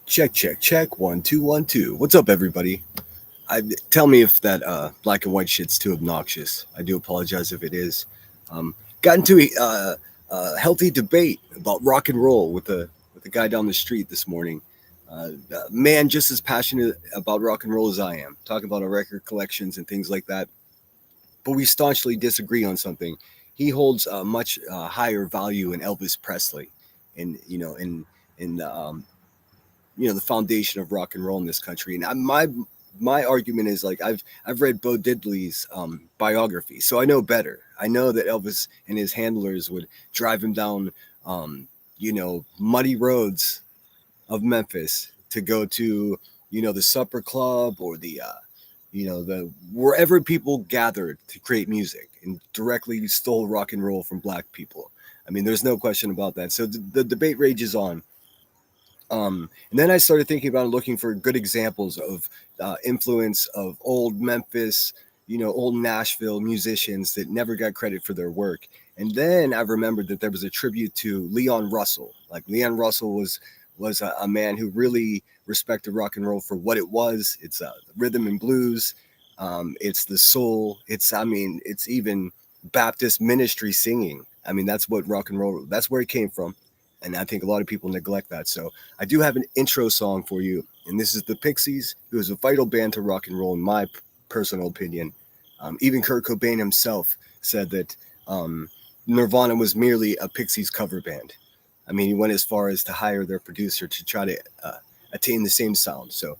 Check, check, check. 1, 2, 1, 2. What's up, everybody? Tell me if that black and white shit's too obnoxious. I do apologize if it is. Got into a healthy debate about rock and roll with a guy down the street this morning. A man just as passionate about rock and roll as I am, talking about our record collections and things like that. But we staunchly disagree on something. He holds a much higher value in Elvis Presley, and the foundation of rock and roll in this country. And my argument is like I've read Bo Diddley's biography, so I know better. I know that Elvis and his handlers would drive him down, muddy roads of Memphis to go to the supper club or the wherever people gathered to create music, and directly stole rock and roll from black people. I mean, there's no question about that. So the debate rages on. And then I started thinking about looking for good examples of influence of old Memphis, old Nashville musicians that never got credit for their work. And then I remembered that there was a tribute to Leon Russell. Like Leon Russell was a man who really respected rock and roll for what it was. It's rhythm and blues. It's the soul. It's even Baptist ministry singing. I mean, that's what rock and roll. That's where it came from. And I think a lot of people neglect that. So I do have an intro song for you. And this is the Pixies, who is a vital band to rock and roll, in my personal opinion. Even Kurt Cobain himself said that Nirvana was merely a Pixies cover band. I mean, he went as far as to hire their producer to try to attain the same sound. So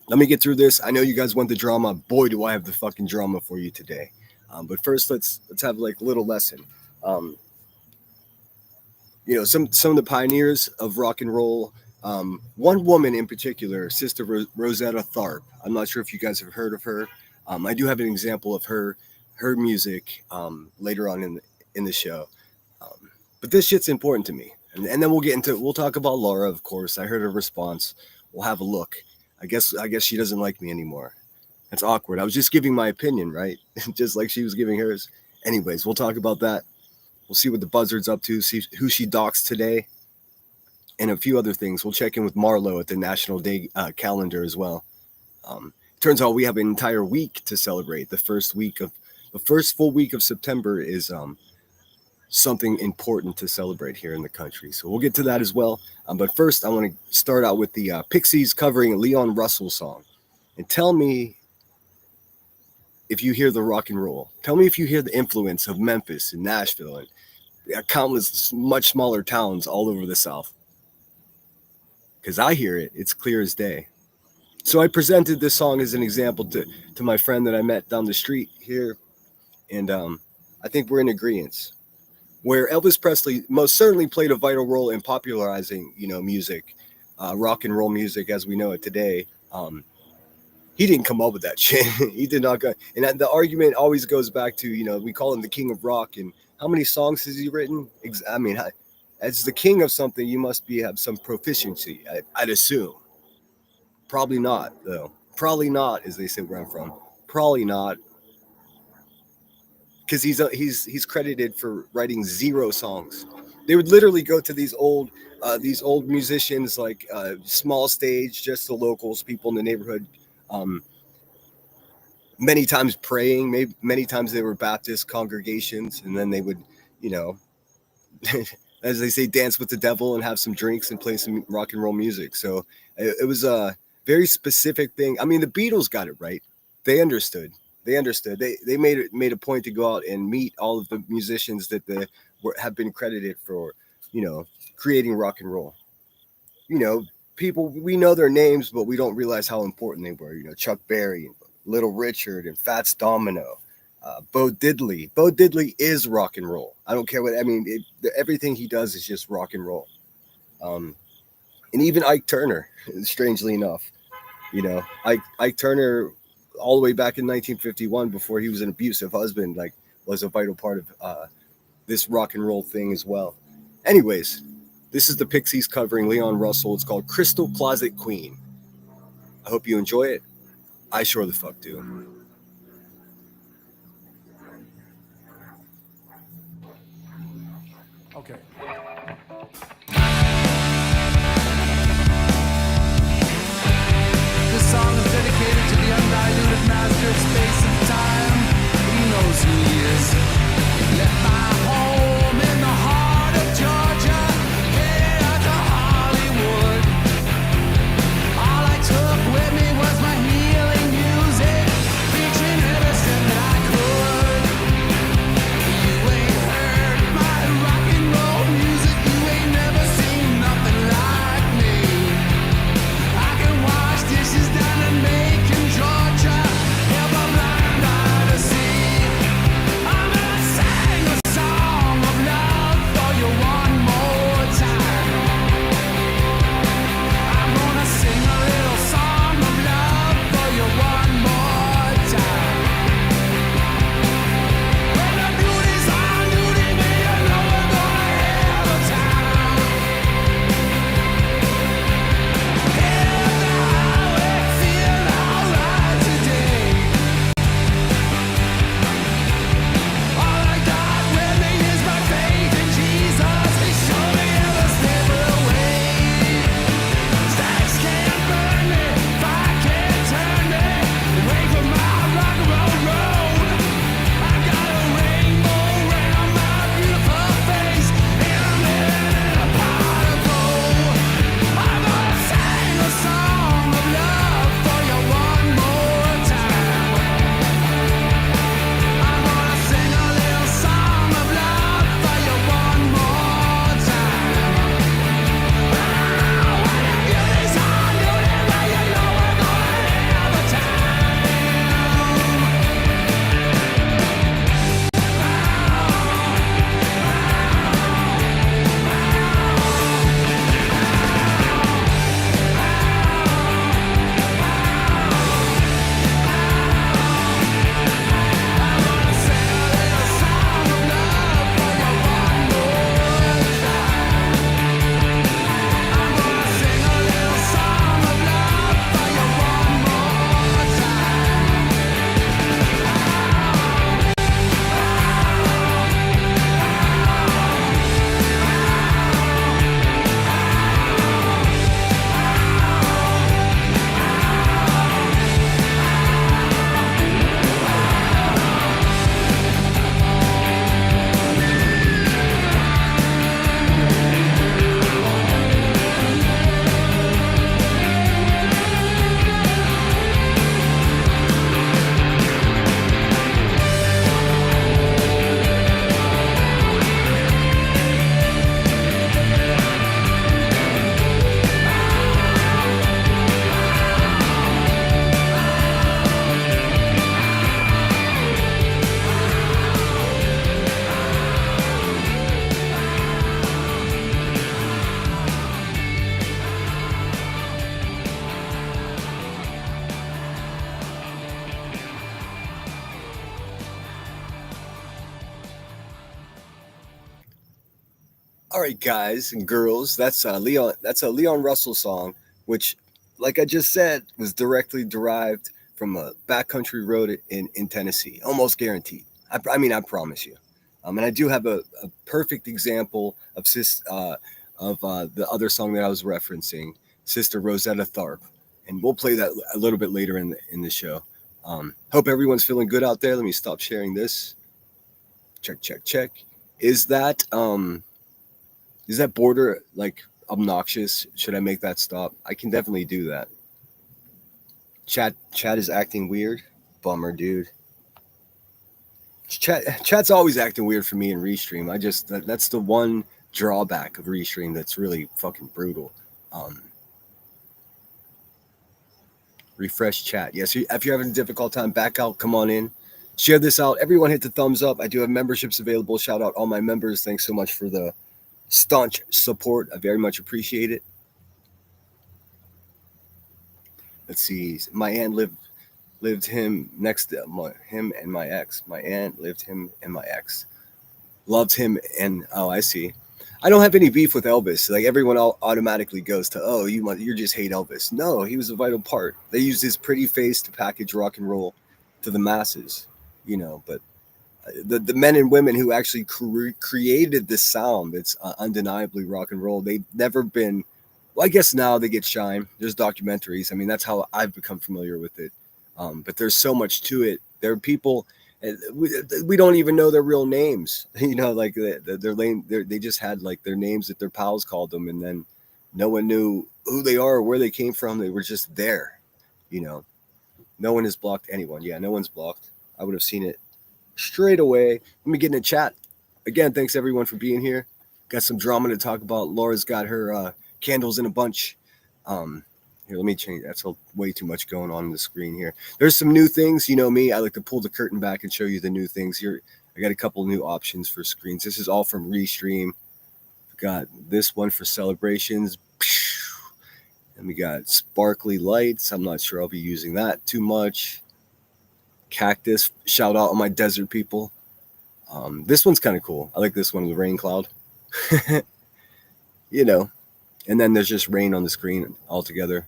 let me get through this. I know you guys want the drama. Boy, do I have the fucking drama for you today. But first, let's have like a little lesson. Some of the pioneers of rock and roll. One woman in particular, Sister Rosetta Tharpe. I'm not sure if you guys have heard of her. I do have an example of her music later on in the show. But this shit's important to me, and then we'll talk about Laura, of course. I heard her response. We'll have a look. I guess she doesn't like me anymore. That's awkward. I was just giving my opinion, right? Just like she was giving hers. Anyways, we'll talk about that. We'll see what the buzzard's up to, see who she docks today, and a few other things. We'll check in with Marlo at the National Day calendar as well. Turns out we have an entire week to celebrate. The first full week of September is something important to celebrate here in the country. So we'll get to that as well. But first, I want to start out with the Pixies covering a Leon Russell song. And tell me if you hear the rock and roll. Tell me if you hear the influence of Memphis and Nashville and countless much smaller towns all over the South. Because I hear it. It's clear as day. So I presented this song as an example to my friend that I met down the street here. And I think we're in agreement. Where Elvis Presley most certainly played a vital role in popularizing, music, rock and roll music as we know it today. He didn't come up with that shit. He did not go. And the argument always goes back to, we call him the king of rock. And how many songs has he written? I mean, as the king of something, you must have some proficiency, I'd assume. Probably not, though. Probably not, as they say where I'm from. Probably not. Because he's credited for writing 0 songs. They would literally go to these old musicians, like small stage, just the locals, people in the neighborhood. Many times praying, many times they were Baptist congregations, and then they would, as they say, dance with the devil and have some drinks and play some rock and roll music. So it was a very specific thing. I mean, the Beatles got it right. They understood. They made a point to go out and meet all of the musicians that have been credited for, creating rock and roll. People, we know their names, but we don't realize how important they were. Chuck Berry, Little Richard, and Fats Domino, Bo Diddley. Bo Diddley is rock and roll. I don't care what, everything he does is just rock and roll. And even Ike Turner, strangely enough, Ike Turner, all the way back in 1951, before he was an abusive husband, was a vital part of this rock and roll thing as well. Anyways, this is the Pixies covering Leon Russell. It's called Crystal Closet Queen. I hope you enjoy it. I sure the fuck do. Okay. All right, guys and girls, that's Leon. That's a Leon Russell song, which, like I just said, was directly derived from a backcountry road in Tennessee, almost guaranteed. I mean, I promise you. And I do have a perfect example of the other song that I was referencing, Sister Rosetta Tharpe, and we'll play that a little bit later in the show. Hope everyone's feeling good out there. Let me stop sharing this. Check, check, check. Is that um is that border like obnoxious? Should I make that stop? I can definitely do that. Chat is acting weird. Bummer, dude. Chat's always acting weird for me in Restream. That's the one drawback of Restream that's really fucking brutal. Um, Refresh chat. Yes, if you're having a difficult time, back out. Come on in. Share this out. Everyone hit the thumbs up. I do have memberships available. Shout out all my members. Thanks so much for the staunch support. I very much appreciate it. Let's see. My aunt lived him next to him and my ex. My aunt lived him and my ex. Loved him and oh, I see. I don't have any beef with Elvis. Like everyone automatically goes to, oh, you just hate Elvis. No, he was a vital part. They used his pretty face to package rock and roll to the masses, But the men and women who actually created this sound that's undeniably rock and roll, they've never been. Well, I guess now they get shine. There's documentaries. I mean, that's how I've become familiar with it. But there's so much to it. There are people. We don't even know their real names. Like their name. They just had like their names that their pals called them, and then no one knew who they are or where they came from. They were just there. No one has blocked anyone. Yeah, no one's blocked. I would have seen it straight away. Let me get in the chat. Again, thanks everyone for being here. Got some drama to talk about. Laura's got her candles in a bunch. Here, let me change. That's way too much going on the screen here. There's some new things. You know me. I like to pull the curtain back and show you the new things here. I got a couple new options for screens. This is all from Restream. Got this one for celebrations. And we got sparkly lights. I'm not sure I'll be using that too much. Cactus. Shout out on my desert people. This one's kind of cool. I like this one, the rain cloud. And then there's just rain on the screen altogether.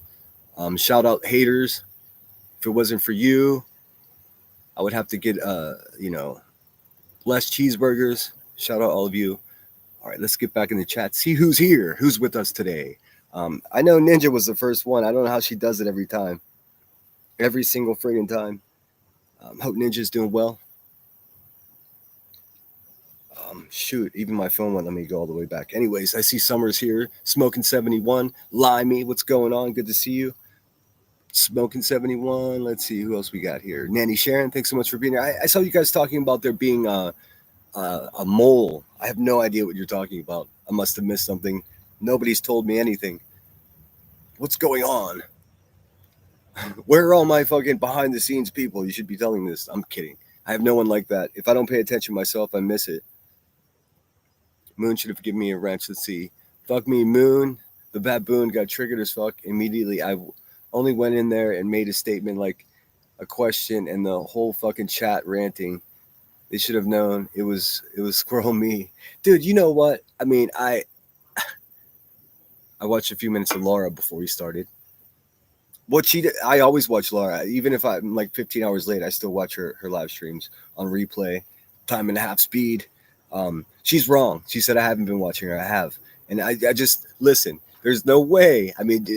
Shout out haters. If it wasn't for you, I would have to get less cheeseburgers. Shout out all of you. All right, let's get back in the chat. See who's here. Who's with us today? I know Ninja was the first one. I don't know how she does it every time. Every single friggin' time. Hope Ninja's doing well. Shoot, even my phone won't let me go all the way back. Anyways, I see Summer's here. Smoking 71. Limey, what's going on? Good to see you. Smoking 71. Let's see who else we got here. Nanny Sharon, thanks so much for being here. I saw you guys talking about there being a mole. I have no idea what you're talking about. I must have missed something. Nobody's told me anything. What's going on? Where are all my fucking behind the scenes people? You should be telling me this. I'm kidding. I have no one like that. If I don't pay attention myself, I miss it. Moon should have given me a wrench. Let's see. Fuck me, Moon. The baboon got triggered as fuck. Immediately, I only went in there and made a statement like a question, and the whole fucking chat ranting. They should have known it was Squirrel Me. Dude, you know what? I mean, I watched a few minutes of Laura before we started. What she did, I always watch Laura. Even if I'm like 15 hours late, I still watch her live streams on replay, time and a half speed. She's wrong. She said I haven't been watching her. I have. And I just, listen, there's no way. I mean,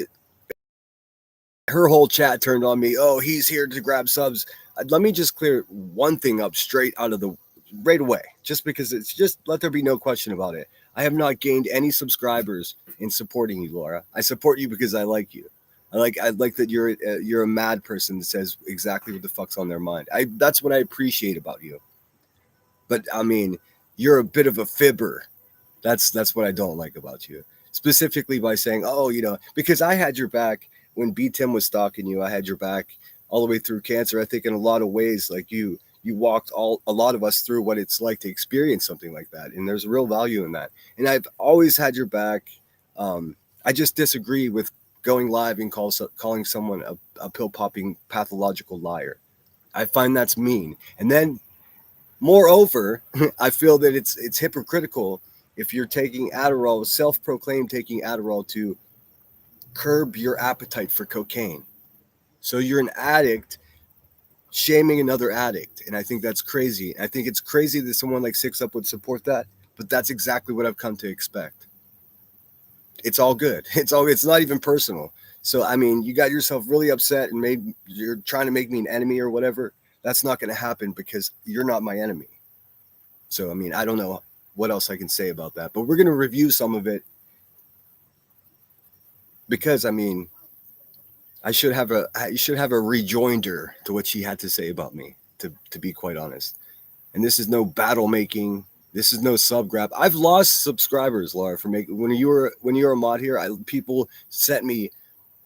her whole chat turned on me. Oh, he's here to grab subs. Let me just clear one thing up straight out of the right away, just because it's just let there be no question about it. I have not gained any subscribers in supporting you, Laura. I support you because I like you. I like that you're a mad person that says exactly what the fuck's on their mind. That's what I appreciate about you. But I mean, you're a bit of a fibber. That's what I don't like about you. Specifically by saying, oh, because I had your back when B Tim was stalking you. I had your back all the way through cancer. I think in a lot of ways, like you walked a lot of us through what it's like to experience something like that, and there's real value in that. And I've always had your back. I just disagree with going live and calling someone a pill popping pathological liar. I find that's mean. And then, moreover, I feel that it's hypocritical if you're taking Adderall, self-proclaimed taking Adderall to curb your appetite for cocaine. So you're an addict shaming another addict. And I think that's crazy. I think it's crazy that someone like Six Up would support that, but that's exactly what I've come to expect. It's all good. It's not even personal. So I mean, you got yourself really upset and you're trying to make me an enemy or whatever. That's not going to happen because you're not my enemy. So I mean, I don't know what else I can say about that, but we're going to review some of it because I mean, I should have a rejoinder to what she had to say about me, to be quite honest. And this is no battle making. This is no sub grab. I've lost subscribers, Laura, for making when you were a mod here. People sent me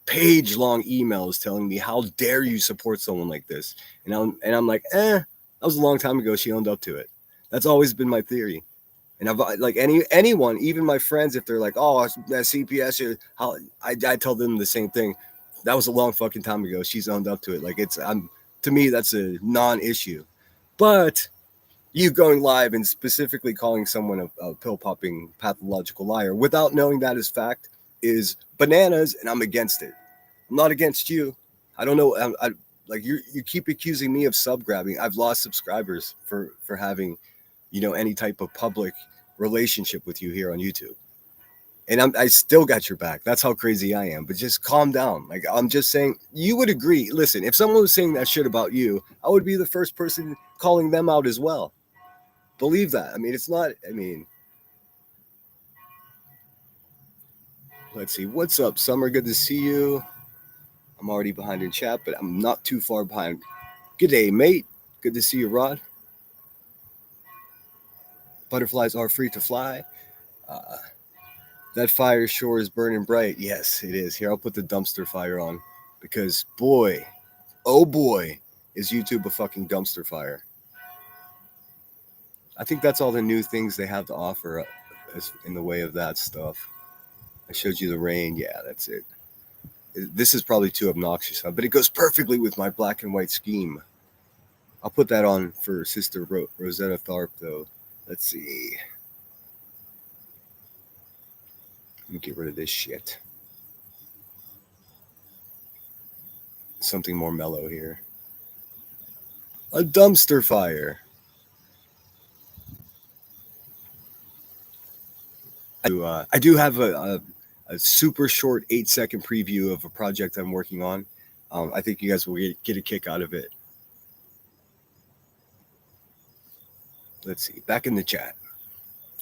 page long emails telling me how dare you support someone like this, and I'm like, that was a long time ago. She owned up to it. That's always been my theory. And I've like anyone, even my friends, if they're like, oh, that CPS, I tell them the same thing. That was a long fucking time ago. She's owned up to it. Like to me, that's a non-issue. But you going live and specifically calling someone a pill-popping pathological liar without knowing that is fact is bananas, and I'm against it. I'm not against you. I don't know. I like you keep accusing me of sub-grabbing. I've lost subscribers for having, any type of public relationship with you here on YouTube. And I still got your back. That's how crazy I am. But just calm down. Like, I'm just saying, you would agree. Listen, if someone was saying that shit about you, I would be the first person calling them out as well. Believe that. I mean, it's not, let's see. What's up, Summer? Good to see you. I'm already behind in chat, but I'm not too far behind. Good day, mate. Good to see you, Rod. Butterflies are free to fly. That fire sure is burning bright. Yes, it is. Here, I'll put the dumpster fire on because boy, oh boy, is YouTube a fucking dumpster fire. I think that's all the new things they have to offer in the way of that stuff. I showed you the rain. Yeah, that's it. This is probably too obnoxious, but it goes perfectly with my black and white scheme. I'll put that on for Sister Rosetta Tharpe, though. Let's see. Let me get rid of this shit. Something more mellow here. A dumpster fire. I do have a super short 8-second preview of a project I'm working on. I think you guys will get a kick out of it. Let's see. Back in the chat.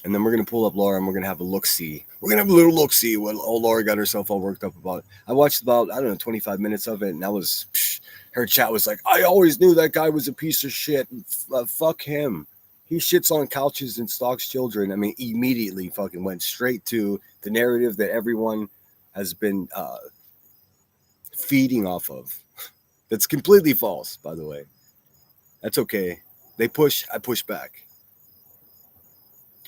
And then we're going to pull up Laura and we're going to have a look-see. We're going to have a little look-see what Laura got herself all worked up about. I watched about, 25 minutes of it. And that was, her chat was like, I always knew that guy was a piece of shit. Fuck him. He shits on couches and stalks children. I mean, immediately fucking went straight to the narrative that everyone has been feeding off of. That's completely false, by the way. That's okay. They push, I push back.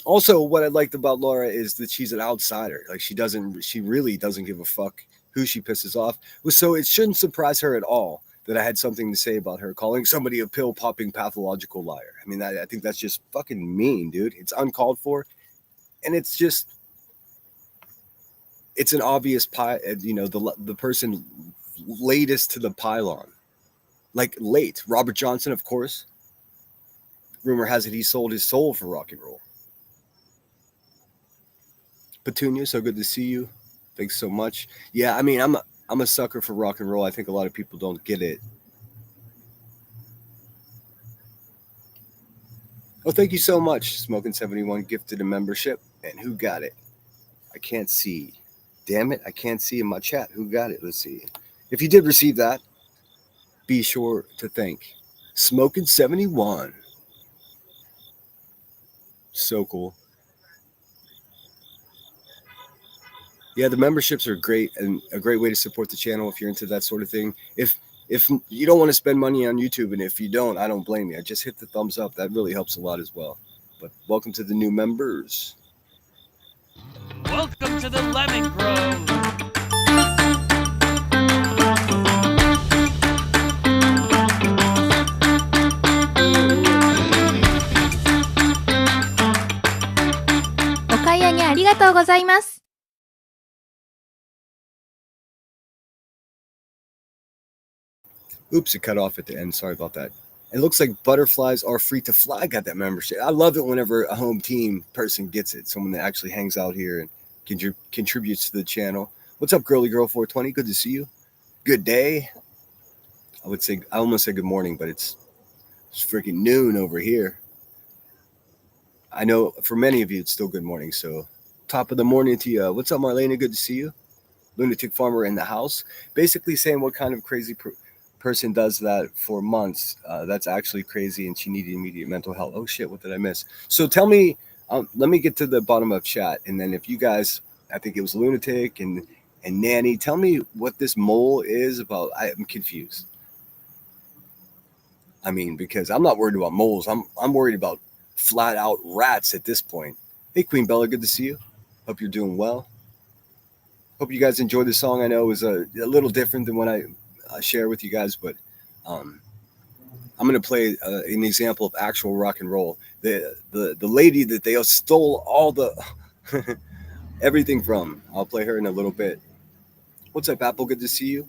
Also, what I liked about Laura is that she's an outsider. Like she really doesn't give a fuck who she pisses off. So it shouldn't surprise her at all that I had something to say about her calling somebody a pill-popping pathological liar. I mean, I think that's just fucking mean, dude. It's uncalled for. And it's an obvious the person latest to the pylon. Like late. Robert Johnson, of course. Rumor has it he sold his soul for rock and roll. Petunia, so good to see you. Thanks so much. Yeah, I mean, I'm a sucker for rock and roll. I think a lot of people don't get it. Oh, thank you so much. Smoking71 gifted a membership. And who got it? I can't see. Damn it, I can't see in my chat. Who got it? Let's see. If you did receive that, be sure to thank Smoking71. So cool. Yeah, the memberships are great and a great way to support the channel if you're into that sort of thing. If you don't want to spend money on YouTube, and if you don't, I don't blame you. Just hit the thumbs up. That really helps a lot as well. But welcome to the new members. Welcome to the Lemon Grove. がとうございます。Oops, it cut off at the end. Sorry about that. It looks like butterflies are free to fly. I got that membership. I love it whenever a home team person gets it. Someone that actually hangs out here and contributes to the channel. What's up, girly girl 420? Good to see you. Good day. I almost said good morning, but it's freaking noon over here. I know for many of you it's still good morning. So top of the morning to you. What's up, Marlena? Good to see you. Lunatic farmer in the house. Basically saying what kind of crazy person does that for months. That's actually crazy, and she needed immediate mental health. Oh shit, what did I miss? So tell me, let me get to the bottom of chat, and then if you guys, I think it was Lunatic and Nanny, tell me what this mole is about. I'm confused. I mean, because I'm not worried about moles. I'm worried about flat out rats at this point. Hey, Queen Bella, good to see you. Hope you're doing well. Hope you guys enjoyed the song. I know it was a little different than what I share with you guys, but I'm going to play an example of actual rock and roll. The lady that they stole all the everything from. I'll play her in a little bit. What's up, Apple? Good to see you.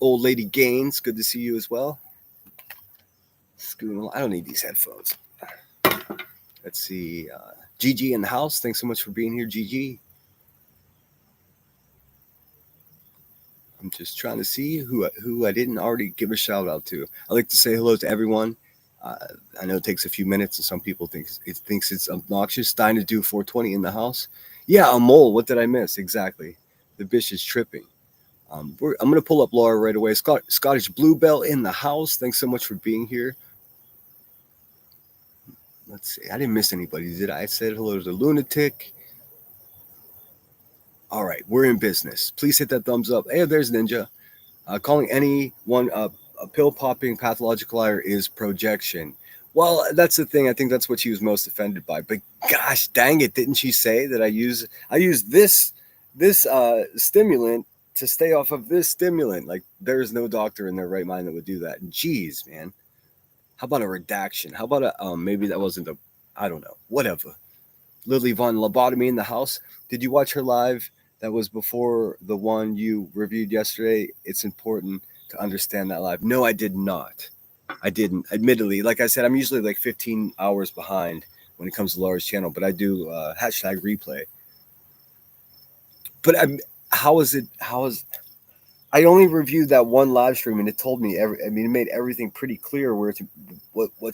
Old Lady Gaines, good to see you as well. I don't need these headphones. Let's see. Gigi in the house. Thanks so much for being here, Gigi. I'm just trying to see who I didn't already give a shout out to. I like to say hello to everyone. I know it takes a few minutes, and some people thinks it's obnoxious. Dying to do 420 in the house. Yeah, a mole. What did I miss? Exactly. The bitch is tripping. I'm going to pull up Laura right away. Scottish Bluebell in the house. Thanks so much for being here. Let's see. I didn't miss anybody, did I? I said hello to the Lunatic. All right, we're in business. Please hit that thumbs up. Hey, there's Ninja. Calling anyone a pill-popping pathological liar is projection. Well, that's the thing. I think that's what she was most offended by. But gosh dang it, didn't she say that I use this stimulant to stay off of this stimulant? Like, there is no doctor in their right mind that would do that. Jeez, man. How about a redaction? How about maybe that wasn't I don't know. Whatever. Lily Von Lobotomy in the house. Did you watch her live? That was before the one you reviewed yesterday. It's important to understand that live. No, I did not. I didn't. Admittedly, like I said, I'm usually like 15 hours behind when it comes to Laura's channel, but I do hashtag replay. But how is I only reviewed that one live stream, and it told me it made everything pretty clear what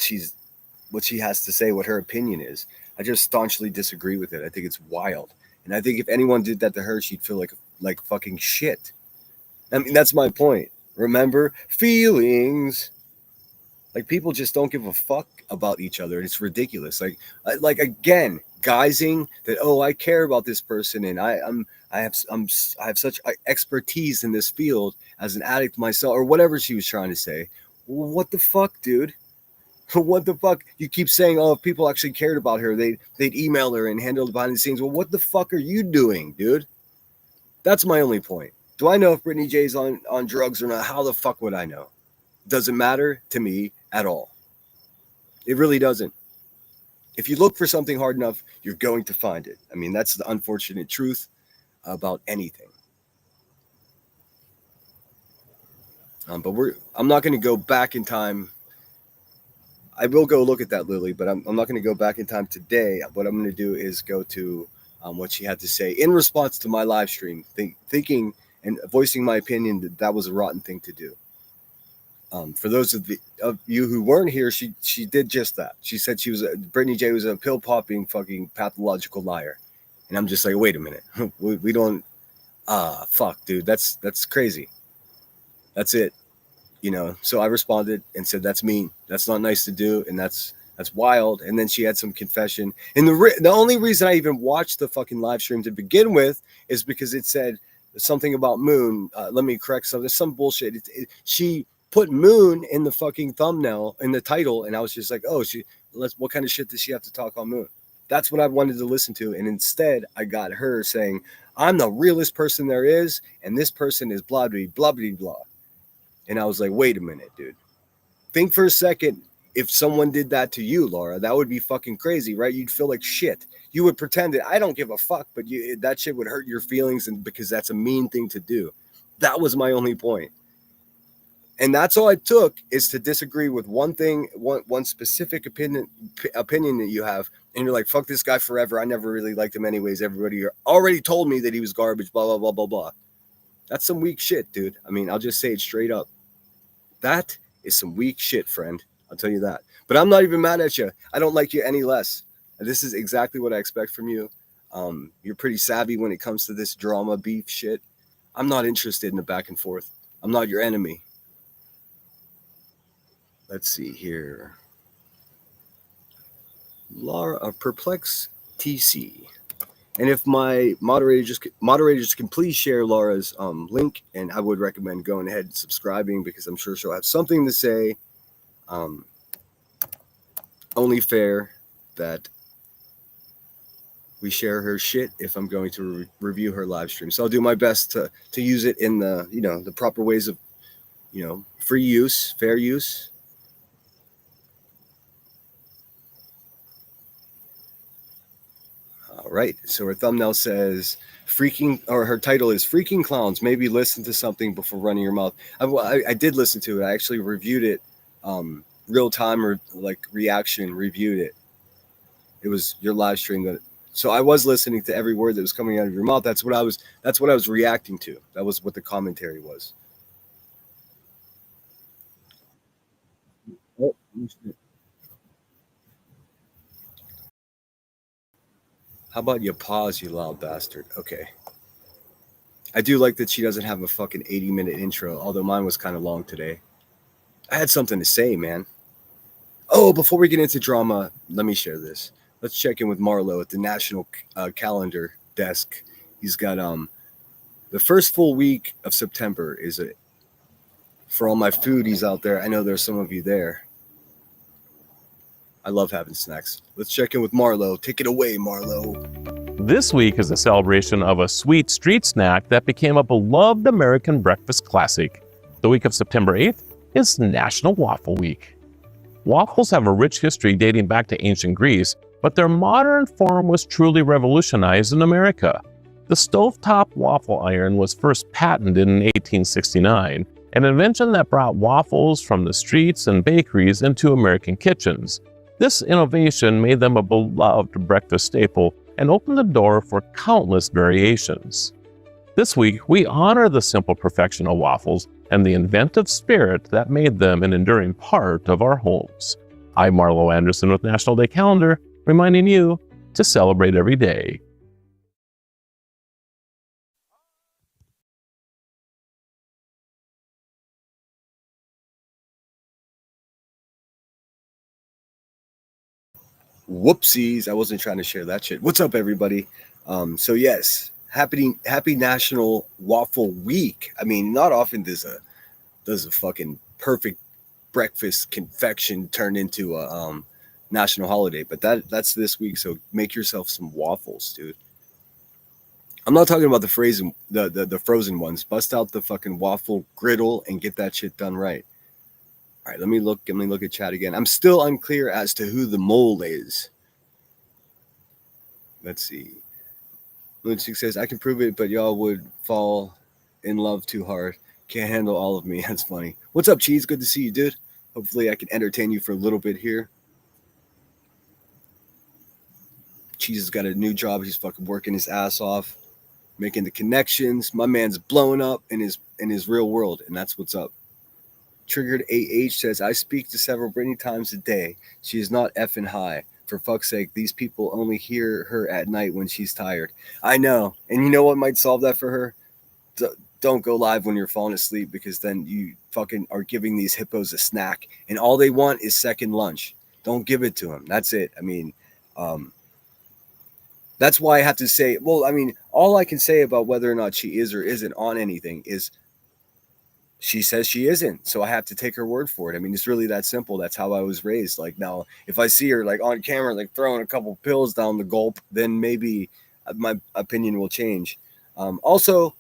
she has to say, what her opinion is. I just staunchly disagree with it. I think it's wild. And I think if anyone did that to her, she'd feel like fucking shit. I mean, that's my point. Remember? Feelings. Like, people just don't give a fuck about each other. It's ridiculous. Like again, guising that, oh, I care about this person, and I have such expertise in this field as an addict myself, or whatever she was trying to say. What the fuck, dude? What the fuck? You keep saying, oh, if people actually cared about her, they'd email her and handle the behind the scenes. Well, what the fuck are you doing, dude? That's my only point. Do I know if Brittany J's on drugs or not? How the fuck would I know? Doesn't matter to me at all. It really doesn't. If you look for something hard enough, you're going to find it. I mean, that's the unfortunate truth about anything. But I'm not going to go back in time. I will go look at that, Lily, but I'm not going to go back in time today. What I'm going to do is go to what she had to say in response to my live stream, thinking and voicing my opinion that was a rotten thing to do. For those of you who weren't here, she did just that. She said Brittany J was a pill popping fucking pathological liar, and I'm just like, wait a minute, we don't. Fuck, dude, that's crazy. That's it. So I responded and said, that's mean. That's not nice to do. And that's wild. And then she had some confession. And the only reason I even watched the fucking live stream to begin with is because it said something about Moon. Let me correct something. Some bullshit. She put Moon in the fucking thumbnail, in the title. And I was just like, oh, what kind of shit does she have to talk on Moon? That's what I wanted to listen to. And instead I got her saying, I'm the realest person there is. And this person is blah, blah, blah, blah, blah. And I was like, wait a minute, dude. Think for a second. if someone did that to you, Laura, that would be fucking crazy, right? You'd feel like shit. You would pretend that I don't give a fuck, but that shit would hurt your feelings, and because that's a mean thing to do. That was my only point. And that's all it took, is to disagree with one thing, one specific opinion that you have, and you're like, fuck this guy forever. I never really liked him anyways. Everybody already told me that he was garbage, blah, blah, blah, blah, blah. That's some weak shit, dude. I mean, I'll just say it straight up. That is some weak shit, friend. I'll tell you that. But I'm not even mad at you. I don't like you any less. This is exactly what I expect from you. You're pretty savvy when it comes to this drama beef shit. I'm not interested in the back and forth. I'm not your enemy. Let's see here. Laura of Perplex TC. And if my moderators can please share Laura's link, and I would recommend going ahead and subscribing, because I'm sure she'll have something to say. Only fair that we share her shit if I'm going to review her live stream. So I'll do my best to use it in the, the proper ways of, free use, fair use. All right. So her thumbnail says her title is Freaking Clowns. Maybe listen to something before running your mouth. I did listen to it. I actually reviewed it, real time, or like reaction reviewed it. It was your live stream so I was listening to every word that was coming out of your mouth. That's what I was reacting to. That was what the commentary was. Oh, how about you pause, you loud bastard? Okay. I do like that she doesn't have a fucking 80-minute intro, although mine was kind of long today. I had something to say, man. Oh, before we get into drama, let me share this. Let's check in with Marlo at the National Calendar desk. He's got the first full week of September is it. For all my foodies out there, I know there's some of you there. I love having snacks. Let's check in with Marlo. Take it away, Marlo. This week is a celebration of a sweet street snack that became a beloved American breakfast classic. The week of September 8th is National Waffle Week. Waffles have a rich history dating back to ancient Greece, but their modern form was truly revolutionized in America. The stovetop waffle iron was first patented in 1869, an invention that brought waffles from the streets and bakeries into American kitchens. This innovation made them a beloved breakfast staple and opened the door for countless variations. This week, we honor the simple perfection of waffles and the inventive spirit that made them an enduring part of our homes. I'm Marlo Anderson with National Day Calendar, reminding you to celebrate every day. Whoopsies, I wasn't trying to share that shit. What's up, everybody? So yes, happy National Waffle Week. I mean, not often does a fucking perfect breakfast confection turn into a national holiday, but that's this week. So make yourself some waffles, dude. I'm not talking about the frozen ones. Bust out the fucking waffle griddle and get that shit done right. All right, let me look at chat again. I'm still unclear as to who the mole is. Let's see. Lunatic says, I can prove it, but y'all would fall in love too hard. Can't handle all of me. That's funny. What's up, Cheese? Good to see you, dude. Hopefully I can entertain you for a little bit here. Cheese has got a new job. He's fucking working his ass off, making the connections. My man's blowing up in his real world, and that's what's up. Triggered AH says, I speak to several Brittany times a day. She is not effing high. For fuck's sake, these people only hear her at night when she's tired. I know. And you know what might solve that for her? Don't go live when you're falling asleep, because then you fucking are giving these hippos a snack, and all they want is second lunch. Don't give it to them. That's it. I mean, that's why I have to say, well, I mean, all I can say about whether or not she is or isn't on anything is she says she isn't, so I have to take her word for it. I mean, it's really that simple. That's how I was raised. Like, now, if I see her like on camera, like throwing a couple pills down the gulp, then maybe my opinion will change. Also,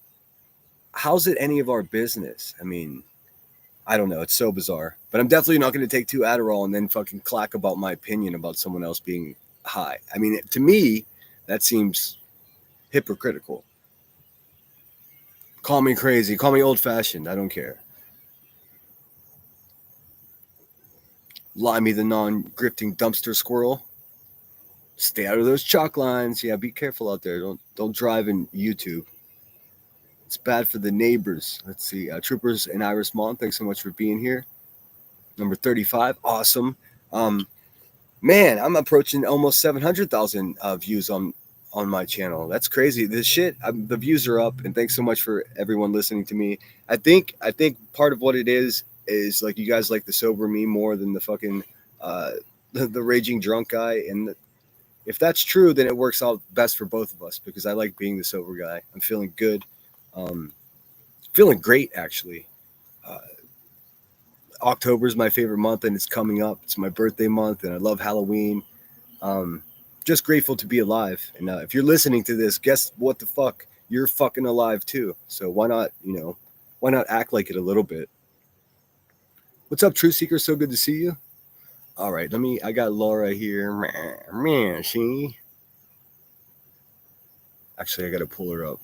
how's it any of our business? I mean, I don't know. It's so bizarre. But I'm definitely not going to take 2 Adderall and then fucking clack about my opinion about someone else being high. I mean, to me, that seems hypocritical. Call me crazy. Call me old fashioned. I don't care. Limey the non grifting dumpster squirrel. Stay out of those chalk lines. Yeah, be careful out there. Don't drive in YouTube. It's bad for the neighbors. Let's see. Troopers and Iris Mon, thanks so much for being here. Number 35. Awesome. Man, I'm approaching almost 700,000 views on my channel. That's crazy. This shit, the views are up, and thanks so much for everyone listening to me. I think part of what it is like you guys like the sober me more than the fucking the raging drunk guy. And if that's true, then it works out best for both of us because I like being the sober guy. I'm feeling good, feeling great actually. October is my favorite month, and it's coming up. It's my birthday month, and I love Halloween. Just grateful to be alive. And if you're listening to this, guess what the fuck? You're fucking alive too. So why not, why not act like it a little bit? What's up, Truth Seeker? So good to see you. All right, I got Laura here. Man, she. Actually, I got to pull her up.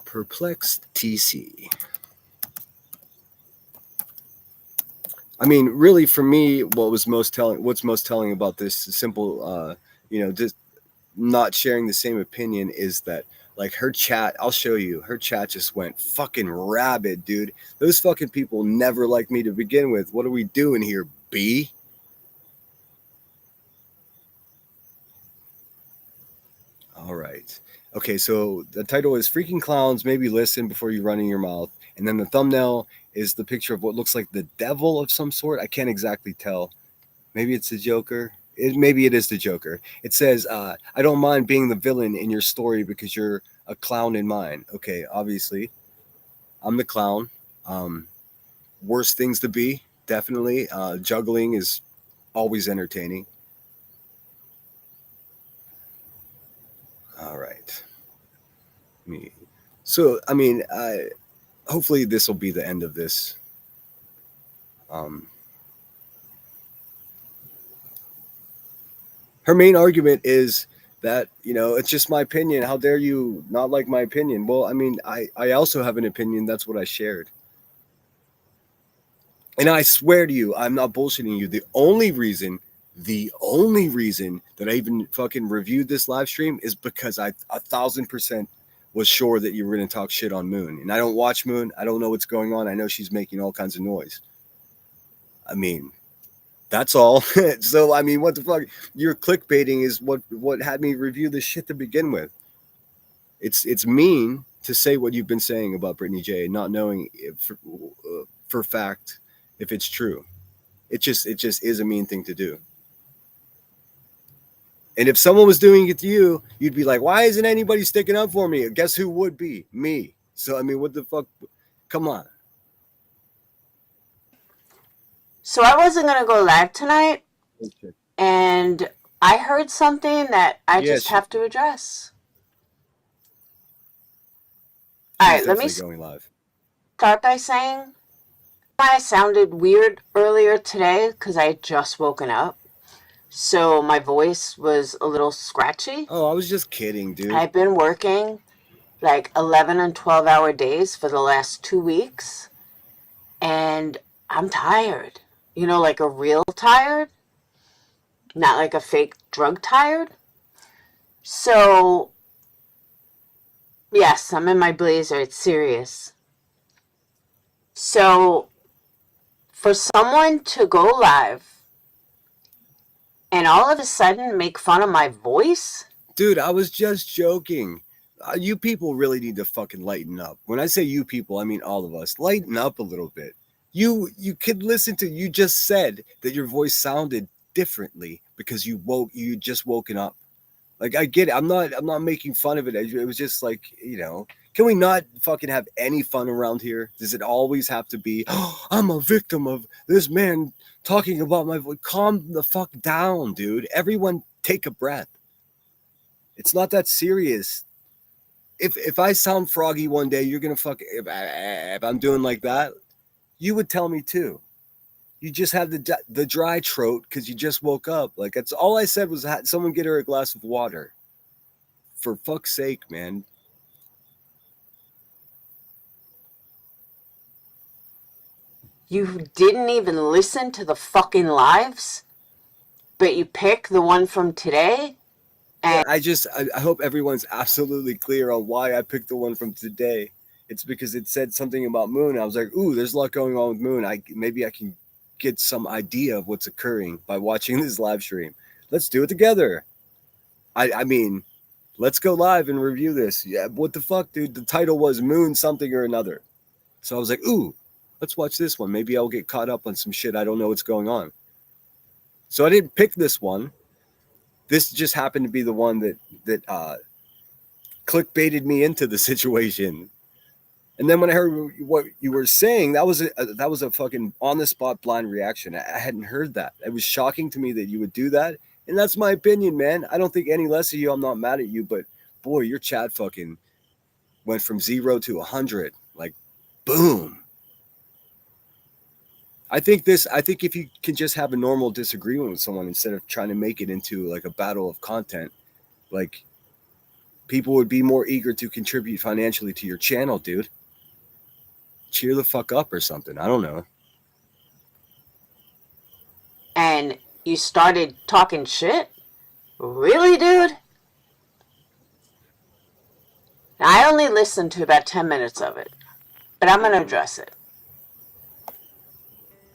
Perplexed TC. I mean, really, for me, what's most telling about this simple, just not sharing the same opinion is that, like, her chat, I'll show you, her chat just went fucking rabid, dude. Those fucking people never liked me to begin with. What are we doing here, B? All right. Okay, so the title is Freaking Clowns, Maybe Listen Before You Run in Your Mouth. And then the thumbnail is the picture of what looks like the devil of some sort. I can't exactly tell. Maybe it's the Joker. Maybe it is the Joker. It says, I don't mind being the villain in your story because you're a clown in mine. Okay, obviously, I'm the clown. Worst things to be, definitely. Juggling is always entertaining. All right. So, I mean, hopefully this will be the end of this. Her main argument is that, it's just my opinion. How dare you not like my opinion? Well, I mean, I also have an opinion. That's what I shared. And I swear to you, I'm not bullshitting you. The only reason that I even fucking reviewed this live stream is because I 1,000% was sure that you were going to talk shit on Moon. And I don't watch Moon. I don't know what's going on. I know she's making all kinds of noise. I mean, that's all. So, I mean, what the fuck? Your clickbaiting is what had me review this shit to begin with. It's mean to say what you've been saying about Brittany J, not knowing for fact if it's true. It just is a mean thing to do. And if someone was doing it to you, you'd be like, why isn't anybody sticking up for me? Guess who would be? Me. So, I mean, what the fuck? Come on. So I wasn't going to go live tonight, and I heard something that I just have to address. All right, let me start by saying I sounded weird earlier today because I had just woken up. So my voice was a little scratchy. Oh, I was just kidding, dude. I've been working like 11 and 12-hour days for the last 2 weeks, and I'm tired. Like a real tired, not like a fake drug tired. So, yes, I'm in my blazer. It's serious. So, for someone to go live and all of a sudden make fun of my voice? Dude, I was just joking. You people really need to fucking lighten up. When I say you people, I mean all of us. Lighten up a little bit. You could listen to, you just said that your voice sounded differently because you just woken up. Like, I get it. I'm not making fun of it. It was just like, can we not fucking have any fun around here? Does it always have to be, oh, I'm a victim of this man talking about my voice? Calm the fuck down, dude. Everyone take a breath. It's not that serious. If I sound froggy one day, you're gonna if I'm doing like that, You would tell me too. You just had the dry throat because you just woke up. Like that's all I said was someone get her a glass of water. For fuck's sake, man. You didn't even listen to the fucking lives, but you pick the one from today. Yeah, I hope everyone's absolutely clear on why I picked the one from today. It's because it said something about Moon. I was like, ooh, there's a lot going on with Moon. Maybe I can get some idea of what's occurring by watching this live stream. Let's do it together. I mean, let's go live and review this. Yeah, what the fuck, dude? The title was Moon something or another. So I was like, ooh, let's watch this one. Maybe I'll get caught up on some shit. I don't know what's going on. So I didn't pick this one. This just happened to be the one that clickbaited me into the situation. And then when I heard what you were saying, that was a fucking on the spot blind reaction. I hadn't heard that. It was shocking to me that you would do that. And that's my opinion, man. I don't think any less of you. I'm not mad at you, but boy, your chat fucking went from 0 to 100. Like, boom. I think if you can just have a normal disagreement with someone instead of trying to make it into like a battle of content, like people would be more eager to contribute financially to your channel, dude. Cheer the fuck up or something. I don't know. And you started talking shit? Really, dude? I only listened to about 10 minutes of it, but I'm going to address it.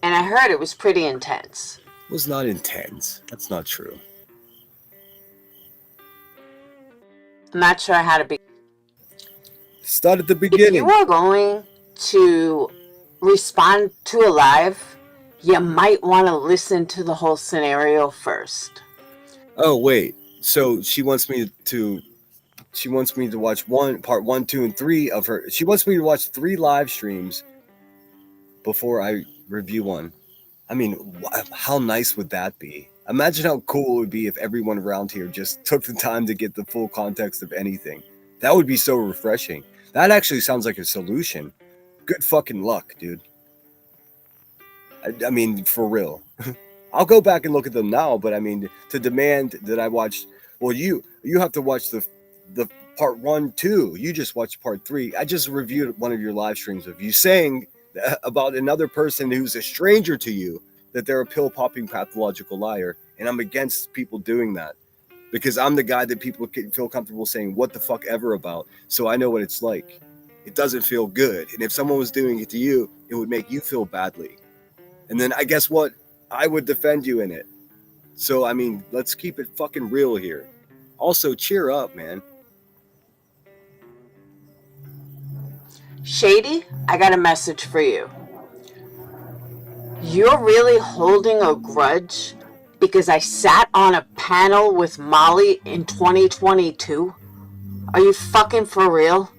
And I heard it was pretty intense. It was not intense. That's not true. I'm not sure how to be. Start at the If beginning. you are going to respond to a live, you might want to listen to the whole scenario first. Oh wait, so she wants me to watch part 1, 2, and 3 of her. She wants me to watch 3 live streams before I review one. I mean, how nice would that be? Imagine how cool it would be if everyone around here just took the time to get the full context of anything. That would be so refreshing. That actually sounds like a solution. Good fucking luck, dude. I mean, for real. I'll go back and look at them now, but I mean, to demand that I watch, well, you have to watch the part 1, 2. You just watched part 3. I just reviewed one of your live streams of you saying about another person who's a stranger to you that they're a pill-popping pathological liar, and I'm against people doing that because I'm the guy that people can feel comfortable saying what the fuck ever about, so I know what it's like. It doesn't feel good, and if someone was doing it to you, it would make you feel badly. And then I guess what? I would defend you in it. So, I mean, let's keep it fucking real here. Also, cheer up, man. Shady, I got a message for you. You're really holding a grudge because I sat on a panel with Molly in 2022? Are you fucking for real?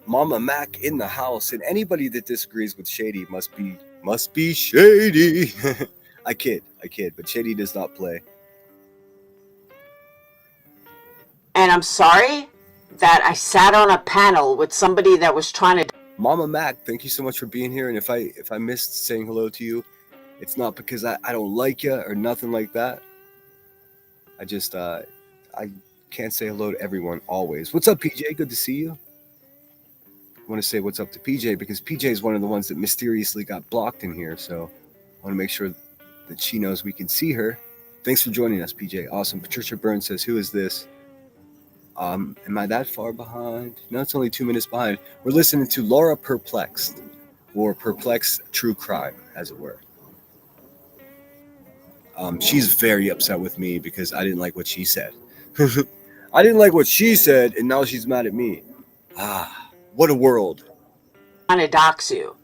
Mama Mac in the house, and anybody that disagrees with Shady must be shady. I kid, but Shady does not play. And I'm sorry that I sat on a panel with somebody that was trying to... Mama Mac, thank you so much for being here. And if I missed saying hello to you, it's not because I don't like you or nothing like that. I just I can't say hello to everyone always. What's up, PJ? Good to see you. I want to say what's up to PJ because PJ is one of the ones that mysteriously got blocked in here. So I want to make sure that she knows we can see her. Thanks for joining us, PJ. Awesome. Patricia Burns says, who is this? Am I that far behind? No, it's only 2 minutes behind. We're listening to Laura Perplexed, or Perplexed True Crime, as it were. She's very upset with me because I didn't like what she said. I didn't like what she said, and now she's mad at me. Ah, what a world. Trying to dox you.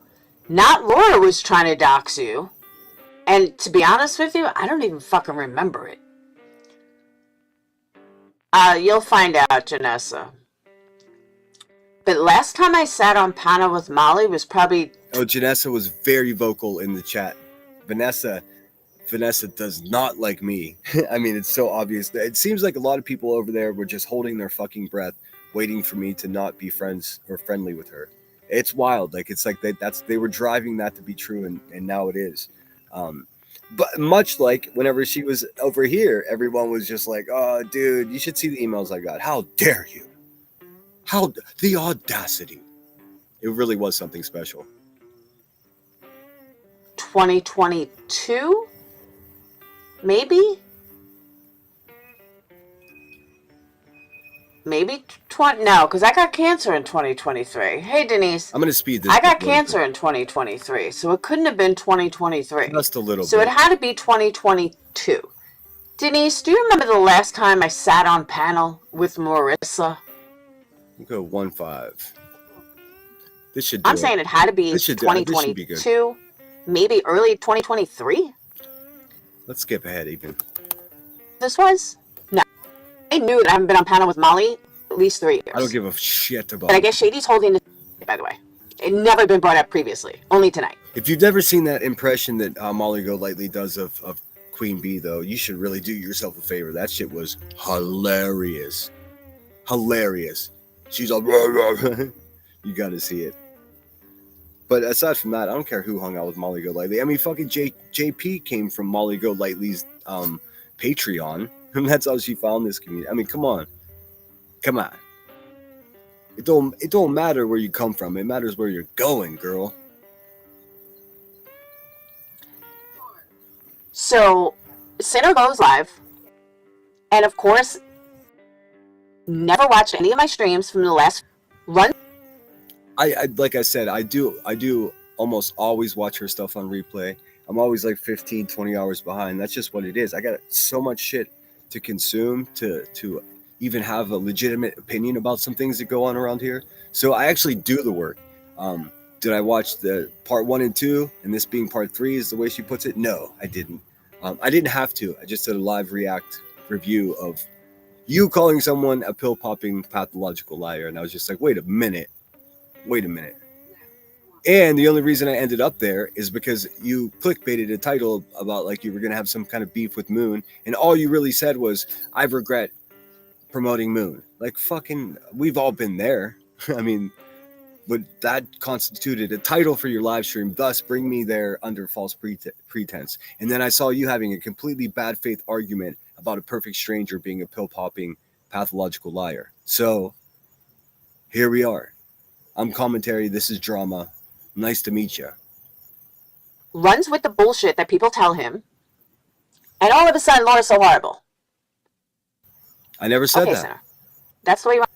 Not Laura was trying to dox you. And to be honest with you, I don't even fucking remember it. You'll find out, Janessa. But last time I sat on panel with Molly was probably... Oh, Janessa was very vocal in the chat. Vanessa does not like me. I mean, it's so obvious. It seems like a lot of people over there were just holding their fucking breath, waiting for me to not be friends or friendly with her. It's wild. Like it's like they were driving that to be true, and now it is. But much like whenever she was over here, everyone was just like, "Oh, dude, you should see the emails I got. How dare you? How the audacity!" It really was something special. 2022? Maybe? Maybe 20? No, because I got cancer in 2023. Hey, Denise. I'm gonna speed this. I got cancer in 2023, so it couldn't have been 2023. Just a little so bit. It had to be 2022. Denise, do you remember the last time I sat on panel with Marissa? We'll go 1-5. This should. I'm saying it had to be 2022, maybe early 2023. Let's skip ahead even. This was? No. I knew that I haven't been on panel with Molly at least 3 years. I don't give a shit about. But I guess Shady's holding it, by the way. It never been brought up previously. Only tonight. If you've never seen that impression that Molly Golightly does of Queen Bee, though, you should really do yourself a favor. That shit was hilarious. Hilarious. She's all, you got to see it. But aside from that, I don't care who hung out with Molly Golightly. I mean, fucking JP came from Molly Golightly's Patreon. And that's how she found this community. I mean, come on. Come on. It don't matter where you come from. It matters where you're going, girl. So, Sinner goes live. And of course, never watched any of my streams from the last run. I like I said, I do almost always watch her stuff on replay. I'm always like 15, 20 hours behind. That's just what it is. I got so much shit to consume to even have a legitimate opinion about some things that go on around here. So I actually do the work. Did I watch the part 1 and 2 and this being part 3 is the way she puts it? No, I didn't. I didn't have to. I just did a live react review of you calling someone a pill-popping pathological liar. And I was just like, wait a minute. And the only reason I ended up there is because you clickbaited a title about like you were going to have some kind of beef with Moon. And all you really said was, I regret promoting Moon. Like fucking, we've all been there. I mean, but that constituted a title for your live stream. Thus, bring me there under false pretense. And then I saw you having a completely bad faith argument about a perfect stranger being a pill-popping pathological liar. So here we are. I'm commentary. This is drama. Nice to meet you. Runs with the bullshit that people tell him. And all of a sudden, Laura's so horrible. I never said that. Sinner. That's the way you want.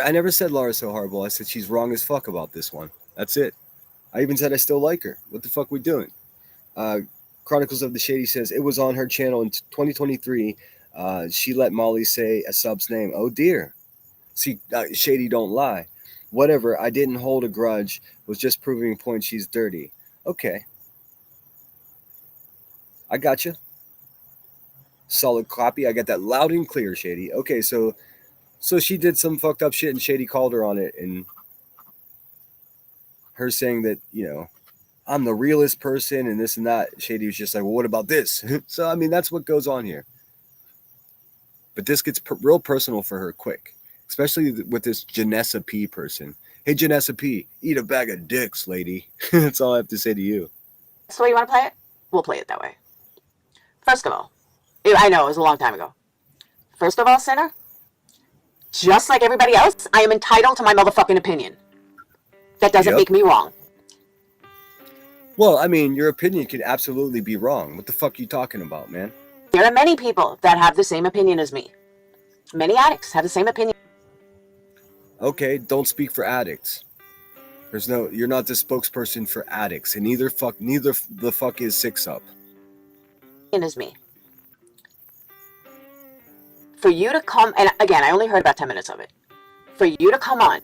I never said Laura's so horrible. I said she's wrong as fuck about this one. That's it. I even said I still like her. What the fuck we doing? Chronicles of the Shady says it was on her channel in 2023. She let Molly say a sub's name. Oh dear. See, Shady don't lie. Whatever, I didn't hold a grudge. Was just proving a point she's dirty. Okay. I got you. Solid copy. I got that loud and clear, Shady. Okay, so she did some fucked up shit and Shady called her on it. And her saying that, you know, I'm the realest person and this and that. Shady was just like, well, what about this? So, I mean, that's what goes on here. But this gets real personal for her quick. Especially with this Janessa P person. Hey, Janessa P, eat a bag of dicks, lady. That's all I have to say to you. That's the way you want to play it? We'll play it that way. First of all, I know it was a long time ago. First of all, Sinner, just like everybody else, I am entitled to my motherfucking opinion. That doesn't make me wrong. Well, I mean, your opinion could absolutely be wrong. What the fuck are you talking about, man? There are many people that have the same opinion as me. Many addicts have the same opinion. Okay, don't speak for addicts. You're not the spokesperson for addicts, and neither the fuck is 6up. As me. For you to come, and again, I only heard about 10 minutes of it. For you to come on.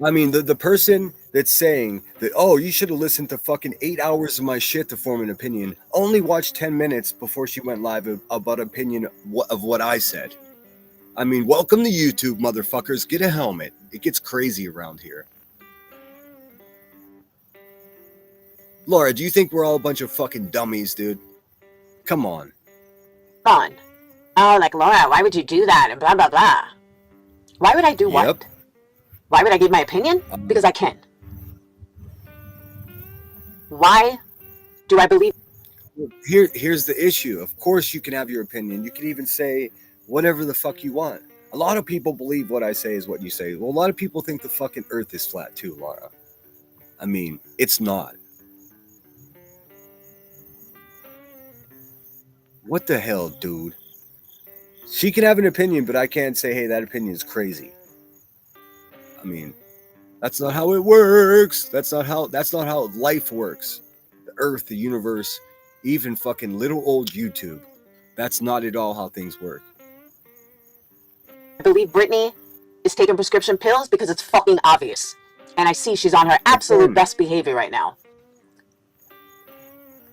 I mean, the person that's saying that, oh, you should have listened to fucking 8 hours of my shit to form an opinion, only watched 10 minutes before she went live about opinion of what I said. I mean, welcome to YouTube, motherfuckers. Get a helmet. It gets crazy around here. Laura, do you think we're all a bunch of fucking dummies, dude? Come on. Fun. Oh, like, Laura, why would you do that? And blah, blah, blah. Why would I do what? Why would I give my opinion? Because I can. Why do I believe? Here's the issue. Of course, you can have your opinion. You can even say whatever the fuck you want. A lot of people believe what I say is what you say. Well, a lot of people think the fucking earth is flat too, Laura. I mean, it's not. What the hell, dude? She can have an opinion, but I can't say, hey, that opinion is crazy. I mean, that's not how it works. That's not how life works. The earth, the universe, even fucking little old YouTube. That's not at all how things work. I believe Brittany is taking prescription pills because it's fucking obvious. And I see she's on her absolute best behavior right now.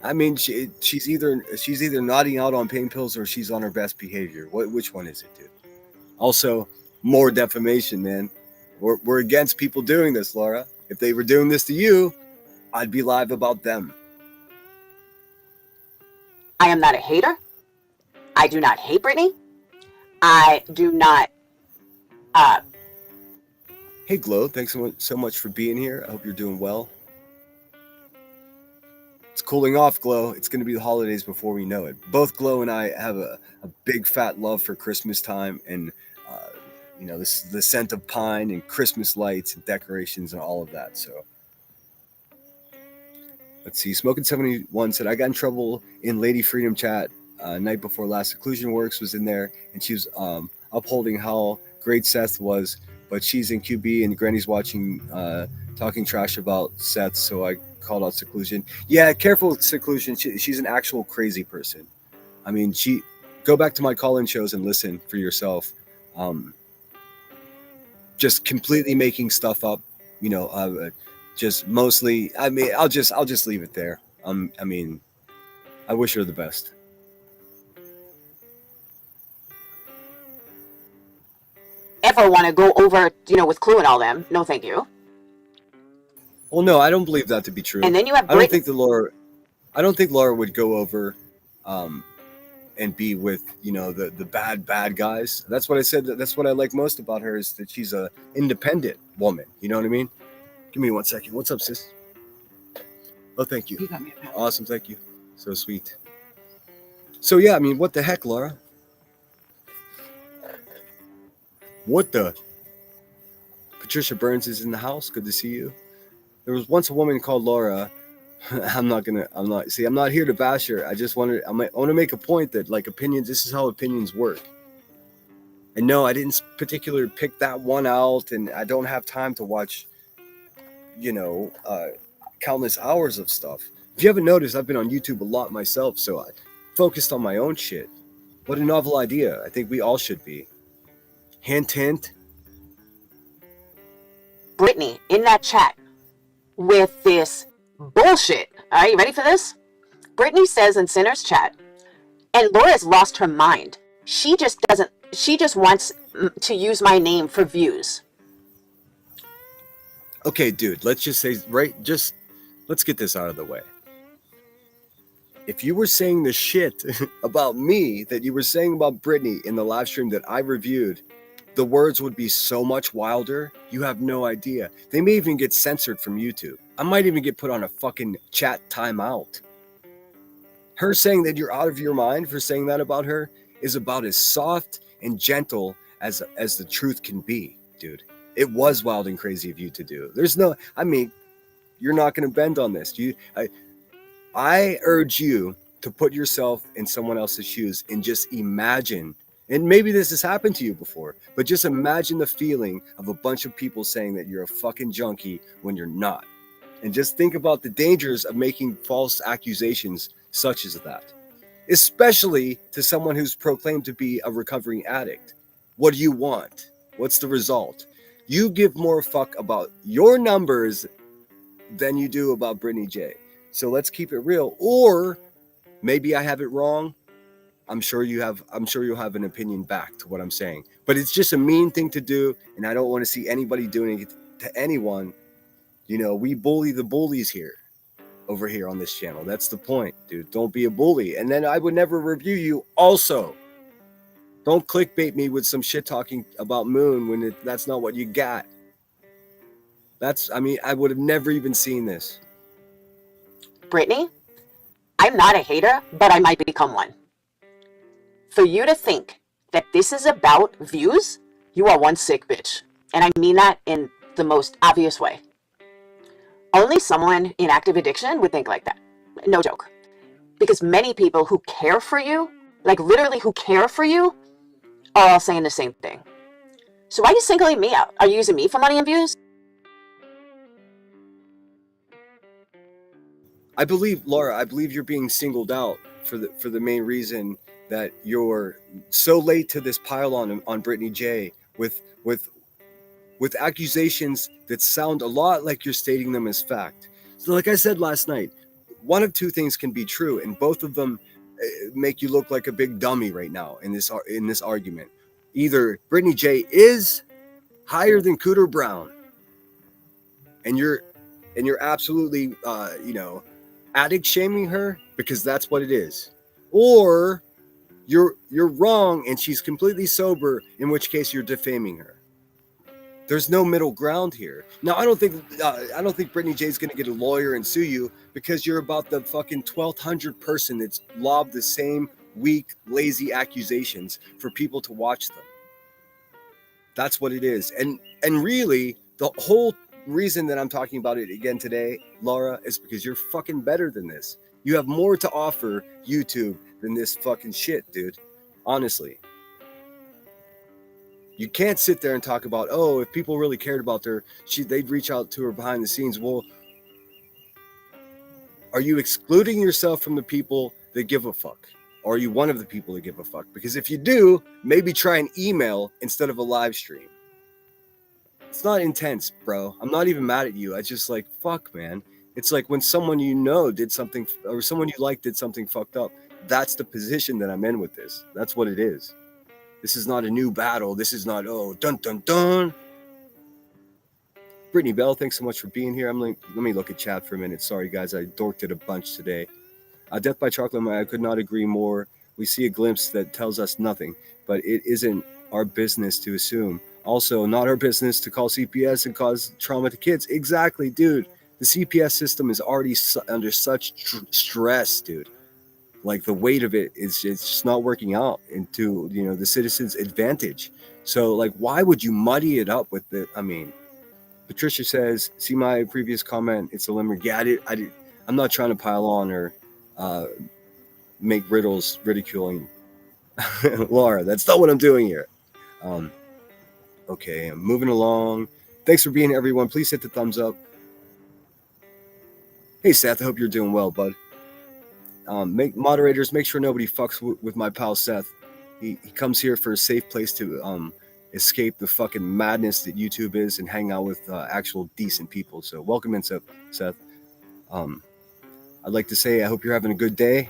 I mean, she's either nodding out on pain pills or she's on her best behavior. Which one is it, dude? Also, more defamation, man. We're against people doing this, Laura. If they were doing this to you, I'd be live about them. I am not a hater. I do not hate Brittany. I do not. Hey, Glow, thanks so much for being here. I hope you're doing well. It's cooling off, Glow. It's going to be the holidays before we know it. Both Glow and I have a big fat love for Christmas time and, the scent of pine and Christmas lights and decorations and all of that. So let's see. Smoking 71 said, I got in trouble in Lady Freedom chat night before last. Seclusion Works was in there and she was upholding how great Seth was, but she's in QB and Granny's watching, talking trash about Seth. So I called out Seclusion. Yeah, careful, Seclusion. She's an actual crazy person. I mean, go back to my call-in shows and listen for yourself. Just completely making stuff up, just mostly. I mean, I'll just leave it there. I mean, I wish her the best. Ever want to go over, with Clue and all them? No, thank you. Well, no, I don't believe that to be true. And then you have I don't think Laura would go over and be with, the bad guys. That's what I said. That's what I like most about her is that she's a independent woman. You know what I mean? Give me 1 second. What's up, sis? Oh, thank you. You got me. Awesome. Thank you. So sweet. So, yeah, I mean, what the heck, Laura? What the? Patricia Burns is in the house. Good to see you. There was once a woman called Laura. I'm not here to bash her. I want to make a point that opinions, this is how opinions work. And no, I didn't particularly pick that one out and I don't have time to watch, countless hours of stuff. If you haven't noticed, I've been on YouTube a lot myself. So I focused on my own shit. What a novel idea. I think we all should be. Hint, hint. Brittany in that chat with this bullshit. Are you ready for this? Brittany says in Sinner's chat, and Laura's lost her mind. She just wants to use my name for views. Okay, dude, let's just say, let's get this out of the way. If you were saying the shit about me that you were saying about Brittany in the live stream that I reviewed, the words would be so much wilder. You have no idea. They may even get censored from YouTube. I might even get put on a fucking chat timeout. Her saying that you're out of your mind for saying that about her is about as soft and gentle as the truth can be, dude. It was wild and crazy of you to do. You're not going to bend on this. I urge you to put yourself in someone else's shoes and just imagine. And maybe this has happened to you before, but just imagine the feeling of a bunch of people saying that you're a fucking junkie when you're not. And just think about the dangers of making false accusations such as that, especially to someone who's proclaimed to be a recovering addict. What do you want? What's the result? You give more fuck about your numbers than you do about Brittany J. So let's keep it real. Or maybe I have it wrong. I'm sure you'll have an opinion back to what I'm saying. But it's just a mean thing to do, and I don't want to see anybody doing it to anyone. We bully the bullies over here on this channel. That's the point, dude. Don't be a bully. And then I would never review you also. Don't clickbait me with some shit talking about Moon when that's not what you got. I would have never even seen this. Brittany, I'm not a hater, but I might become one. For you to think that this is about views, you are one sick bitch. And I mean that in the most obvious way. Only someone in active addiction would think like that. No joke. Because many people who care for you, like literally who care for you, are all saying the same thing. So why are you singling me out? Are you using me for money and views? Laura, I believe you're being singled out for the main reason that you're so late to this pile on Brittany J with accusations that sound a lot like you're stating them as fact. So like I said last night, one of two things can be true, and both of them make you look like a big dummy right now in this argument. Either Brittany J is higher than Cooter Brown, and you're absolutely addict shaming her because that's what it is, or you're wrong and she's completely sober, in which case you're defaming her. There's no middle ground here. Now, I don't think Brittany J's going to get a lawyer and sue you because you're about the fucking 1,200 person that's lobbed the same weak, lazy accusations for people to watch them. That's what it is. And really, the whole reason that I'm talking about it again today, Laura, is because you're fucking better than this. You have more to offer YouTube than this fucking shit, dude. Honestly. You can't sit there and talk about, oh, if people really cared about her, they'd reach out to her behind the scenes. Well, are you excluding yourself from the people that give a fuck? Or are you one of the people that give a fuck? Because if you do, maybe try an email instead of a live stream. It's not intense, bro. I'm not even mad at you. I just like, fuck, man. It's like when someone you know did something, or someone you like did something fucked up. That's the position that I'm in with this. That's what it is. This is not a new battle. This is not, oh, dun, dun, dun. Brittany Bell, thanks so much for being here. Let me look at chat for a minute. Sorry, guys. I dorked it a bunch today. Death by Chocolate, I could not agree more. We see a glimpse that tells us nothing, but it isn't our business to assume. Also, not our business to call CPS and cause trauma to kids. Exactly, dude. The CPS system is already under such stress, dude. Like the weight of it's just not working out into the citizens' advantage. So like, why would you muddy it up with the? I mean, Patricia says, see my previous comment. It's a limerick. Yeah, I'm not trying to pile on or make riddles ridiculing Laura. That's not what I'm doing here. Okay, I'm moving along. Thanks for being here, everyone. Please hit the thumbs up. Hey, Seth. I hope you're doing well, bud. Moderators, make sure nobody fucks with my pal Seth. He comes here for a safe place to escape the fucking madness that YouTube is and hang out with actual decent people. So welcome in, Seth. I'd like to say I hope you're having a good day,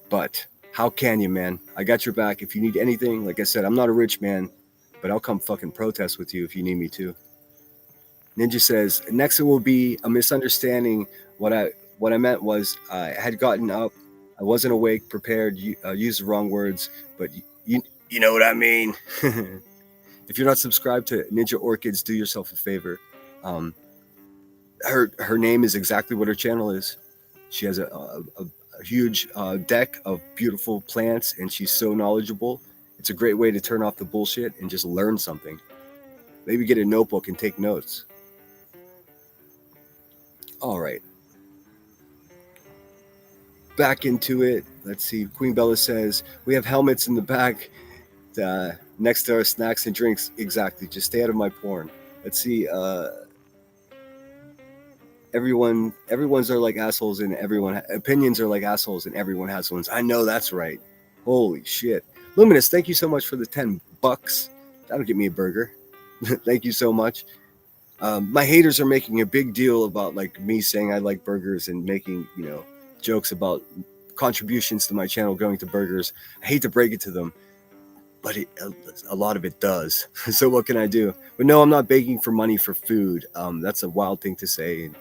but how can you, man? I got your back. If you need anything, like I said, I'm not a rich man, but I'll come fucking protest with you if you need me to. Ninja says, next it will be a misunderstanding. What I meant was I had gotten up. I wasn't awake, prepared, used the wrong words, but you know what I mean. If you're not subscribed to Ninja Orchids, do yourself a favor. Her name is exactly what her channel is. She has a huge deck of beautiful plants, and she's so knowledgeable. It's a great way to turn off the bullshit and just learn something. Maybe get a notebook and take notes. All right. Back into it. Let's see. Queen Bella says, we have helmets in the back next to our snacks and drinks. Exactly. Just stay out of my porn. Let's see. Everyone's are like assholes, and opinions are like assholes, and everyone has ones. I know that's right. Holy shit. Luminous, thank you so much for the $10. That'll get me a burger. Thank you so much. My haters are making a big deal about like me saying I like burgers and making, jokes about contributions to my channel going to burgers. I hate to break it to them, but a lot of it does. So what can I do? But no, I'm not begging for money for food. That's a wild thing to say. And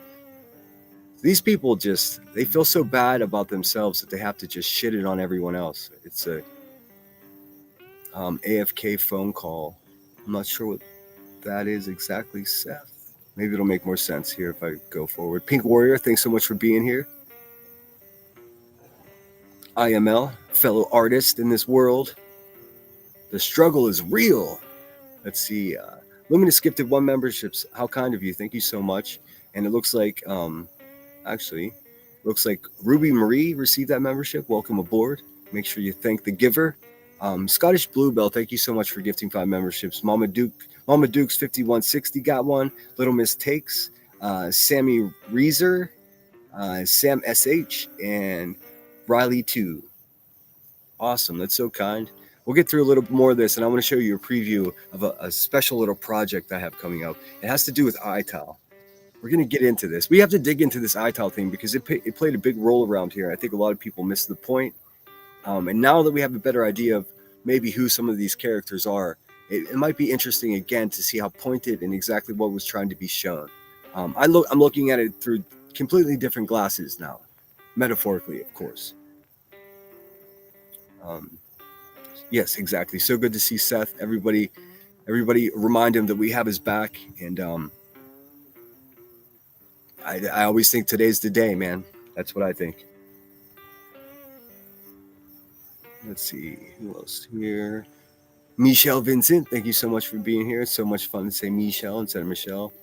these people they feel so bad about themselves that they have to just shit it on everyone else. It's a AFK phone call. I'm not sure what that is exactly, Seth. Maybe it'll make more sense here if I go forward. Pink Warrior, thanks so much for being here. IML, fellow artist in this world. The struggle is real. Let's see. Luminous gifted 1 memberships. How kind of you. Thank you so much. And it looks like, looks like Ruby Marie received that membership. Welcome aboard. Make sure you thank the giver. Scottish Bluebell, thank you so much for gifting 5 memberships. Mama Duke's 5160 got one. Little Miss Takes, Sammy Reezer, Sam SH, and Riley 2. Awesome. That's so kind. We'll get through a little bit more of this, and I want to show you a preview of a special little project I have coming up. It has to do with iTile. We're going to get into this. We have to dig into this iTile thing because it played a big role around here. I think a lot of people missed the point. And now that we have a better idea of maybe who some of these characters are, it might be interesting again to see how pointed and exactly what was trying to be shown. I'm looking at it through completely different glasses now, metaphorically, of course. Yes, exactly. So good to see Seth. Everybody remind him that we have his back. And I always think today's the day, man. That's what I think. Let's see, who else here? Michelle Vincent, thank you so much for being here. It's so much fun to say Michelle instead of Michelle.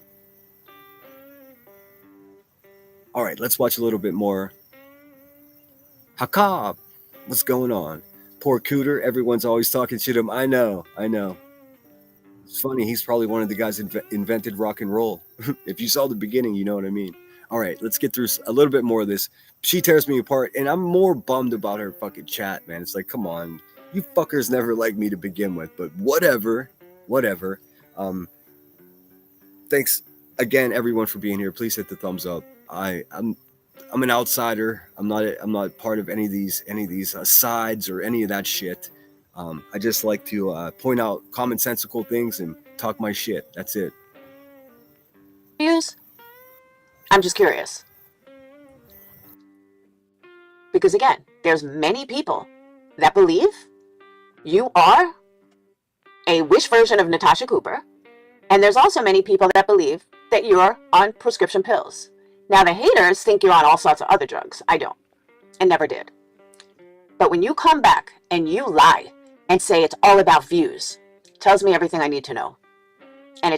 All right, let's watch a little bit more. Hakab, what's going on? Poor Cooter, everyone's always talking shit to him. I know. It's funny, he's probably one of the guys invented rock and roll. If you saw the beginning, you know what I mean. All right, let's get through a little bit more of this. She tears me apart, and I'm more bummed about her fucking chat, man. It's like, come on. You fuckers never liked me to begin with, but whatever. Thanks again, everyone, for being here. Please hit the thumbs up. I'm an outsider. I'm not part of any of these sides or any of that shit. I just like to point out commonsensical things and talk my shit. That's it. I'm just curious. Because again, there's many people that believe you are a wish version of Natasha Cooper. And there's also many people that believe that you're on prescription pills. Now, the haters think you're on all sorts of other drugs. I don't, and never did. But when you come back and you lie and say it's all about views, it tells me everything I need to know. And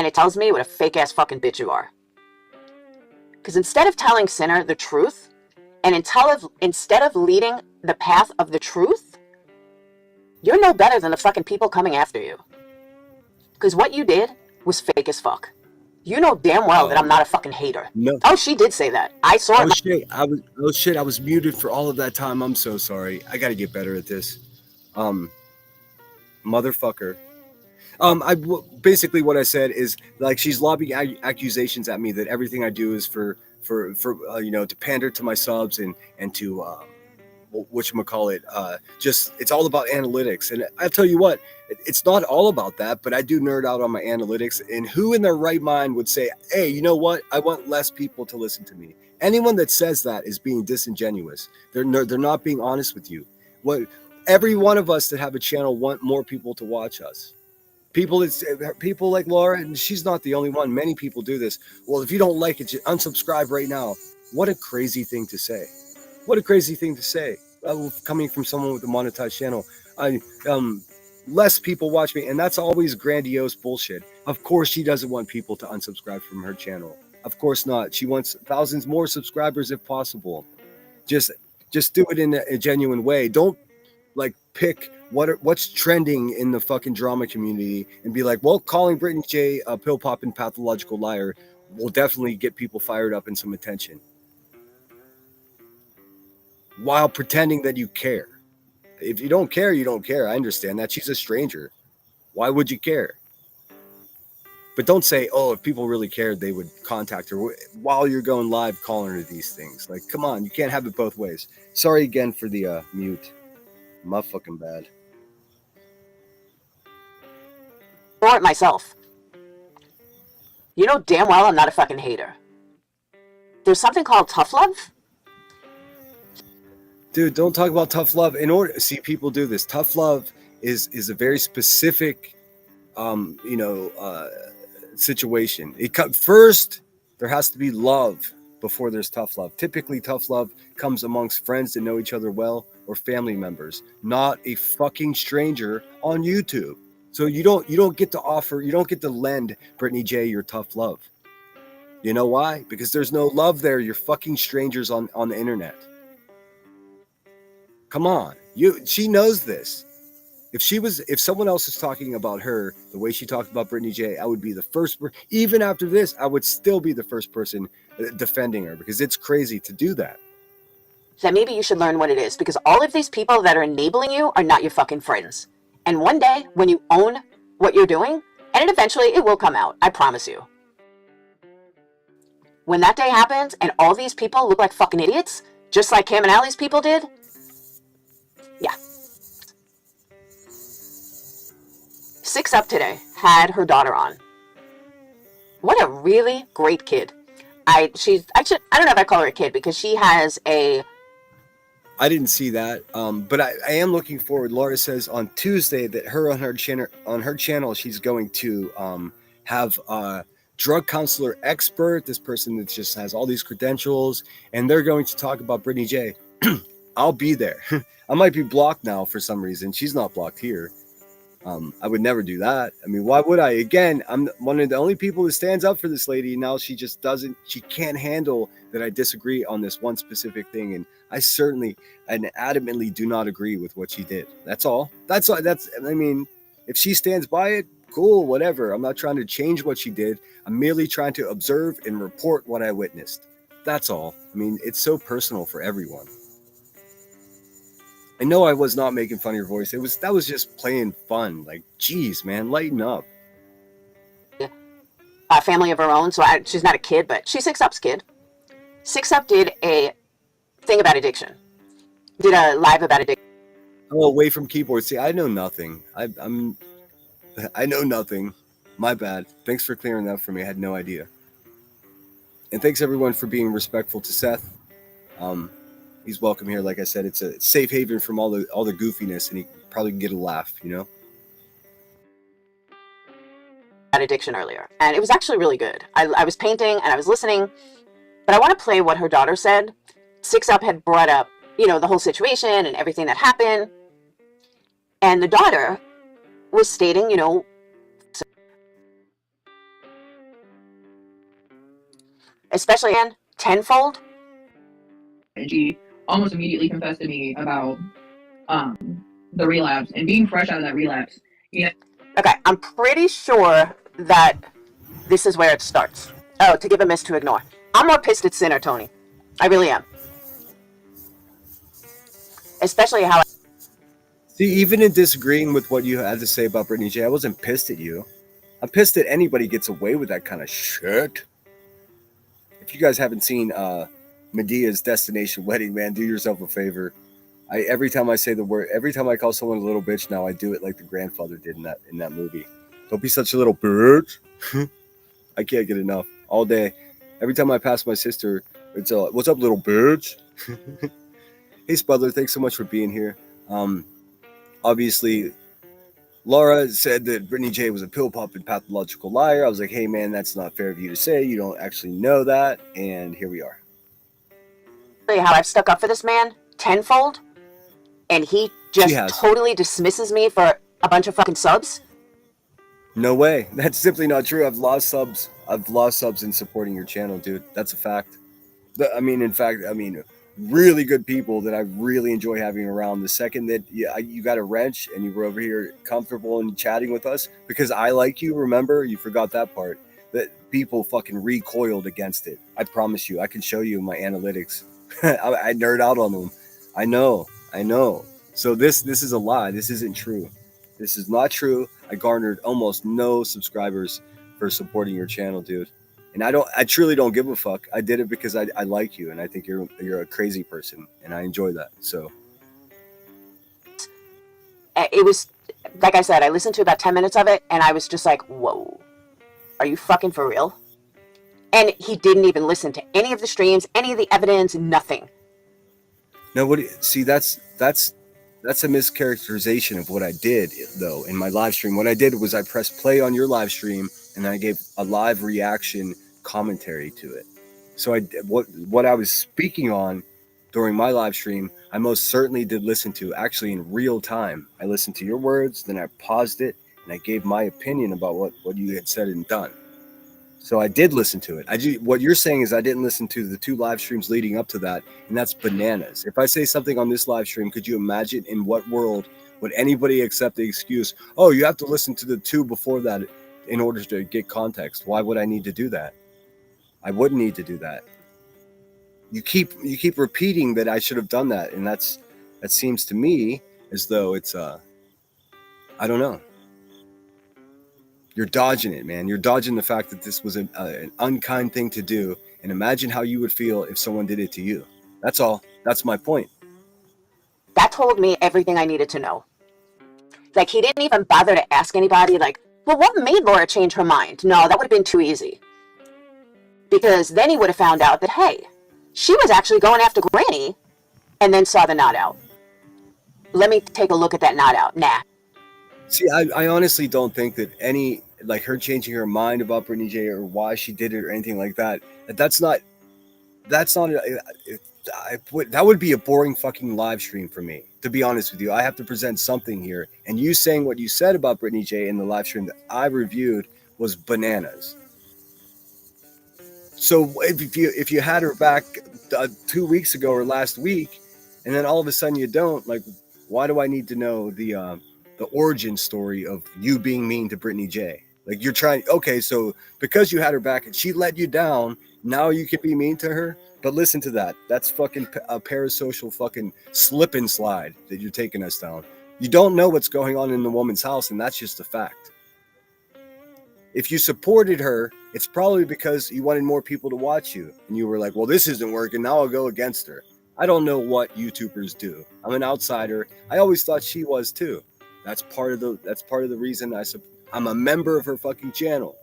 it tells me what a fake ass fucking bitch you are. Because instead of telling Sinner the truth, and instead of leading the path of the truth, you're no better than the fucking people coming after you. Because what you did was fake as fuck. You know damn well that I'm not a fucking hater. No. Oh, she did say that. I saw Oh it. shit! I was muted for all of that time. I'm so sorry. I got to get better at this. Motherfucker. Basically what I said is like she's lobbing accusations at me that everything I do is for to pander to my subs and to whatchamacallit, just it's all about analytics. And I tell you what, it's not all about that, but I do nerd out on my analytics. And who in their right mind would say, hey, you know what? I want less people to listen to me. Anyone that says that is being disingenuous. They're not being honest with you. What every one of us that have a channel want more people to watch us. People like Laura, and she's not the only one. Many people do this. Well, if you don't like it, just unsubscribe right now. What a crazy thing to say. What a crazy thing to say. Coming from someone with a monetized channel. Less people watch me, and that's always grandiose bullshit. Of course, she doesn't want people to unsubscribe from her channel. Of course not. She wants thousands more subscribers if possible. Just do it in a genuine way. Don't like pick what's trending in the fucking drama community and be like, well, calling Brittany J a pill popping pathological liar will definitely get people fired up and some attention, while pretending that you care. If you don't care, you don't care. I understand that. She's a stranger. Why would you care? But don't say, oh, if people really cared, they would contact her while you're going live calling her these things. Like, come on, you can't have it both ways. Sorry again for the mute. My fucking bad. For it myself. You know damn well I'm not a fucking hater. There's something called tough love. Dude, don't talk about tough love. In order, see, people do this. Tough love is a very specific, situation. First, there has to be love before there's tough love. Typically, tough love comes amongst friends that know each other well or family members, not a fucking stranger on YouTube. So you don't get to lend Brittany J your tough love. You know why? Because there's no love there. You're fucking strangers on the internet. Come on. She knows this. If someone else is talking about her the way she talked about Brittany J, I would be the first. Even after this, I would still be the first person defending her, because it's crazy to do that. That maybe you should learn what it is, because all of these people that are enabling you are not your fucking friends. And one day, when you own what you're doing, and eventually it will come out, I promise you. When that day happens and all these people look like fucking idiots, just like Cam and Allie's people did, yeah. 6 Up today had her daughter on. What a really great kid. I don't know if I call her a kid, because she has a... I didn't see that, but I am looking forward. Laura says on Tuesday that on her channel she's going to have a drug counselor expert, this person that just has all these credentials, and they're going to talk about Brittany J. I'll be there. I might be blocked now for some reason. She's not blocked here. I would never do that. I mean, why would I? Again, I'm one of the only people that stands up for this lady. Now she can't handle that I disagree on this one specific thing. And I certainly and adamantly do not agree with what she did. That's all. I mean, if she stands by it, cool, whatever. I'm not trying to change what she did. I'm merely trying to observe and report what I witnessed. That's all. I mean, it's so personal for everyone. I know I was not making fun of your voice. That was just plain fun. Like, geez, man, lighten up. A family of her own, so she's not a kid, but she's 6 Up's kid. 6 Up did a thing about addiction. Did a live about addiction. Oh, away from keyboard. See, I know nothing. I know nothing. My bad. Thanks for clearing that up for me. I had no idea. And thanks everyone for being respectful to Seth. He's welcome here. Like I said, it's a safe haven from all the goofiness, and he probably can get a laugh, you know. Addiction earlier, and it was actually really good. I was painting and I was listening, but I want to play what her daughter said. 6 Up had brought up, the whole situation and everything that happened, and the daughter was stating, especially in tenfold. She almost immediately confessed to me about the relapse and being fresh out of that relapse. Okay, I'm pretty sure that This is where it starts. Oh, to give a miss to ignore. I'm more pissed at Sinner, Tony. I really am. Especially how See, even in disagreeing with what you had to say about Brittany J, I wasn't pissed at you. I'm pissed that anybody gets away with that kind of shit. If you guys haven't seen Medea's Destination Wedding, man, do yourself a favor. Every time I say the word, every time I call someone a little bitch now, I do it like the grandfather did in that movie. Don't be such a little bitch. I can't get enough all day. Every time I pass my sister, it's what's up, little bitch? Hey, Spudler, thanks so much for being here. Obviously, Laura said that Brittany J was a pill popping pathological liar. I was like, hey, man, that's not fair of you to say. You don't actually know that. And here we are. how I've stuck up for this man tenfold, and he just totally dismisses me for a bunch of fucking subs. No way. That's simply not true. I've lost subs. I've lost subs in supporting your channel, dude. That's a fact. In fact, really good people that I really enjoy having around. The second that you got a wrench and you were over here comfortable and chatting with us because I like you, remember? You forgot that part. That people fucking recoiled against it. I promise you. I can show you my analytics. I nerd out on them. I know. So this is a lie. This isn't true. This is not true. I garnered almost no subscribers for supporting your channel, dude. And I truly don't give a fuck. I did it because I like you and I think you're a crazy person and I enjoy that. So it was, like I said, I listened to about 10 minutes of it and I was just like, whoa, are you fucking for real? And he didn't even listen to any of the streams, any of the evidence, nothing. No, see, that's a mischaracterization of what I did, though, in my live stream. What I did was I pressed play on your live stream and I gave a live reaction commentary to it. So what I was speaking on during my live stream, I most certainly did listen to, actually in real time. I listened to your words, then I paused it, and I gave my opinion about what you had said and done. So I did listen to it. What you're saying is I didn't listen to the 2 live streams leading up to that, and that's bananas. If I say something on this live stream, could you imagine in what world would anybody accept the excuse, oh, you have to listen to the 2 before that in order to get context? Why would I need to do that? I wouldn't need to do that. You keep repeating that I should have done that, and that seems to me as though it's I don't know. You're dodging it, man. You're dodging the fact that this was an unkind thing to do, and imagine how you would feel if someone did it to you. That's all. That's my point. That told me everything I needed to know. Like, he didn't even bother to ask anybody, like, well, what made Laura change her mind? No, that would have been too easy. Because then he would have found out that, hey, she was actually going after Granny and then saw the not out. Let me take a look at that not out. Nah. See, I honestly don't think that any, like, her changing her mind about Brittany J or why she did it or anything like that, that would be a boring fucking live stream for me, to be honest with you. I have to present something here, and you saying what you said about Brittany J in the live stream that I reviewed was bananas. So if you had her back 2 weeks ago or last week, and then all of a sudden you don't, like, why do I need to know the origin story of you being mean to Brittany J? Like, you're trying, okay, so because you had her back and she let you down, now you can be mean to her? But listen to that. That's fucking a parasocial fucking slip and slide that you're taking us down. You don't know what's going on in the woman's house, and that's just a fact. If you supported her, it's probably because you wanted more people to watch you. And you were like, well, this isn't working. Now I'll go against her. I don't know what YouTubers do. I'm an outsider. I always thought she was too. That's part of the reason I'm a member of her fucking channel.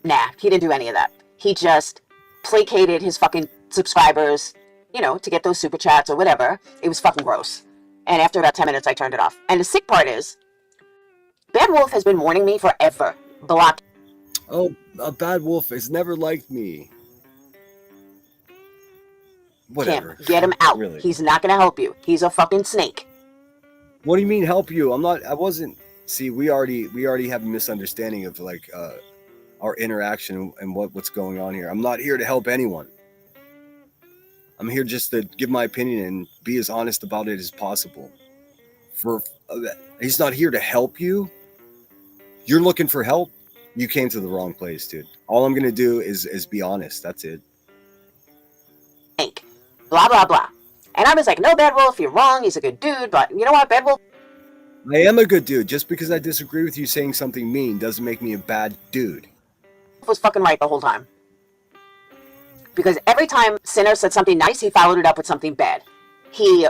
Nah, he didn't do any of that. He just placated his fucking subscribers, to get those super chats or whatever. It was fucking gross. And after about 10 minutes, I turned it off. And the sick part is, Bad Wolf has been warning me forever. Block. Oh, a Bad Wolf has never liked me. Whatever. Kim, get him out. Really. He's not gonna help you. He's a fucking snake. What do you mean help you? I wasn't. See, we already have a misunderstanding of, like, our interaction and what's going on here. I'm not here to help anyone. I'm here just to give my opinion and be as honest about it as possible. He's not here to help you. You're looking for help. You came to the wrong place, dude. All I'm gonna do is be honest. That's it. Blah, blah, blah. And I was like, no, Bad Wolf, you're wrong. He's a good dude. But you know what? Bad Wolf I am a good dude. Just because I disagree with you saying something mean doesn't make me a bad dude. was fucking right the whole time. Because every time Sinner said something nice, he followed it up with something bad. He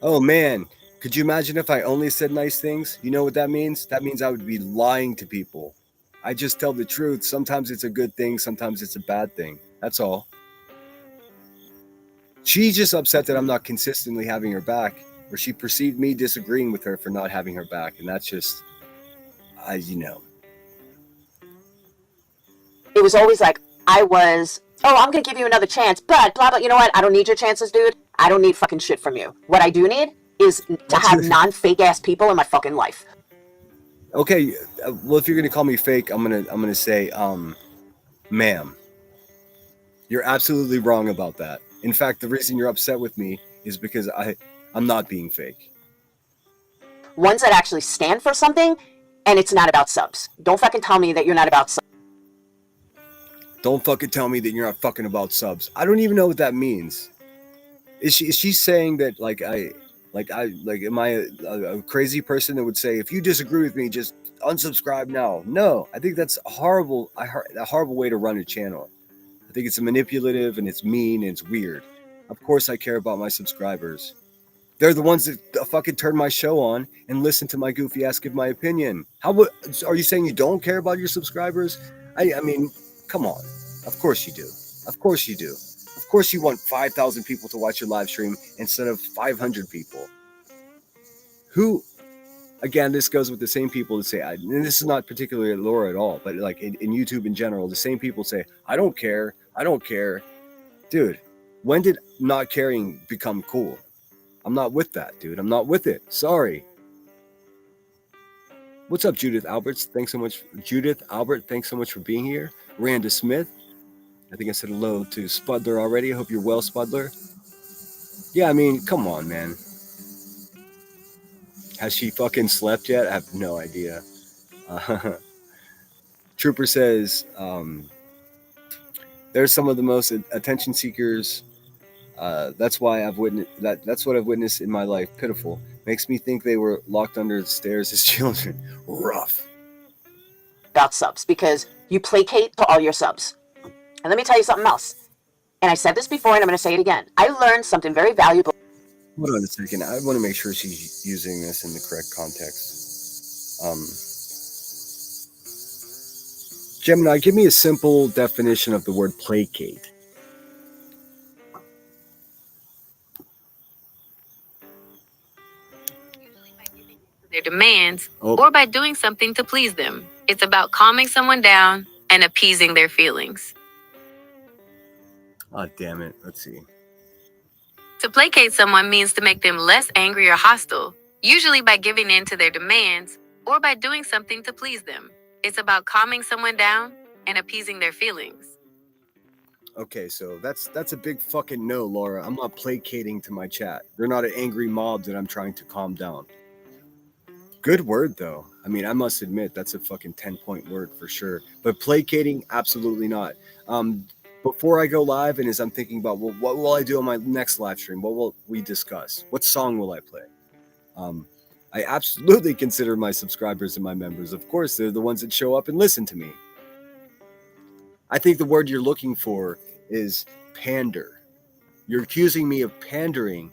Oh man, could you imagine if I only said nice things? You know what that means? That means I would be lying to people. I just tell the truth. Sometimes it's a good thing, sometimes it's a bad thing. That's all. She's just upset that I'm not consistently having her back, or she perceived me disagreeing with her for not having her back, and that's just, it was always like, I'm going to give you another chance, but blah, blah. You know what? I don't need your chances, dude. I don't need fucking shit from you. What I do need is to have non-fake ass people in my fucking life. Okay, well, if you're gonna call me fake, I'm gonna say, ma'am, you're absolutely wrong about that. In fact, the reason you're upset with me is because I'm not being fake. Ones that actually stand for something, and it's not about subs. Don't fucking tell me that you're not about subs. Don't fucking tell me that you're not fucking about subs. I don't even know what that means. Is she saying that am I a crazy person that would say, if you disagree with me, just unsubscribe now? No, I think that's a horrible way to run a channel. I think it's manipulative and it's mean and it's weird. Of course I care about my subscribers. They're the ones that fucking turn my show on and listen to my goofy ass give my opinion. Are you saying you don't care about your subscribers? I mean, come on. Of course you do. Of course you do. Of course you want 5,000 people to watch your live stream instead of 500 people. Who, again, this goes with the same people that say, and this is not particularly Laura at all, but like in YouTube in general, the same people say, I don't care. Dude, when did not caring become cool? I'm not with that, dude. I'm not with it. Sorry. What's up, Judith Alberts? Thanks so much. Judith Albert, thanks so much for being here. Randa Smith. I think I said hello to Spudler already. I hope you're well, Spudler. Yeah, I mean, come on, man. Has she fucking slept yet? I have no idea. Trooper says, there's some of the most attention seekers. That's why I've witnessed that. That's what I've witnessed in my life. Pitiful. Makes me think they were locked under the stairs as children. Rough. About subs, because you placate to all your subs. And let me tell you something else. And I said this before, and I'm going to say it again. I learned something very valuable. Hold on a second. I want to make sure she's using this in the correct context. Gemini, give me a simple definition of the word placate. Their demands or by doing something to please them. It's about calming someone down and appeasing their feelings. Oh, damn it. Let's see. To placate someone means to make them less angry or hostile, usually by giving in to their demands or by doing something to please them. It's about calming someone down and appeasing their feelings. Okay, so that's a big fucking no, Laura. I'm not placating to my chat. They're not an angry mob that I'm trying to calm down. Good word, though. I mean, I must admit, that's a fucking 10-point word for sure. But placating, absolutely not. Before I go live, and as I'm thinking about, well, what will I do on my next live stream? What will we discuss? What song will I play? I absolutely consider my subscribers and my members. Of course, they're the ones that show up and listen to me. I think the word you're looking for is pander. You're accusing me of pandering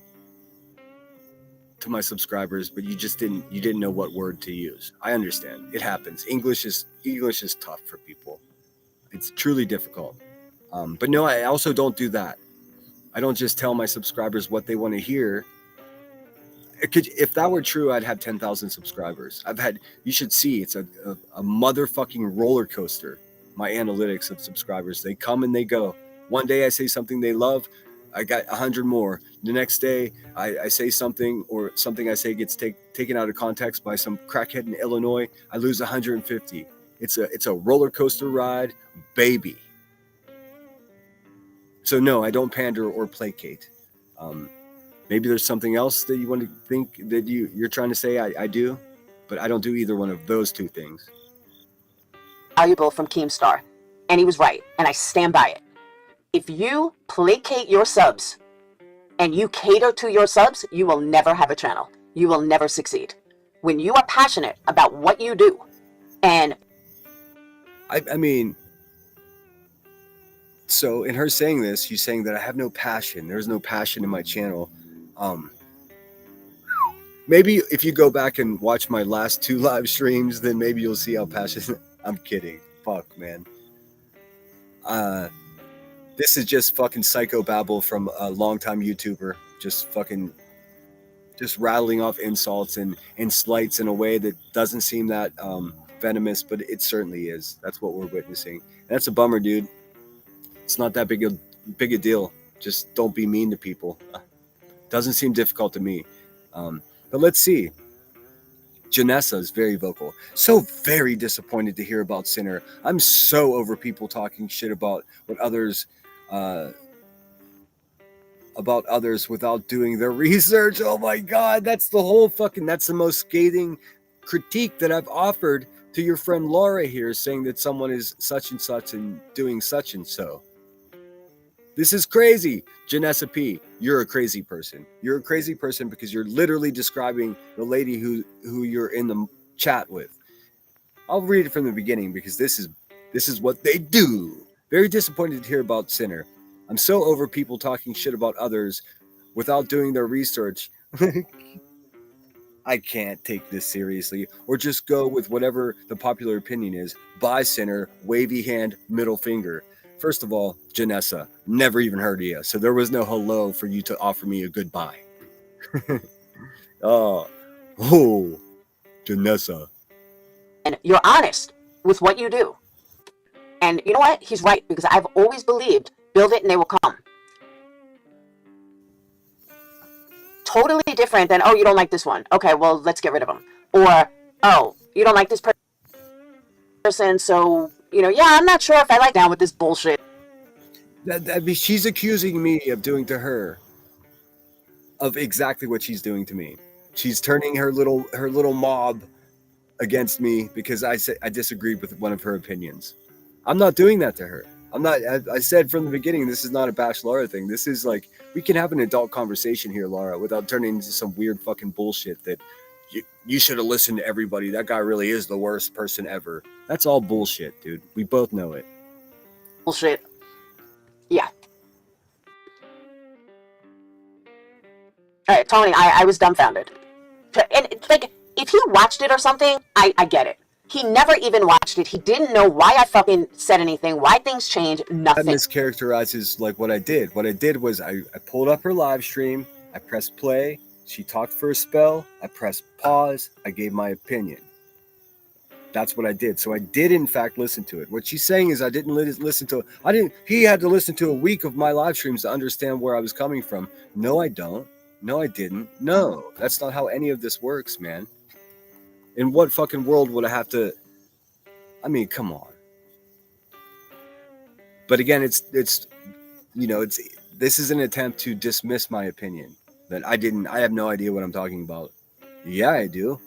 to my subscribers, but you didn't know what word to use. I understand. It happens. English is tough for people. It's truly difficult. But no, I also don't do that. I don't just tell my subscribers what they want to hear. If that were true, I'd have 10,000 subscribers. You should see, it's a motherfucking roller coaster. My analytics of subscribers, they come and they go. One day I say something they love, I got 100 more. The next day I say something, or something I say gets taken out of context by some crackhead in Illinois, I lose 150. It's a roller coaster ride, baby. So no, I don't pander or placate. Maybe there's something else that you want to think that you're trying to say I do, but I don't do either one of those two things. valuable from Keemstar. And he was right, and I stand by it. If you placate your subs and you cater to your subs, you will never have a channel. You will never succeed. When you are passionate about what you do, and I mean, so in her saying this, she's saying that I have no passion. There's no passion in my channel. Maybe if you go back and watch my last 2 live streams, then maybe you'll see how passionate. I'm kidding. Fuck, man. This is just fucking psychobabble from a longtime YouTuber, just rattling off insults and slights in a way that doesn't seem that venomous, but it certainly is. That's what we're witnessing. And that's a bummer, dude. It's not that big a deal. Just don't be mean to people. Doesn't seem difficult to me. But let's see. Janessa is very vocal. So very disappointed to hear about Sinner. I'm so over people talking shit about others without doing their research. Oh my God, that's the most scathing critique that I've offered to your friend Laura here, saying that someone is such and such and doing such and so. This is crazy. Janessa P, you're a crazy person. You're a crazy person because you're literally describing the lady who you're in the chat with. I'll read it from the beginning because this is what they do. Very disappointed to hear about Sinner. I'm so over people talking shit about others without doing their research. I can't take this seriously. Or just go with whatever the popular opinion is. Bye, Sinner. Wavy hand, middle finger. First of all, Janessa, never even heard of you, so there was no hello for you to offer me a goodbye. Oh, Janessa. and you're honest with what you do. And you know what? He's right, because I've always believed, build it and they will come. Totally different than, oh, you don't like this one. Okay, well, let's get rid of them. Or, oh, you don't like this person, so, yeah, I'm not sure if I like down with this bullshit. She's accusing me of doing to her of exactly what she's doing to me. She's turning her little mob against me because I disagreed with one of her opinions. I'm not doing that to her. I said from the beginning, this is not a bash Laura thing. This is like, we can have an adult conversation here, Laura, without turning into some weird fucking bullshit that you should have listened to everybody. That guy really is the worst person ever. That's all bullshit, dude. We both know it. Bullshit. Yeah. All right, Tony, I was dumbfounded. And, if he watched it or something, I get it. He never even watched it. He didn't know why I fucking said anything, why things changed, nothing. That mischaracterizes like what I did. What I did was I pulled up her live stream, I pressed play, she talked for a spell, I pressed pause, I gave my opinion. That's what I did. So I did in fact listen to it. What she's saying is I didn't listen to it. He had to listen to a week of my live streams to understand where I was coming from. No, I don't. No, I didn't. No, that's not how any of this works, man. In what fucking world would I have to? I mean, come on. But again, this is an attempt to dismiss my opinion that I have no idea what I'm talking about. Yeah, I do.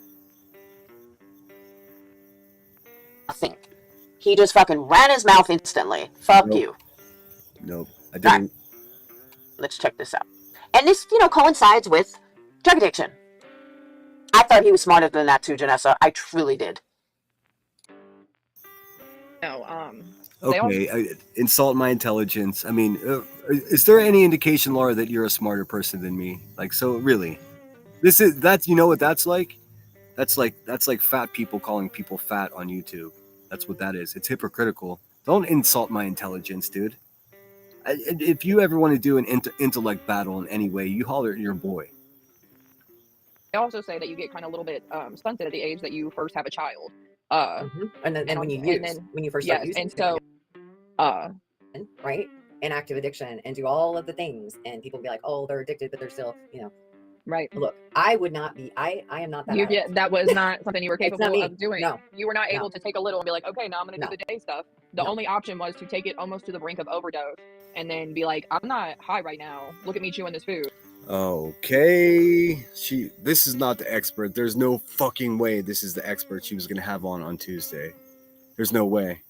Nothing. He just fucking ran his mouth instantly. Fuck Nope. you. Nope, I didn't. Right. Let's check this out. And this, coincides with drug addiction. I thought he was smarter than that too, Janessa. I truly did. No, Okay, insult my intelligence. I mean, is there any indication, Laura, that you're a smarter person than me? Like, so really, you know what that's like? That's like fat people calling people fat on YouTube. That's what that is. It's hypocritical. Don't insult my intelligence, dude. If you ever want to do an intellect battle in any way, you holler at your boy. they also say that you get kind of a little bit stunted at the age that you first have a child. And then when you first start Yes, using and so right, and active addiction and do all of the things, and people be like, oh, they're addicted, but they're still, right. Look, I would not be. I am not that. That was not something you were It's not capable me. of doing. No. You were not able No. to take a little and be like, okay, now I'm going to No. do the day stuff. The No. only option was to take it almost to the brink of overdose and then be like, I'm not high right now. Look at me chewing this food. Okay, this is not the expert. There's no fucking way this is the expert she was gonna have on Tuesday. There's no way.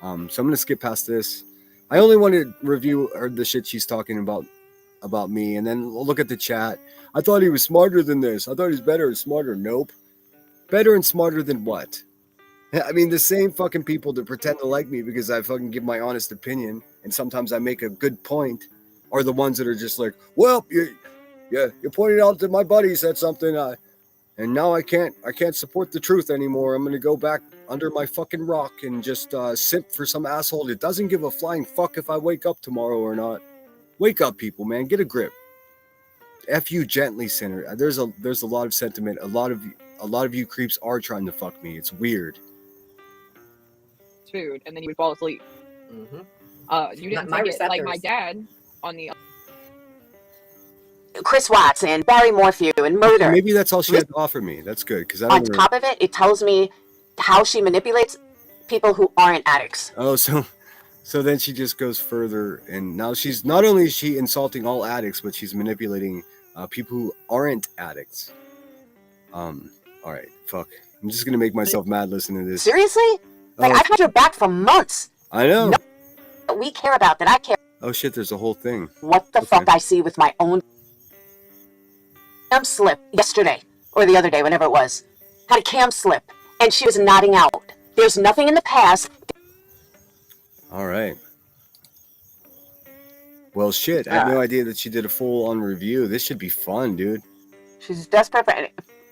So I'm gonna skip past this. I only want to review the shit she's talking about me, and then we'll look at the chat. I thought he was smarter than this. I thought he's better and smarter. Nope. Better and smarter than what? I mean, the same fucking people that pretend to like me because I fucking give my honest opinion, and sometimes I make a good point, are the ones that are just like, well, you pointed out that my buddy said something, and now I can't support the truth anymore. I'm gonna go back under my fucking rock and just simp for some asshole that doesn't give a flying fuck if I wake up tomorrow or not. Wake up, people, man. Get a grip. F you gently, sinner. There's a lot of sentiment. A lot of you creeps are trying to fuck me. It's weird. Food, and then you would fall asleep. Mm-hmm. You didn't My take it like my receptors. dad on the Chris Watts and Barry Morphew and murder. Maybe that's all she had to offer me. That's good because I On don't know. top of it, it tells me how she manipulates people who aren't addicts. Oh, so then she just goes further, and now she's not only is she insulting all addicts, but she's manipulating people who aren't addicts. All right, fuck. I'm just gonna make myself mad listening to this. Seriously? Like, Oh, I've had your back for months. I know. No. That we care about, that I care. Oh shit, there's a whole thing. What the Okay. fuck I see with my own cam slip yesterday or the other day, whenever it was. Had a cam slip, and she was nodding out. There's nothing in the past. All right. Well, shit. I had no idea that she did a full-on review. This should be fun, dude. She's desperate for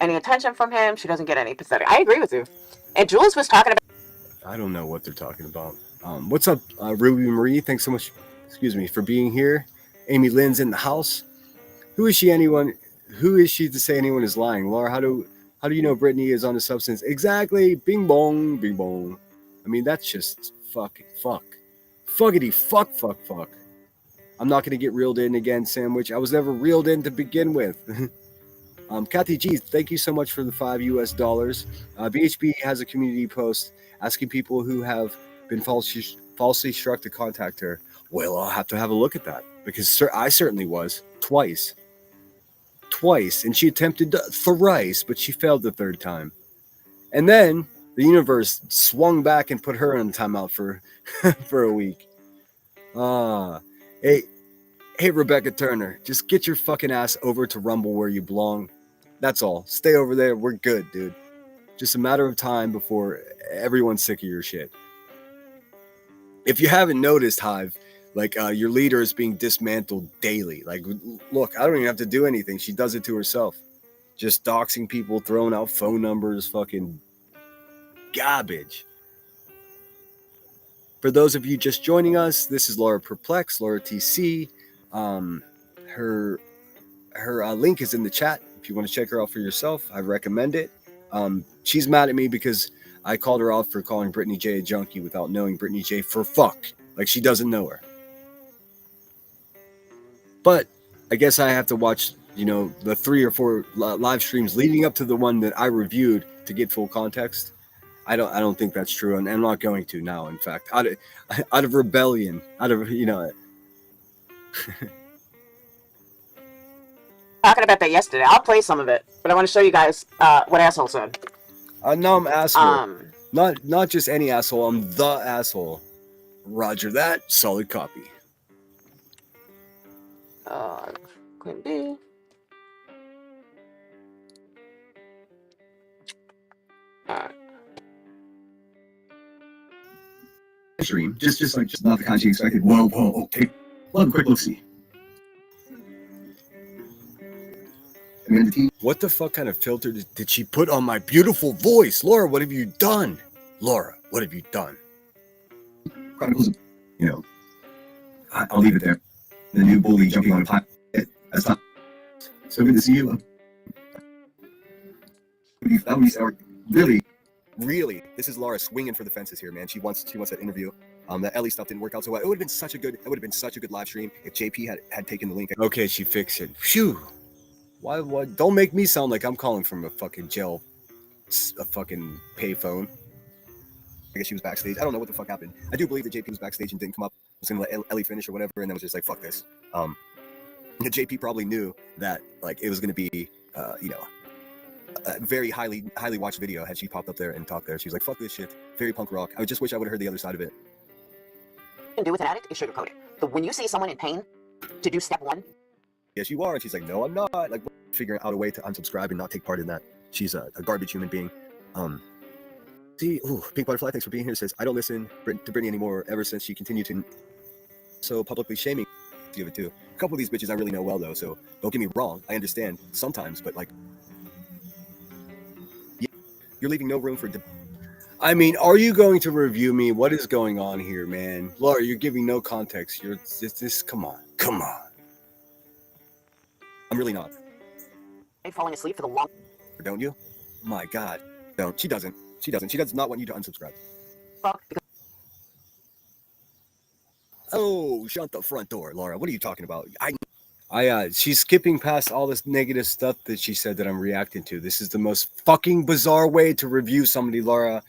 any attention from him. She doesn't get any pathetic. I agree with you. And Jules was talking about. I don't know what they're talking about. What's up, Ruby Marie? Thanks so much, for being here. Amy Lynn's in the house. Who is she to say anyone is lying? Laura, how do you know Brittany is on a substance? Exactly. Bing bong, bing bong. I mean, that's just fucking fuck. Fuckity fuck. I'm not going to get reeled in again, Sandwich. I was never reeled in to begin with. Kathy G, thank you so much for the $5 US. BHB has a community post asking people who have been falsely struck to contact her. Well, I'll have to have a look at that because I certainly was twice, and she attempted thrice, but she failed the third time. And then the universe swung back and put her on timeout for for a week. Hey, Rebecca Turner, just get your fucking ass over to Rumble where you belong. That's all. Stay over there. We're good, dude. Just a matter of time before everyone's sick of your shit. If you haven't noticed, Hive, like your leader is being dismantled daily. Like, look, I don't even have to do anything. She does it to herself. Just doxing people, throwing out phone numbers, fucking garbage. For those of you just joining us, this is Laura Perplex, Laura TC. Her link is in the chat. If you want to check her out for yourself, I recommend it. She's mad at me because I called her out for calling Brittany J a junkie without knowing Brittany J for fuck. Like, she doesn't know her. But I guess I have to watch, the 3 or 4 live streams leading up to the one that I reviewed to get full context. I don't think that's true, and I'm not going to now. In fact, out of rebellion, Talking about that yesterday. I'll play some of it, but I want to show you guys what asshole said. No, I'm asshole. Not just any asshole. I'm the asshole. Roger that. Solid copy. Could be. Stream. Just not the kind she expected. Whoa, okay. Well, quick look-see. What the fuck kind of filter did she put on my beautiful voice? Laura, what have you done? Laura, what have you done? Chronicles, I'll leave it there. The new bully jumping on a pile. That's not so good to see you. That would be sour. Really, this is Laura swinging for the fences here, man. She wants that interview. That Ellie stuff didn't work out so well. It would have been such a good live stream if JP had taken the link. Okay, she fixed it. Phew. Why? Don't make me sound like I'm calling from a fucking jail, a fucking payphone. I guess she was backstage. I don't know what the fuck happened. I do believe that JP was backstage and didn't come up. Was gonna let Ellie finish or whatever, and then was just like, fuck this. JP probably knew that like it was gonna be, a very highly watched video had she popped up there and talked there. She was like, "Fuck this shit, very punk rock." I just wish I would have heard the other side of it. Can do with an addict is sugarcoat it. But when you see someone in pain, to do step one. Yes, you are. And she's like, "No, I'm not." Like figuring out a way to unsubscribe and not take part in that. She's a garbage human being. See, Pink Butterfly, thanks for being here. Says, "I don't listen to Brittany anymore ever since she continued to so publicly shaming you of it too." A couple of these bitches I really know well though, so don't get me wrong. I understand sometimes, but like, you're leaving no room for. I mean, are you going to review me? What is going on here, man? Laura, you're giving no context. You're this. Come on. I'm really not. Falling asleep for the long. Don't you? My God, don't. She doesn't. She does not want you to unsubscribe. Fuck. Oh, shut the front door, Laura. What are you talking about? She's skipping past all this negative stuff that she said that I'm reacting to. This is the most fucking bizarre way to review somebody, Laura.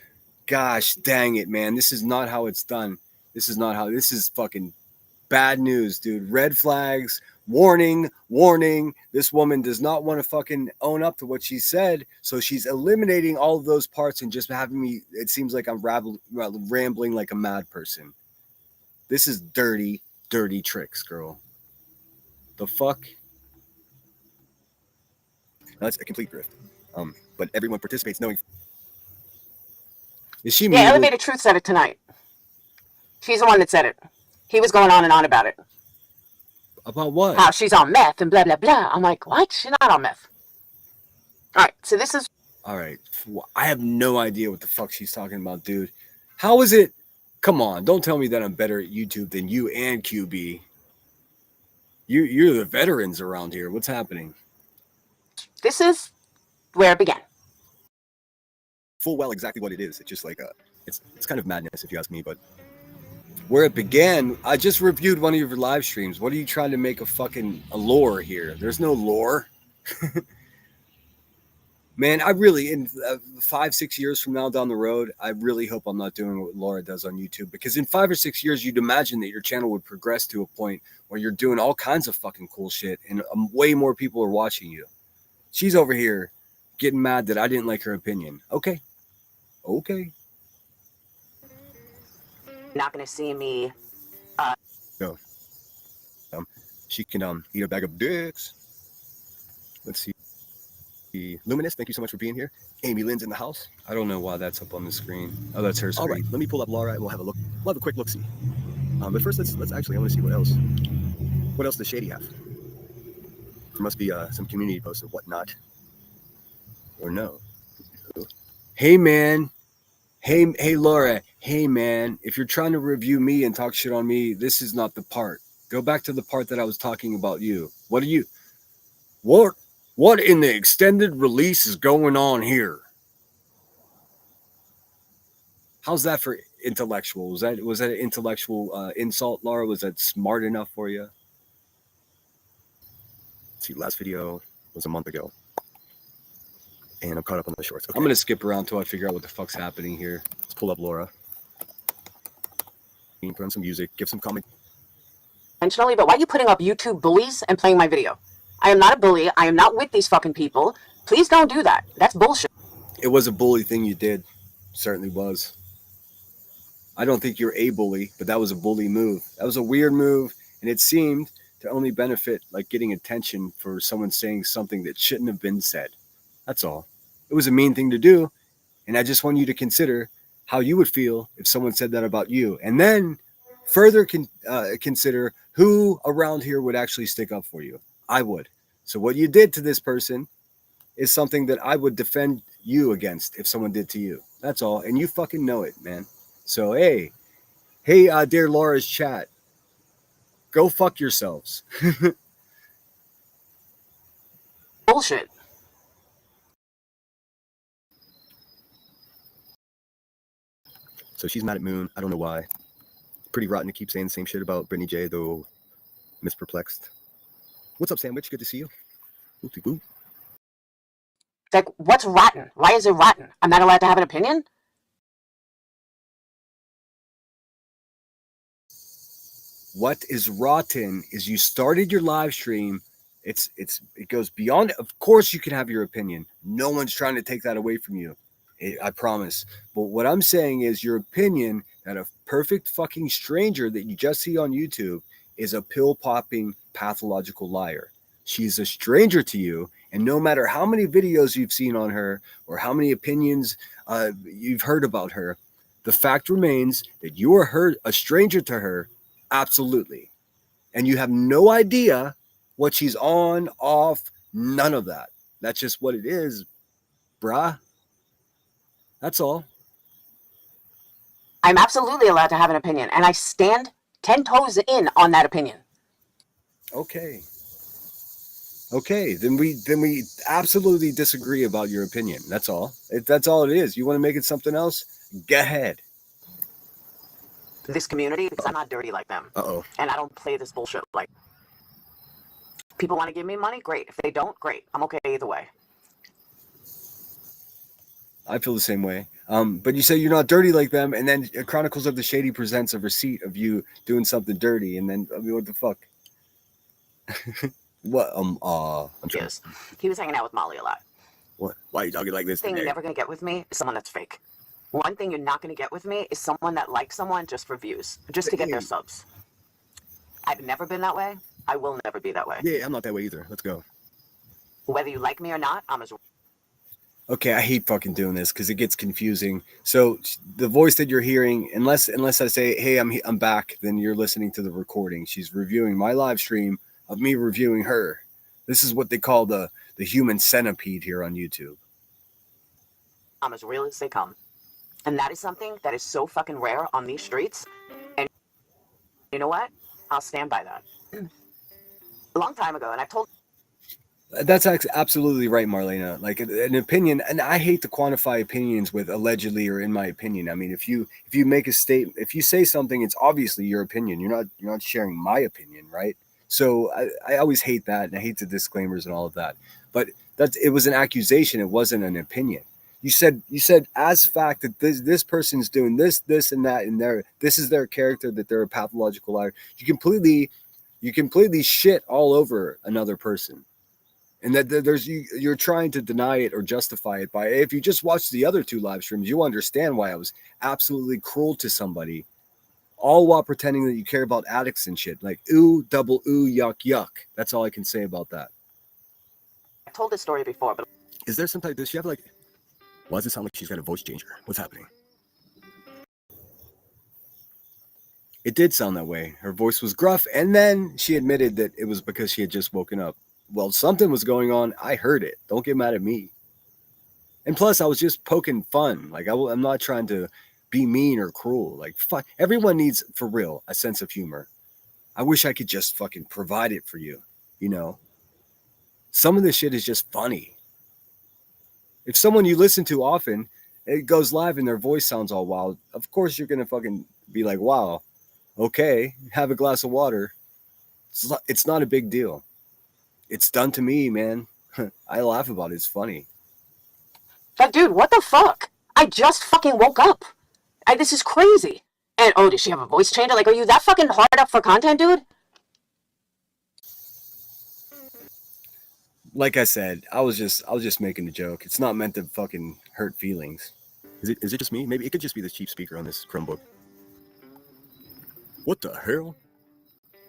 Gosh dang it, man. This is not how it's done. This is fucking bad news, dude. Red flags, warning. This woman does not want to fucking own up to what she said. So she's eliminating all of those parts and just having me, it seems like I'm rambling like a mad person. This is dirty tricks, girl. The fuck? That's a complete drift. But everyone participates knowing. Is she Yeah, Elevated Truth said it tonight. She's the one that said it. He was going on and on about it. About what? How she's on meth and blah, blah, blah. I'm like, what? She's not on meth. All right, so this is... All right. I have no idea what the fuck she's talking about, dude. How is it? Come on. Don't tell me that I'm better at YouTube than you and QB. You're the veterans around here. What's happening? This is where it began. Full well exactly what it is. It's just like it's kind of madness if you ask me, but where it began, I just reviewed one of your live streams. What are you trying to make a lore here? There's no lore. Man, I really, in 5-6 years from now down the road, I really hope I'm not doing what Laura does on YouTube, because in 5 or 6 years, you'd imagine that your channel would progress to a point where you're doing all kinds of fucking cool shit and way more people are watching you. She's over here getting mad that I didn't like her opinion. Okay. Not going to see me. No. She can eat a bag of dicks. Let's see. Luminous, thank you so much for being here. Amy Lynn's in the house. I don't know why that's up on the screen. Oh, that's her screen. All right, let me pull up Laura and we'll have a look. We'll have a quick look-see. But first, let's actually, I want to see what else. What else does Shady have? There must be some community posts or whatnot. Or no. Hey, man. Hey, Laura. Hey, man. If you're trying to review me and talk shit on me, this is not the part. Go back to the part that I was talking about you. What in the extended release is going on here? How's that for intellectual? Was that an intellectual insult, Laura? Was that smart enough for you? Let's see, last video was a month ago. And I'm caught up on the shorts. Okay. I'm going to skip around until I figure out what the fuck's happening here. Let's pull up Laura. Put on some music, give some comment. Intentionally, but why are you putting up YouTube bullies and playing my video? I am not a bully. I am not with these fucking people. Please don't do that. That's bullshit. It was a bully thing you did. Certainly was. I don't think you're a bully, but that was a bully move. That was a weird move, and it seemed to only benefit like getting attention for someone saying something that shouldn't have been said. That's all. It was a mean thing to do, and I just want you to consider how you would feel if someone said that about you, and then further consider who around here would actually stick up for you. I would. So what you did to this person is something that I would defend you against if someone did to you. That's all. And you fucking know it, man. So, hey, dear Laura's chat, go fuck yourselves. Bullshit. So she's mad at Moon. I don't know why. Pretty rotten to keep saying the same shit about Brittany J, though misperplexed. What's up, Sandwich? Good to see you. Boop. Like, what's rotten? Why is it rotten? I'm not allowed to have an opinion? What is rotten is you started your live stream It goes beyond. Of course, you can have your opinion. No one's trying to take that away from you. I promise. But what I'm saying is your opinion that a perfect fucking stranger that you just see on YouTube is a pill popping pathological liar. She's a stranger to you, and no matter how many videos you've seen on her or how many opinions you've heard about her, the fact remains that you are a stranger to her, absolutely. And you have no idea what she's on, off, none of that. That's just what it is, bruh. That's all. I'm absolutely allowed to have an opinion, and I stand 10 toes in on that opinion. Okay. Okay, then we absolutely disagree about your opinion. That's all. That's all it is. You want to make it something else? Go ahead. This community, because I'm not dirty like them. Uh-oh. And I don't play this bullshit like. People want to give me money? Great. If they don't, great. I'm okay either way. I feel the same way. But you say you're not dirty like them, and then Chronicles of the Shady presents a receipt of you doing something dirty, and then, I mean, what the fuck? What? Yes. He was hanging out with Molly a lot. What? Why are you talking like this One thing today? you're never going to get with me is someone that's fake. One thing you're not going to get with me is someone that likes someone just for views, just to get their subs. I've never been that way. I will never be that way. Yeah, I'm not that way either. Let's go. Whether you like me or not, I'm as... Okay, I hate fucking doing this because it gets confusing. So the voice that you're hearing, unless I say, hey, I'm back, then you're listening to the recording. She's reviewing my live stream of me reviewing her. This is what they call the human centipede here on YouTube. I'm as real as they come. And that is something that is so fucking rare on these streets. And you know what? I'll stand by that. A long time ago, and I've told... That's absolutely right, Marlena. Like an opinion, and I hate to quantify opinions with allegedly or in my opinion. I mean, if you make a statement, if you say something, it's obviously your opinion. You're not sharing my opinion, right? So I always hate that, and I hate the disclaimers and all of that. But it was an accusation. It wasn't an opinion. You said as fact that this person's doing this, and that, and this is their character, that they're a pathological liar. You completely shit all over another person. And that you're trying to deny it or justify it by, if you just watch the other two live streams, you understand why I was absolutely cruel to somebody, all while pretending that you care about addicts and shit. Like, ooh, double ooh, yuck, yuck. That's all I can say about that. I've told this story before, but... Is there some type, does she have like, why does it sound like she's got a voice changer? What's happening? It did sound that way. Her voice was gruff, and then she admitted that it was because she had just woken up. Well, something was going on. I heard it. Don't get mad at me. And plus, I was just poking fun. Like, I'm not trying to be mean or cruel. Like, fuck. Everyone needs, for real, a sense of humor. I wish I could just fucking provide it for you. You know? Some of this shit is just funny. If someone you listen to often, it goes live and their voice sounds all wild, of course you're going to fucking be like, wow, okay, have a glass of water. It's not a big deal. It's done to me, man. I laugh about it. It's funny. But dude, what the fuck? I just fucking woke up. This is crazy. And oh, does she have a voice changer? Like, are you that fucking hard up for content, dude? Like I said, I was just making a joke. It's not meant to fucking hurt feelings. Is it just me? Maybe it could just be the cheap speaker on this Chromebook. What the hell?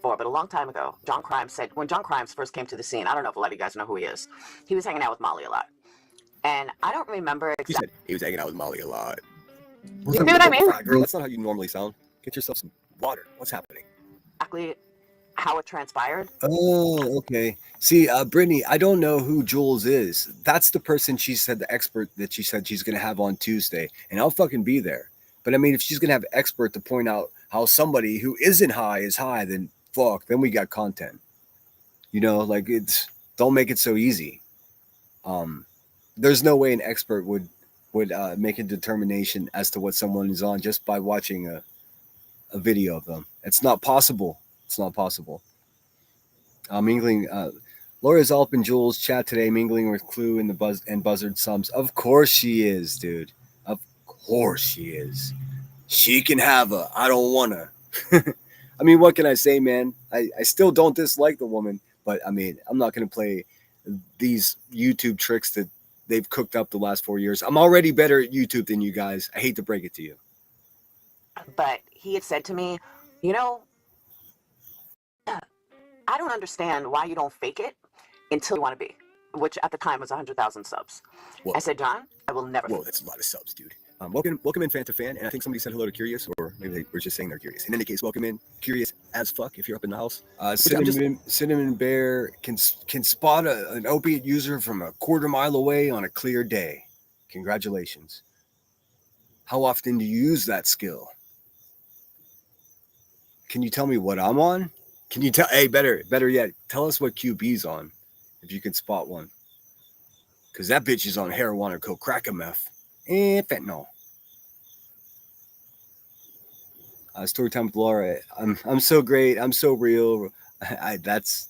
But a long time ago, John Crimes said, when John Crimes first came to the scene, I don't know if a lot of you guys know who he is. He was hanging out with Molly a lot. And I don't remember He said he was hanging out with Molly a lot. You know what I mean? Girl, that's not how you normally sound. Get yourself some water. What's happening? Exactly how it transpired. Oh, okay. See, Brittany, I don't know who Jules is. That's the person she said, the expert that she said she's going to have on Tuesday. And I'll fucking be there. But I mean, if she's going to have an expert to point out how somebody who isn't high is high, then fuck, then we got content. You know, like, don't make it so easy. There's no way an expert would make a determination as to what someone is on just by watching a video of them. It's not possible. It's not possible. Mingling, Laura Zalp and Jules chat today, mingling with Clue and Buzzard Sums. Of course she is, dude. Of course she is. She can have I don't wanna. I mean, what can I say, man? I still don't dislike the woman, But I mean, I'm not going to play these YouTube tricks that they've cooked up the last 4 years. I'm already better at YouTube than you guys. I hate to break it to you. But he had said to me, you know, I don't understand why you don't fake it until you want to be, which at the time was 100,000 subs. Whoa. I said, John, I will never. Whoa, that's a lot of subs, dude. Welcome in, Fanta Fan. And I think somebody said hello to Curious, or maybe they were just saying they're curious. In any case, welcome in, Curious as fuck. If you're up in the house, Cinnamon Bear can spot an opiate user from a quarter mile away on a clear day. Congratulations. How often do you use that skill? Can you tell me what I'm on? Can you tell? Hey, better yet, tell us what QB's on, if you can spot one. Because that bitch is on heroin or coke, crack a meth, and fentanyl. Story time with Laura. I'm so great. I'm so real. That's.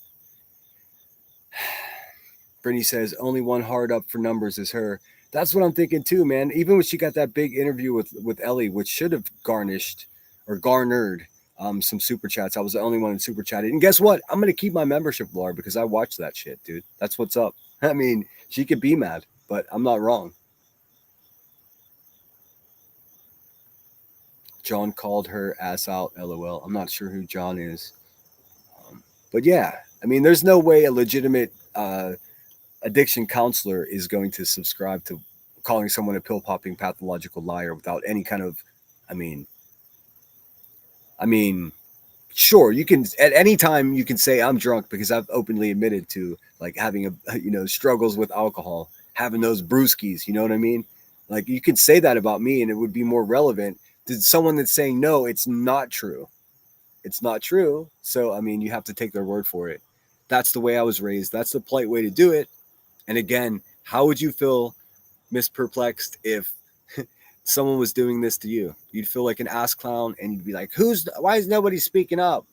Brittany says only one hard up for numbers is her. That's what I'm thinking too, man. Even when she got that big interview with Ellie, which should have garnered some super chats. I was the only one who super chatted. And guess what? I'm gonna keep my membership, Laura, because I watched that shit, dude. That's what's up. I mean, she could be mad, but I'm not wrong. John called her ass out, LOL. I'm not sure who John is. But yeah, I mean, there's no way a legitimate addiction counselor is going to subscribe to calling someone a pill-popping pathological liar without any kind of, I mean, sure, you can, at any time you can say I'm drunk, because I've openly admitted to like having struggles with alcohol, having those brewskis, you know what I mean? Like, you could say that about me and it would be more relevant to someone that's saying, no, it's not true. It's not true. So, I mean, you have to take their word for it. That's the way I was raised. That's the polite way to do it. And again, how would you feel, Miss Perplexed, if someone was doing this to you? You'd feel like an ass clown and you'd be like, why is nobody speaking up?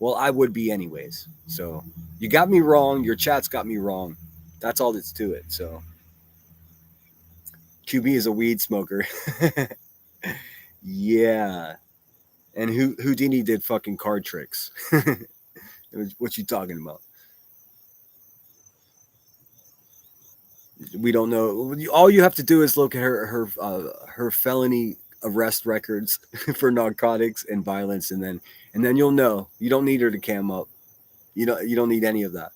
Well, I would be anyways. So you got me wrong. Your chat's got me wrong. That's all that's to it. So QB is a weed smoker. Yeah. And Houdini did fucking card tricks. What you talking about? We don't know. All you have to do is look at her felony arrest records for narcotics and violence, and then you'll know. You don't need her to cam up. You don't need any of that.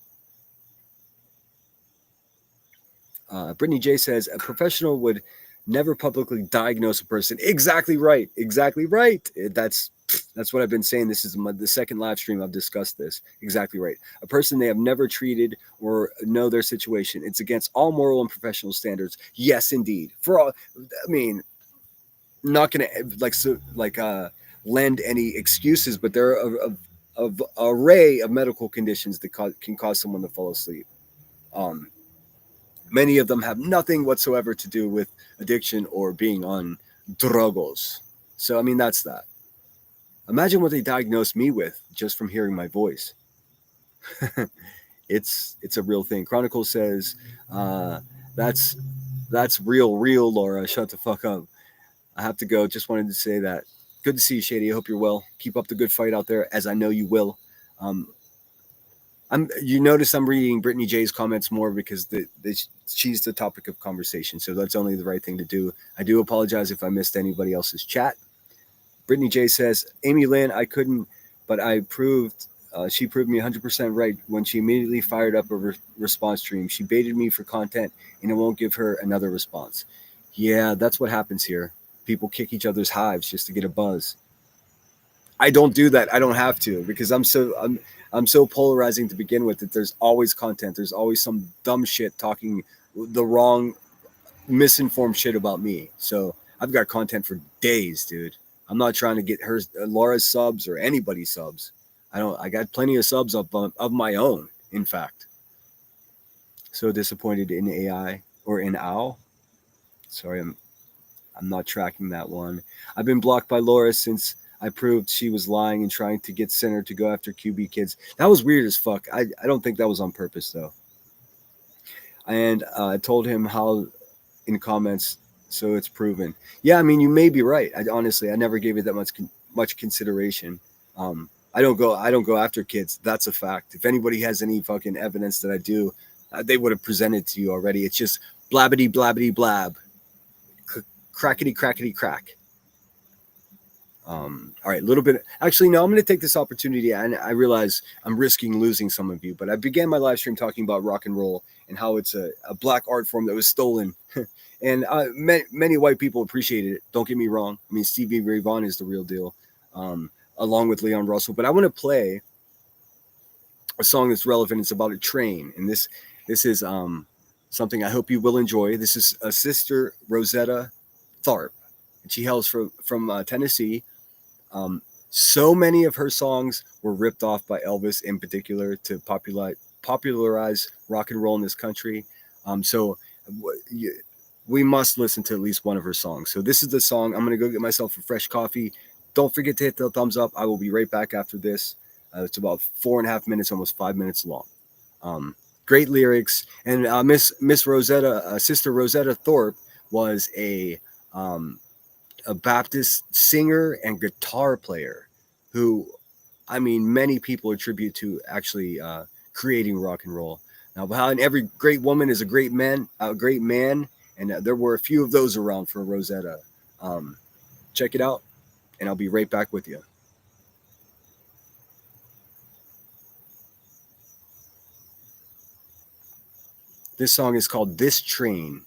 Brittany J says a professional would never publicly diagnose a person. Exactly right. Exactly right. That's what I've been saying. This is the second live stream I've discussed this. Exactly right. A person they have never treated or know their situation. It's against all moral and professional standards. Yes, indeed. For all, I mean, not going to lend any excuses, but there are an array of medical conditions that can cause someone to fall asleep. Many of them have nothing whatsoever to do with addiction or being on drugos. So, I mean, that's that. Imagine what they diagnosed me with just from hearing my voice. It's a real thing. Chronicle says, that's real, Laura. Shut the fuck up. I have to go. Just wanted to say that. Good to see you, Shady. I hope you're well. Keep up the good fight out there, as I know you will. You notice I'm reading Brittany J's comments more because she's the topic of conversation. So that's only the right thing to do. I do apologize if I missed anybody else's chat. Brittany J says, Amy Lynn, I couldn't, but she proved me 100% right when she immediately fired up a response stream. She baited me for content and it won't give her another response. Yeah, that's what happens here. People kick each other's hives just to get a buzz. I don't do that. I don't have to, because I'm so polarizing to begin with that there's always content. There's always some dumb shit talking the wrong, misinformed shit about me. So I've got content for days, dude. I'm not trying to get Laura's subs or anybody's subs. I got plenty of subs of my own, in fact. So disappointed in AI or in OWL. Sorry, I'm not tracking that one. I've been blocked by Laura since I proved she was lying and trying to get Center to go after QB kids. That was weird as fuck. I don't think that was on purpose, though. And I told him how in comments, so it's proven. Yeah, I mean, you may be right. Honestly, I never gave it that much consideration. I don't go after kids. That's a fact. If anybody has any fucking evidence that I do, they would have presented to you already. It's just blabbity blabbity blab, crackety crackety crack. All right, a little bit. Actually, no, I'm going to take this opportunity, and I realize I'm risking losing some of you, but I began my live stream talking about rock and roll and how it's a black art form that was stolen. And many white people appreciated it. Don't get me wrong. I mean, Stevie Ray Vaughan is the real deal, along with Leon Russell. But I want to play a song that's relevant. It's about a train, and this is something I hope you will enjoy. This is a Sister Rosetta Tharpe, and she hails from Tennessee. So many of her songs were ripped off by Elvis in particular to popularize rock and roll in this country. So we must listen to at least one of her songs. So this is the song. I'm going to go get myself a fresh coffee. Don't forget to hit the thumbs up. I will be right back after this. It's about 4.5 minutes, almost 5 minutes long. Great lyrics. And Miss Rosetta, Sister Rosetta Tharpe, was a Baptist singer and guitar player who, I mean, many people attribute to actually creating rock and roll. Now, behind every great woman is a great man, and there were a few of those around for Rosetta. Check it out, and I'll be right back with you. This song is called "This Train."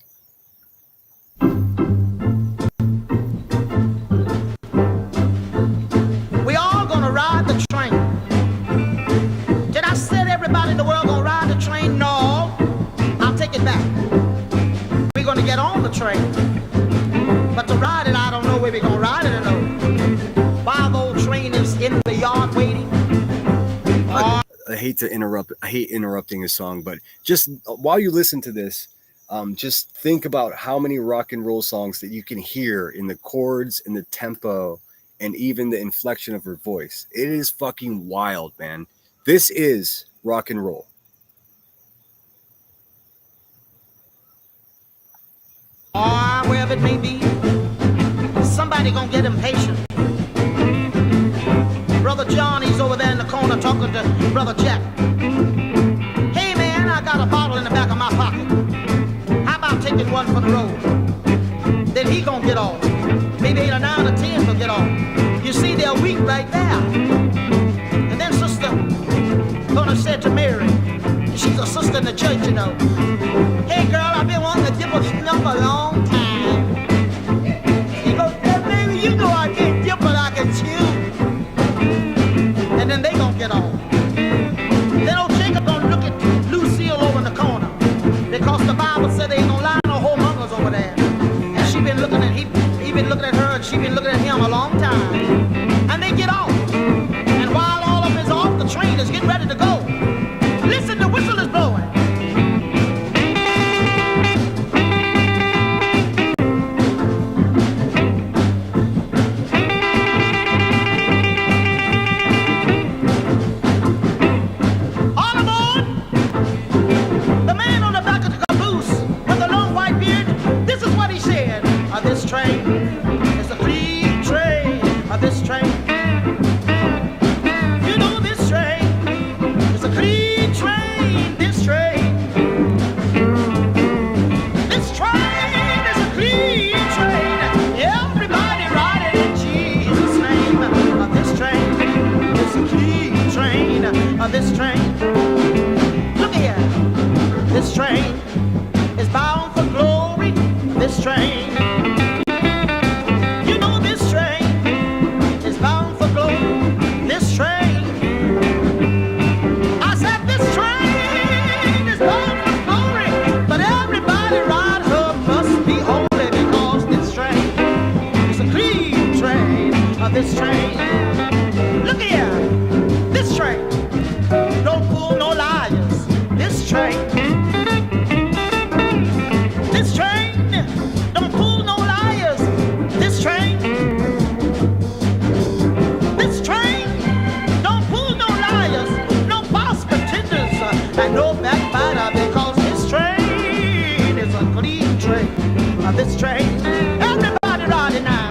We all gonna ride the train. Did I say everybody in the world gonna ride the train? No, I'll take it back. We're gonna get on the train, but to ride it, I don't know where we're gonna ride it. I know. While the old train is in the yard waiting. I hate to interrupt. I hate interrupting a song, but just while you listen to this, just think about how many rock and roll songs that you can hear in the chords, in the tempo, and even the inflection of her voice. It is fucking wild, man. This is rock and roll. Or wherever it may be, somebody gonna get impatient. Brother John, he's over there in the corner talking to Brother Jack. Hey man, I got a bottle in the back of my pocket. How about taking one for the road? Then he gonna get off. Maybe 8 or 9 or 10 will get off. You see, they're weak right there. And then Sister gonna say to Mary, she's a sister in the church, you know. Hey girl, I've been wanting to dip a snuff a long time. She goes, hey baby, you know I can't dip, but I can chew. And then they gonna get on. Then old Jacob gonna look at Lucille over in the corner, because the Bible said they ain't gonna lie no whoremongers over there. And she been looking at he been looking at her, and she been looking at him a long time. And they get off. And while all of them is off, the train is getting ready to go. Listen, the whistle is blowing. This train is a clean train. This train, you know, this train is a clean train. This train, this train is a clean train. Everybody riding in Jesus' name. This train is a clean train. This train, look here. This train is bound for glory. This train. This train, look here, this train, don't fool no liars. This train, don't fool no liars. This train, don't fool no liars, no false pretenders, and no backbiter, because this train is a clean train. This train, everybody riding now.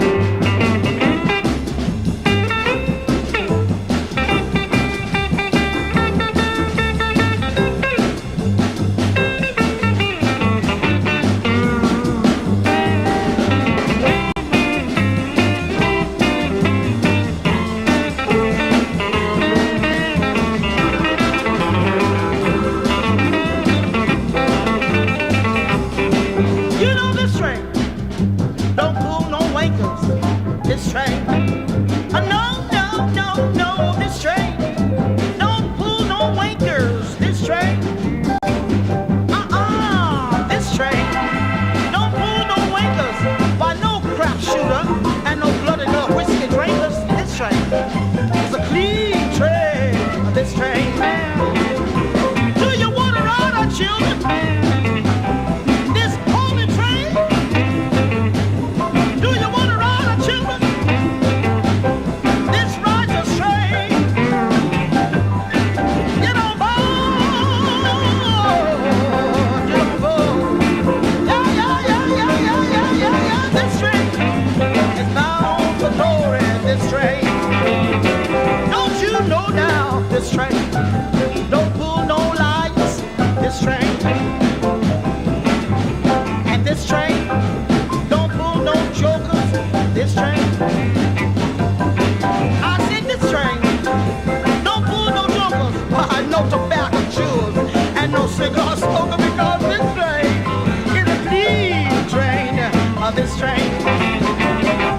this train.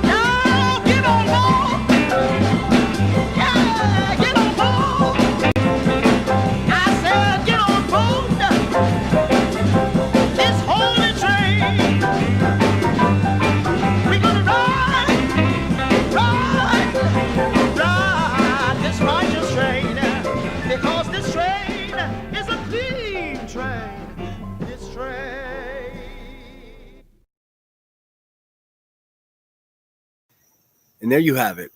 Now get on board. Yeah, get on board. I said get on board this holy train. We're gonna ride this righteous train, because this train is a clean train. This train. And there you have it.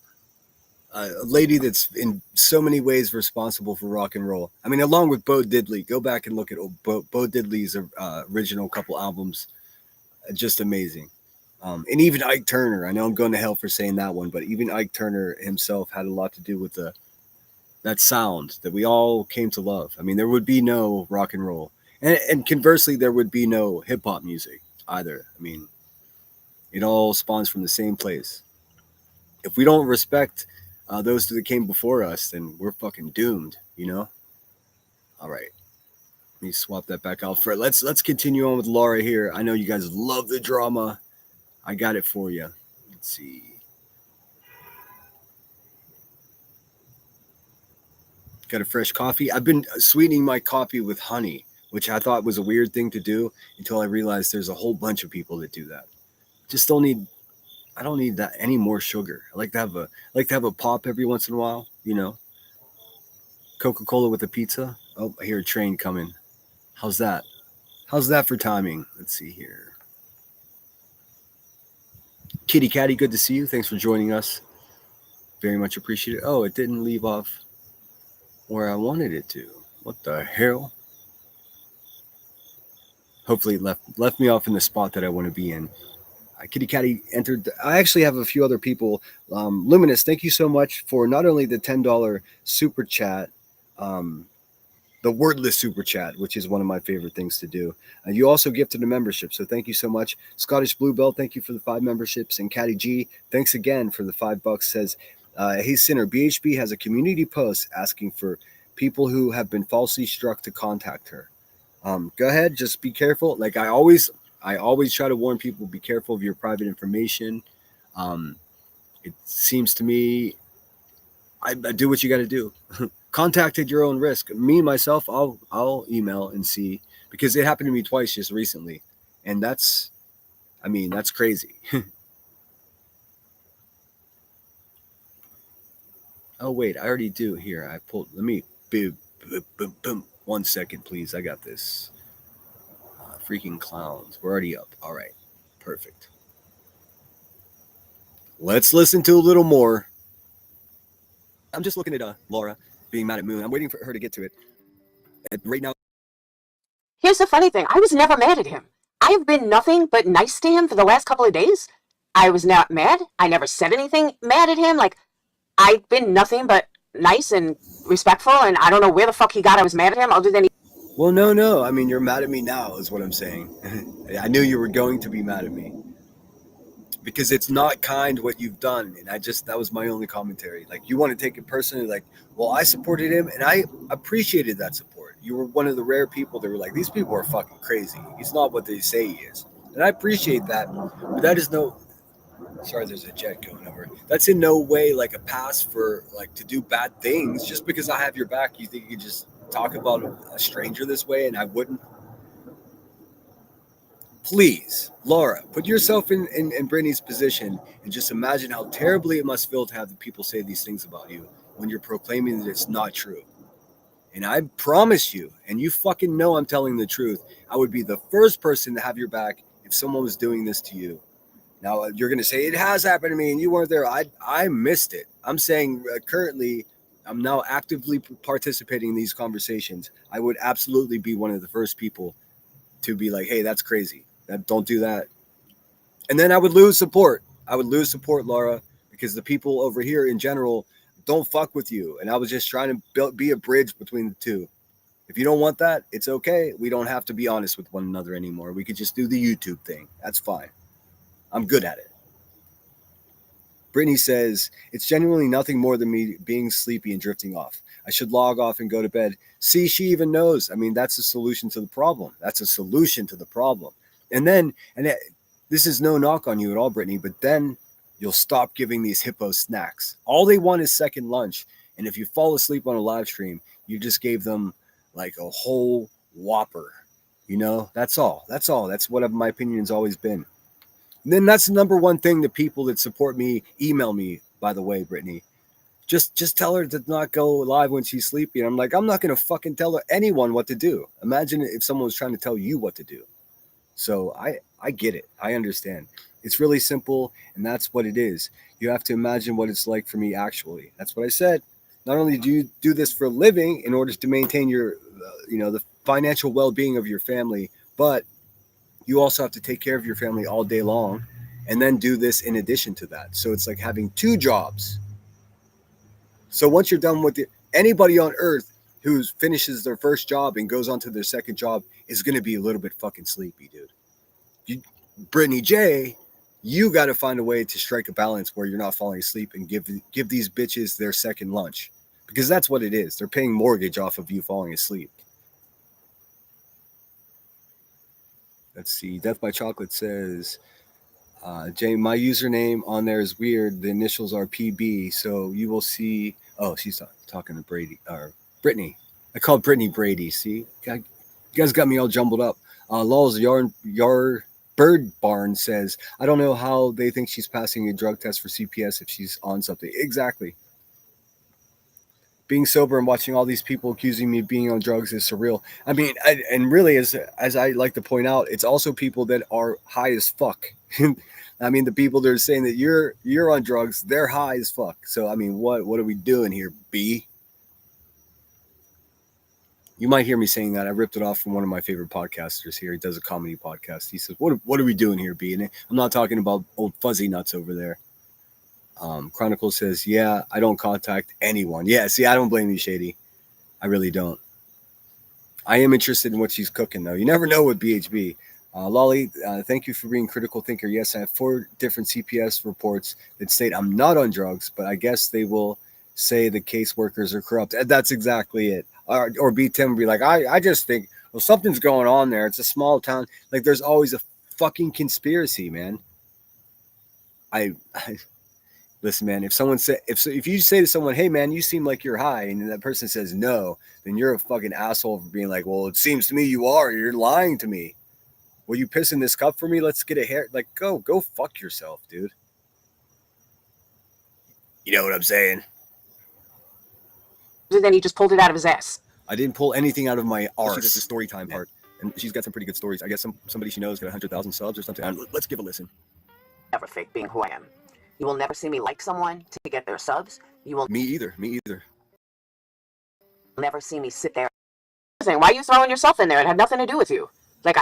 A lady that's in so many ways responsible for rock and roll. I mean, along with Bo Diddley. Go back and look at Bo Diddley's original couple albums. Just amazing. And even Ike Turner. I know I'm going to hell for saying that one, but even Ike Turner himself had a lot to do with that sound that we all came to love. I mean, there would be no rock and roll. And conversely, there would be no hip-hop music either. I mean, it all spawns from the same place. If we don't respect those that came before us, then we're fucking doomed, you know? All right. Let me swap that back out for let's continue on with Laura here. I know you guys love the drama. I got it for you. Let's see. Got a fresh coffee. I've been sweetening my coffee with honey, which I thought was a weird thing to do until I realized there's a whole bunch of people that do that. I don't need that any more sugar. I like to have a pop every once in a while, you know. Coca-Cola with a pizza. Oh, I hear a train coming. How's that? How's that for timing? Let's see here. Kitty Catty, good to see you. Thanks for joining us. Very much appreciated. Oh, it didn't leave off where I wanted it to. What the hell? Hopefully it left me off in the spot that I want to be in. Kitty Catty entered. I actually have a few other people. Luminous, thank you so much for not only the $10 super chat, the wordless super chat, which is one of my favorite things to do. You also gifted a membership, so thank you so much. Scottish Bluebell, thank you for the 5 memberships. And Catty G, thanks again for the $5. Says, hey, Sinner, BHB has a community post asking for people who have been falsely struck to contact her. Go ahead, just be careful. Like I always try to warn people, be careful of your private information. It seems to me, I do what you got to do. Contact at your own risk. Me, myself, I'll email and see, because it happened to me twice just recently. And that's crazy. Oh, wait, I already do here. Let me, boom, 1 second, please. I got this. Freaking clowns. We're already up. All right. Perfect. Let's listen to a little more. I'm just looking at Laura being mad at Moon. I'm waiting for her to get to it. Right now. Here's the funny thing. I was never mad at him. I have been nothing but nice to him for the last couple of days. I was not mad. I never said anything mad at him. Like, I've been nothing but nice and respectful, and I don't know where the fuck he got I was mad at him, other than he... Well, no. I mean, you're mad at me now is what I'm saying. I knew you were going to be mad at me. Because it's not kind what you've done. And that was my only commentary. Like, you want to take it personally, like, well, I supported him, and I appreciated that support. You were one of the rare people that were like, these people are fucking crazy. He's not what they say he is. And I appreciate that. But that is sorry, there's a jet going over. That's in no way like a pass for like to do bad things. Just because I have your back, you think you could just talk about a stranger this way, and I wouldn't? Please, Laura, put yourself in Brittany's position and just imagine how terribly it must feel to have the people say these things about you when you're proclaiming that it's not true. And I promise you, and you fucking know I'm telling the truth, I would be the first person to have your back if someone was doing this to you. Now, you're going to say, it has happened to me and you weren't there. I missed it. I'm saying currently, I'm now actively participating in these conversations. I would absolutely be one of the first people to be like, hey, that's crazy. Don't do that. And then I would lose support. Laura, because the people over here in general don't fuck with you. And I was just trying to be a bridge between the two. If you don't want that, it's okay. We don't have to be honest with one another anymore. We could just do the YouTube thing. That's fine. I'm good at it. Brittany says, it's genuinely nothing more than me being sleepy and drifting off. I should log off and go to bed. See, she even knows. I mean, that's a solution to the problem. And then, This is no knock on you at all, Brittany, but then you'll stop giving these hippos snacks. All they want is second lunch. And if you fall asleep on a live stream, you just gave them like a whole Whopper. You know, that's all. That's all. That's what my opinion has always been. And then that's the number one thing that people that support me email me, by the way, Brittany. Just tell her to not go live when she's sleepy. And I'm like, I'm not going to fucking tell anyone what to do. Imagine if someone was trying to tell you what to do. So I get it. I understand. It's really simple, and that's what it is. You have to imagine what it's like for me actually. That's what I said. Not only do you do this for a living in order to maintain your, the financial well-being of your family, but you also have to take care of your family all day long and then do this in addition to that. So it's like having two jobs. So once you're done with it, anybody on earth who finishes their first job and goes on to their second job is going to be a little bit fucking sleepy, dude. Brittany J, you got to find a way to strike a balance where you're not falling asleep and give these bitches their second lunch, because that's what it is. They're paying mortgage off of you falling asleep. Let's see. Death by Chocolate says, Jay, my username on there is weird. The initials are PB, so you will see. Oh, she's talking to Brady or Brittany. I called Brittany Brady. See, you guys got me all jumbled up. Lulz Yar Bird Barn says, I don't know how they think she's passing a drug test for CPS if she's on something. Exactly. Being sober and watching all these people accusing me of being on drugs is surreal. I mean, and really, as I like to point out, it's also people that are high as fuck. I mean, the people that are saying that you're on drugs, they're high as fuck. So, I mean, what are we doing here, B? You might hear me saying that. I ripped it off from one of my favorite podcasters here. He does a comedy podcast. He says, what are we doing here, B? And I'm not talking about old fuzzy nuts over there. Chronicle says, yeah, I don't contact anyone. Yeah, see, I don't blame you, Shady. I really don't. I am interested in what she's cooking, though. You never know with BHB. Lolly, thank you for being critical thinker. Yes, I have 4 different CPS reports that state I'm not on drugs, but I guess they will say the caseworkers are corrupt. That's exactly it. Or B10 would be like, I just think, well, something's going on there. It's a small town. Like, there's always a fucking conspiracy, man. Listen, man, if you say to someone, hey, man, you seem like you're high, and that person says no, then you're a fucking asshole for being like, well, it seems to me you are. You're lying to me. Will you piss in this cup for me? Let's get a hair. Like, go fuck yourself, dude. You know what I'm saying? And then he just pulled it out of his ass. I didn't pull anything out of my arse. She does the story time part, and she's got some pretty good stories. I guess somebody she knows got 100,000 subs or something. Let's give a listen. Never fake being who I am. You will never see me like someone to get their subs. You will Me either. never see me sit there. Why are you throwing yourself in there? It had nothing to do with you. Like,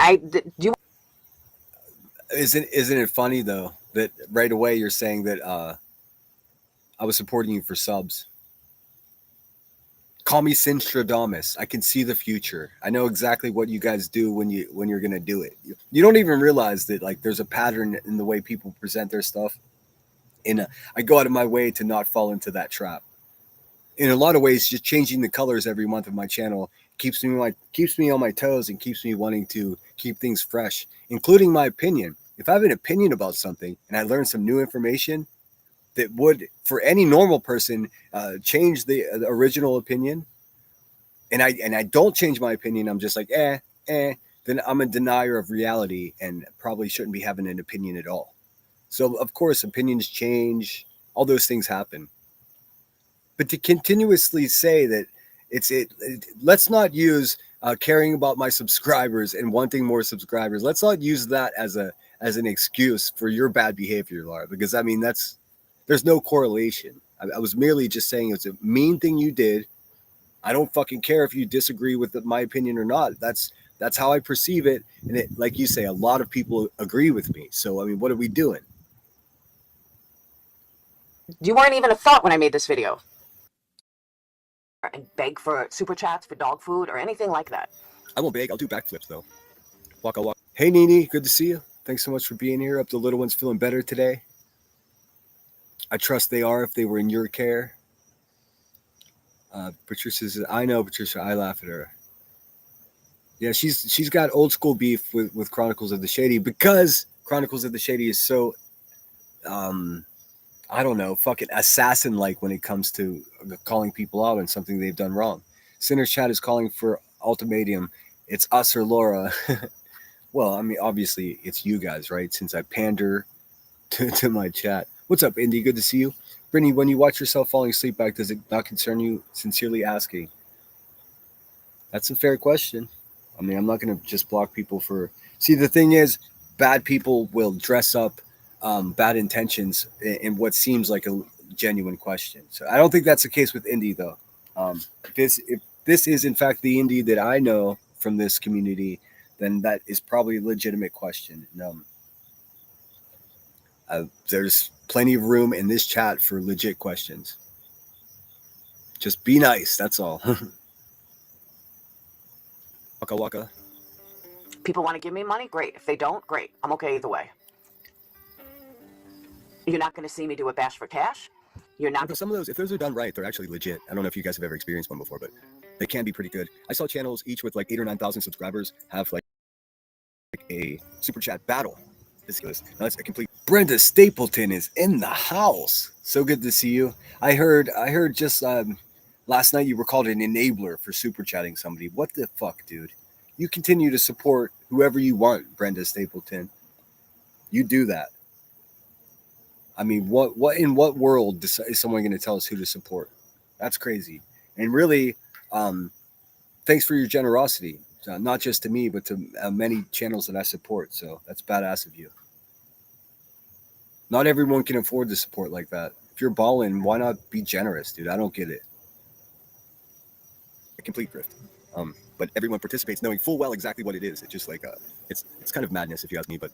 Isn't it funny though that right away you're saying that I was supporting you for subs? Call me Sinstradamus. I can see the future. I know exactly what you guys do when you're gonna do it. You don't even realize that like there's a pattern in the way people present their stuff. I go out of my way to not fall into that trap. In a lot of ways, just changing the colors every month of my channel keeps me on my toes and keeps me wanting to keep things fresh, including my opinion. If I have an opinion about something and I learn some new information that would, for any normal person, change the original opinion, and I don't change my opinion, I'm just like, then I'm a denier of reality and probably shouldn't be having an opinion at all. So, of course, opinions change. All those things happen. But to continuously say that let's not use caring about my subscribers and wanting more subscribers. Let's not use that as an excuse for your bad behavior, Laura, because I mean, there's no correlation. I was merely just saying it's a mean thing you did. I don't fucking care if you disagree with my opinion or not. That's how I perceive it. And it, like you say, a lot of people agree with me. So, I mean, what are we doing? you weren't even a thought when I made this video. And beg for super chats for dog food or anything like that. I won't beg. I'll do backflips, though. Walk. Hey, Nini. Good to see you. Thanks so much for being here. Hope the little one's feeling better today. I trust they are if they were in your care. Patricia says, I know, Patricia. I laugh at her. Yeah, she's got old school beef with Chronicles of the Shady because Chronicles of the Shady is so I don't know, fucking assassin like when it comes to calling people out on something they've done wrong. Sinner's Chat is calling for ultimatum. It's us or Laura. Well, I mean, obviously it's you guys, right? Since I pander to my chat. What's up, Indy? Good to see you. Brittany, when you watch yourself falling asleep back, does it not concern you? Sincerely asking. That's a fair question. I mean, I'm not going to just block people for. See, the thing is, bad people will dress up bad intentions in what seems like a genuine question. So I don't think that's the case with Indy, though. If this is in fact the Indy that I know from this community, then that is probably a legitimate question. And, there's plenty of room in this chat for legit questions. Just be nice. That's all. Waka waka. People want to give me money? Great. If they don't, great. I'm okay either way. You're not going to see me do a bash for cash. You're not. Some of those, if those are done right, they're actually legit. I don't know if you guys have ever experienced one before, but they can be pretty good. I saw channels each with like 8,000 or 9,000 subscribers have like a super chat battle. This goes. Now that's a complete. Brenda Stapleton is in the house. So good to see you. I heard just last night you were called an enabler for super chatting somebody. What the fuck, dude? You continue to support whoever you want, Brenda Stapleton. You do that. I mean, what in what world is someone going to tell us who to support? That's crazy. And really, thanks for your generosity, not just to me, but to many channels that I support. So that's badass of you. Not everyone can afford to support like that. If you're balling, why not be generous, dude? I don't get it. A complete grift. But everyone participates knowing full well exactly what it is. It's just like it's kind of madness if you ask me. But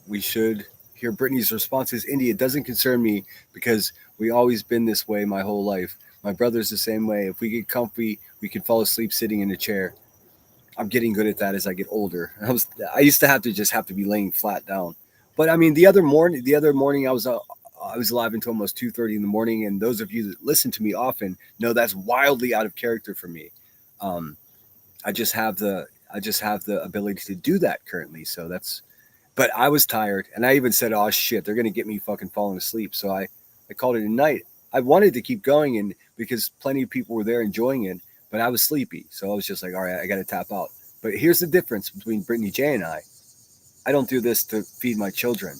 we should hear Brittany's responses. Indy, it doesn't concern me because we always been this way my whole life. My brother's the same way. If we get comfy, we can fall asleep sitting in a chair. I'm getting good at that as I get older. I used to have to be laying flat down. But I mean, the other morning I was alive until almost 2:30 in the morning. And those of you that listen to me often know that's wildly out of character for me. I just have the ability to do that currently. So but I was tired and I even said, oh shit, they're going to get me fucking falling asleep. So I called it a night. I wanted to keep going and because plenty of people were there enjoying it, but I was sleepy. So I was just like, all right, I got to tap out. But here's the difference between Brittany J and I. I don't do this to feed my children.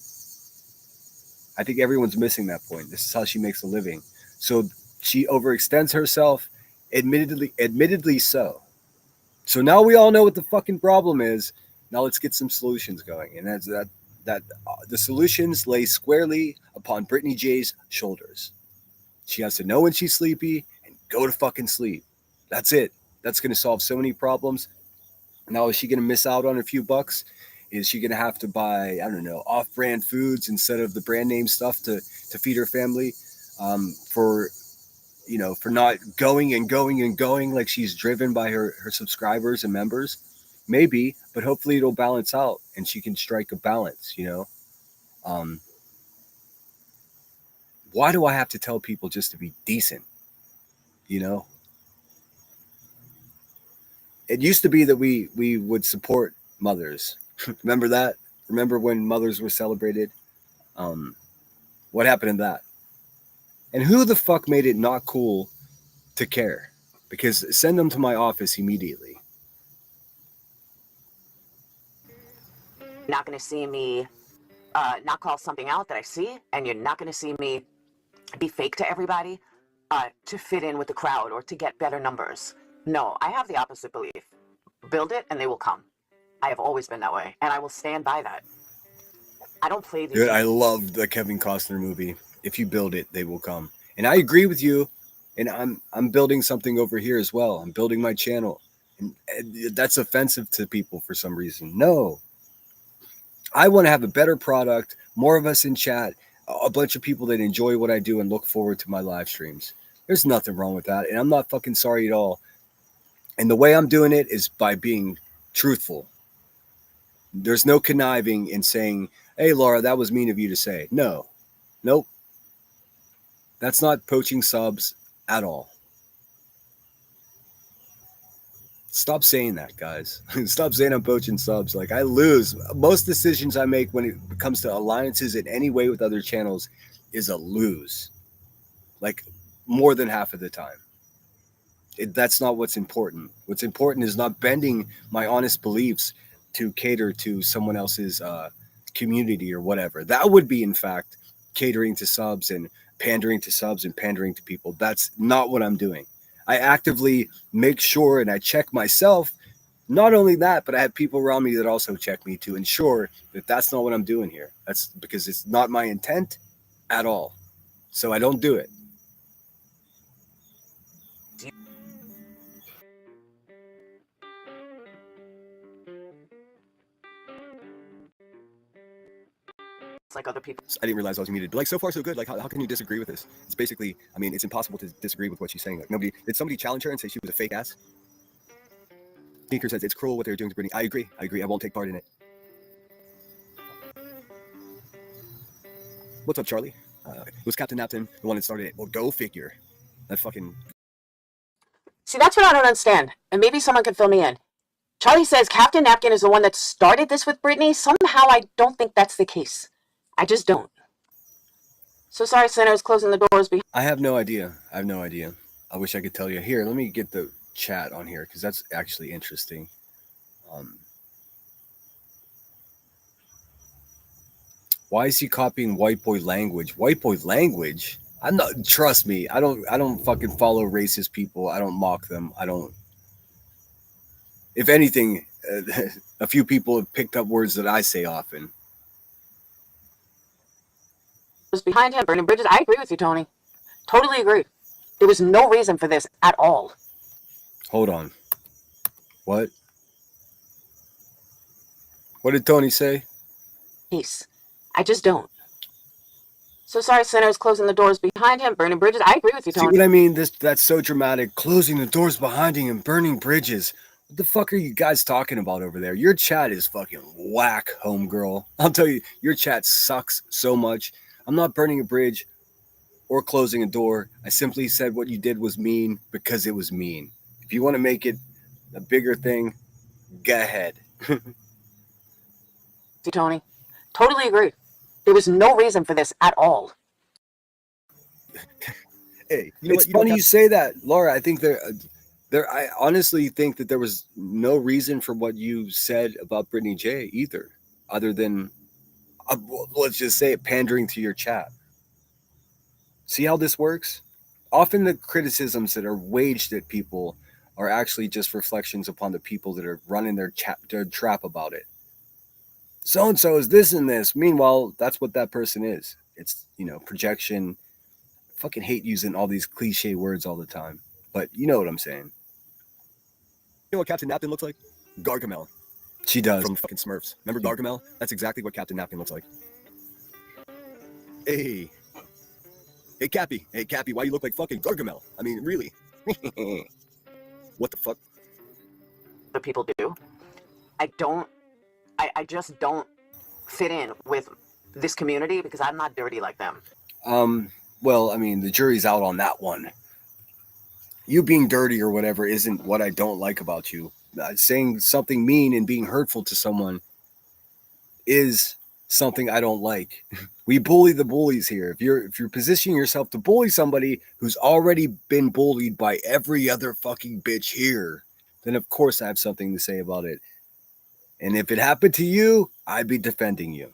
I think everyone's missing that point. This is how she makes a living. So she overextends herself, admittedly so. So now we all know what the fucking problem is. Now let's get some solutions going. And that's that the solutions lay squarely upon Brittany J's shoulders. She has to know when she's sleepy and go to fucking sleep. That's it. That's going to solve so many problems. Now, is she going to miss out on a few bucks? Is she going to have to buy, I don't know, off-brand foods instead of the brand name stuff to feed her family for not going and going and going like she's driven by her subscribers and members? Maybe, but hopefully it'll balance out and she can strike a balance, Why do I have to tell people just to be decent? It used to be that we would support mothers. Remember that? Remember when mothers were celebrated? What happened in that? And who the fuck made it not cool to care? Because send them to my office immediately. Not going to see me not call something out that I see, and you're not going to see me be fake to everybody to fit in with the crowd or to get better numbers. No, I have the opposite belief. Build it and they will come. I have always been that way, and I will stand by that. I don't play these. Dude, I love the Kevin Costner movie. If you build it, they will come. And I agree with you. And I'm building something over here as well. I'm building my channel. And that's offensive to people for some reason. No. I want to have a better product, more of us in chat, a bunch of people that enjoy what I do and look forward to my live streams. There's nothing wrong with that. And I'm not fucking sorry at all. And the way I'm doing it is by being truthful. There's no conniving in saying, hey, Laura, that was mean of you to say. No. Nope. That's not poaching subs at all. Stop saying that, guys. Stop saying I'm poaching subs. Like, I lose. Most decisions I make when it comes to alliances in any way with other channels is a lose. Like, more than half of the time. That's not what's important. What's important is not bending my honest beliefs to cater to someone else's community or whatever. That would be, in fact, catering to subs and pandering to subs and pandering to people. That's not what I'm doing. I actively make sure and I check myself. Not only that, but I have people around me that also check me to ensure that that's not what I'm doing here. That's because it's not my intent at all. So I don't do it. It's like other people. I didn't realize I was muted. But like, so far so good. Like, how can you disagree with this? It's basically, I mean, it's impossible to disagree with what she's saying. Like, did somebody challenge her and say she was a fake ass? Tinker says it's cruel what they're doing to Brittany. I agree. I won't take part in it. What's up, Charlie? It was Captain Napton, the one that started it. Well, go figure. That fucking... See, that's what I don't understand. And maybe someone can fill me in. Charlie says Captain Napkin is the one that started this with Brittany. Somehow I don't think that's the case. I just don't. So sorry, Santa is closing the doors behind. I have no idea. I wish I could tell you. Here, let me get the chat on here because that's actually interesting. Why is he copying white boy language? White boy language? I'm not. Trust me. I don't fucking follow racist people. I don't mock them. I don't. If anything, a few people have picked up words that I say often. Behind him, burning bridges. I agree with you, Tony. Totally agree. There was no reason for this at all. Hold on. What? What did Tony say? Peace. I just don't. So sorry, Santa is closing the doors behind him, burning bridges. I agree with you, Tony. See what I mean? That's so dramatic. Closing the doors behind him and burning bridges. What the fuck are you guys talking about over there? Your chat is fucking whack, homegirl. I'll tell you, your chat sucks so much. I'm not burning a bridge or closing a door. I simply said what you did was mean because it was mean. If you want to make it a bigger thing, go ahead. Tony. Totally agree. There was no reason for this at all. Hey, it's funny you say that, Laura. I think I honestly think that there was no reason for what you said about Brittany J either, other than let's just say it, pandering to your chat. See how this works? Often the criticisms that are waged at people are actually just reflections upon the people that are running their trap about it. So-and-so is this and this. Meanwhile, that's what that person is. It's, projection. I fucking hate using all these cliche words all the time. But you know what I'm saying. You know what Captain Napkin looks like? Gargamel. She does. From fucking Smurfs. Remember Gargamel? That's exactly what Captain Napkin looks like. Hey. Hey, Cappy. Hey, Cappy, why you look like fucking Gargamel? I mean, really. What the fuck? The people do. I just don't fit in with this community because I'm not dirty like them. Well, I mean, the jury's out on that one. You being dirty or whatever isn't what I don't like about you. Saying something mean and being hurtful to someone is something I don't like. We bully the bullies here. If you're positioning yourself to bully somebody who's already been bullied by every other fucking bitch here, then of course I have something to say about it. And if it happened to you, I'd be defending you.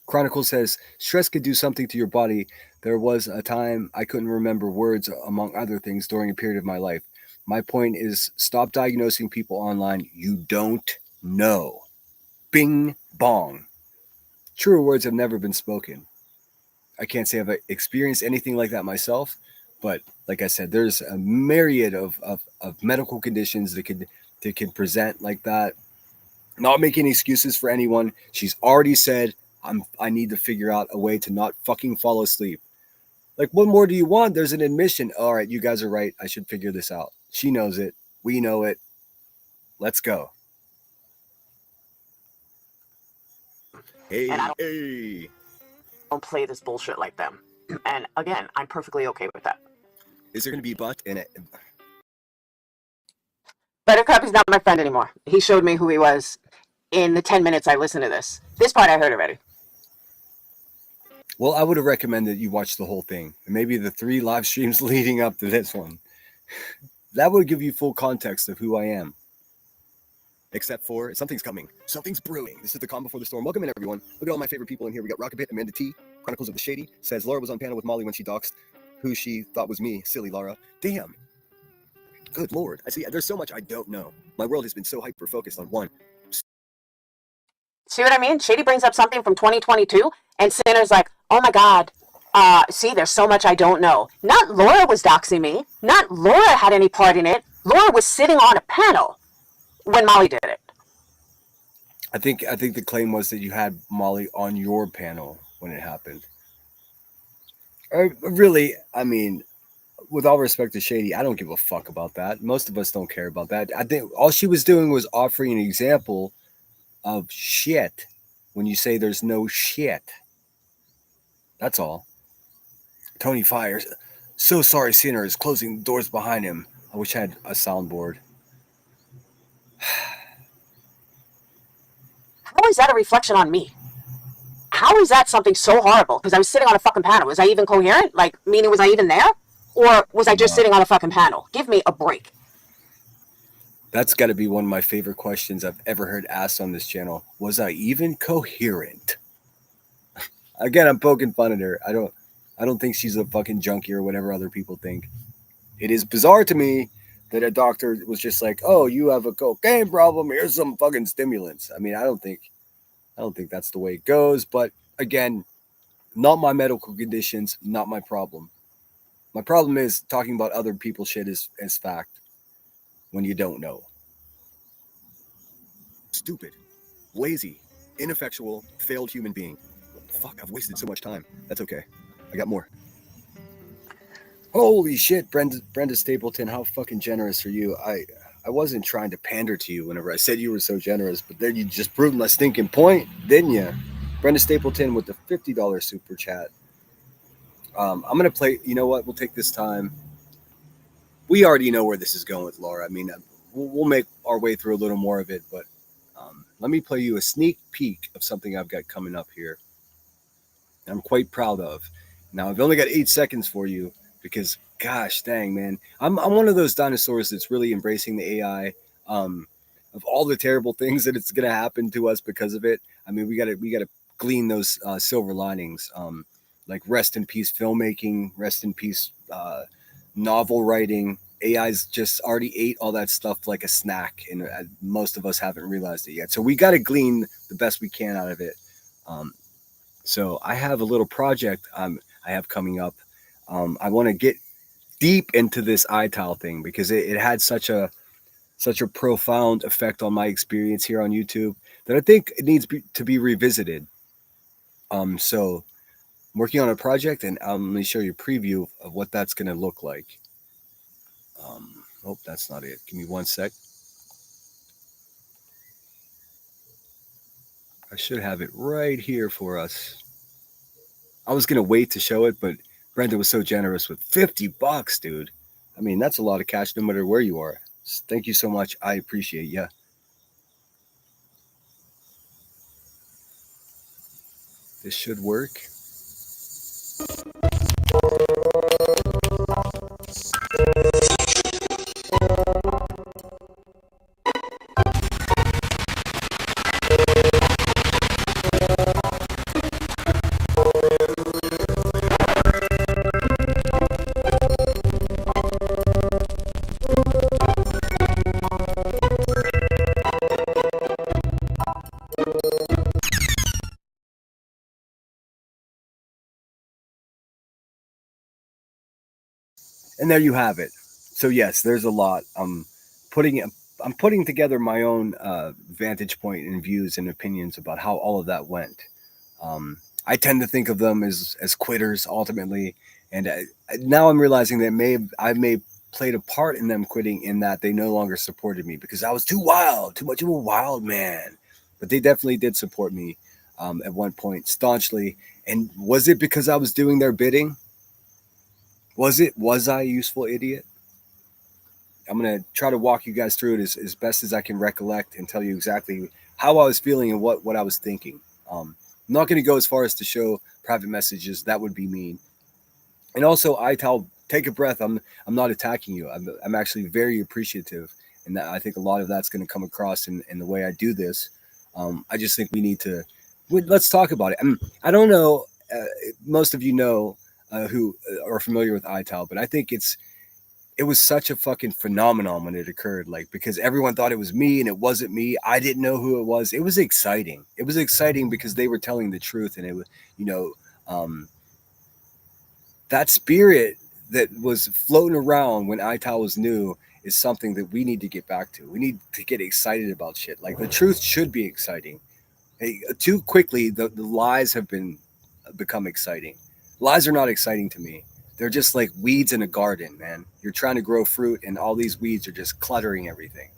Chronicle says, stress could do something to your body. There was a time I couldn't remember words, among other things, during a period of my life. My point is, stop diagnosing people online. You don't know. Bing bong. Truer words have never been spoken. I can't say I've experienced anything like that myself, but like I said, there's a myriad of medical conditions that can present like that. Not making excuses for anyone. She's already said, I need to figure out a way to not fucking fall asleep. Like, what more do you want? There's an admission. All right, you guys are right. I should figure this out. She knows it. We know it. Let's go. Hey, hey. Don't play this bullshit like them. And again, I'm perfectly okay with that. Is there going to be but in it? Buttercup is not my friend anymore. He showed me who he was in the 10 minutes I listened to this. This part I heard already. Well, I would have recommended you watch the whole thing, and maybe the 3 live streams leading up to this one. That would give you full context of who I am. Except for something's coming. Something's brewing. This is the calm before the storm. Welcome in, everyone. Look at all my favorite people in here. We got Rockabit, Amanda T, Chronicles of the Shady, says Laura was on panel with Molly when she doxed who she thought was me. Silly Laura. Damn. Good Lord. I see. There's so much I don't know. My world has been so hyper-focused on one. See what I mean? Shady brings up something from 2022, and Sinner's like, oh my God, see, there's so much I don't know. Not Laura was doxing me. Not Laura had any part in it. Laura was sitting on a panel when Molly did it. I think the claim was that you had Molly on your panel when it happened. Really, I mean, with all respect to Shady, I don't give a fuck about that. Most of us don't care about that. I think all she was doing was offering an example of shit when you say there's no shit. That's all. Tony Fires. So sorry, Sinner is closing the doors behind him. I wish I had a soundboard. How is that a reflection on me? How is that something so horrible? Because I was sitting on a fucking panel. Was I even coherent? Like, meaning was I even there? Or was I just sitting on a fucking panel? Give me a break. That's got to be one of my favorite questions I've ever heard asked on this channel. Was I even coherent? Again, I'm poking fun at her. I don't think she's a fucking junkie or whatever other people think. It is bizarre to me that a doctor was just like, "Oh, you have a cocaine problem. Here's some fucking stimulants." I mean, I don't think that's the way it goes. But again, not my medical conditions, not my problem. My problem is talking about other people's shit as fact when you don't know. Stupid, lazy, ineffectual, failed human being. Fuck, I've wasted so much time. That's okay. I got more. Holy shit, Brenda Stapleton, how fucking generous are you? I wasn't trying to pander to you whenever I said you were so generous, but then you just proved my stinking point, didn't you? Brenda Stapleton with the $50 super chat. I'm going to play, you know what? We'll take this time. We already know where this is going with Laura. I mean, we'll make our way through a little more of it, but let me play you a sneak peek of something I've got coming up here. I'm quite proud of. Now, I've only got 8 seconds for you because, gosh dang, man, I'm one of those dinosaurs that's really embracing the AI. Of all the terrible things that it's going to happen to us because of it. I mean, we got to glean those silver linings. Like rest in peace filmmaking, rest in peace novel writing. AI's just already ate all that stuff like a snack, and most of us haven't realized it yet. So we got to glean the best we can out of it. So I have a little project I have coming up. I want to get deep into this iTile thing because it had such a profound effect on my experience here on YouTube that I think it needs to be revisited. So I'm working on a project, and let me show you a preview of what that's going to look like. Oh, that's not it. Give me 1 sec. I should have it right here for us. I was going to wait to show it, but Brenda was so generous with $50, dude. I mean, that's a lot of cash no matter where you are. Thank you so much. I appreciate you. This should work. And there you have it. So yes, there's a lot. I'm putting together my own vantage point and views and opinions about how all of that went. I tend to think of them as quitters ultimately, and now I'm realizing that I may played a part in them quitting in that they no longer supported me because I was too much of a wild man. But they definitely did support me at one point staunchly. And was it because I was doing their bidding? Was I a useful idiot? I'm gonna try to walk you guys through it as best as I can recollect and tell you exactly how I was feeling and what I was thinking. I'm not gonna go as far as to show private messages. That would be mean. And also, Ital, take a breath. I'm not attacking you. I'm actually very appreciative, and that, I think a lot of that's going to come across in the way I do this. I just think we need to let's talk about it. I don't know. Most of you know who are familiar with Ital, but I think it was such a fucking phenomenon when it occurred. Like, because everyone thought it was me and it wasn't me. I didn't know who it was. It was exciting. It was exciting because they were telling the truth, and it was, that spirit that was floating around when Ital was new is something that we need to get back to. We need to get excited about shit. Like, the truth should be exciting. Too quickly, the lies have become exciting. Lies are not exciting to me. They're just like weeds in a garden, man. You're trying to grow fruit, and all these weeds are just cluttering everything.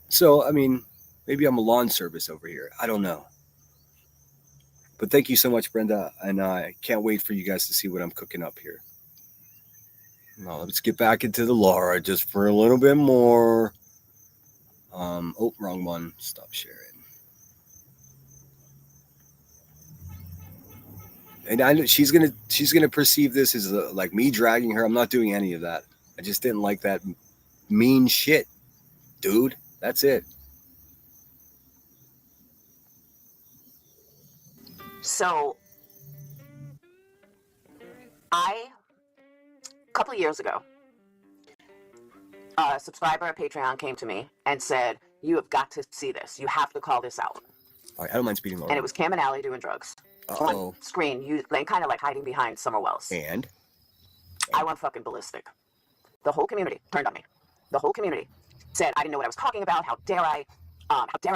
So, I mean, maybe I'm a lawn service over here. I don't know. But thank you so much, Brenda, and I can't wait for you guys to see what I'm cooking up here. Now, let's get back into the Laura just for a little bit more. Oh, wrong one. Stop sharing. And I know she's gonna perceive this as like me dragging her. I'm not doing any of that. I just didn't like that mean shit, dude. That's it. So, a couple of years ago, a subscriber at Patreon came to me and said, "You have got to see this. You have to call this out." All right, I don't mind speeding. And it was Cam and Allie doing drugs. On screen, you kind of like hiding behind Summer Wells. And I went fucking ballistic. The whole community turned on me. The whole community said I didn't know what I was talking about. How dare I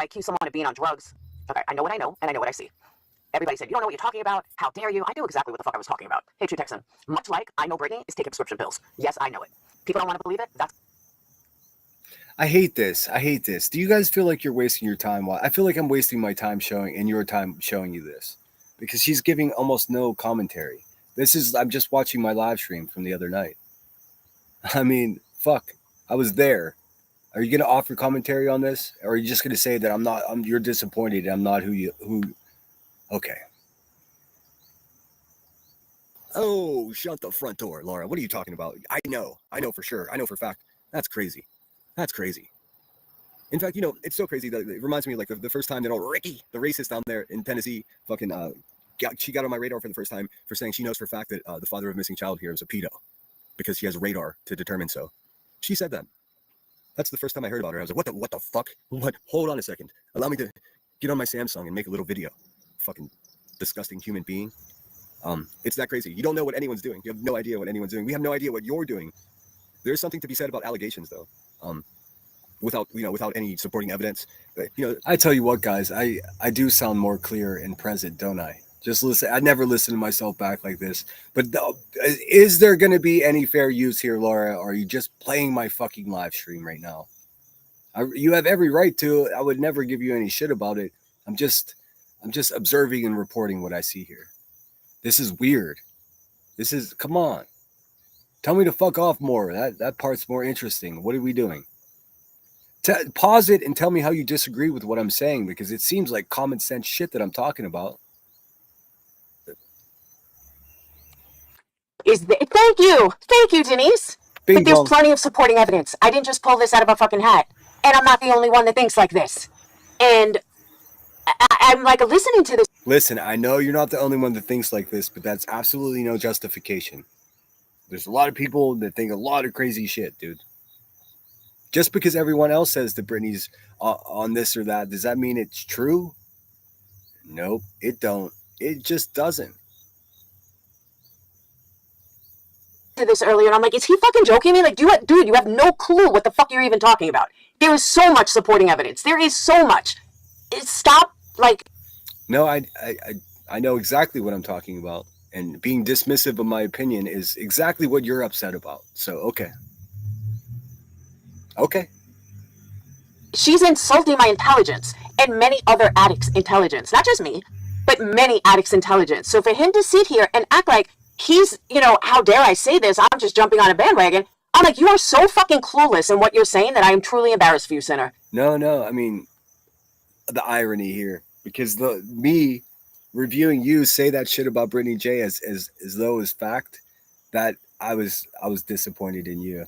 accuse someone of being on drugs? Okay, I know what I know, and I know what I see. Everybody said, "You don't know what you're talking about. How dare you?" I knew exactly what the fuck I was talking about. Hey, True Texan, much like I know Brittany is taking prescription pills. Yes, I know it. People don't want to believe it. I hate this. Do you guys feel like you're wasting your time? I feel like I'm wasting my time showing and your time showing you this, because she's giving almost no commentary. I'm just watching my live stream from the other night. I mean, fuck. I was there. Are you gonna offer commentary on this, or are you just gonna say that you're disappointed? I'm not who. Okay. Oh, shut the front door, Laura. What are you talking about? I know for sure. I know for a fact. That's crazy. In fact, it's so crazy that it reminds me of like the first time that Ricky, the racist down there in Tennessee, fucking she got on my radar for the first time for saying she knows for a fact that the father of a missing child here is a pedo because she has a radar to determine so. She said that. That's the first time I heard about her. I was like, what the fuck? What? Hold on a second. Allow me to get on my Samsung and make a little video. Fucking disgusting human being. It's that crazy. You don't know what anyone's doing. You have no idea what anyone's doing. We have no idea what you're doing. There's something to be said about allegations, though. Without any supporting evidence. But, I tell you what, guys, I do sound more clear and present, don't I? Just listen. I never listen to myself back like this. But is there going to be any fair use here, Laura? Or are you just playing my fucking live stream right now? You have every right to. I would never give you any shit about it. I'm just observing and reporting what I see here. This is weird. Come on. Tell me to fuck off more. That part's more interesting. What are we doing? Pause it and tell me how you disagree with what I'm saying, because it seems like common sense shit that I'm talking about. Thank you, Denise. But there's plenty of supporting evidence. I didn't just pull this out of a fucking hat, and I'm not the only one that thinks like this. And I'm like listening to this. Listen, I know you're not the only one that thinks like this, but that's absolutely no justification. There's a lot of people that think a lot of crazy shit, dude. Just because everyone else says that Britney's on this or that, does that mean it's true? Nope, it don't. It just doesn't. To this earlier, and I'm like, is he fucking joking me? Like, dude, you have no clue what the fuck you're even talking about. There is so much supporting evidence. There is so much. Stop, like. No, I know exactly what I'm talking about, and being dismissive of my opinion is exactly what you're upset about. So, okay. She's insulting my intelligence and many other addicts' intelligence. Not just me, but many addicts' intelligence. So for him to sit here and act like he's, how dare I say this? I'm just jumping on a bandwagon. I'm like, you are so fucking clueless in what you're saying that I am truly embarrassed for you, Sinner. No. I mean, the irony here, because me reviewing you say that shit about Brittany J as though it's fact, that I was disappointed in you.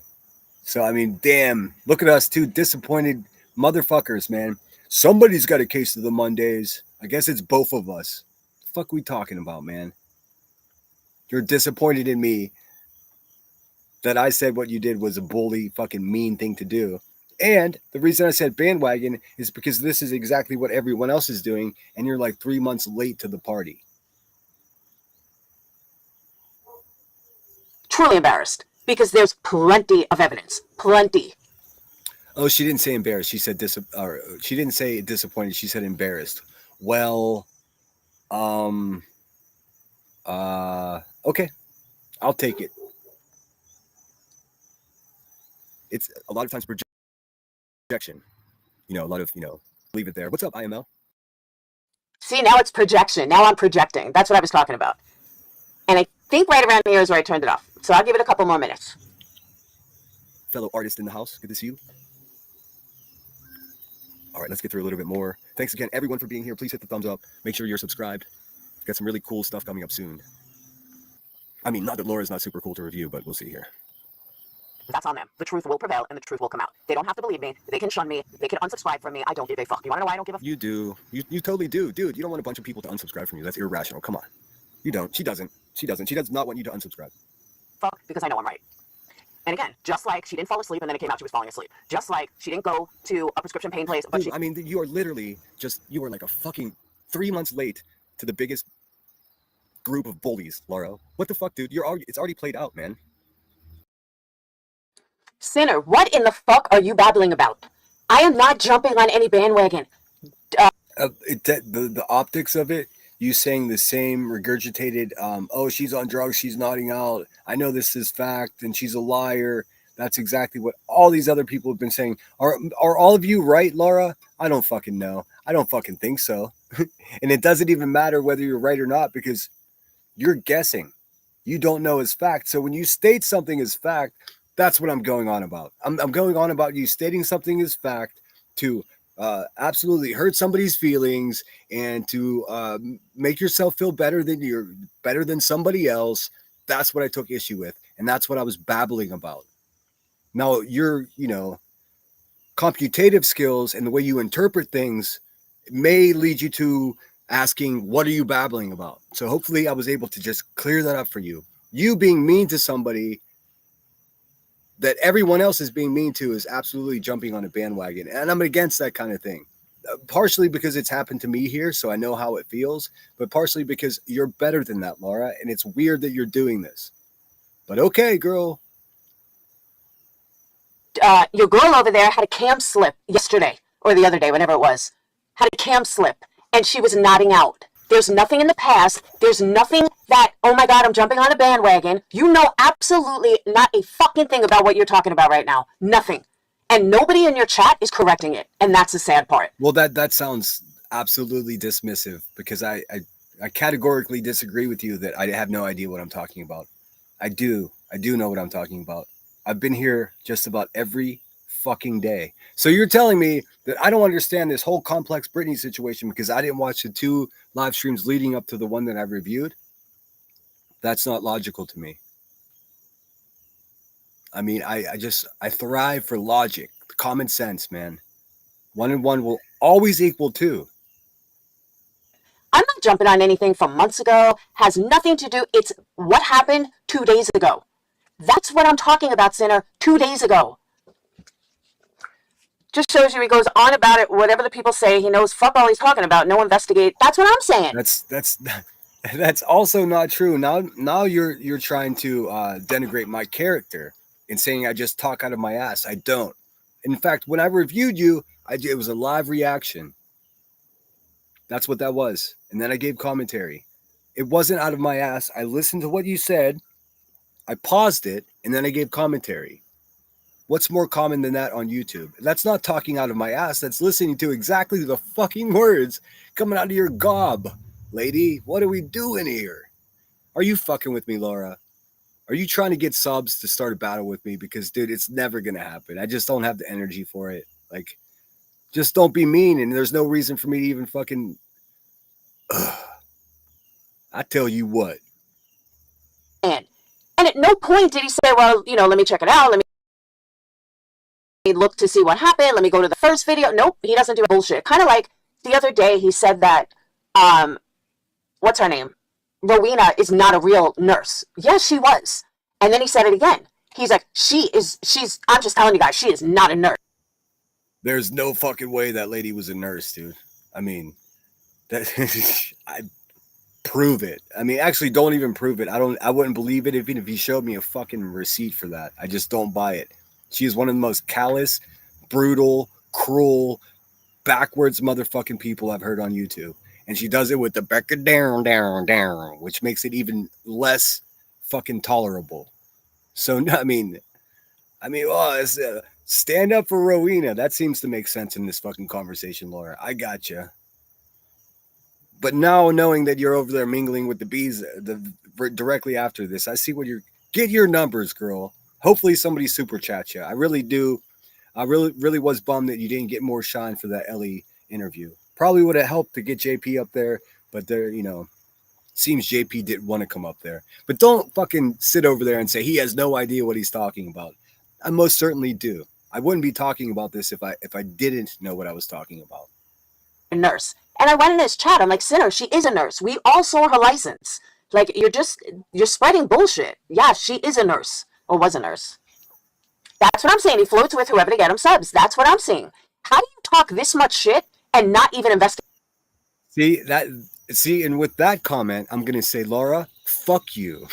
So I mean, damn, look at us, two disappointed motherfuckers, man. Somebody's got a case of the Mondays. I guess it's both of us. The fuck we talking about, man? You're disappointed in me that I said what you did was a bully, fucking mean thing to do. And the reason I said bandwagon is because this is exactly what everyone else is doing, and you're like 3 months late to the party. Truly embarrassed, because there's plenty of evidence. Plenty. Oh, she didn't say embarrassed. She said she didn't say disappointed. She said embarrassed. Well, okay, I'll take it. It's a lot of times projection. A lot of, leave it there. What's up, IML? See, now it's projection. Now I'm projecting. That's what I was talking about. And I think right around here is where I turned it off. So I'll give it a couple more minutes. Fellow artist in the house, good to see you. All right, let's get through a little bit more. Thanks again, everyone, for being here. Please hit the thumbs up. Make sure you're subscribed. Got some really cool stuff coming up soon. I mean, not that Laura's not super cool to review, but we'll see here. That's on them. The truth will prevail and the truth will come out. They don't have to believe me. They can shun me. They can unsubscribe from me. I don't give a fuck. You want to know why I don't give a fuck? You do. You totally do. Dude, you don't want a bunch of people to unsubscribe from you. That's irrational. Come on. You don't. She doesn't. She does not want you to unsubscribe. Fuck, because I know I'm right. And again, just like she didn't fall asleep and then it came out she was falling asleep. Just like she didn't go to a prescription pain place. But Dude, I mean, you are like a fucking 3 months late to the biggest group of bullies, Laura. What the fuck, dude? It's already played out, man. Sinner, what in the fuck are you babbling about? I am not jumping on any bandwagon. The optics of it, you saying the same regurgitated, oh, she's on drugs, she's nodding out, I know this is fact, and she's a liar. That's exactly what all these other people have been saying. Are all of you right, Laura? I don't fucking know. I don't fucking think so. And it doesn't even matter whether you're right or not, because you're guessing. You don't know as fact. So when you state something as fact, that's what I'm going on about. I'm going on about you stating something as fact to absolutely hurt somebody's feelings and to make yourself feel better than somebody else. That's what I took issue with, and that's what I was babbling about. Now your computative skills and the way you interpret things may lead you to asking, what are you babbling about? So hopefully I was able to just clear that up for you. You being mean to somebody that everyone else is being mean to is absolutely jumping on a bandwagon. And I'm against that kind of thing. Partially because it's happened to me here, so I know how it feels, but partially because you're better than that, Laura, and it's weird that you're doing this. But okay, girl. Your girl over there had a cam slip yesterday, or the other day, whenever it was. Had a cam slip, and she was nodding out. There's nothing in the past. There's nothing that, oh my God, I'm jumping on a bandwagon. You know absolutely not a fucking thing about what you're talking about right now. Nothing. And nobody in your chat is correcting it. And that's the sad part. Well, that sounds absolutely dismissive, because I categorically disagree with you that I have no idea what I'm talking about. I do know what I'm talking about. I've been here just about every fucking day. So you're telling me that I don't understand this whole complex Britney situation because I didn't watch the 2 live streams leading up to the one that I reviewed? That's not logical to me. I mean, I thrive for logic, common sense, man. 1 and 1 will always equal 2. I'm not jumping on anything from months ago. Has nothing to do. It's what happened 2 days ago. That's what I'm talking about, Sinner. 2 days ago. Just shows you he goes on about it. Whatever the people say, he knows fuck all he's talking about. No investigate. That's what I'm saying. That's also not true. Now you're trying to denigrate my character and saying I just talk out of my ass. I don't. In fact, when I reviewed you, it was a live reaction. That's what that was. And then I gave commentary. It wasn't out of my ass. I listened to what you said. I paused it, and then I gave commentary. What's more common than that on YouTube? That's not talking out of my ass. That's listening to exactly the fucking words coming out of your gob, lady. What are we doing here? Are you fucking with me, Laura? Are you trying to get subs to start a battle with me? Because, dude, it's never going to happen. I just don't have the energy for it. Like, just don't be mean. And there's no reason for me to even fucking. I tell you what. And at no point did he say, well, let me check it out. Let me look to see what happened. Let me go to the first video. Nope, he doesn't do bullshit. Kind of like the other day he said that, what's her name? Rowena is not a real nurse. Yes, she was. And then he said it again. He's like, I'm just telling you guys, she is not a nurse. There's no fucking way that lady was a nurse, dude. I mean, I prove it. I mean, actually, don't even prove it. I wouldn't believe it even if he showed me a fucking receipt for that. I just don't buy it. She is one of the most callous, brutal, cruel, backwards motherfucking people I've heard on YouTube. And she does it with the Becca down, which makes it even less fucking tolerable. So, I mean, stand up for Rowena. That seems to make sense in this fucking conversation, Laura. I gotcha. But now knowing that you're over there mingling with the bees directly after this, I see what get your numbers, girl. Hopefully somebody super chats you. I really do. I really was bummed that you didn't get more shine for that Ellie interview. Probably would have helped to get JP up there, but there, seems JP didn't want to come up there. But don't fucking sit over there and say he has no idea what he's talking about. I most certainly do. I wouldn't be talking about this if I didn't know what I was talking about. A nurse. And I went in his chat. I'm like, Sinner, she is a nurse. We all saw her license. Like, you're spreading bullshit. Yeah, she is a nurse. Or was a nurse. That's what I'm saying. He floats with whoever to get him subs. That's what I'm saying. How do you talk this much shit and not even investigate? See, and with that comment, I'm going to say, Laura, fuck you.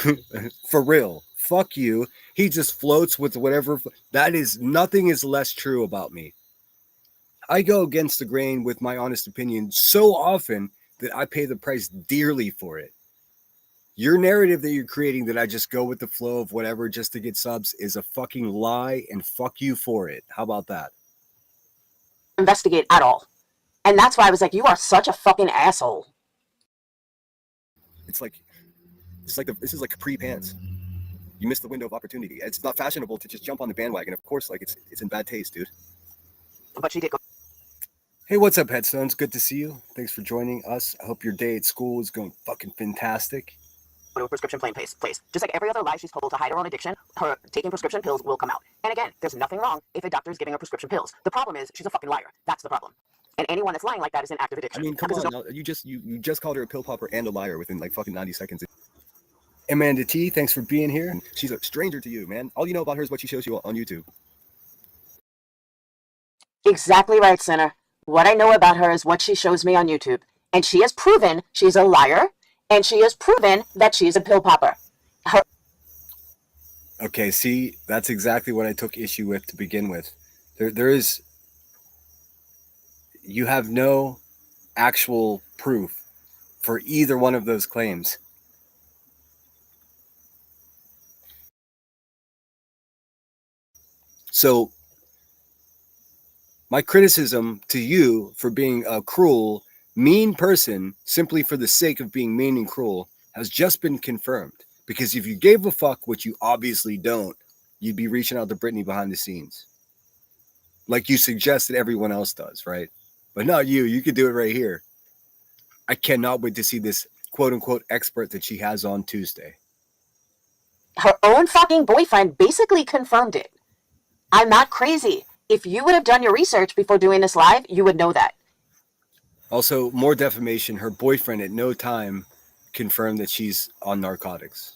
For real. Fuck you. He just floats with whatever. Nothing is less true about me. I go against the grain with my honest opinion so often that I pay the price dearly for it. Your narrative that you're creating that I just go with the flow of whatever just to get subs is a fucking lie, and fuck you for it. How about that? Investigate at all. And that's why I was like, you are such a fucking asshole. This is like capri pants. You missed the window of opportunity. It's not fashionable to just jump on the bandwagon. Of course, it's in bad taste, dude. But she did go. Hey, what's up, Headstones? Good to see you. Thanks for joining us. I hope your day at school is going fucking fantastic. To a prescription place. Just like every other lie she's told to hide her own addiction, her taking prescription pills will come out. And again, there's nothing wrong if a doctor is giving her prescription pills. The problem is she's a fucking liar. That's the problem. And anyone that's lying like that is in active addiction. I mean, come on. You just called her a pill popper and a liar within like fucking 90 seconds. Amanda T, thanks for being here. She's a stranger to you, man. All you know about her is what she shows you on YouTube. Exactly right, Sinner. What I know about her is what she shows me on YouTube. And she has proven she's a liar. And she has proven that she's a pill popper. Okay, see, that's exactly what I took issue with to begin with. You have no actual proof for either one of those claims. So, my criticism to you for being a cruel, mean person simply for the sake of being mean and cruel has just been confirmed. Because if you gave a fuck, which you obviously don't, you'd be reaching out to Brittany behind the scenes. Like you suggested everyone else does, right? But not you. You could do it right here. I cannot wait to see this quote-unquote expert that she has on Tuesday. Her own fucking boyfriend basically confirmed it. I'm not crazy. If you would have done your research before doing this live, you would know that. Also, more defamation. Her boyfriend at no time confirmed that she's on narcotics.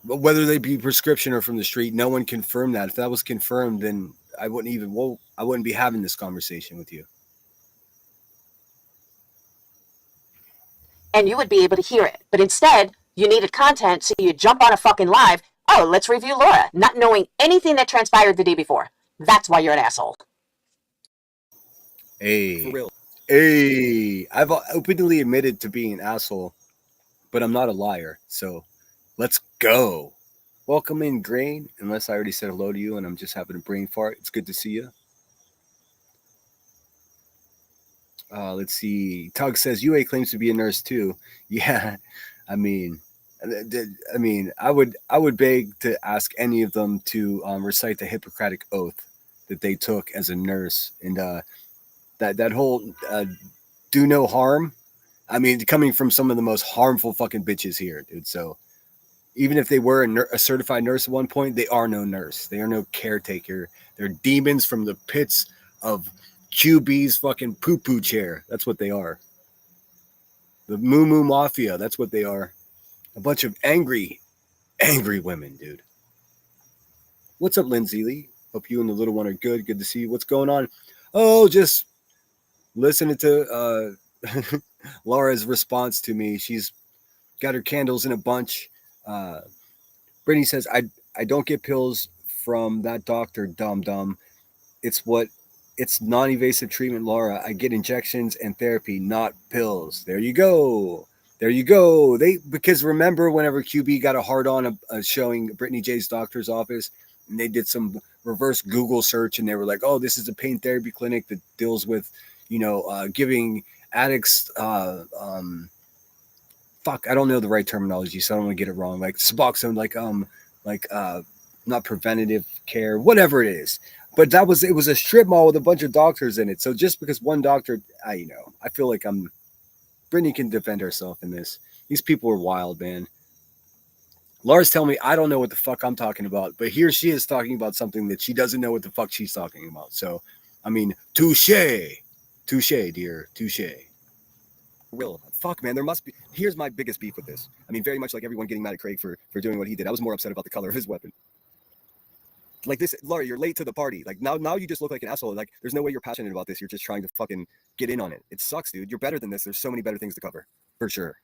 But whether they be prescription or from the street, no one confirmed that. If that was confirmed, then I wouldn't be having this conversation with you. And you would be able to hear it. But instead, you needed content, so you jump on a fucking live. Oh, let's review Laura, not knowing anything that transpired the day before. That's why you're an asshole. Hey, for real. Hey, I've openly admitted to being an asshole, but I'm not a liar. So let's go. Welcome in, Grain. Unless I already said hello to you and I'm just having a brain fart. It's good to see you. Let's see. Tug says UA claims to be a nurse too. Yeah, I mean, I mean, I would beg to ask any of them to recite the Hippocratic oath that they took as a nurse, and that whole do no harm. I mean, coming from some of the most harmful fucking bitches here, dude. So even if they were a certified nurse at one point, they are no nurse. They are no caretaker. They're demons from the pits of QB's fucking poo-poo chair. That's what they are. The Moo Moo Mafia. That's what they are. A bunch of angry women, dude. What's up, Lindsay Lee? Hope you and the little one are good. Good to see you. What's going on? Oh, just listening to Laura's response to me. She's got her candles in a bunch. Brittany says, I don't get pills from that doctor, dumb. It's non-invasive treatment, Laura. I get injections and therapy, not pills. There you go. Because remember whenever QB got a hard on showing Brittany J's doctor's office, and they did some reverse Google search, and they were like, oh, this is a pain therapy clinic that deals with, giving addicts, I don't know the right terminology, so I don't want to get it wrong. Like Suboxone, not preventative care, whatever it is. But it was a strip mall with a bunch of doctors in it. So just because one doctor, I feel like Brittany can defend herself in this. These people are wild, man. Laura's telling me I don't know what the fuck I'm talking about, but here she is talking about something that she doesn't know what the fuck she's talking about. So, I mean, touche, dear, touche. Real fuck, man. There must be. Here's my biggest beef with this. I mean, very much like everyone getting mad at Craig for doing what he did. I was more upset about the color of his weapon. Like this, Laura, you're late to the party. Like now you just look like an asshole. Like there's no way you're passionate about this. You're just trying to fucking get in on it. It sucks, dude. You're better than this. There's so many better things to cover, for sure.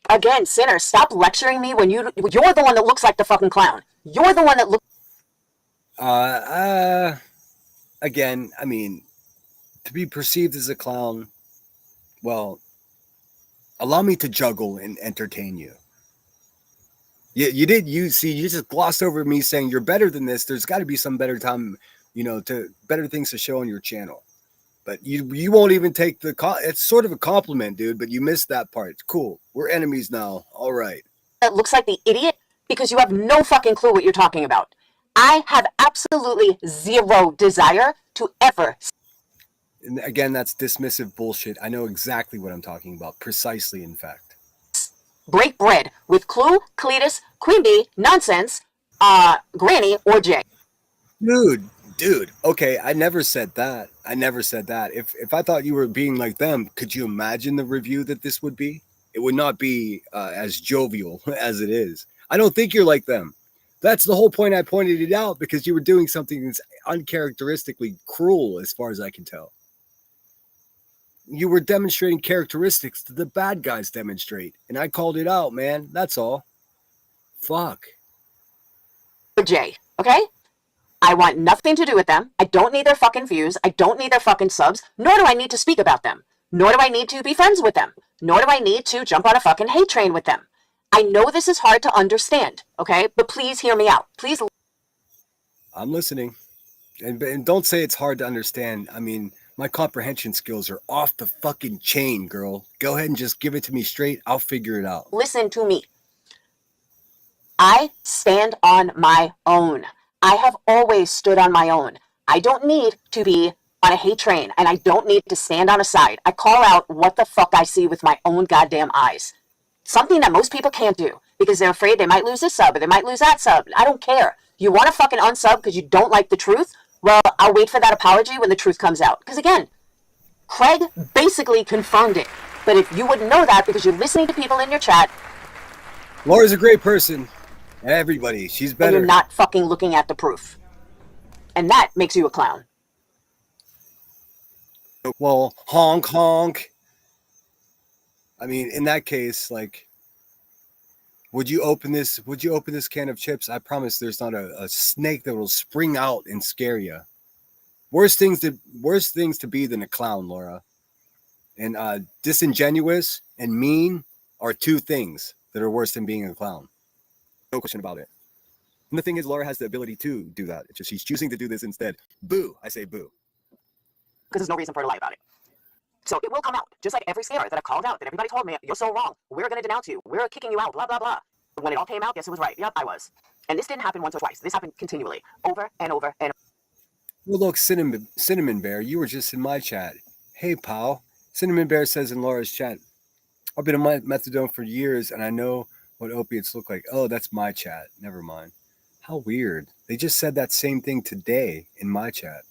Again, sinner, stop lecturing me when you're the one that looks like the fucking clown. You're the one that looks. Again, I mean, to be perceived as a clown, well, allow me to juggle and entertain you. You just glossed over me saying you're better than this. There's got to be some better time, to better things to show on your channel. But you won't even take it's sort of a compliment, dude, but you missed that part. It's cool. We're enemies now. All right. That looks like the idiot because you have no fucking clue what you're talking about. I have absolutely zero desire to ever. And again, that's dismissive bullshit. I know exactly what I'm talking about. Precisely, in fact. Break bread with Clue, Cletus, Queen Bee, Nonsense, Granny, or Jay. Dude, okay, I never said that. If I thought you were being like them, could you imagine the review that this would be? It would not be as jovial as it is. I don't think you're like them. That's the whole point. I pointed it out because you were doing something that's uncharacteristically cruel, as far as I can tell. You were demonstrating characteristics that the bad guys demonstrate, and I called it out, man. That's all. Fuck. Jay, okay? I want nothing to do with them. I don't need their fucking views. I don't need their fucking subs. Nor do I need to speak about them. Nor do I need to be friends with them. Nor do I need to jump on a fucking hate train with them. I know this is hard to understand, okay? But please hear me out. Please. I'm listening. And don't say it's hard to understand. I mean, my comprehension skills are off the fucking chain, girl. Go ahead and just give it to me straight. I'll figure it out. Listen to me. I stand on my own. I have always stood on my own. I don't need to be on a hate train, and I don't need to stand on a side. I call out what the fuck I see with my own goddamn eyes. Something that most people can't do because they're afraid they might lose this sub or they might lose that sub. I don't care. You want to fucking unsub because you don't like the truth? Well, I'll wait for that apology when the truth comes out. Because again, Craig basically confirmed it. But if you wouldn't know that because you're listening to people in your chat. Laura's a great person. Everybody, she's better. And you're not fucking looking at the proof. And that makes you a clown. Well, honk, honk. I mean, in that case, like, would you open this can of chips? I promise there's not a snake that will spring out and scare you. Worse things to be than a clown, Laura. And disingenuous and mean are two things that are worse than being a clown. No question about it. And the thing is, Laura has the ability to do that. It's just she's choosing to do this instead. Boo. I say boo. Because there's no reason for her to lie about it. So it will come out, just like every scammer that I called out, that everybody told me, you're so wrong, we're going to denounce you, we're kicking you out, blah, blah, blah. When it all came out, guess who was right? Yep, I was. And this didn't happen once or twice. This happened continually, over and over and Well, look, Cinnamon Bear, you were just in my chat. Hey, pal. Cinnamon Bear says in Laura's chat, I've been on methadone for years and I know what opiates look like. Oh, that's my chat. Never mind. How weird. They just said that same thing today in my chat.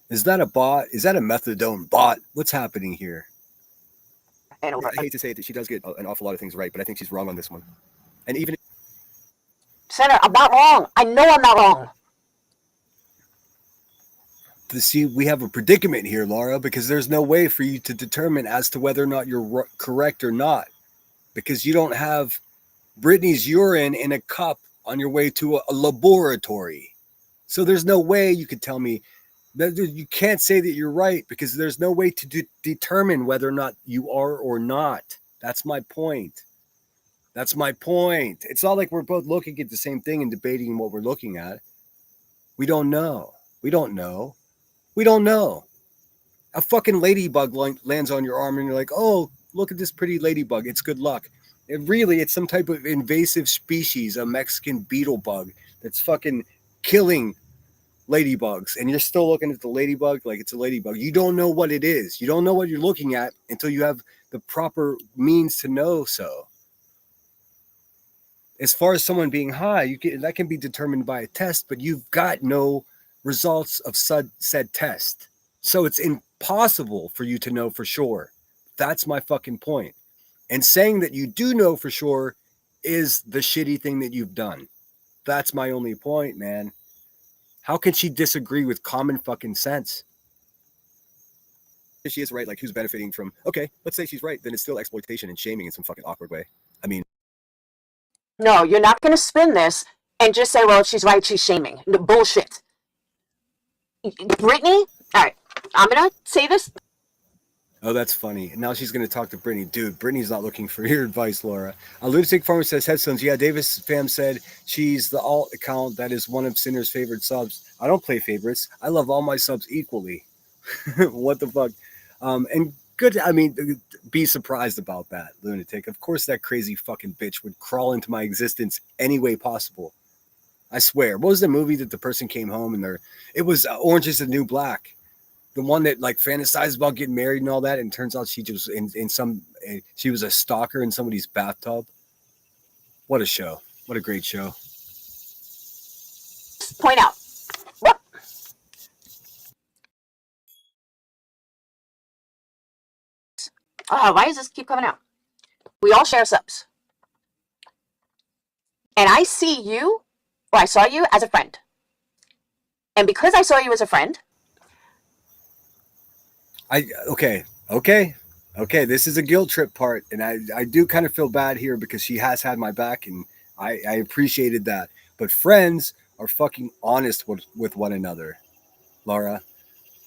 Is that a bot? Is that a methadone bot? What's happening here? over. I hate to say it that she does get an awful lot of things right, but I think she's wrong on this one. And even Senator, I'm not wrong. I know I'm not wrong. to see, we have a predicament here, Laura, because there's no way for you to determine as to whether or not you're correct or not, because you don't have Brittany's urine in a cup on your way to a laboratory. So there's no way you could tell me that you can't say that you're right, because there's no way to determine whether or not you are or not. That's my point. That's my point. It's not like we're both looking at the same thing and debating what we're looking at. We don't know. We don't know. We don't know. A fucking ladybug lands on your arm and you're like, oh, look at this pretty ladybug. It's good luck. It's some type of invasive species, a Mexican beetle bug that's fucking killing ladybugs. And you're still looking at the ladybug like it's a ladybug. You don't know what it is. You don't know what you're looking at until you have the proper means to know so. As far as someone being high, that can be determined by a test, but you've got no results of said test. So it's impossible for you to know for sure. That's my fucking point. And saying that you do know for sure is the shitty thing that you've done. That's my only point, man. How can she disagree with common fucking sense? If she is right, like who's benefiting from, okay, let's say she's right, then it's still exploitation and shaming in some fucking awkward way. I mean, No, you're not going to spin this and just say, well, if she's right, she's shaming. No, bullshit. Brittany, all right, I'm going to say this. oh, that's funny. And now she's going to talk to Brittany. Dude, Brittany's not looking for your advice, Laura. A lunatic farmer says headstones. Yeah, Davis fam said she's the alt account that is one of Sinner's favorite subs. I don't play favorites. I love all my subs equally. What the fuck? And good. I mean, be surprised about that, lunatic. Of course, that crazy fucking bitch would crawl into my existence any way possible. I swear. What was the movie that the person came home and it was Orange is the New Black. The one that like fantasized about getting married and all that, and turns out she just she was a stalker in somebody's bathtub. What a show! What a great show! Point out. What? Why does this keep coming out? We all share subs, and I see you, or I saw you as a friend, and because I saw you as a friend. Okay. This is a guilt trip part, and I do kind of feel bad here because she has had my back, and I appreciated that. But friends are fucking honest with one another, Laura.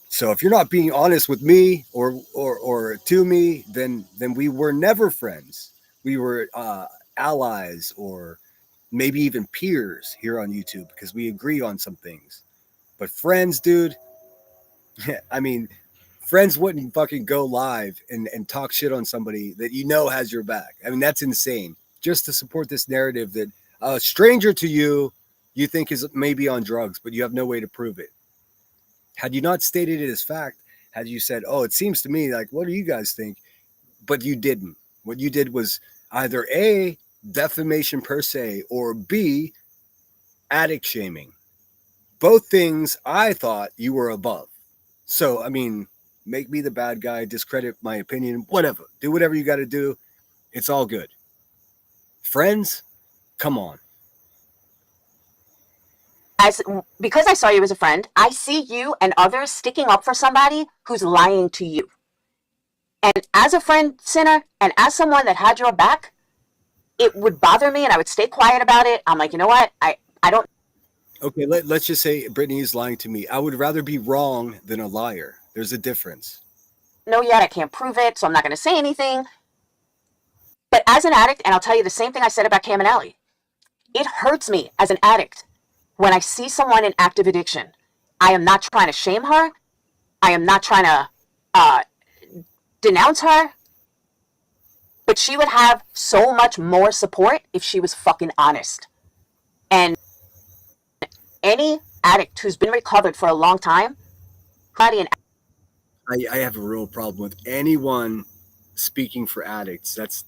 So if you're not being honest with me or to me, then we were never friends. We were allies or maybe even peers here on YouTube because we agree on some things. But friends, dude, I mean. Friends wouldn't fucking go live and talk shit on somebody that you know has your back. I mean, that's insane. Just to support this narrative that a stranger to you think is maybe on drugs, but you have no way to prove it. Had you not stated it as fact, had you said, oh, it seems to me like, what do you guys think? But you didn't. What you did was either A, defamation per se, or B, addict shaming. Both things I thought you were above. So, I mean, make me the bad guy, discredit my opinion, whatever. Do whatever you got to do. It's all good. Friends, come on. Because I saw you as a friend, I see you and others sticking up for somebody who's lying to you. And as a friend, Sinner, and as someone that had your back, it would bother me and I would stay quiet about it. I'm like, you know what? I don't. Okay, let's just say Brittany is lying to me. I would rather be wrong than a liar. There's a difference. Know yet. I can't prove it, so I'm not going to say anything. But as an addict, and I'll tell you the same thing I said about Cam and Ellie, it hurts me as an addict when I see someone in active addiction. I am not trying to shame her. I am not trying to denounce her, but she would have so much more support if she was fucking honest. And any addict who's been recovered for a long time, I have a real problem with anyone speaking for addicts. That's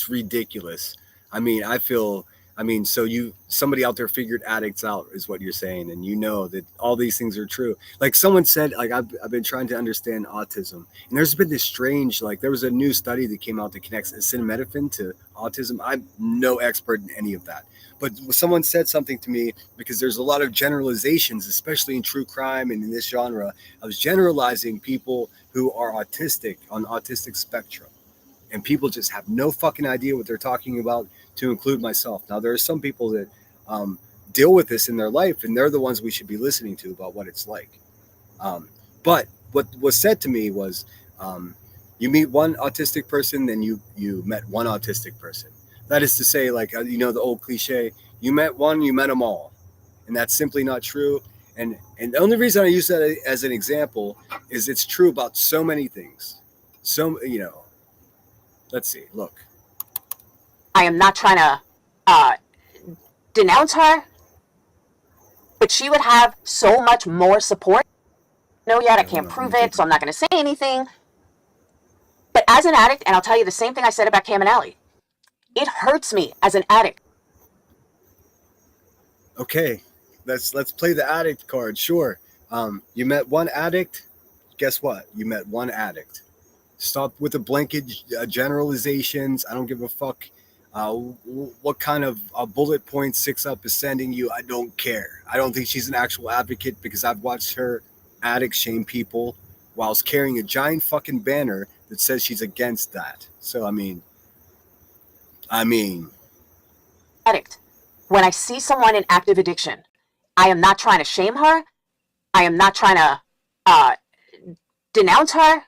ridiculous. I mean, so somebody out there figured addicts out is what you're saying, and you know that all these things are true. Like someone said, like I've been trying to understand autism, and there's been this strange, like there was a new study that came out that connects acetaminophen to autism. I'm no expert in any of that, but someone said something to me because there's a lot of generalizations, especially in true crime and in this genre. I was generalizing people who are autistic on autistic spectrum. And people just have no fucking idea what they're talking about, to include myself. Now, there are some people that deal with this in their life, and they're the ones we should be listening to about what it's like. But what was said to me was, you meet one autistic person, then you met one autistic person. That is to say, like, the old cliche, you met one, you met them all. And that's simply not true. And the only reason I use that as an example is it's true about so many things. Let's see, look. I am not trying to denounce her, but she would have so much more support. No, yet I can't prove it, so I'm not going to say anything. But as an addict, and I'll tell you the same thing I said about Cam and Ellie, it hurts me as an addict. Okay, let's play the addict card. Sure. You met one addict. Guess what? You met one addict. Stop with the blanket generalizations. I don't give a fuck what kind of bullet point 6 Up is sending you. I don't care. I don't think she's an actual advocate because I've watched her addict shame people whilst carrying a giant fucking banner that says she's against that. So, I mean. Addict. When I see someone in active addiction, I am not trying to shame her. I am not trying to denounce her.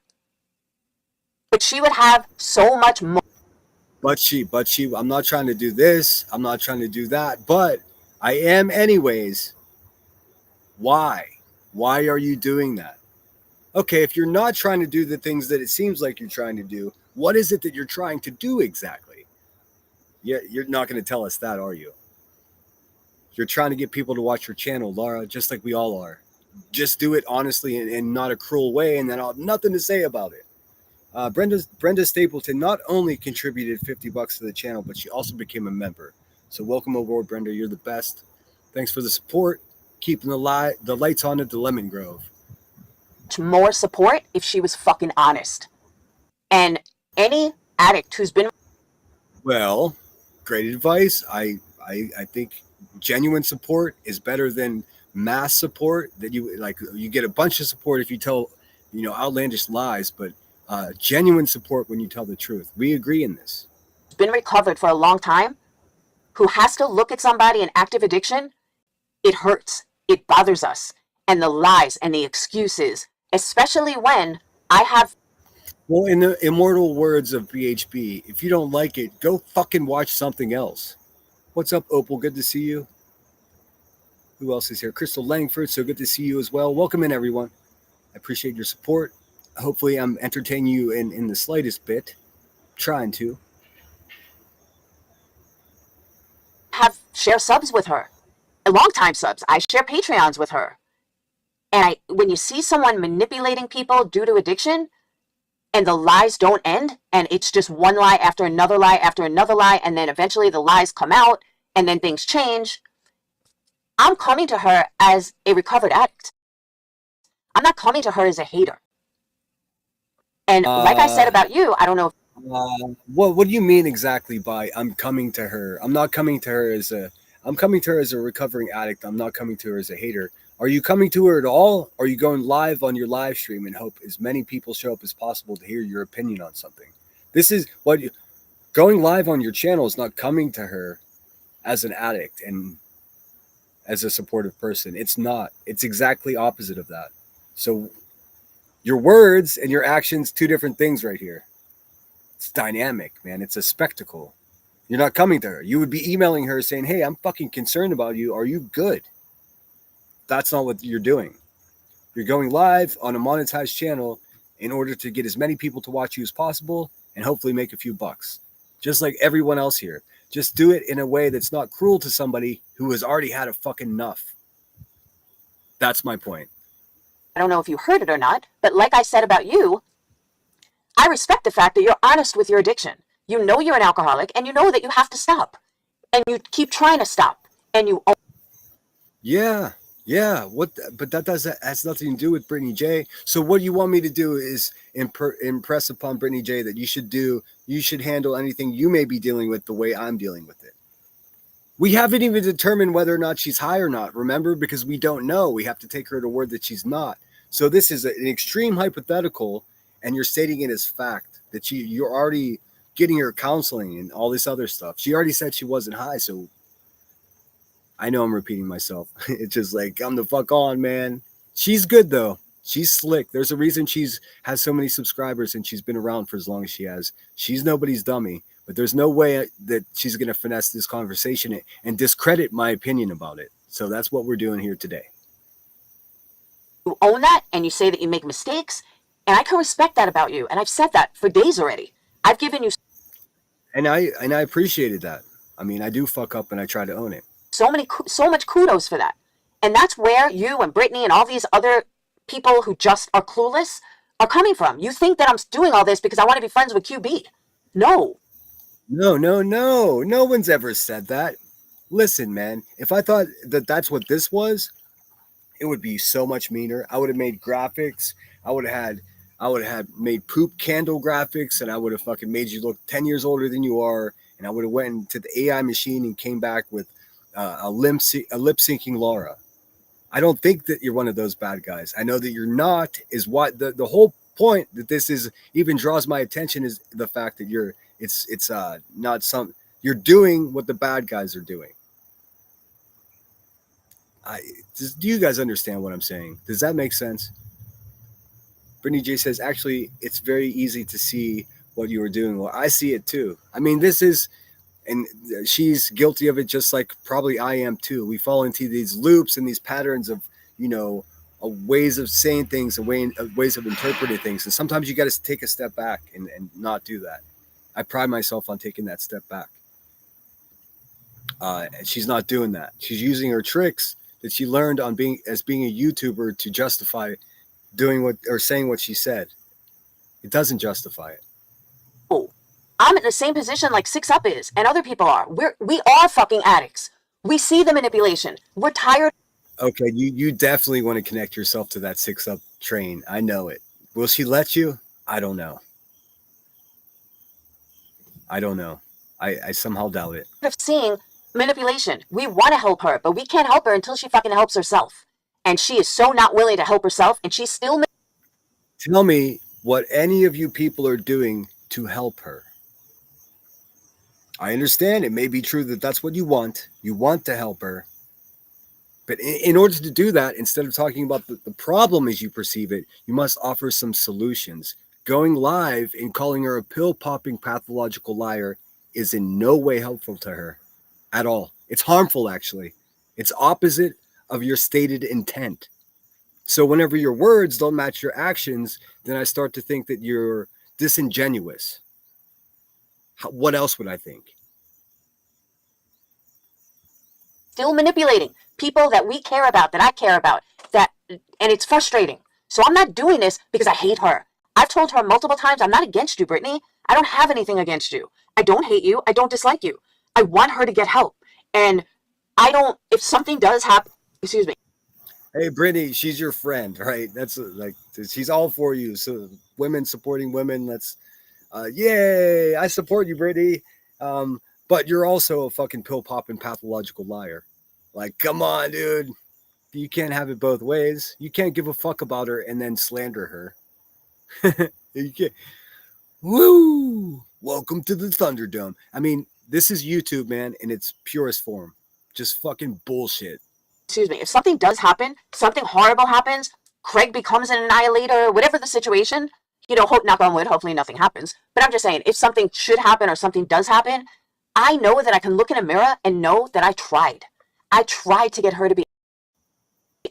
But she would have so much more. But I'm not trying to do this. I'm not trying to do that. But I am anyways. Why? Why are you doing that? Okay, if you're not trying to do the things that it seems like you're trying to do, what is it that you're trying to do exactly? You're not going to tell us that, are you? You're trying to get people to watch your channel, Laura, just like we all are. Just do it honestly and not a cruel way, and then I'll have nothing to say about it. Brenda Stapleton not only contributed $50 to the channel, but she also became a member. So welcome aboard, Brenda. You're the best. Thanks for the support. Keeping the lights on at the Lemon Grove. More support if she was fucking honest. And any addict who's been... Well, great advice. I think genuine support is better than mass support. That you get a bunch of support if you tell outlandish lies, but genuine support when you tell the truth. We agree in this. Been recovered for a long time, who has to look at somebody in active addiction, it hurts. It bothers us. And the lies and the excuses, especially when I have... Well, in the immortal words of BHB, if you don't like it, go fucking watch something else. What's up, Opal? Good to see you. Who else is here? Crystal Langford, so good to see you as well. Welcome in, everyone. I appreciate your support. Hopefully I'm entertaining you in the slightest bit. Trying to. Have share subs with her. Long-time subs. I share Patreons with her. And when you see someone manipulating people due to addiction, and the lies don't end, and it's just one lie after another lie after another lie, and then eventually the lies come out, and then things change, I'm coming to her as a recovered addict. I'm not coming to her as a hater. And like I said about you, I don't know. What do you mean exactly by I'm coming to her? I'm coming to her as a recovering addict. I'm not coming to her as a hater. Are you coming to her at all? Or are you going live on your live stream and hope as many people show up as possible to hear your opinion on something? This is what going live on your channel is not coming to her as an addict and as a supportive person. It's not. It's exactly opposite of that. So your words and your actions, two different things right here. It's dynamic, man. It's a spectacle. You're not coming to her. You would be emailing her saying, hey, I'm fucking concerned about you. Are you good? That's not what you're doing. You're going live on a monetized channel in order to get as many people to watch you as possible and hopefully make a few bucks. Just like everyone else here. Just do it in a way that's not cruel to somebody who has already had a fucking enough. That's my point. I don't know if you heard it or not, but like I said about you, I respect the fact that you're honest with your addiction. You know you're an alcoholic, and you know that you have to stop. And you keep trying to stop. And you... Yeah. But that has nothing to do with Brittany J. So what you want me to do is impress upon Brittany J that you should handle anything you may be dealing with the way I'm dealing with it. We haven't even determined whether or not she's high or not, remember? Because we don't know. We have to take her to word that she's not. So this is an extreme hypothetical, and you're stating it as fact that you're already getting her counseling and all this other stuff. She already said she wasn't high, so I know I'm repeating myself. It's just like, come the fuck on, man. She's good, though. She's slick. There's a reason has so many subscribers and she's been around for as long as she has. She's nobody's dummy, but there's no way that she's going to finesse this conversation and discredit my opinion about it. So that's what we're doing here today. You own that, and you say that you make mistakes, and I can respect that about you, and I've said that for days already. I've given you... And I appreciated that. I mean, I do fuck up and I try to own it. So much kudos for that. And that's where you and Brittany and all these other people who just are clueless are coming from. You think that I'm doing all this because I want to be friends with QB. No. No one's ever said that. Listen, man, if I thought that that's what this was, it would be so much meaner. I would have made graphics. I would have made poop candle graphics, and I would have fucking made you look 10 years older than you are. And I would have went into the AI machine and came back with a lip syncing Laura. I don't think that you're one of those bad guys. I know that you're not. Is what the whole point that this is even draws my attention is the fact that you're doing what the bad guys are doing. Do you guys understand what I'm saying? Does that make sense? Brittany J says, actually, it's very easy to see what you were doing. Well, I see it too. I mean, and she's guilty of it just like probably I am too. We fall into these loops and these patterns of, ways of saying things and ways of interpreting things. And sometimes you got to take a step back and not do that. I pride myself on taking that step back. And she's not doing that. She's using her tricks that she learned on being a YouTuber to justify saying what she said. It doesn't justify it. Oh, I'm in the same position like 6 Up is, and other people are. We are fucking addicts. We see the manipulation. We're tired. Okay, you definitely want to connect yourself to that 6 Up train. I know it. Will she let you? I don't know. I somehow doubt it. Of seeing manipulation. We want to help her, but we can't help her until she fucking helps herself. And she is so not willing to help herself, and she's still... Tell me what any of you people are doing to help her. I understand it may be true that that's what you want. You want to help her. But in order to do that, instead of talking about the problem as you perceive it, you must offer some solutions. Going live and calling her a pill-popping pathological liar is in no way helpful to her at all. It's harmful, actually. It's opposite of your stated intent. So whenever your words don't match your actions, then I start to think that you're disingenuous. What else would I think? Still manipulating people that we care about, that I care about, and it's frustrating. So I'm not doing this because I hate her. I've told her multiple times, I'm not against you, Brittany. I don't have anything against you. I don't hate you. I don't dislike you. I want her to get help. And if something does happen, excuse me. Hey, Brittany, she's your friend, right? That's she's all for you. So women supporting women, yay, I support you, Brittany. But you're also a fucking pill-popping pathological liar. Like, come on, dude. You can't have it both ways. You can't give a fuck about her and then slander her. You can't. Woo! Welcome to the Thunderdome. I mean, this is YouTube, man, in its purest form. Just fucking bullshit. Excuse me. If something does happen, something horrible happens, Craig becomes an annihilator, whatever the situation, knock on wood, hopefully nothing happens. But I'm just saying, if something should happen or something does happen, I know that I can look in a mirror and know that I tried. I tried to get her to be.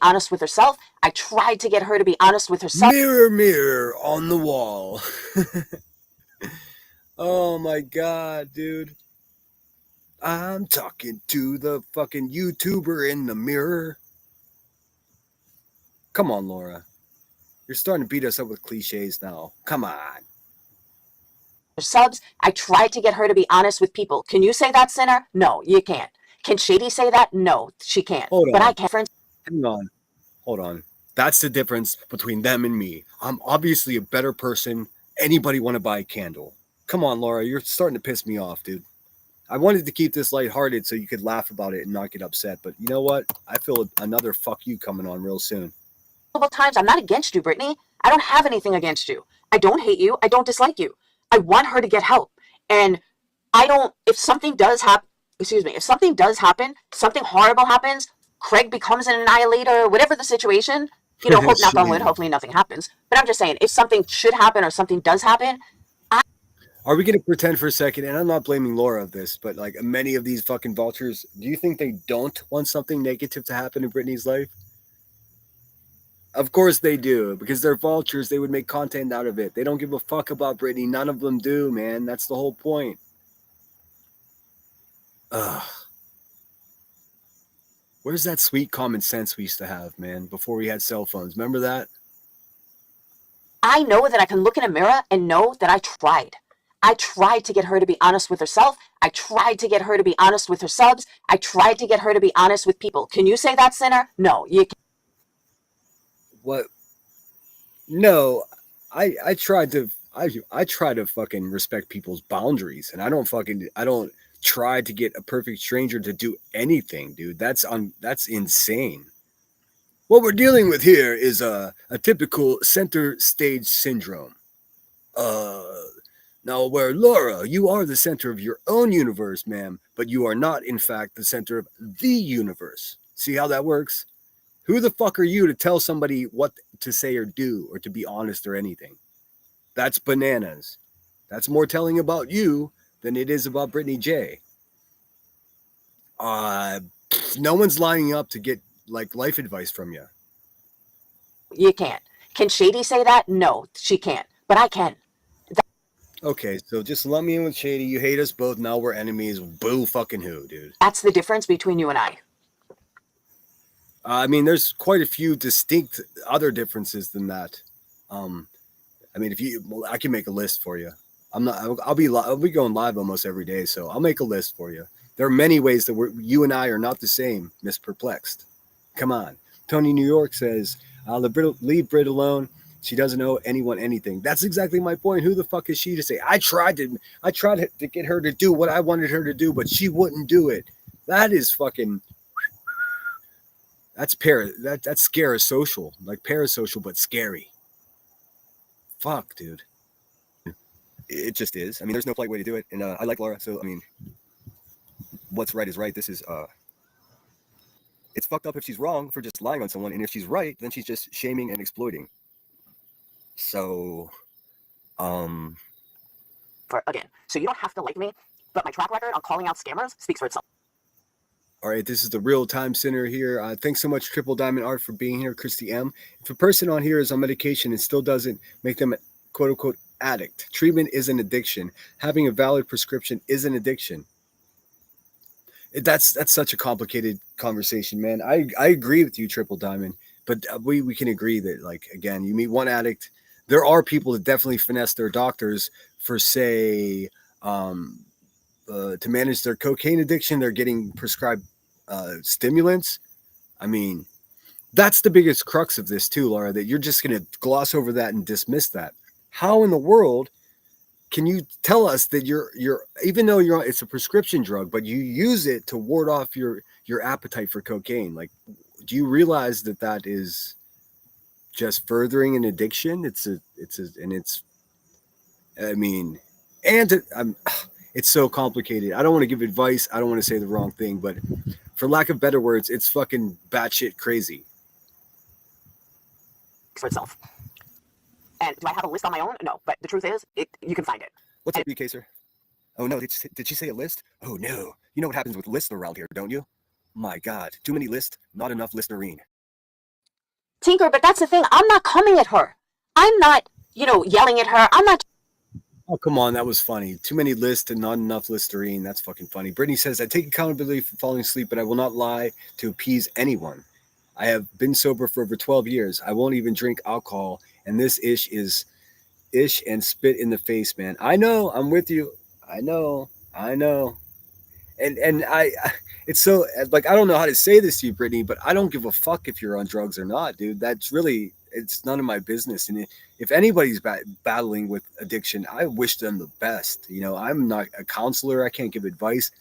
honest with herself. I tried to get her to be honest with herself. Mirror, mirror on the wall. Oh my god, dude. I'm talking to the fucking YouTuber in the mirror. Come on, Laura. You're starting to beat us up with cliches now. Come on. Subs. I tried to get her to be honest with people. Can you say that, Sinner? No, you can't. Can Shady say that? No, she can't. Hold But on. I can. Hang on. Hold on. That's the difference between them and me. I'm obviously a better person. Anybody want to buy a candle? Come on, Laura. You're starting to piss me off, dude. I wanted to keep this lighthearted so you could laugh about it and not get upset. But you know what? I feel another fuck you coming on real soon. Times. I'm not against you, Brittany. I don't have anything against you. I don't hate you. I don't dislike you. I want her to get help. And I don't, if something does happen, if something does happen, something horrible happens, Craig becomes an annihilator, whatever the situation, hope, knock on wood, hopefully nothing happens. But I'm just saying, if something should happen or something does happen, are we going to pretend for a second, and I'm not blaming Laura of this, but like many of these fucking vultures, do you think they don't want something negative to happen in Brittany's life? Of course they do, because they're vultures. They would make content out of it. They don't give a fuck about Brittany. None of them do, man. That's the whole point. Ugh. Where's that sweet common sense we used to have, man, before we had cell phones? Remember that? I know that I can look in a mirror and know that I tried. I tried to get her to be honest with herself. I tried to get her to be honest with her subs. I tried to get her to be honest with people. Can you say that, Sinner? No, you can't. What? No, I try to fucking respect people's boundaries, and I don't try to get a perfect stranger to do anything, dude. That's insane. What we're dealing with here is a typical center stage syndrome. Now where Laura, you are the center of your own universe, ma'am, but you are not, in fact, the center of the universe. See how that works? Who the fuck are you to tell somebody what to say or do or to be honest or anything? That's bananas. That's more telling about you than it is about Brittany J. No one's lining up to get like life advice from you. You can't. Can Shady say that? No, she can't. But I can. Okay, so just let me in with Shady. You hate us both. Now we're enemies. Boo fucking who, dude? That's the difference between you and I. I mean, there's quite a few distinct other differences than that. I mean, I can make a list for you. I'll be going live almost every day, so I'll make a list for you. There are many ways that you and I are not the same, Miss Perplexed. Come on. Tony New York says, leave Brit alone. She doesn't owe anyone anything. That's exactly my point. Who the fuck is she to say? I tried to get her to do what I wanted her to do, but she wouldn't do it. That is fucking... That's scarasocial, like parasocial, but scary. Fuck, dude. It just is. I mean, there's no polite way to do it. And I like Laura, so I mean, what's right is right. This is it's fucked up if she's wrong for just lying on someone, and if she's right, then she's just shaming and exploiting. So, So you don't have to like me, but my track record on calling out scammers speaks for itself. All right, this is the real time center here. Thanks so much, Triple Diamond Art, for being here, Christy M. If a person on here is on medication, it still doesn't make them a quote unquote addict. Treatment is an addiction. Having a valid prescription is an addiction. That's such a complicated conversation, man. I agree with you, Triple Diamond, but we can agree that, like, again, you meet one addict. There are people that definitely finesse their doctors for, say, to manage their cocaine addiction. They're getting prescribed stimulants. I mean, that's the biggest crux of this too, Laura, that you're just going to gloss over that and dismiss that. How in the world can you tell us that you're even though it's a prescription drug, but you use it to ward off your appetite for cocaine? Like, do you realize that is just furthering an addiction? It's so complicated. I don't want to give advice. I don't want to say the wrong thing, but for lack of better words, it's fucking batshit crazy. For itself. And do I have a list on my own? No, but the truth is, you can find it. What's up, BK, sir? Oh no, did she say a list? Oh no. You know what happens with lists around here, don't you? My God, too many lists, not enough listerine. Tinker, but that's the thing. I'm not coming at her. I'm not, yelling at her. I'm not. Oh, come on. That was funny. Too many lists and not enough Listerine. That's fucking funny. Brittany says, I take accountability for falling asleep, but I will not lie to appease anyone. I have been sober for over 12 years. I won't even drink alcohol. And this ish is ish and spit in the face, man. I know. I'm with you. I know. And it's so like, I don't know how to say this to you, Brittany, but I don't give a fuck if you're on drugs or not, dude. That's really, it's none of my business. And if anybody's battling with addiction, I wish them the best. I'm not a counselor. I can't give advice.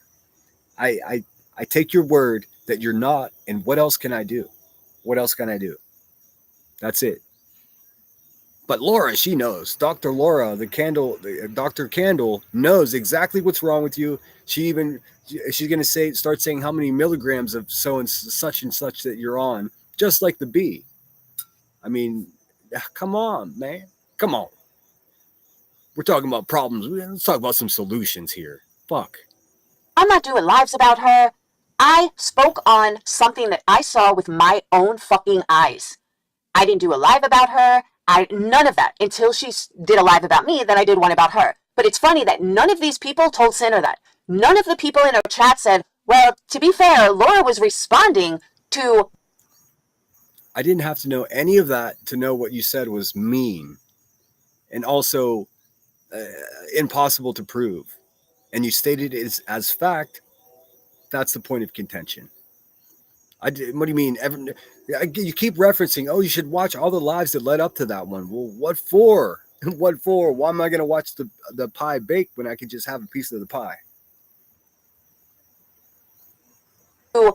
I take your word that you're not. And what else can I do? That's it. But Laura, she knows. Dr. Laura, Dr. Candle knows exactly what's wrong with you. She's going to start saying how many milligrams of so and such that you're on, just like the bee. I mean, come on, man. Come on. We're talking about problems. Let's talk about some solutions here. Fuck. I'm not doing lives about her. I spoke on something that I saw with my own fucking eyes. I didn't do a live about her. None of that until she did a live about me. Then I did one about her. But it's funny that none of these people told Sinner that. None of the people in our chat said, well, to be fair, Laura was responding to. I didn't have to know any of that to know what you said was mean and also impossible to prove. And you stated it as fact. That's the point of contention. What do you mean? You keep referencing, you should watch all the lives that led up to that one. Well, what for? What for? Why am I going to watch the pie bake when I could just have a piece of the pie?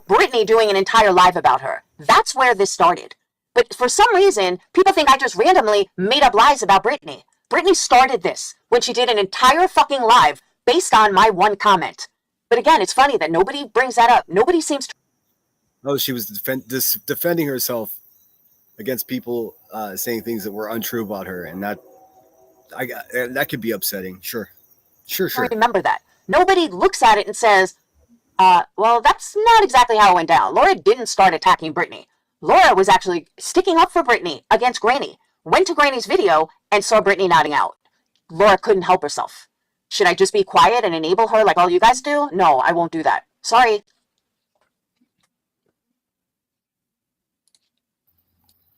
Brittany doing an entire live about her. That's where this started. But for some reason, people think I just randomly made up lies about Brittany. Brittany started this when she did an entire fucking live based on my one comment. But again, it's funny that nobody brings that up. Nobody seems to. Oh, she was defending herself against people saying things that were untrue about her, and that could be upsetting. Sure. Remember that. Nobody looks at it and says, well, that's not exactly how it went down. Laura didn't start attacking Brittany. Laura was actually sticking up for Brittany against Granny. Went to Granny's video and saw Brittany nodding out. Laura couldn't help herself. Should I just be quiet and enable her like all you guys do? No, I won't do that. Sorry.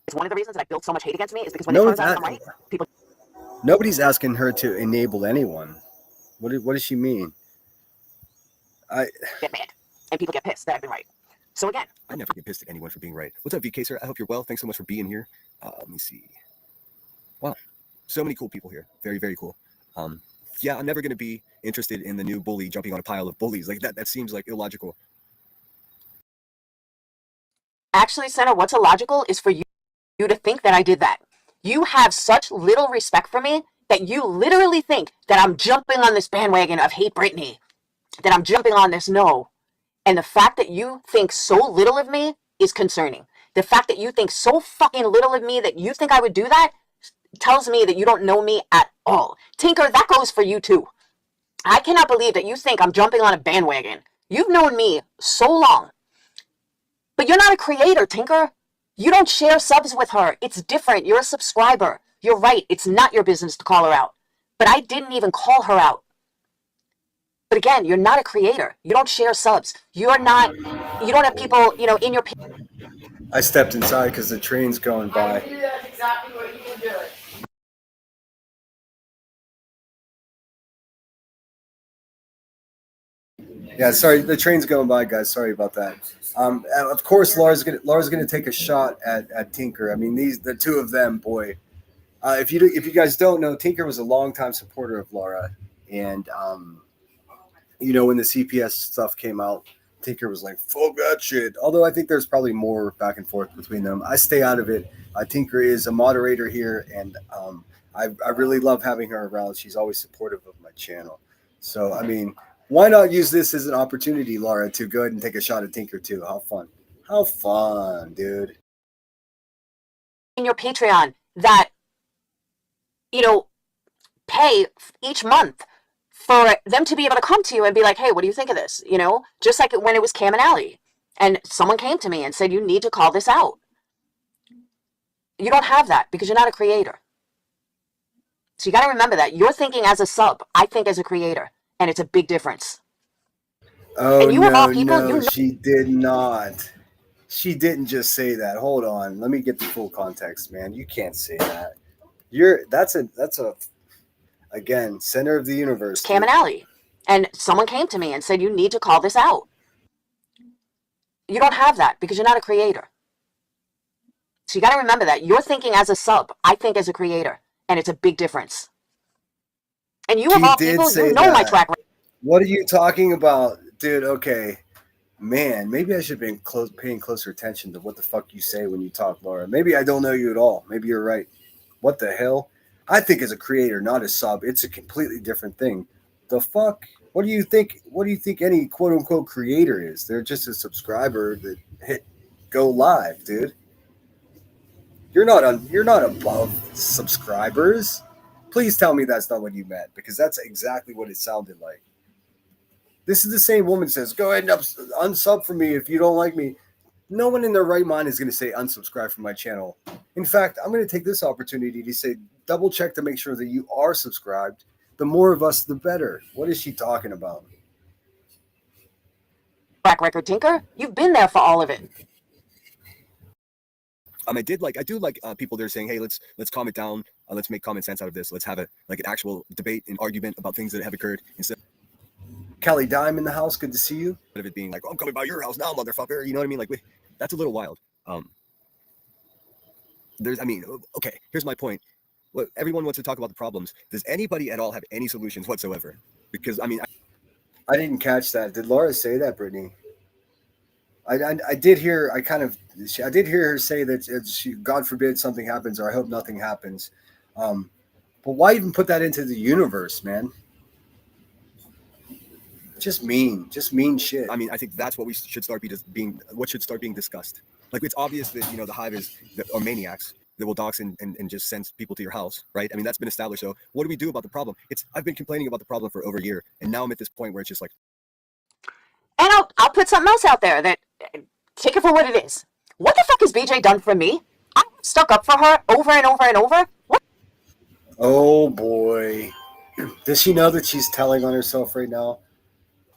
It's one of the reasons that I built so much hate against me is because when it turns out I'm right, people. Nobody's asking her to enable anyone. What does she mean? I get mad and people get pissed that I've been right. So again, I never get pissed at anyone for being right. What's up, VK sir? I hope you're well. Thanks so much for being here. Let me see. Wow, so many cool people here. Very, very cool. Yeah, I'm never going to be interested in the new bully jumping on a pile of bullies. Like that seems like illogical. Actually, Senna, what's illogical is for you to think that I did that. You have such little respect for me that you literally think that I'm jumping on this bandwagon of hate Brittany, that I'm jumping on this. No. And the fact that you think so little of me is concerning. The fact that you think so fucking little of me that you think I would do that tells me that you don't know me at all. Tinker, that goes for you too. I cannot believe that you think I'm jumping on a bandwagon. You've known me so long. But you're not a creator, Tinker. You don't share subs with her. It's different. You're a subscriber. You're right. It's not your business to call her out. But I didn't even call her out. But again, you're not a creator. You don't share subs. You don't have people, in your. I stepped inside because the train's going by. I knew that's exactly what you were doing. Yeah, sorry, the train's going by, guys. Sorry about that. Of course, Laura's gonna take a shot at Tinker. I mean, the two of them, boy. If you guys don't know, Tinker was a longtime supporter of Laura, and when the CPS stuff came out, Tinker was like, "Fuck that shit." Although I think there's probably more back and forth between them. I stay out of it. Tinker is a moderator here, and I really love having her around. She's always supportive of my channel. So I mean, why not use this as an opportunity, Laura, to go ahead and take a shot at Tinker too? How fun, dude. In your Patreon that, pay each month for them to be able to come to you and be like, hey, what do you think of this? Just like when it was Cam and Allie. And someone came to me and said, you need to call this out. You don't have that because you're not a creator. So you got to remember that. You're thinking as a sub. I think as a creator. And it's a big difference. Oh, And you of all no, people, no, you know. she did not. She didn't just say that. Hold on. Let me get the full context, man. You can't say that. That's a again, center of the universe. Cam and Allie. And someone came to me and said, you need to call this out. You don't have that because you're not a creator. So you got to remember that. You're thinking as a sub. I think as a creator. And it's a big difference. And you of all people, you know my track record. What are you talking about? Dude, okay. Man, maybe I should have been paying closer attention to what the fuck you say when you talk, Laura. Maybe I don't know you at all. Maybe you're right. What the hell? I think as a creator, not a sub, it's a completely different thing. The fuck? What do you think? What do you think any quote unquote creator is? They're just a subscriber that hit go live, dude. You're not above subscribers. Please tell me that's not what you meant, because that's exactly what it sounded like. This is the same woman says, go ahead and unsub for me if you don't like me. No one in their right mind is going to say unsubscribe from my channel. In fact, I'm going to take this opportunity to say double check to make sure that you are subscribed. The more of us, the better. What is she talking about? Track record, Tinker. You've been there for all of it. I do like people that are saying, hey, let's calm it down. Let's make common sense out of this. Let's have an actual debate and argument about things that have occurred instead. Kelly Dime in the house. Good to see you. Instead of it being like, oh, I'm coming by your house now, motherfucker. You know what I mean? Like, that's a little wild. Okay, here's my point. Well, everyone wants to talk about the problems. Does anybody at all have any solutions whatsoever? Because, I I didn't catch that. Did Laura say that, Brittany? I did hear. I did hear her say that she, God forbid something happens, or I hope nothing happens. But why even put that into the universe, man? Just mean shit. I think that's what we should start being discussed. Like, it's obvious that the hive are maniacs that will dox and just send people to your house, right? That's been established. So what do we do about the problem? I've been complaining about the problem for over a year, and now I'm at this point where it's just like. And I'll put something else out there that, take it for what it is. What the fuck has BJ done for me? I stuck up for her over and over and over. What? Oh boy. Does she know that she's telling on herself right now?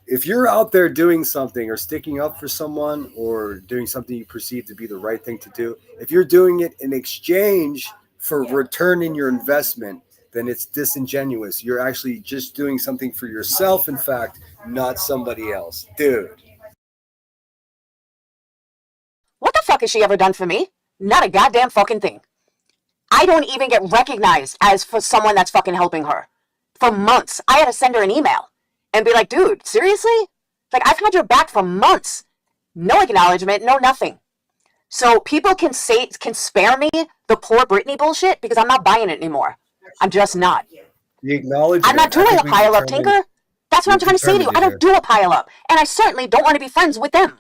If you're out there doing something or sticking up for someone or doing something you perceive to be the right thing to do, if you're doing it in exchange for return in your investment, then it's disingenuous. You're actually just doing something for yourself, in fact, not somebody else. Dude. What the fuck has she ever done for me? Not a goddamn fucking thing. I don't even get recognized as for someone that's fucking helping her. For months, I had to send her an email and be like, dude, seriously? Like, I've had your back for months. No acknowledgement, no nothing. So people can spare me the poor Britney bullshit because I'm not buying it anymore. I'm just not. The acknowledgement. I'm not doing a pile up, Tinker. That's what I'm trying to say to you. I don't do a pile up. And I certainly don't want to be friends with them.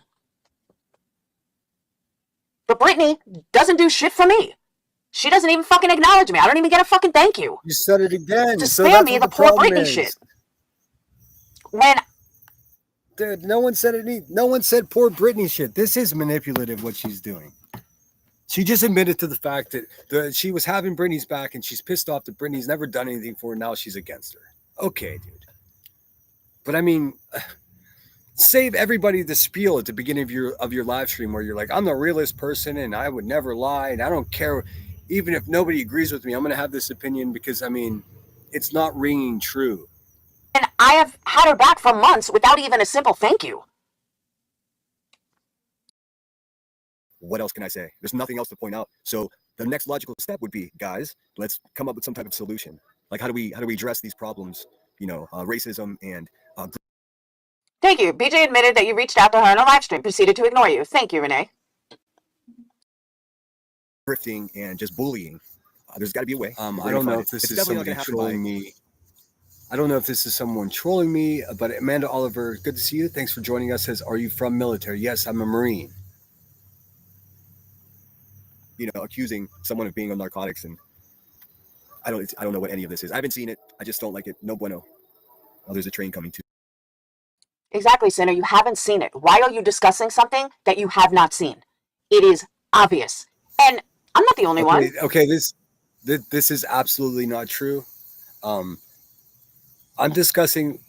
But Britney doesn't do shit for me. She doesn't even fucking acknowledge me. I don't even get a fucking thank you. You said it again. To spare me the poor Britney shit. When dude, no one said poor Britney shit. This is manipulative what she's doing. She just admitted to the fact that she was having Britney's back and she's pissed off that Britney's never done anything for her. Now she's against her. Okay, dude. But save everybody the spiel at the beginning of your live stream where you're like, I'm the realest person and I would never lie and I don't care even if nobody agrees with me. I'm going to have this opinion because it's not ringing true. And I have had her back for months without even a simple thank you. What else can I say? There's nothing else to point out. So the next logical step would be, guys, let's come up with some type of solution. Like, how do we address these problems? Racism and. Thank you. BJ admitted that you reached out to her in a live stream, proceeded to ignore you. Thank you, Renee. Grifting and just bullying. There's got to be a way. I don't know if this is somebody trolling me. I don't know if this is someone trolling me, but Amanda Oliver, good to see you. Thanks for joining us. Says, are you from military? Yes, I'm a Marine. Accusing someone of being on narcotics, and I don't know what any of this is. I haven't seen it. I just don't like it. No bueno. Oh, there's a train coming too. Exactly, Sinner. You haven't seen it. Why are you discussing something that you have not seen? It is obvious. And I'm not the only one. Okay, this is absolutely not true. Um, I'm discussing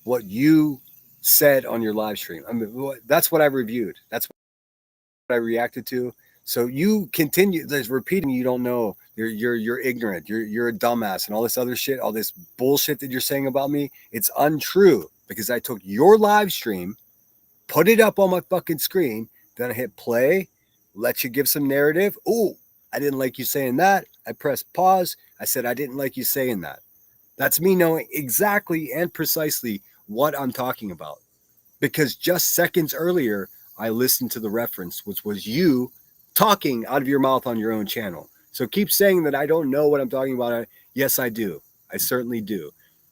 what you said on your live stream. I mean, that's what I reviewed. That's what I reacted to. So you continue there's repeating you don't know. You're ignorant. You're a dumbass and all this other shit, all this bullshit that you're saying about me. It's untrue because I took your live stream, put it up on my fucking screen, then I hit play, let you give some narrative. Ooh, I didn't like you saying that. I pressed pause. I said I didn't like you saying that. That's me knowing exactly and precisely what I'm talking about. Because just seconds earlier, I listened to the reference, which was you talking out of your mouth on your own channel. So keep saying that I don't know what I'm talking about. Yes, I do. I certainly do.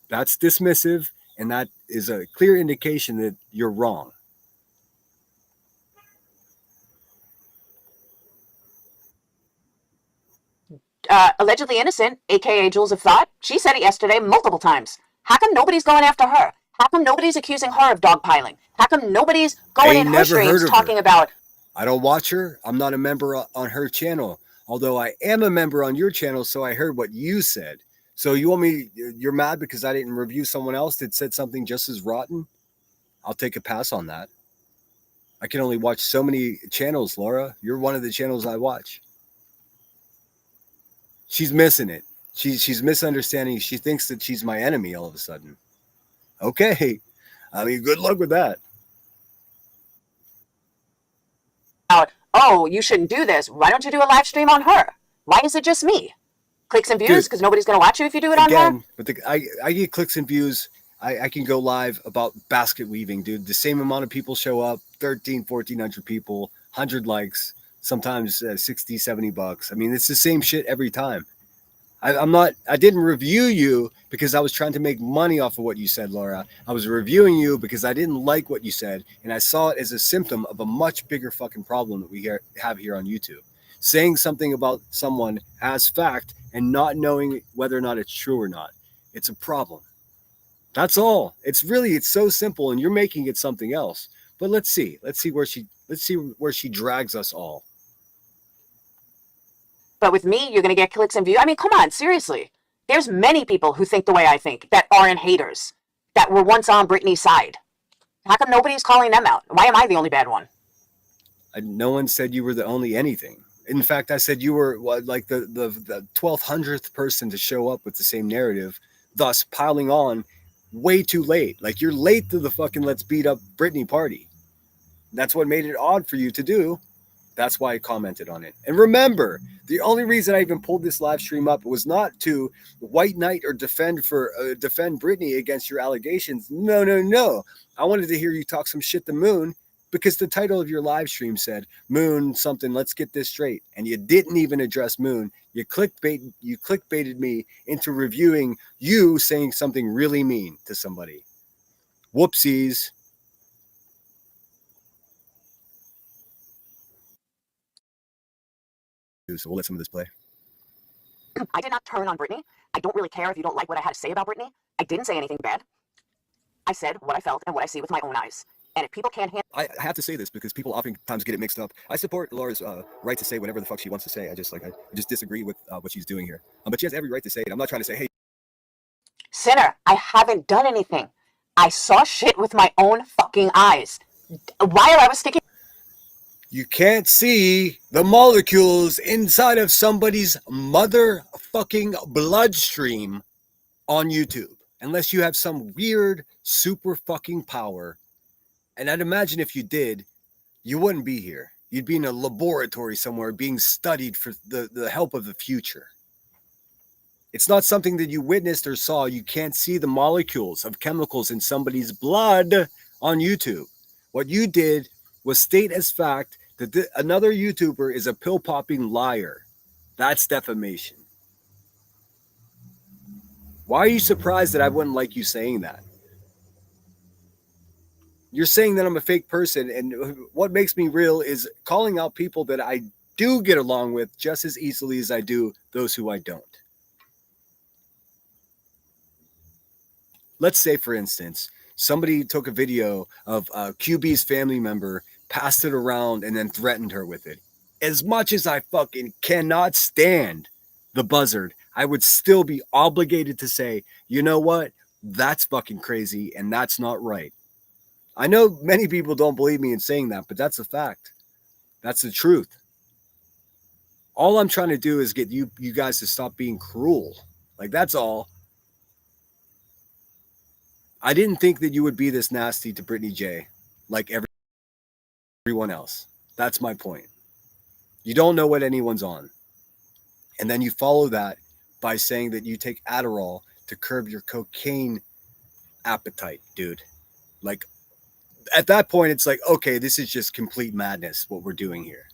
That's dismissive, and that is a clear indication that you're wrong. Allegedly innocent, aka Jules of Thought, she said it yesterday multiple times. How come nobody's going after her? How come nobody's accusing her of dogpiling? How come nobody's going in her streams talking about... I don't watch her. I'm not a member on her channel, although I am a member on your channel, so I heard what you said. So you want me, you're mad because I didn't review someone else that said something just as rotten? I'll take a pass on that. I can only watch so many channels, Laura. You're one of the channels I watch. She's missing it. She's misunderstanding. She thinks that she's my enemy all of a sudden. Okay. I mean, good luck with that. Oh, you shouldn't do this. Why don't you do a live stream on her? Why is it just me? Clicks and views because nobody's going to watch you if you do it on her? But I get clicks and views. I can go live about basket weaving, dude. The same amount of people show up, 1,400 people, 100 likes, sometimes 60, 70 bucks. I mean, it's the same shit every time. I didn't review you because I was trying to make money off of what you said, Laura. I was reviewing you because I didn't like what you said, and I saw it as a symptom of a much bigger fucking problem that we have here on YouTube. Saying something about someone as fact and not knowing whether or not it's true or not. It's a problem. That's all. It's so simple, and you're making it something else. But let's see where she drags us all. But with me, you're going to get clicks and views. I mean, come on, seriously. There's many people who think the way I think that aren't haters, that were once on Britney's side. How come nobody's calling them out? Why am I the only bad one? No one said you were the only anything. In fact, I said you were like the 1200th person to show up with the same narrative, thus piling on way too late. Like you're late to the fucking let's beat up Britney party. That's what made it odd for you to do. That's why I commented on it. And remember, the only reason I even pulled this live stream up was not to white knight or defend Britney against your allegations. No. I wanted to hear you talk some shit to Moon because the title of your live stream said Moon something. Let's get this straight. And you didn't even address Moon. You clickbaited me into reviewing you saying something really mean to somebody. Whoopsies. So we'll let some of this play. I did not turn on Britney. I don't really care if you don't like what I had to say about Britney. I didn't say anything bad. I said what I felt and what I see with my own eyes. And if people can't handle... I have to say this because people oftentimes get it mixed up. I support Laura's right to say whatever the fuck she wants to say. I just disagree with what she's doing here. But she has every right to say it. I'm not trying to say, hey. Sinner, I haven't done anything. I saw shit with my own fucking eyes. While I was sticking... You can't see the molecules inside of somebody's motherfucking bloodstream on YouTube unless you have some weird super fucking power. And I'd imagine if you did, you wouldn't be here. You'd be in a laboratory somewhere being studied for the help of the future. It's not something that you witnessed or saw. You can't see the molecules of chemicals in somebody's blood on YouTube. What you did was state as fact that another YouTuber is a pill-popping liar. That's defamation. Why are you surprised that I wouldn't like you saying that? You're saying that I'm a fake person, and what makes me real is calling out people that I do get along with just as easily as I do those who I don't. Let's say, for instance, somebody took a video of QB's family member, passed it around, and then threatened her with it. as much as I fucking cannot stand the buzzard, I would still be obligated to say, you know what? That's fucking crazy and that's not right. I know many people don't believe me in saying that, but that's a fact. That's the truth. All I'm trying to do is get you guys to stop being cruel. Like, that's all. I didn't think that you would be this nasty to Brittany J like everyone else. That's my point. You don't know what anyone's on. And then you follow that by saying that you take Adderall to curb your cocaine appetite, dude. Like, at that point, it's like, okay, this is just complete madness, what we're doing here.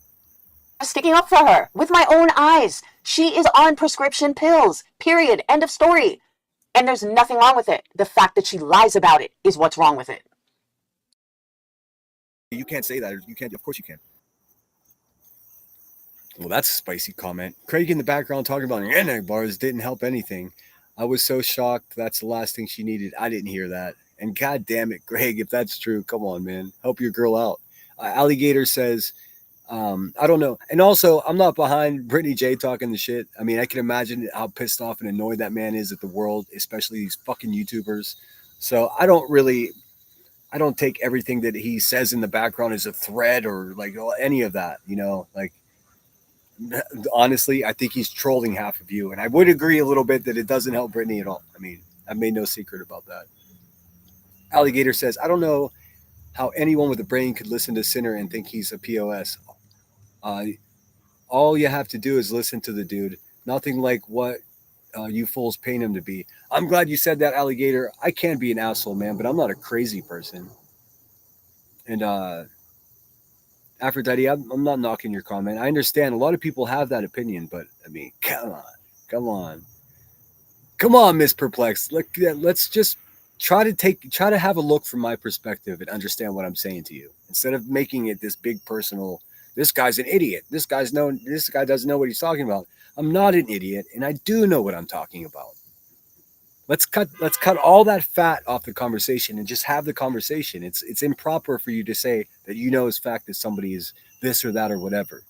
Sticking up for her with my own eyes. She is on prescription pills, period. End of story. And there's nothing wrong with it. The fact that she lies about it is what's wrong with it. You can't say that. You can't. Of course you can. Well, that's a spicy comment. Craig in the background talking about anti bars didn't help anything. I was so shocked. That's the last thing she needed. I didn't hear that. And God damn it, Greg, if that's true, come on, man. Help your girl out. Alligator says, I don't know. And also, I'm not behind Brittany J talking the shit. I mean, I can imagine how pissed off and annoyed that man is at the world, especially these fucking YouTubers. So I don't take everything that he says in the background as a threat or like any of that, you know, like, honestly, I think he's trolling half of you. And I would agree a little bit that it doesn't help Brittany at all. I mean, I've made no secret about that. Alligator says, I don't know how anyone with a brain could listen to Sinner and think he's a POS. All you have to do is listen to the dude. Nothing like what you fools paint him to be. I'm glad you said that, Alligator. I can be an asshole, man, but I'm not a crazy person. And Aphrodite, I'm not knocking your comment. I understand a lot of people have that opinion, but I mean, come on, Miss Perplexed. Let's just try to have a look from my perspective and understand what I'm saying to you instead of making it this big personal. This guy's an idiot. This guy doesn't know what he's talking about. I'm not an idiot, and I do know what I'm talking about. Let's cut all that fat off the conversation and just have the conversation. It's improper for you to say that you know as fact that somebody is this or that or whatever.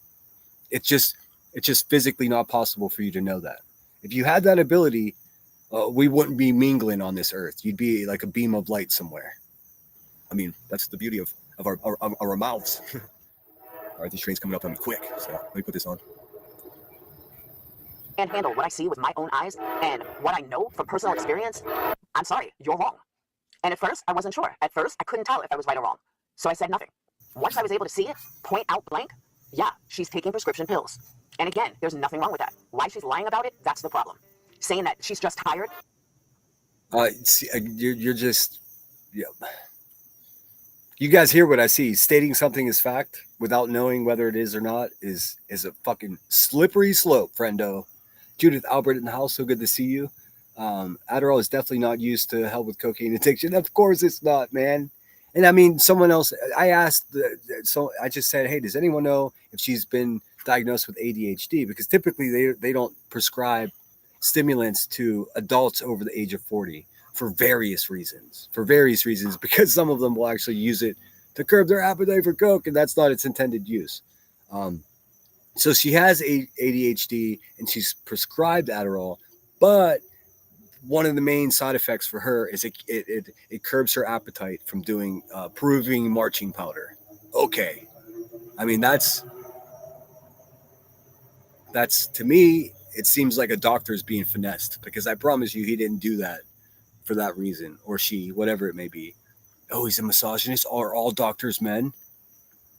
It's just physically not possible for you to know that. If you had that ability, we wouldn't be mingling on this earth. You'd be like a beam of light somewhere. I mean, that's the beauty of our mouths. All right, this train's coming up on me quick, so let me put this on. And handle what I see with my own eyes and what I know from personal experience. I'm sorry, you're wrong. And at first, I wasn't sure. At first, I couldn't tell if I was right or wrong. So I said nothing. Once I was able to see it, point out blank, yeah, she's taking prescription pills. And again, there's nothing wrong with that. Why she's lying about it, that's the problem. Saying that she's just tired. You're just, yeah. You guys hear what I see. Stating something is fact without knowing whether it is or not is a fucking slippery slope, friendo. Judith Albert in the house, so good to see you. Adderall is definitely not used to help with cocaine addiction. Of course it's not, man. And I mean, someone else, I asked, so I just said, hey, does anyone know if she's been diagnosed with ADHD? Because typically they don't prescribe stimulants to adults over the age of 40 for various reasons, because some of them will actually use it to curb their appetite for coke, and that's not its intended use. So she has ADHD and she's prescribed Adderall, but one of the main side effects for her is it curbs her appetite from doing Peruvian marching powder. Okay. I mean, that's to me, it seems like a doctor's being finessed, because I promise you he didn't do that for that reason, or she, whatever it may be. Oh, he's a misogynist? Are all doctors men?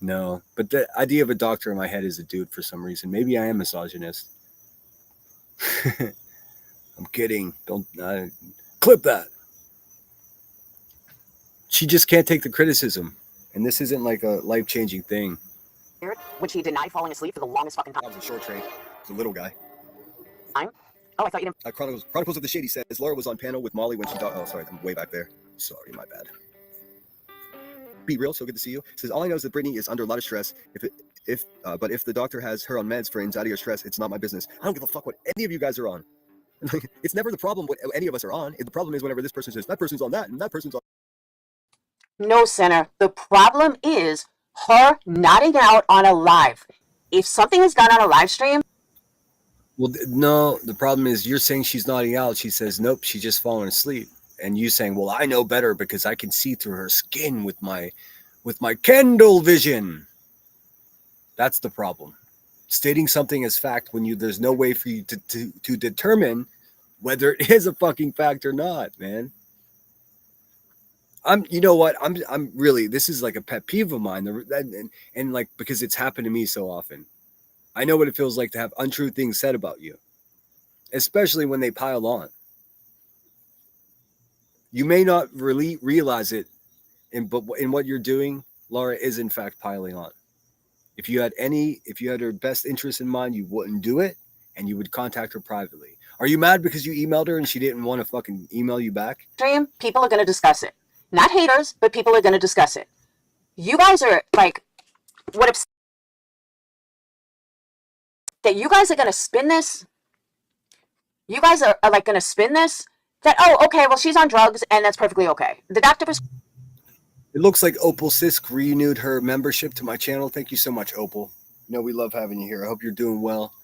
No, but the idea of a doctor in my head is a dude for some reason. Maybe I am misogynist. I'm kidding. Don't clip that. She just can't take the criticism, and this isn't like a life-changing thing. When she denied falling asleep for the longest fucking time. That was a short train. It's a little guy. Oh, I thought you didn't. Chronicles of the Shady says Laura was on panel with Molly when she talked. Oh, sorry, I'm way back there. Sorry, my bad. Be real, so good to see you. Says all I know is that Brittany is under a lot of stress. But if the doctor has her on meds for anxiety or stress, it's not my business. I don't give a fuck what any of you guys are on. It's never the problem what any of us are on. The problem is whenever this person says that person's on that and that person's on. No, Sinner. The problem is her nodding out on a live. if something is done on a live stream. Well, no, the problem is you're saying she's nodding out. She says, nope, she's just falling asleep. And you saying, well, I know better because I can see through her skin with my Kendall vision. That's the problem. Stating something as fact when there's no way for you to determine whether it is a fucking fact or not, man. You know what? I'm really, this is like a pet peeve of mine. And like, because it's happened to me so often. I know what it feels like to have untrue things said about you, especially when they pile on. You may not really realize it, but in what you're doing, Laura is in fact piling on. If you had her best interest in mind, you wouldn't do it, and you would contact her privately. Are you mad because you emailed her and she didn't want to fucking email you back? Stream, people are going to discuss it. Not haters, but people are going to discuss it. You guys are like, what if that you guys are going to spin this? You guys are like going to spin this? That, oh, okay, well, she's on drugs, and that's perfectly okay. The doctor It looks like Opal Sisk renewed her membership to my channel. Thank you so much, Opal. You know, we love having you here. I hope you're doing well.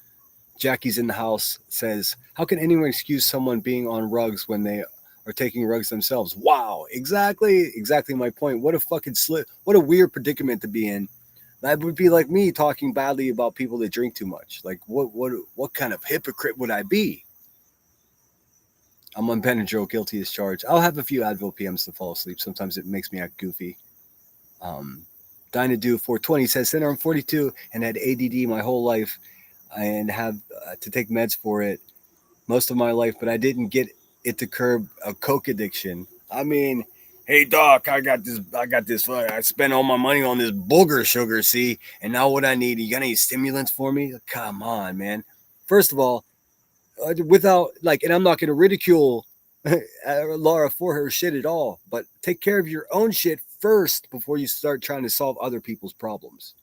Jackie's in the house, says, how can anyone excuse someone being on rugs when they are taking rugs themselves? Wow, exactly my point. What a fucking what a weird predicament to be in. That would be like me talking badly about people that drink too much. Like, what kind of hypocrite would I be? I'm on Benadryl, guilty as charged. I'll have a few Advil PMs to fall asleep. Sometimes it makes me act goofy. Dynadu 420 says, Senator, I'm 42 and had ADD my whole life and have to take meds for it most of my life, but I didn't get it to curb a coke addiction. I mean, hey doc, I got this. I spent all my money on this booger sugar, see, and now what I need? You got any stimulants for me? Come on, man. First of all, without like, and I'm not going to ridicule Laura for her shit at all, but take care of your own shit first before you start trying to solve other people's problems.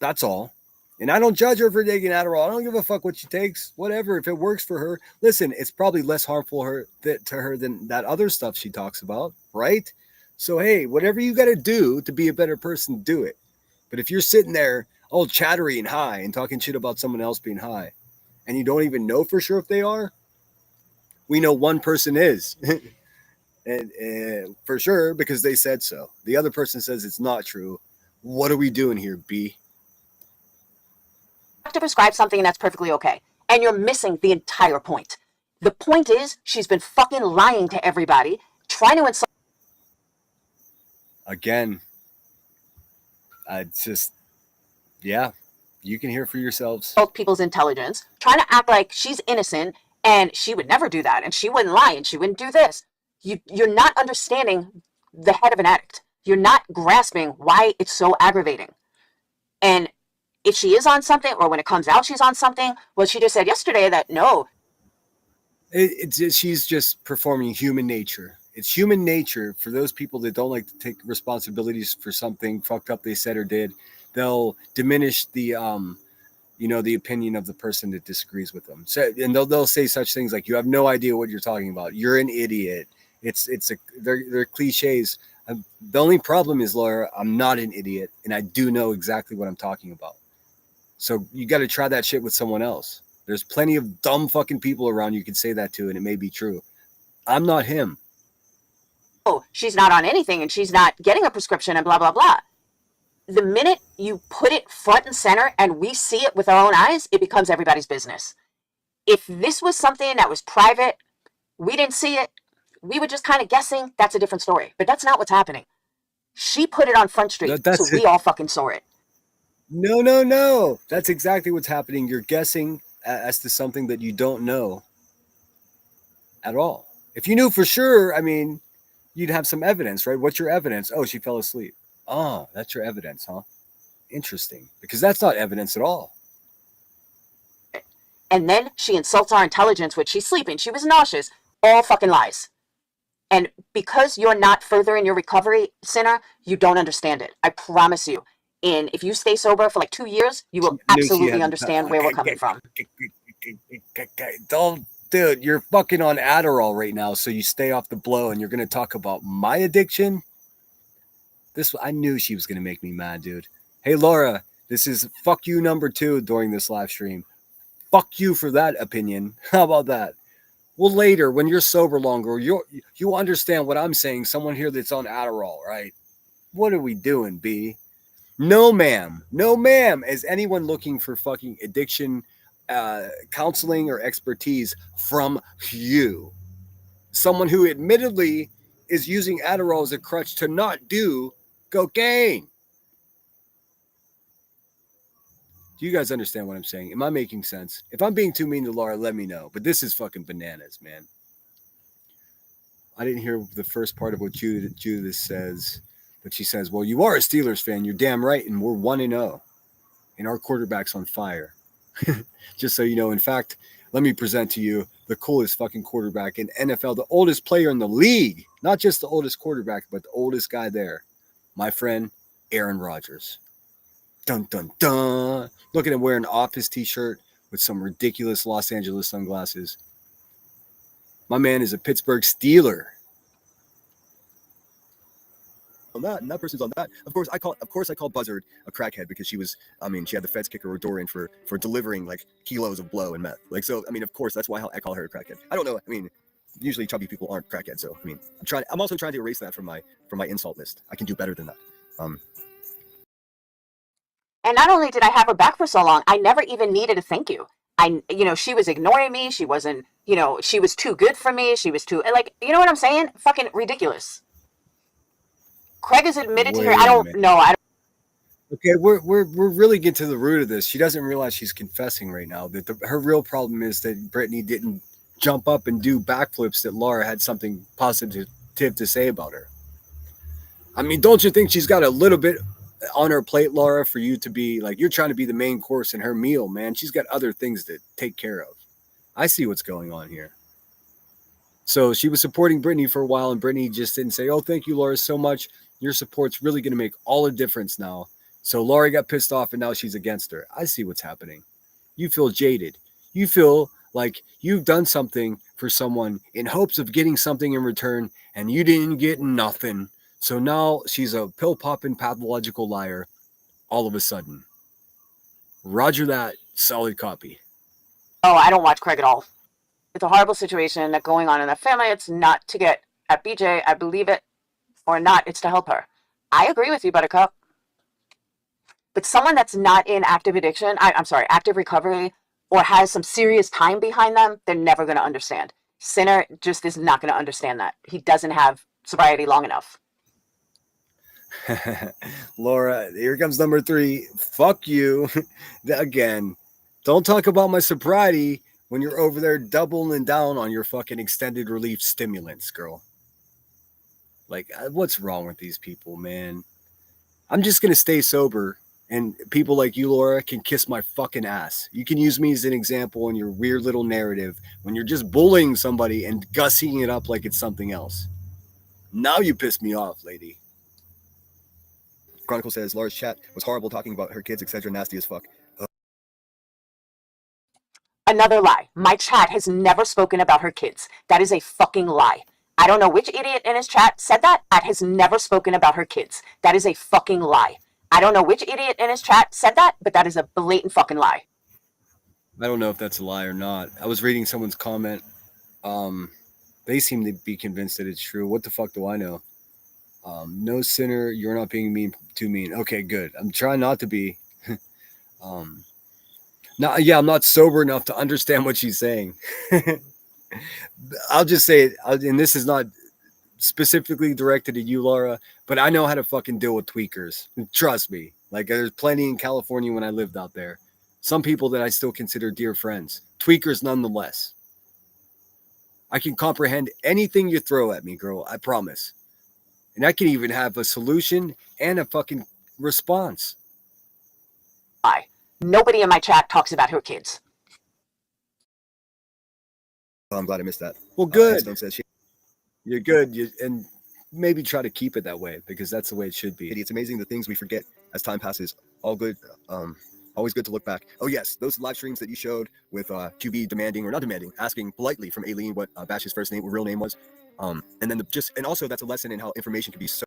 That's all. And I don't judge her for taking Adderall. I don't give a fuck what she takes. Whatever. If it works for her, listen, it's probably less harmful to her than that other stuff she talks about, right? So, hey, whatever you got to do to be a better person, do it. But if you're sitting there all chattery and high and talking shit about someone else being high, and you don't even know for sure if they are, we know one person is. and for sure, because they said so. The other person says it's not true. What are we doing here, B? to prescribe something and that's perfectly okay. And you're missing the entire point. The point is she's been fucking lying to everybody, trying to insult. Again, yeah, you can hear for yourselves. People's intelligence, trying to act like she's innocent and she would never do that and she wouldn't lie and she wouldn't do this. You're not understanding the head of an addict. You're not grasping why it's so aggravating. And if she is on something, or when it comes out she's on something, well, she just said yesterday that no. She's just performing human nature. It's human nature for those people that don't like to take responsibilities for something fucked up they said or did. They'll diminish the the opinion of the person that disagrees with them. So, and they'll say such things like, "You have no idea what you're talking about. You're an idiot." They're cliches. The only problem is, Laura, I'm not an idiot, and I do know exactly what I'm talking about. So you got to try that shit with someone else. There's plenty of dumb fucking people around you can say that to, and it may be true. I'm not him. Oh, she's not on anything, and she's not getting a prescription, and blah blah blah. The minute you put it front and center and we see it with our own eyes, it becomes everybody's business. If this was something that was private, we didn't see it, we were just kind of guessing, that's a different story. But that's not what's happening. She put it on Front Street, so we all fucking saw it. No. That's exactly what's happening. You're guessing as to something that you don't know at all. If you knew for sure, I mean, you'd have some evidence, right? What's your evidence? Oh, she fell asleep. Oh, that's your evidence, huh? Interesting. Because that's not evidence at all. And then she insults our intelligence when she's sleeping. She was nauseous. All fucking lies. And because you're not further in your recovery, Sinner, you don't understand it. I promise you. And if you stay sober for like 2 years, you will absolutely understand where we're coming from. Dude, you're fucking on Adderall right now, so you stay off the blow, and you're going to talk about my addiction? I knew she was going to make me mad, dude. Hey, Laura, This is fuck you number 2 during this live stream. Fuck you for that opinion. How about that? Well, later, when you're sober longer, you understand what I'm saying. Someone here that's on Adderall, right? What are we doing, B? No, ma'am. No, ma'am. Is anyone looking for fucking addiction counseling or expertise from you? Someone who admittedly is using Adderall as a crutch to not do cocaine. Do you guys understand what I'm saying? Am I making sense? If I'm being too mean to Laura, let me know. But this is fucking bananas, man. I didn't hear the first part of what Judith says, but she says, well, you are a Steelers fan. You're damn right. And we're 1-0. And our quarterback's on fire. Just so you know, in fact, let me present to you the coolest fucking quarterback in NFL, the oldest player in the league. Not just the oldest quarterback, but the oldest guy there. My friend, Aaron Rodgers. Dun, dun, dun. Look at him wearing an Office t-shirt with some ridiculous Los Angeles sunglasses. My man is a Pittsburgh Steeler. On that, and that person's on that. Of course, I call Buzzard a crackhead because she had the feds kick her door in for delivering like kilos of blow and meth. Like, so, of course, that's why I call her a crackhead. I don't know. Usually chubby people aren't crackheads. So, I'm also trying to erase that from my insult list. I can do better than that. And not only did I have her back for so long, I never even needed a thank you. She was ignoring me. She wasn't, she was too good for me. She was too, like, you know what I'm saying? Fucking ridiculous. Craig has admitted to her. I don't know. Okay, we're really getting to the root of this. She doesn't realize she's confessing right now that her real problem is that Brittany didn't jump up and do backflips that Laura had something positive to say about her. Don't you think she's got a little bit on her plate, Laura, for you to be like, you're trying to be the main course in her meal, man? She's got other things to take care of. I see what's going on here. So she was supporting Brittany for a while, and Brittany just didn't say, oh, thank you, Laura, so much. Your support's really going to make all the difference now. So Laura got pissed off, and now she's against her. I see what's happening. You feel jaded. You feel like you've done something for someone in hopes of getting something in return, and you didn't get nothing. So now she's a pill-popping pathological liar all of a sudden. Roger that. Solid copy. Oh, I don't watch Craig at all. It's a horrible situation that's going on in the family. It's not to get at BJ. I believe it or not. It's to help her. I agree with you, Buttercup. But someone that's not in active addiction, active recovery, or has some serious time behind them, they're never going to understand. Sinner just is not going to understand that. He doesn't have sobriety long enough. Laura, here comes number 3. Fuck you. Again, don't talk about my sobriety when you're over there doubling down on your fucking extended relief stimulants, girl. Like, what's wrong with these people, man? I'm just going to stay sober, and people like you, Laura, can kiss my fucking ass. You can use me as an example in your weird little narrative when you're just bullying somebody and gussying it up like it's something else. Now you piss me off, lady. Chronicle says Laura's chat was horrible, talking about her kids, etc. Nasty as fuck. Another lie. My chat has never spoken about her kids. That is a fucking lie. I don't know which idiot in his chat said that. Chat has never spoken about her kids. That is a fucking lie. I don't know which idiot in his chat said that, but that is a blatant fucking lie. I don't know if that's a lie or not. I was reading someone's comment. They seem to be convinced that it's true. What the fuck do I know? No sinner, you're not being too mean. Okay, good. I'm trying not to be. I'm not sober enough to understand what she's saying. I'll just say it, and this is not specifically directed at you, Laura, but I know how to fucking deal with tweakers. Trust me. Like, there's plenty in California when I lived out there. Some people that I still consider dear friends. Tweakers nonetheless. I can comprehend anything you throw at me, girl. I promise. And I can even have a solution and a fucking response. Lie. Nobody in my chat talks about her kids. Well, I'm glad I missed that. Well, good. Stone says you're good. And maybe try to keep it that way, because that's the way it should be. It's amazing the things we forget as time passes. All good. Always good to look back. Oh, yes. Those live streams that you showed with QB demanding, or not demanding, asking politely from Aileen what Bash's real name was. And then and also that's a lesson in how information can be so.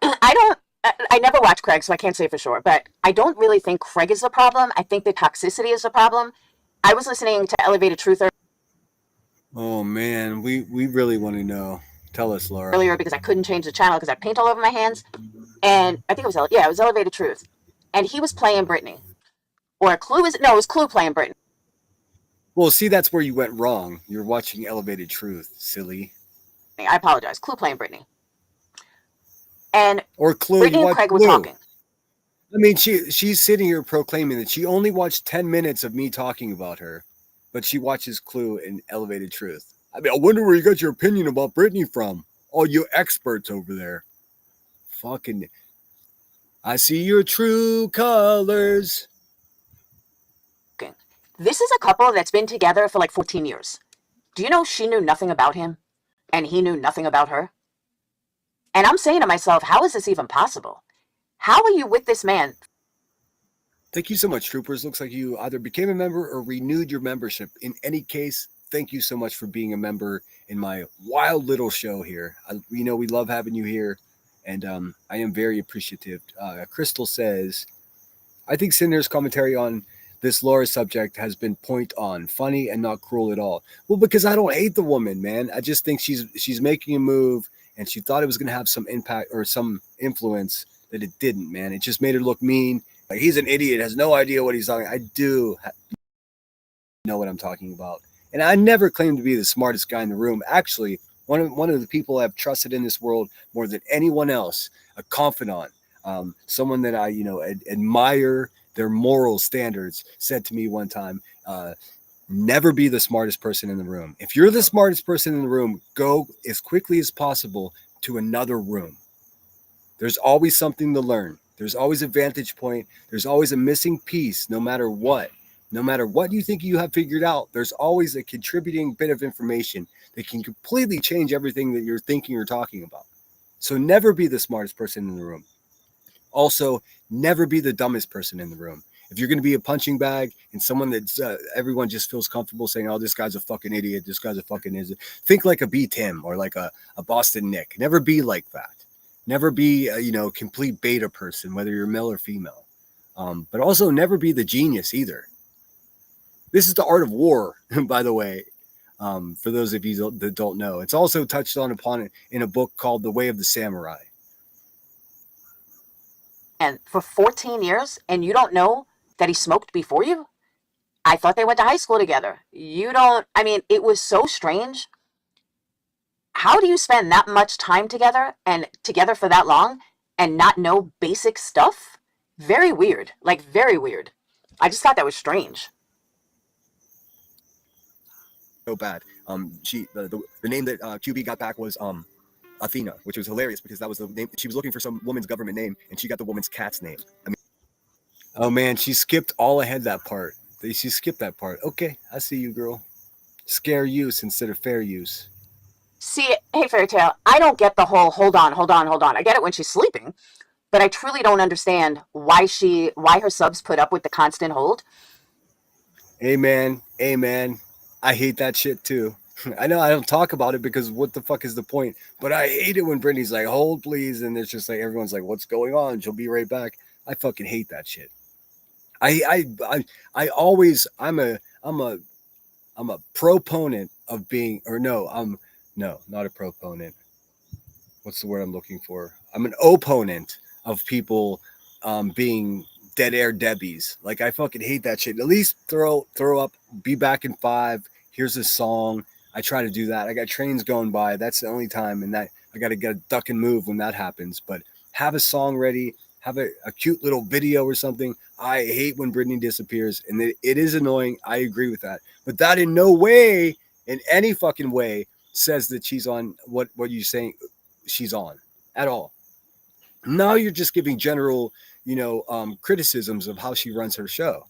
I don't I never watched Craig, so I can't say for sure, but I don't really think Craig is the problem. I think the toxicity is the problem. I was listening to Elevated Truth Oh man, we really want to know. Tell us, Laura. earlier because I couldn't change the channel because I had paint all over my hands. And I think it was Elevated Truth. And he was playing Britney. Or Clue is no, it was Clue playing Britney. Well, see, that's where you went wrong. You're watching Elevated Truth, silly. I apologize. Clue playing Britney. And Or Clue, Britney you and watch Craig were Clue. talking. I mean, she's sitting here proclaiming that she only watched 10 minutes of me talking about her, but she watches Clue and Elevated Truth. I mean, I wonder where you got your opinion about Britney from. All you experts over there. Fucking, I see your true colors. This is a couple that's been together for like 14 years. Do you know she knew nothing about him? And he knew nothing about her? And I'm saying to myself, how is this even possible? How are you with this man? Thank you so much, troopers. Looks like you either became a member or renewed your membership. In any case, thank you so much for being a member in my wild little show here. We know we love having you here, and I am very appreciative. Crystal says, I think Cinder's commentary on this Laura subject has been point on, funny and not cruel at all. Well, because I don't hate the woman, man. I just think she's making a move, and she thought it was going to have some impact or some influence that it didn't, man. It just made her look mean. Like, he's an idiot, has no idea what he's talking. I do know what I'm talking about. And I never claimed to be the smartest guy in the room. Actually, one of the people I've trusted in this world more than anyone else, a confidant, someone that I, admire their moral standards, said to me one time, never be the smartest person in the room. If you're the smartest person in the room, go as quickly as possible to another room. There's always something to learn. There's always a vantage point. There's always a missing piece, no matter what. No matter what you think you have figured out, there's always a contributing bit of information that can completely change everything that you're thinking or talking about. So never be the smartest person in the room. Also, never be the dumbest person in the room. If you're going to be a punching bag and someone that's everyone just feels comfortable saying, oh, this guy's a fucking idiot, this guy's a fucking idiot, think like a B. Tim or like a Boston Nick. Never be like that. Never be a, complete beta person, whether you're male or female. But also never be the genius either. This is the art of war, by the way, for those of you that don't know. It's also touched upon it in a book called The Way of the Samurai. And for 14 years, and you don't know that he smoked before you? I thought they went to high school together. It was so strange. How do you spend that much time together and together for that long and not know basic stuff? Very weird. Like, very weird. I just thought that was strange. So bad. The name that QB got back was Athena, which was hilarious because that was the name. She was looking for some woman's government name, and she got the woman's cat's name. Oh man, she skipped all ahead that part. She skipped that part. Okay, I see you, girl. Scare use instead of fair use. See, hey, Fairytale, I don't get the whole hold on. I get it when she's sleeping, but I truly don't understand why her subs put up with the constant hold. Amen. I hate that shit too. I know I don't talk about it because what the fuck is the point? But I hate it when Brittany's like, hold please, and it's just like everyone's like, what's going on? She'll be right back. I fucking hate that shit. I'm a proponent of being, or no, not a proponent. What's the word I'm looking for? I'm an opponent of people being dead air Debbies. Like, I fucking hate that shit. At least throw up, be back in 5. Here's a song. I try to do that. I got trains going by. That's the only time, and that I got to get a duck and move when that happens. But have a song ready. Have a cute little video or something. I hate when Britney disappears, and it is annoying. I agree with that. But that in no way, in any fucking way, says that she's on what you're saying she's on at all. Now you're just giving general, criticisms of how she runs her show.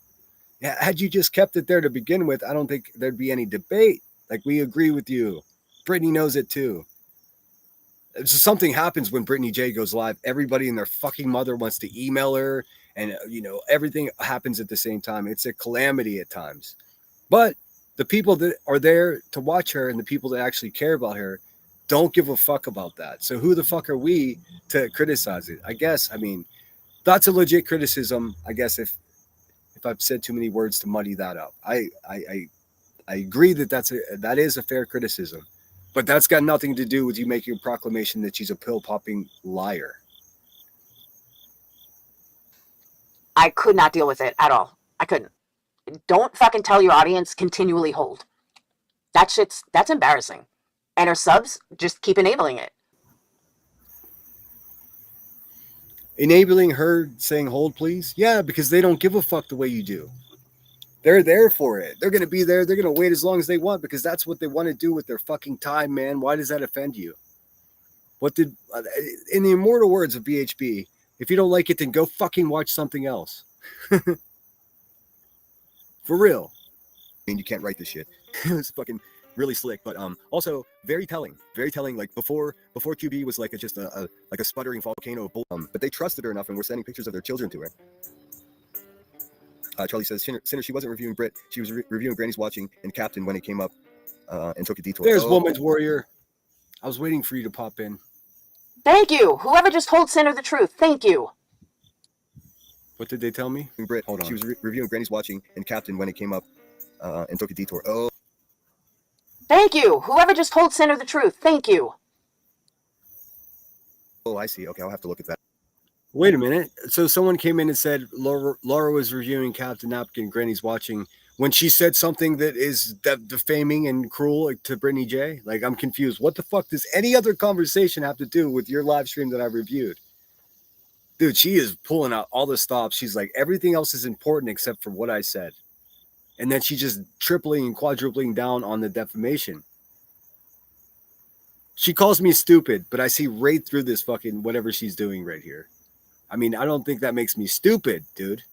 Had you just kept it there to begin with, I don't think there'd be any debate. Like, we agree with you. Britney knows it too. So something happens when Brittany J goes live. Everybody and their fucking mother wants to email her, and everything happens at the same time. It's a calamity at times. But the people that are there to watch her and the people that actually care about her don't give a fuck about that. So who the fuck are we to criticize it? I guess, I mean, that's a legit criticism. I guess if I've said too many words to muddy that up, I agree that that is a fair criticism, but that's got nothing to do with you making a proclamation that she's a pill popping liar. I could not deal with it at all. I couldn't. Don't fucking tell your audience continually hold. That's embarrassing. And her subs just keep enabling it. Enabling her saying hold please? Yeah, because they don't give a fuck the way you do. They're there for it. They're going to be there. They're going to wait as long as they want because that's what they want to do with their fucking time, man. Why does that offend you? What did, in the immortal words of BHB, if you don't like it, then go fucking watch something else. For real. I mean, you can't write this shit. It's fucking really slick, but also very telling. Very telling. Like before QB was like just a sputtering volcano of bull. But they trusted her enough and were sending pictures of their children to her. Charlie says, Sinner, she wasn't reviewing Brit. She was reviewing Granny's Watching and Captain when it came up and took a detour. There's Woman's Warrior. I was waiting for you to pop in. Thank you. Whoever just told Sinner the truth. Thank you. What did they tell me? Brit, hold on. She was reviewing Granny's Watching and Captain when it came up and took a detour. Oh. Thank you. Whoever just told Sinner the truth. Thank you. Oh, I see. Okay, I'll have to look at that. Wait a minute. So someone came in and said Laura was reviewing Captain Napkin, Granny's Watching, when she said something that is defaming and cruel to Brittany J. Like, I'm confused. What the fuck does any other conversation have to do with your live stream that I reviewed? Dude, she is pulling out all the stops. She's like, everything else is important except for what I said. And then she's just tripling and quadrupling down on the defamation. She calls me stupid, but I see right through this fucking whatever she's doing right here. I mean, I don't think that makes me stupid, dude.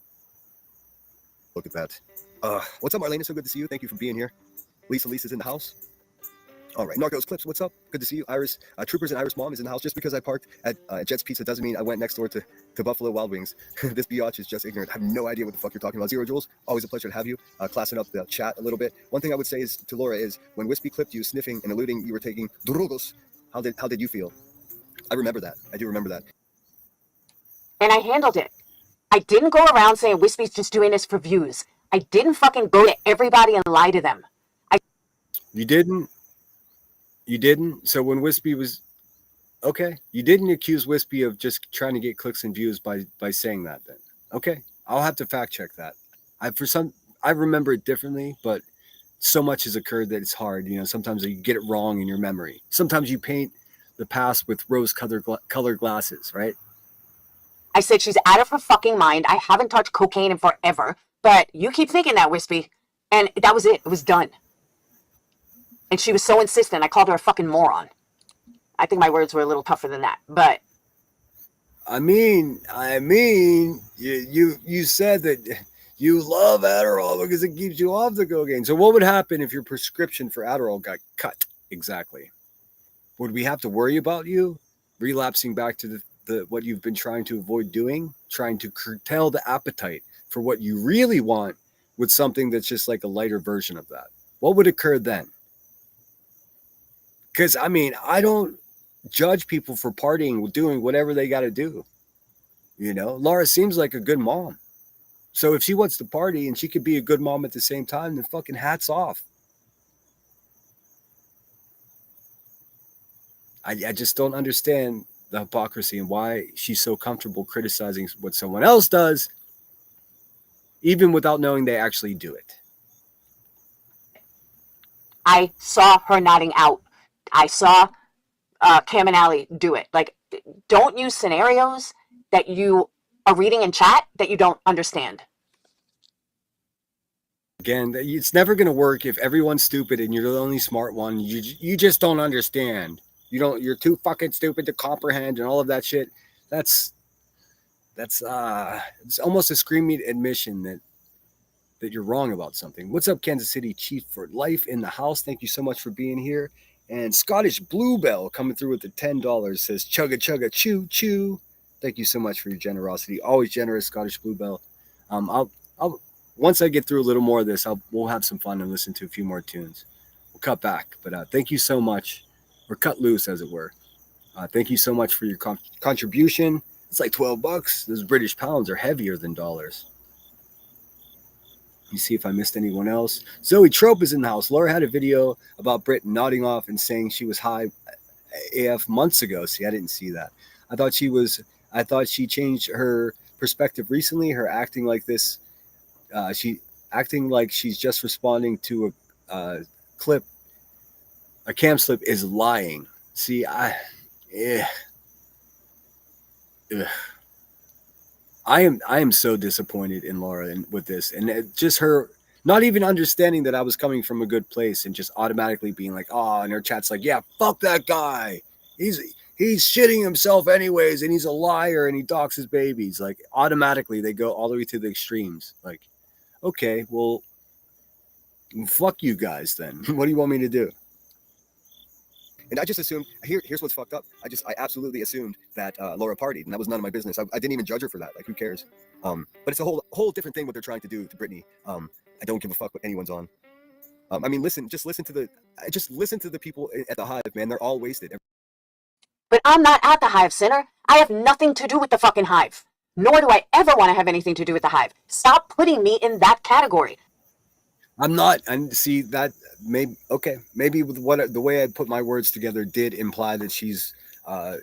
Look at that. What's up, Marlene? It's so good to see you. Thank you for being here. Lisa's in the house. All right. Narcos Clips, what's up? Good to see you. Iris, Troopers and Iris Mom is in the house. Just because I parked at Jet's Pizza doesn't mean I went next door to Buffalo Wild Wings. This biatch is just ignorant. I have no idea what the fuck you're talking about. Zero Jules, always a pleasure to have you. Classing up the chat a little bit. One thing I would say is to Laura is when Wispy clipped you sniffing and alluding you were taking drogos, how did you feel? I remember that. I do remember that. And I handled it. I didn't go around saying Wispy's just doing this for views. I didn't fucking go to everybody and lie to them. You didn't? You didn't? So when Wispy was... Okay. You didn't accuse Wispy of just trying to get clicks and views by saying that then. Okay. I'll have to fact check that. I remember it differently, but so much has occurred that it's hard. You know, sometimes you get it wrong in your memory. Sometimes you paint the past with rose-colored glasses, right? I said she's out of her fucking mind. I haven't touched cocaine in forever, but you keep thinking that, Wispy. And that was it. It was done. And she was so insistent, I called her a fucking moron. I think my words were a little tougher than that, but... I mean, you said that you love Adderall because it keeps you off the cocaine. So what would happen if your prescription for Adderall got cut exactly? Would we have to worry about you relapsing back to the what you've been trying to avoid doing, trying to curtail the appetite for what you really want with something that's just like a lighter version of that? What would occur then? Because, I mean, I don't judge people for partying, doing whatever they got to do. You know, Laura seems like a good mom. So if she wants to party and she could be a good mom at the same time, then fucking hats off. I just don't understand the hypocrisy and why she's so comfortable criticizing what someone else does, even without knowing they actually do it. I saw her nodding out. I saw Cam and Allie do it. Like, don't use scenarios that you are reading in chat that you don't understand. Again, it's never going to work if everyone's stupid and you're the only smart one. You just don't understand. You're too fucking stupid to comprehend and all of that shit. That's it's almost a screaming admission that you're wrong about something. What's up, Kansas City Chief for Life in the house? Thank you so much for being here. And Scottish Bluebell coming through with the $10 says chugga chugga choo choo. Thank you so much for your generosity. Always generous, Scottish Bluebell. I'll once I get through a little more of this, we'll have some fun and listen to a few more tunes. We'll cut back, but thank you so much or cut loose, as it were. Thank you so much for your contribution. It's like $12. Those British pounds are heavier than dollars. Let me see if I missed anyone else. Zoe Trope is in the house. Laura had a video about Brit nodding off and saying she was high AF months ago. See, I didn't see that. I thought she changed her perspective recently. Her acting like this, she acting like she's just responding to a clip, a cam slip, is lying. See, I am so disappointed in Laura with this, and just her not even understanding that I was coming from a good place and just automatically being like, oh, and her chat's like, yeah, fuck that guy. He's shitting himself anyways, and he's a liar, and he docks his babies. Like, automatically they go all the way to the extremes. Like, okay, well, fuck you guys then. What do you want me to do? And I just assumed, here's what's fucked up. I absolutely assumed that Laura partied, and that was none of my business. I didn't even judge her for that. Like, who cares? But it's a whole different thing what they're trying to do to Britney. I don't give a fuck what anyone's on. I mean, listen to the people at the Hive, man. They're all wasted. But I'm not at the Hive, Sinner. I have nothing to do with the fucking Hive. Nor do I ever want to have anything to do with the Hive. Stop putting me in that category. I'm not, and see that maybe with the way I put my words together did imply that she's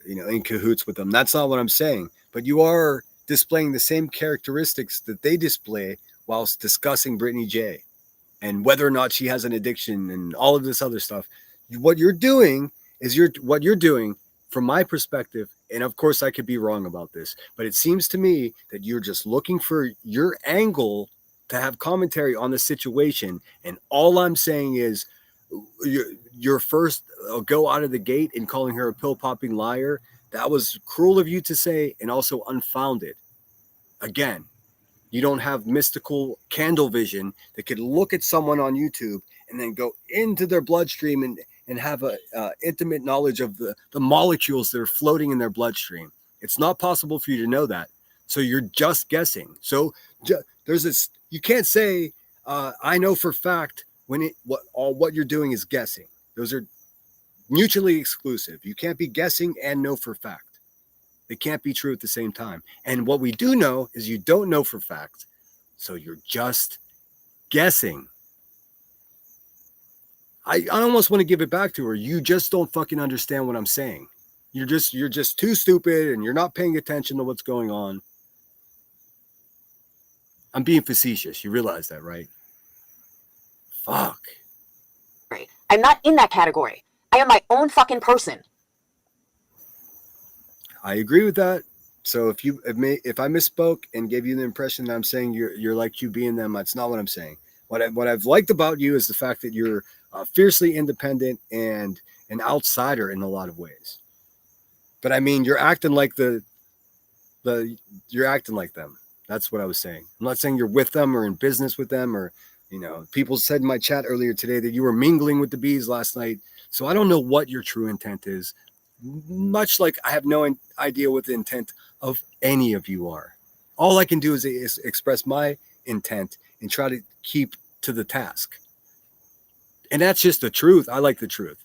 in cahoots with them. That's not what I'm saying. But you are displaying the same characteristics that they display whilst discussing Brittany J and whether or not she has an addiction and all of this other stuff. What you're doing is from my perspective, and of course I could be wrong about this, but it seems to me that you're just looking for your angle to have commentary on the situation. And all I'm saying is your first go out of the gate in calling her a pill-popping liar, that was cruel of you to say and also unfounded. Again, you don't have mystical candle vision that could look at someone on YouTube and then go into their bloodstream and have a intimate knowledge of the molecules that are floating in their bloodstream. It's not possible for you to know that. So you're just guessing. So there's this, you can't say, I know for fact when what you're doing is guessing. Those are mutually exclusive. You can't be guessing and know for fact. They can't be true at the same time. And what we do know is you don't know for fact. So you're just guessing. I almost want to give it back to her. You just don't fucking understand what I'm saying. You're just too stupid and you're not paying attention to what's going on. I'm being facetious. You realize that, right? Fuck. I'm not in that category. I am my own fucking person. I agree with that. So if I misspoke and gave you the impression that I'm saying you're like QB and them, that's not what I'm saying. What I've liked about you is the fact that you're fiercely independent and an outsider in a lot of ways. But I mean, you're acting like you're acting like them. That's what I was saying. I'm not saying you're with them or in business with them or, people said in my chat earlier today that you were mingling with the bees last night. So I don't know what your true intent is. Much like I have no idea what the intent of any of you are. All I can do is express my intent and try to keep to the task. And that's just the truth. I like the truth.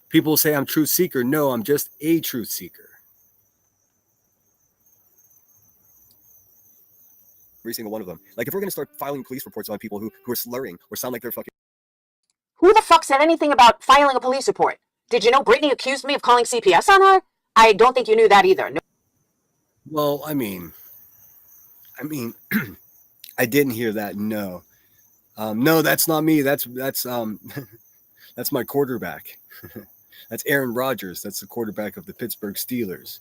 People say I'm truth seeker. No, I'm just a truth seeker. Every single one of them. Like, if we're going to start filing police reports on people who are slurring or sound like they're fucking... Who the fuck said anything about filing a police report? Did you know Brittany accused me of calling CPS on her? I don't think you knew that either. No. Well, I mean, I didn't hear that. No, no, that's not me. That's my quarterback. That's Aaron Rodgers. That's the quarterback of the Pittsburgh Steelers.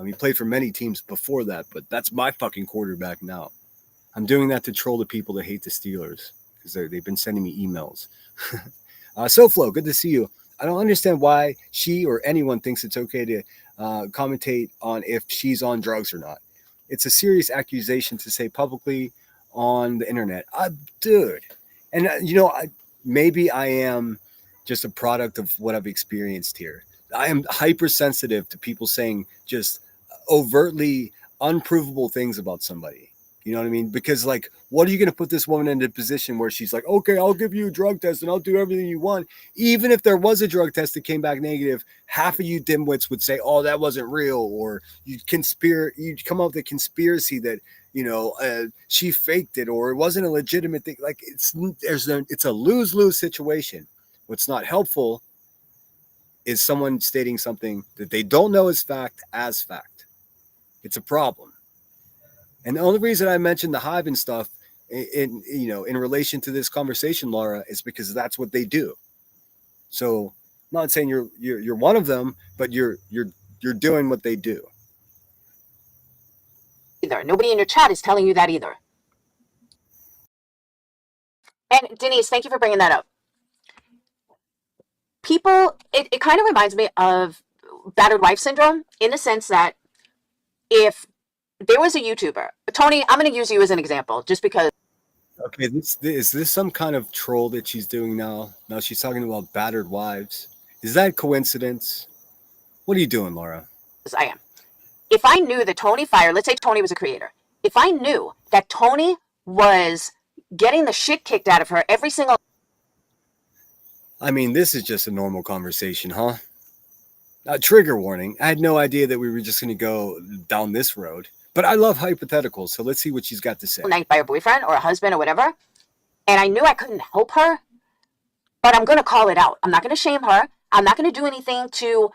He played for many teams before that, but that's my fucking quarterback now. I'm doing that to troll the people that hate the Steelers because they've been sending me emails. SoFlo, good to see you. I don't understand why she or anyone thinks it's okay to commentate on if she's on drugs or not. It's a serious accusation to say publicly on the internet. Dude. And, maybe I am just a product of what I've experienced here. I am hypersensitive to people saying just overtly unprovable things about somebody. You know what I mean? Because like, what are you going to put this woman in a position where she's like, okay, I'll give you a drug test and I'll do everything you want. Even if there was a drug test that came back negative, half of you dimwits would say, oh, that wasn't real. Or you'd come up with a conspiracy that, she faked it, or it wasn't a legitimate thing. Like it's a lose-lose situation. What's not helpful is someone stating something that they don't know is fact as fact. It's a problem. And the only reason I mentioned the hive and stuff in relation to this conversation, Laura, is because that's what they do. So I'm not saying you're one of them, but you're doing what they do. Either. Nobody in your chat is telling you that either. And Denise, thank you for bringing that up. People, it kind of reminds me of battered wife syndrome in the sense that if there was a YouTuber, Tony, I'm going to use you as an example just because. Okay, is this some kind of troll that she's doing now? Now she's talking about battered wives. Is that coincidence? What are you doing, Laura? I am. If I knew that Tony Fire, let's say Tony was a creator, if I knew that Tony was getting the shit kicked out of her every single. I mean, this is just a normal conversation, huh? Trigger warning. I had no idea that we were just going to go down this road. But I love hypotheticals, so let's see what she's got to say. Night by a boyfriend or a husband or whatever. And I knew I couldn't help her, but I'm going to call it out. I'm not going to shame her. I'm not going to do anything to,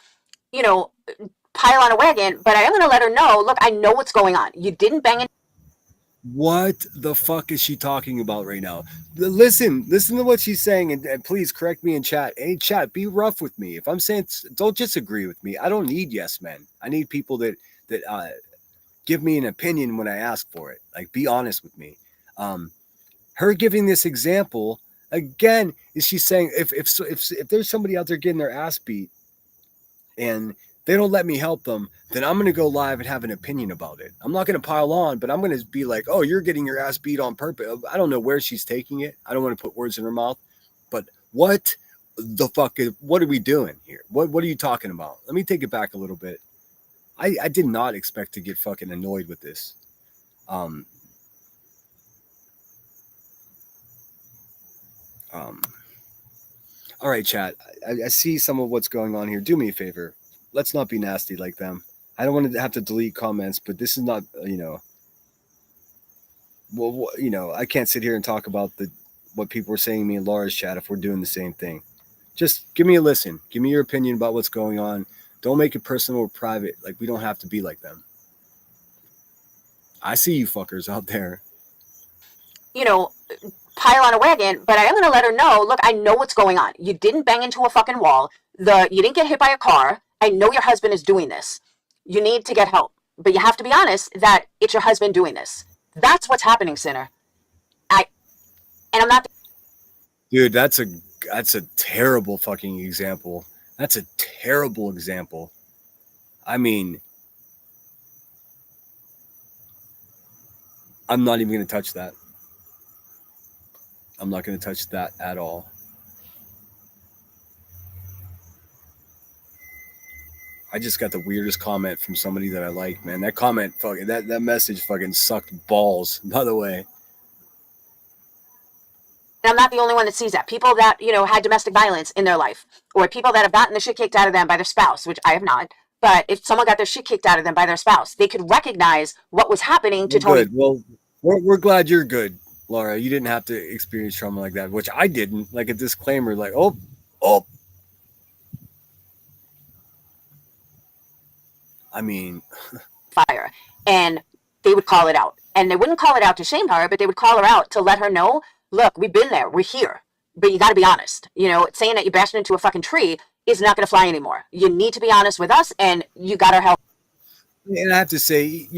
pile on a wagon, but I am going to let her know, look, I know what's going on. You didn't bang it. What the fuck is she talking about right now? Listen to what she's saying, and please correct me in chat. Hey, chat, be rough with me. If I'm saying, don't just agree with me. I don't need yes men. I need people that give me an opinion when I ask for it. Like, be honest with me. Her giving this example again is she's saying if there's somebody out there getting their ass beat and they don't let me help them, then I'm going to go live and have an opinion about it. I'm not going to pile on, but I'm going to be like, oh, you're getting your ass beat on purpose. I don't know where she's taking it. I don't want to put words in her mouth, but what the fuck what are we doing here? What are you talking about? Let me take it back a little bit. I did not expect to get fucking annoyed with this. All right, chat. I see some of what's going on here. Do me a favor. Let's not be nasty like them. I don't want to have to delete comments, but this is not, I can't sit here and talk about what people are saying to me in Laura's chat if we're doing the same thing. Just give me a listen. Give me your opinion about what's going on. Don't make it personal or private. Like, we don't have to be like them. I see you fuckers out there. Pile on a wagon, but I am going to let her know, look, I know what's going on. You didn't bang into a fucking wall. You didn't get hit by a car. I know your husband is doing this. You need to get help. But you have to be honest that it's your husband doing this. That's what's happening, sinner. And I'm not. Dude, that's a terrible fucking example. That's a terrible example. I mean, I'm not even going to touch that. I'm not going to touch that at all. I just got the weirdest comment from somebody that I like, man. That comment, that message fucking sucked balls, by the way. And I'm not the only one that sees that. People that, had domestic violence in their life, or people that have gotten the shit kicked out of them by their spouse, which I have not. But if someone got their shit kicked out of them by their spouse, they could recognize what was happening to Tony. Good. Well, we're glad you're good, Laura. You didn't have to experience trauma like that, which I didn't. Like a disclaimer, like, oh. I mean, fire. And they would call it out. And they wouldn't call it out to shame her, but they would call her out to let her know, look, we've been there. We're here. But you got to be honest. Saying that you bashed into a fucking tree is not going to fly anymore. You need to be honest with us, and you got our help. And I have to say,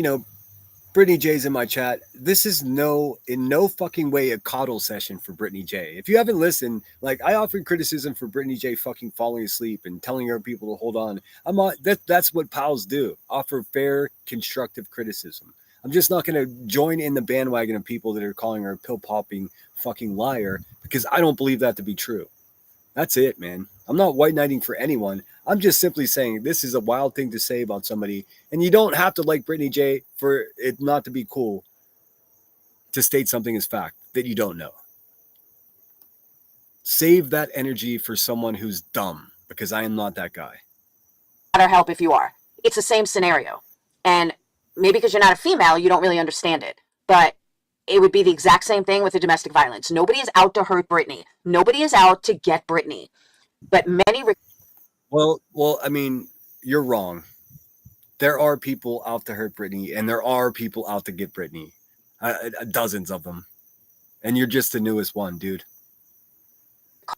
Brittany J's in my chat. This is in no fucking way a coddle session for Brittany J. If you haven't listened, like, I offered criticism for Brittany J fucking falling asleep and telling her people to hold on. That's what pals do. Offer fair, constructive criticism. I'm just not going to join in the bandwagon of people that are calling her a pill popping fucking liar, because I don't believe that to be true. That's it, man. I'm not white knighting for anyone. I'm just simply saying this is a wild thing to say about somebody, and you don't have to like Brittany J for it not to be cool. to state something as fact that you don't know. Save that energy for someone who's dumb, because I am not that guy. Matter help if you are. It's the same scenario. And maybe because you're not a female, you don't really understand it. But it would be the exact same thing with the domestic violence. Nobody is out to hurt Britney. Nobody is out to get Britney. But many... Well, I mean, you're wrong. There are people out to hurt Britney, and there are people out to get Britney. Dozens of them. And you're just the newest one, dude.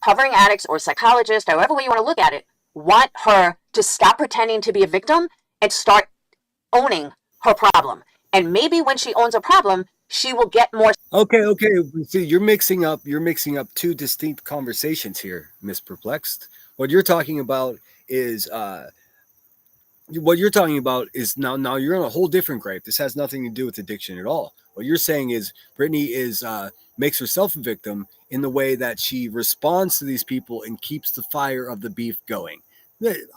Covering addicts or psychologists, however way you want to look at it, want her to stop pretending to be a victim and start owning her problem. And maybe when she owns a problem, she will get more... Okay. See, you're mixing up two distinct conversations here, Miss Perplexed. What you're talking about is now you're on a whole different gripe. This has nothing to do with addiction at all. What you're saying is Britney is makes herself a victim in the way that she responds to these people and keeps the fire of the beef going.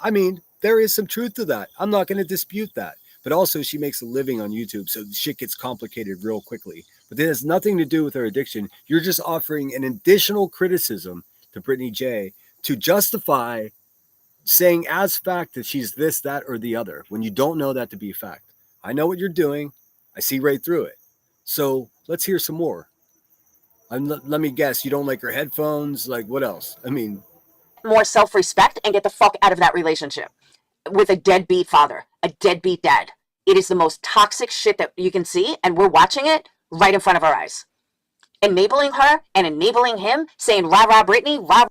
I mean, there is some truth to that. I'm not going to dispute that. But also she makes a living on YouTube, so shit gets complicated real quickly. But it has nothing to do with her addiction. You're just offering an additional criticism to Britney J to justify saying as fact that she's this, that, or the other, when you don't know that to be a fact. I know what you're doing. I see right through it. So let's hear some more. Let me guess, you don't like her headphones? Like, what else? I mean... more self-respect and get the fuck out of that relationship with a deadbeat father, a deadbeat dad. It is the most toxic shit that you can see, and we're watching it right in front of our eyes. Enabling her and enabling him, saying, rah, rah, Britney, rah.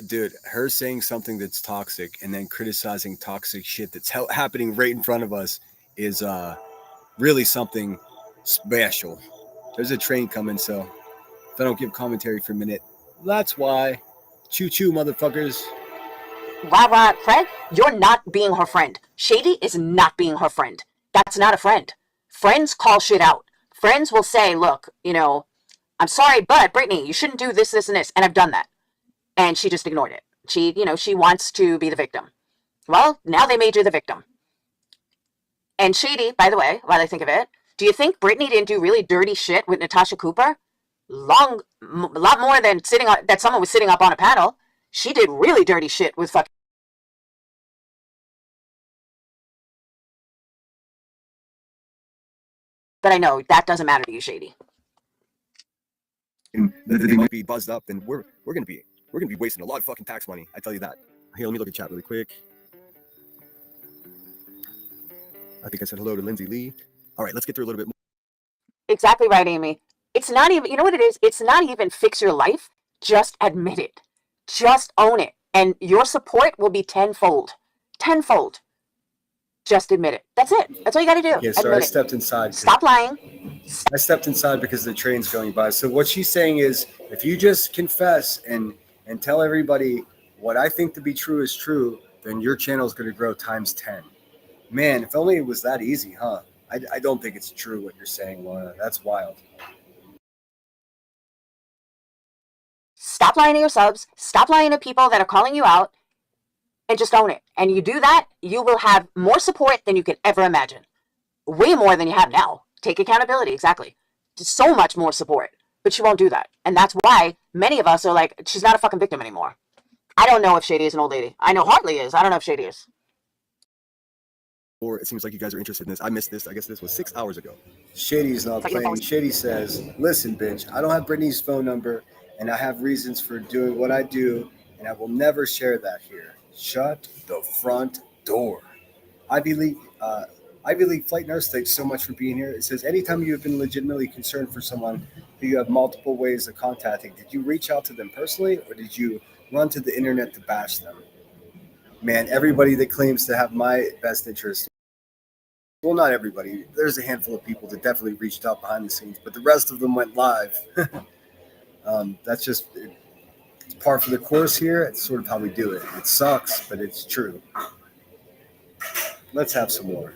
Dude, her saying something that's toxic and then criticizing toxic shit that's happening right in front of us is really something special. There's a train coming, so if I don't give commentary for a minute, that's why. Choo-choo, motherfuckers. Rah, rah, Fred, you're not being her friend. Shady is not being her friend. That's not a friend. Friends call shit out. Friends will say, look, I'm sorry, but Britney, you shouldn't do this, this, and this. And I've done that. And she just ignored it. She wants to be the victim. Well, now they made you the victim. And Shady, by the way, while I think of it, do you think Britney didn't do really dirty shit with Natasha Cooper? A lot more than that someone was sitting up on a panel. She did really dirty shit with fucking... But I know that doesn't matter to you, Shady. And they might be buzzed up, then we're gonna be wasting a lot of fucking tax money. I tell you that. Hey, let me look at chat really quick. I think I said hello to Lindsay Lee. All right, let's get through a little bit more. Exactly right, Amy. It's not even, you know what it is? It's not even fix your life. Just admit it. Just own it. And your support will be tenfold. Tenfold. Just admit it. That's it. That's all you got to do. Yeah, sorry, I stepped inside. Stop lying. I stepped inside because the train's going by. So what she's saying is, if you just confess and tell everybody what I think to be true is true, then your channel is going to grow times 10. Man, if only it was that easy, huh? I don't think it's true what you're saying, Lorna. That's wild. Stop lying to your subs. Stop lying to people that are calling you out. And just own it. And you do that, you will have more support than you could ever imagine. Way more than you have now. Take accountability, exactly. Just so much more support. But she won't do that. And that's why many of us are like, she's not a fucking victim anymore. I don't know if Shady is an old lady. I know Hartley is. I don't know if Shady is. Or it seems like you guys are interested in this. I missed this. I guess this was 6 hours ago. Shady's not playing. Shady says, listen, bitch, I don't have Britney's phone number, and I have reasons for doing what I do, and I will never share that here. Shut the front door. Ivy League Flight Nurse, thanks so much for being here. It says, anytime you have been legitimately concerned for someone who you have multiple ways of contacting, did you reach out to them personally, or did you run to the internet to bash them? Man, everybody that claims to have my best interest, well, not everybody. There's a handful of people that definitely reached out behind the scenes, but the rest of them went live. That's just it's par for the course here. It's sort of how we do it. It sucks, but it's true. Let's have some more.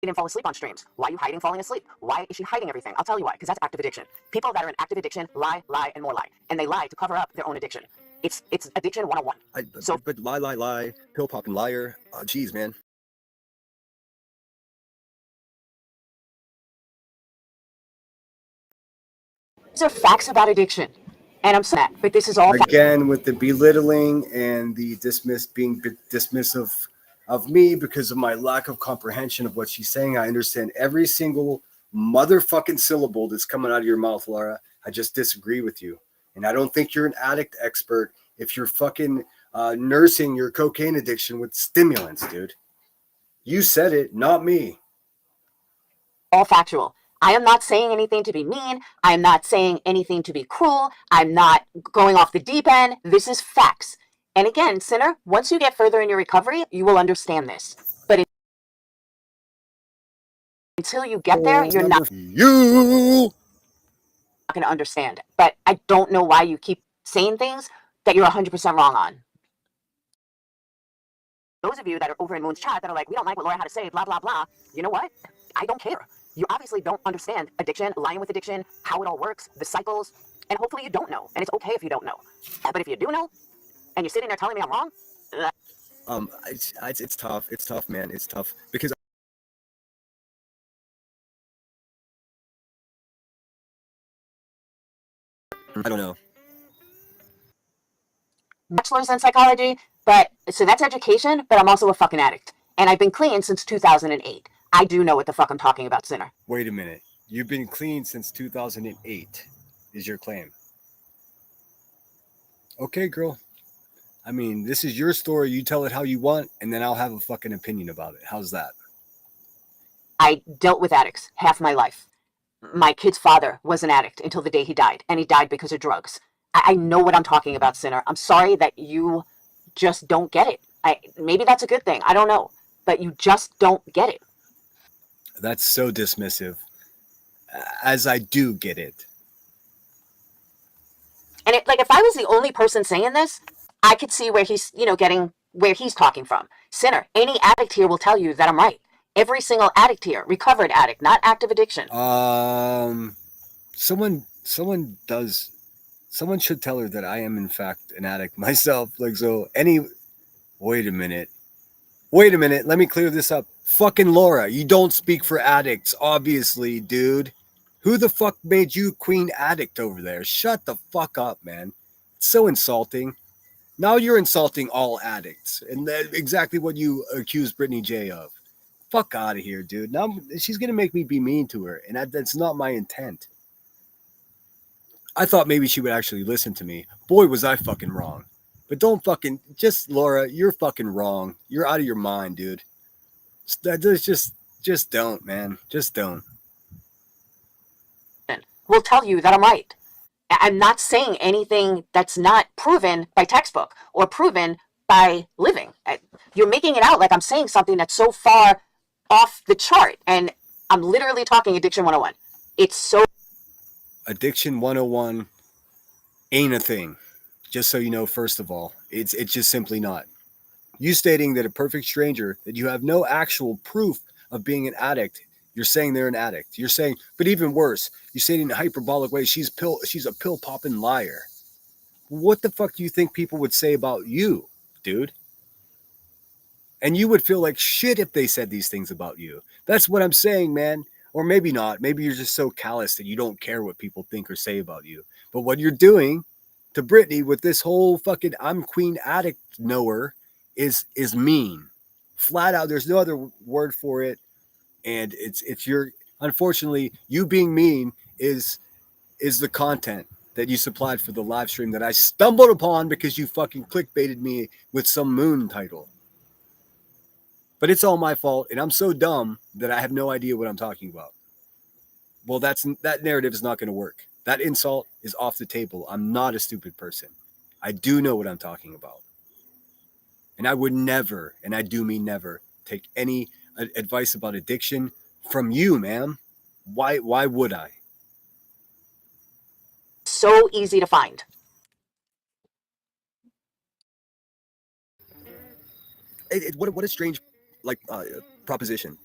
Didn't fall asleep on streams. Why are you hiding falling asleep? Why is she hiding everything? I'll tell you why, because that's active addiction. People that are in active addiction lie, and more lie. And they lie to cover up their own addiction. It's addiction 101. But lie, pill popping liar. Geez, man. are facts about addiction. And I'm sad, but this is all again with the belittling and the being dismissive of me because of my lack of comprehension of what she's saying. I understand every single motherfucking syllable that's coming out of your mouth, Laura. I just disagree with you. And I don't think you're an addict expert if you're fucking nursing your cocaine addiction with stimulants, dude. You said it, not me. all factual. I am not saying anything to be mean. I am not saying anything to be cruel. I'm not going off the deep end. This is facts. And again, sinner, once you get further in your recovery, you will understand this. But until you get there, you're not going to understand. But I don't know why you keep saying things that you're 100% wrong on. Those of you that are over in Moon's chat that are like, we don't like what Laura had to say, blah, blah, blah. You know what? I don't care. You obviously don't understand addiction, lying with addiction, how it all works, the cycles, and hopefully you don't know. And it's okay if you don't know. But if you do know, and you're sitting there telling me I'm wrong, it's tough. It's tough, man. It's tough because I don't know. bachelor's in psychology, but so that's education, but I'm also a fucking addict. And I've been clean since 2008. I do know what the fuck I'm talking about, sinner. Wait a minute. You've been clean since 2008 is your claim. Okay, girl. I mean, this is your story. You tell it how you want, and then I'll have a fucking opinion about it. How's that? I dealt with addicts half my life. My kid's father was an addict until the day he died, and he died because of drugs. I know what I'm talking about, sinner. I'm sorry that you just don't get it. Maybe that's a good thing. I don't know. But you just don't get it. That's so dismissive. As I do get it. And if I was the only person saying this, I could see where he's, getting where he's talking from. Sinner, any addict here will tell you that I'm right. Every single addict here, recovered addict, not active addiction. Someone should tell her that I am in fact an addict myself. Wait a minute. Let me clear this up. Fucking Laura, you don't speak for addicts, obviously, dude. Who the fuck made you queen addict over there? Shut the fuck up, man. It's so insulting. Now you're insulting all addicts. And that's exactly what you accused Brittany J of. Fuck out of here, dude. Now she's going to make me be mean to her. And that's not my intent. I thought maybe she would actually listen to me. Boy, was I fucking wrong. But don't fucking... Laura, you're fucking wrong. You're out of your mind, dude. Just don't, man. Just don't. Will tell you that I'm right. I'm not saying anything that's not proven by textbook or proven by living. You're making it out like I'm saying something that's so far off the chart. And I'm literally talking Addiction 101. It's so... Addiction 101 ain't a thing. Just so you know, first of all, it's just simply not. You stating that a perfect stranger, that you have no actual proof of being an addict, you're saying they're an addict. You're saying, but even worse, you say it in a hyperbolic way, she's a pill popping liar. What the fuck do you think people would say about you, dude? And you would feel like shit if they said these things about you. That's what I'm saying, man. Or maybe not. Maybe you're just so callous that you don't care what people think or say about you. But what you're doing to Brittany with this whole fucking I'm queen addict knower is mean. Flat out, there's no other word for it. And it's your, unfortunately, you being mean is the content that you supplied for the live stream that I stumbled upon because you fucking clickbaited me with some moon title. But it's all my fault, and I'm so dumb that I have no idea what I'm talking about. Well, that narrative is not going to work. That insult is off the table. I'm not a stupid person. I do know what I'm talking about. And I would never, and I do mean never, take any advice about addiction from you, ma'am. Why would I? So easy to find. What a strange proposition.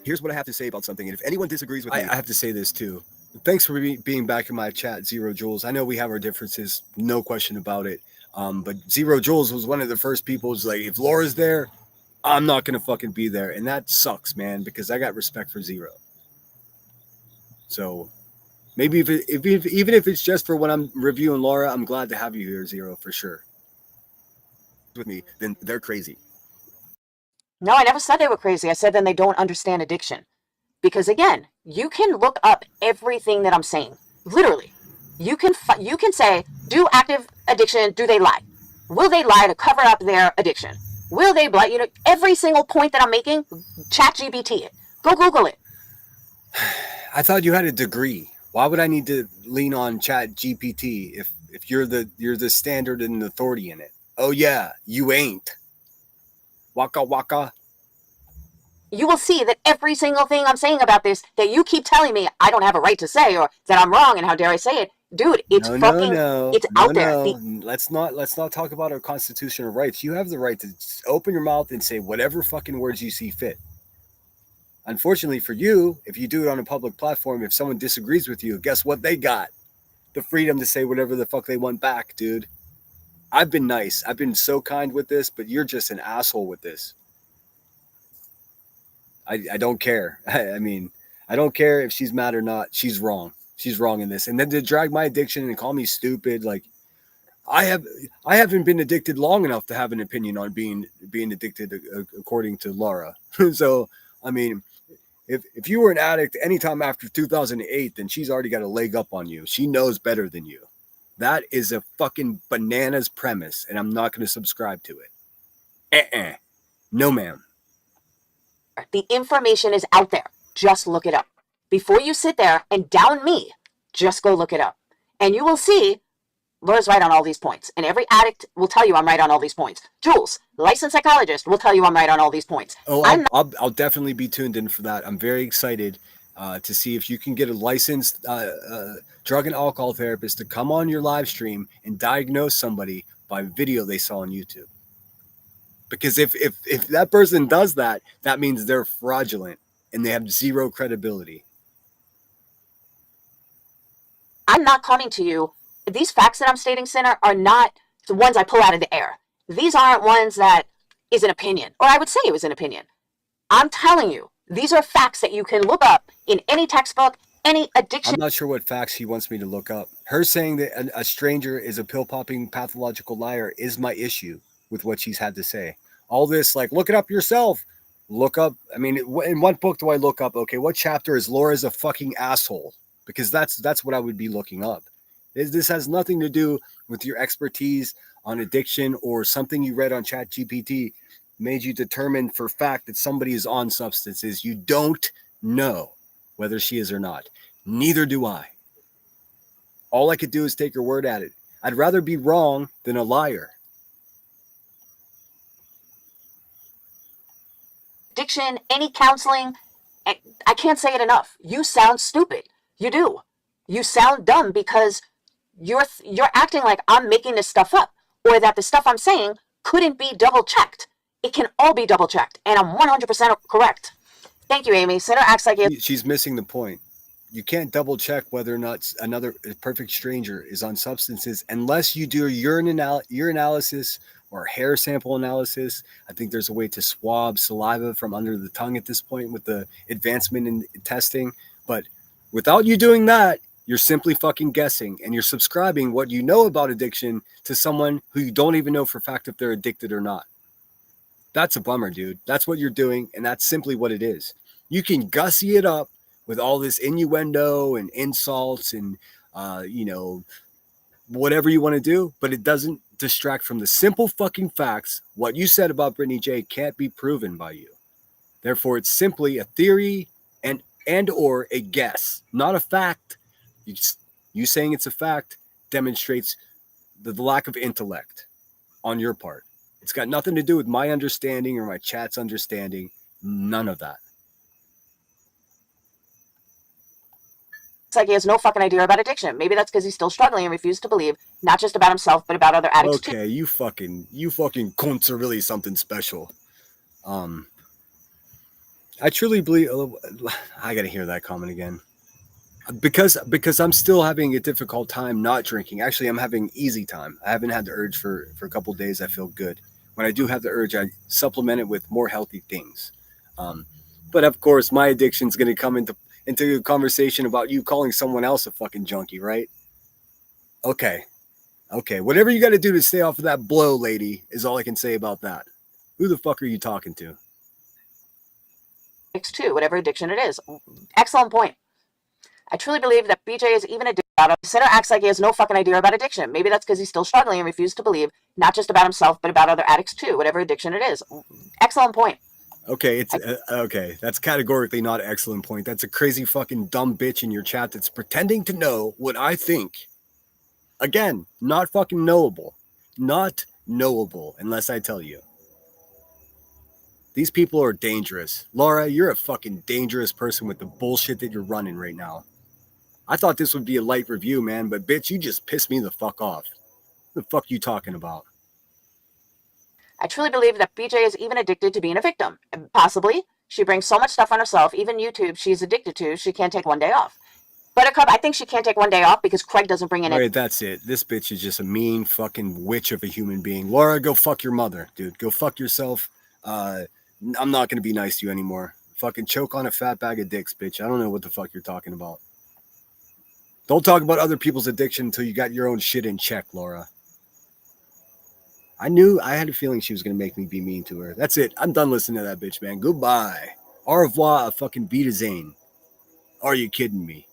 Here's what I have to say about something, and if anyone disagrees with me, I have to say this too. Thanks for being back in my chat, Zero Jules. I know we have our differences, no question about it. But Zero Jules was one of the first people who's like, if Laura's there, I'm not gonna fucking be there, and that sucks, man, because I got respect for Zero. So Maybe even if it's just for when I'm reviewing Laura, I'm glad to have you here, Zero, for sure. With me, then they're crazy. No, I never said they were crazy. I said then they don't understand addiction. Because again, you can look up everything that I'm saying. Literally. You can say, do active addiction, do they lie? Will they lie to cover up their addiction? Will they lie? You know, every single point that I'm making, ChatGPT it. Go Google it. I thought you had a degree. Why would I need to lean on ChatGPT if you're the standard and authority in it? Oh yeah, you ain't. Waka waka. You will see that every single thing I'm saying about this that you keep telling me I don't have a right to say or that I'm wrong and how dare I say it, dude, it's it's out there. Let's not talk about our constitutional rights. You have the right to open your mouth and say whatever fucking words you see fit. Unfortunately for you, if you do it on a public platform, if someone disagrees with you, guess what they got? The freedom to say whatever the fuck they want back, dude. I've been nice. I've been so kind with this, but you're just an asshole with this. I don't care. I mean, I don't care if she's mad or not. She's wrong. She's wrong in this. And then to drag my addiction and call me stupid, like I haven't been addicted long enough to have an opinion on being addicted according to Laura. So, I mean, if you were an addict anytime after 2008, then she's already got a leg up on you. She knows better than you. That is a fucking bananas premise, and I'm not going to subscribe to it. No, ma'am. The information is out there. Just look it up. Before you sit there and down me, just go look it up. And you will see Laura's right on all these points. And every addict will tell you I'm right on all these points. Jules, licensed psychologist, will tell you I'm right on all these points. Oh, I'll definitely be tuned in for that. I'm very excited to see if you can get a licensed drug and alcohol therapist to come on your live stream and diagnose somebody by video they saw on YouTube. Because if that person does that, that means they're fraudulent and they have zero credibility. I'm not coming to you. These facts that I'm stating, Sinner, are not the ones I pull out of the air. These aren't ones that is an opinion, or I would say it was an opinion. I'm telling you, these are facts that you can look up in any textbook, any addiction. I'm not sure what facts he wants me to look up. Her saying that a stranger is a pill-popping pathological liar is my issue with what she's had to say. All this, like, look it up yourself. Look up. I mean, in what book do I look up? Okay, what chapter is Laura's a fucking asshole? Because that's what I would be looking up. This has nothing to do with your expertise on addiction or something you read on ChatGPT made you determine for fact that somebody is on substances. You don't know whether she is or not. Neither do I. All I could do is take her word at it. I'd rather be wrong than a liar. Addiction, any counseling, I can't say it enough. You sound stupid. You do. You sound dumb because you're acting like I'm making this stuff up or that the stuff I'm saying couldn't be double checked. It can all be double checked, and I'm 100% correct. Thank you, Amy. Sinner acts like she's missing the point. You can't double check whether or not another perfect stranger is on substances unless you do a urine analysis or hair sample analysis. I think there's a way to swab saliva from under the tongue at this point with the advancement in testing. But without you doing that, you're simply fucking guessing, and you're subscribing what you know about addiction to someone who you don't even know for a fact if they're addicted or not. That's a bummer, dude. That's what you're doing, and that's simply what it is. You can gussy it up with all this innuendo and insults and, whatever you want to do, but it doesn't distract from the simple fucking facts. What you said about Brittany J can't be proven by you. Therefore, it's simply a theory and or a guess, not a fact. You saying it's a fact demonstrates the lack of intellect on your part. It's got nothing to do with my understanding or my chat's understanding. None of that. It's like he has no fucking idea about addiction. Maybe that's because he's still struggling and refuses to believe, not just about himself, but about other addicts too. Okay, you fucking cunts are really something special. I truly believe. I gotta hear that comment again. Because I'm still having a difficult time not drinking. Actually, I'm having easy time. I haven't had the urge for a couple of days. I feel good. When I do have the urge, I supplement it with more healthy things. But of course, my addiction is going to come into a conversation about you calling someone else a fucking junkie, right? Okay. Whatever you got to do to stay off of that blow, lady, is all I can say about that. Who the fuck are you talking to? Too, whatever addiction it is. Excellent point. I truly believe that BJ is even addicted. Center acts like he has no fucking idea about addiction. Maybe that's because he's still struggling and refuses to believe, not just about himself, but about other addicts too, whatever addiction it is. Excellent point. Okay, it's okay. That's categorically not an excellent point. That's a crazy fucking dumb bitch in your chat that's pretending to know what I think. Again, not fucking knowable. Not knowable unless I tell you. These people are dangerous. Laura, you're a fucking dangerous person with the bullshit that you're running right now. I thought this would be a light review, man, but bitch, you just pissed me the fuck off. What the fuck you talking about? I truly believe that BJ is even addicted to being a victim. Possibly. She brings so much stuff on herself, even YouTube she's addicted to, she can't take one day off. Buttercup, I think she can't take one day off because Craig doesn't bring in All right, that's it. This bitch is just a mean fucking witch of a human being. Laura, go fuck your mother, dude. Go fuck yourself. I'm not going to be nice to you anymore. Fucking choke on a fat bag of dicks, bitch. I don't know what the fuck you're talking about. Don't talk about other people's addiction until you got your own shit in check, Laura. I had a feeling she was going to make me be mean to her. That's it. I'm done listening to that bitch, man. Goodbye. Au revoir, fucking Wiedersehen. Are you kidding me?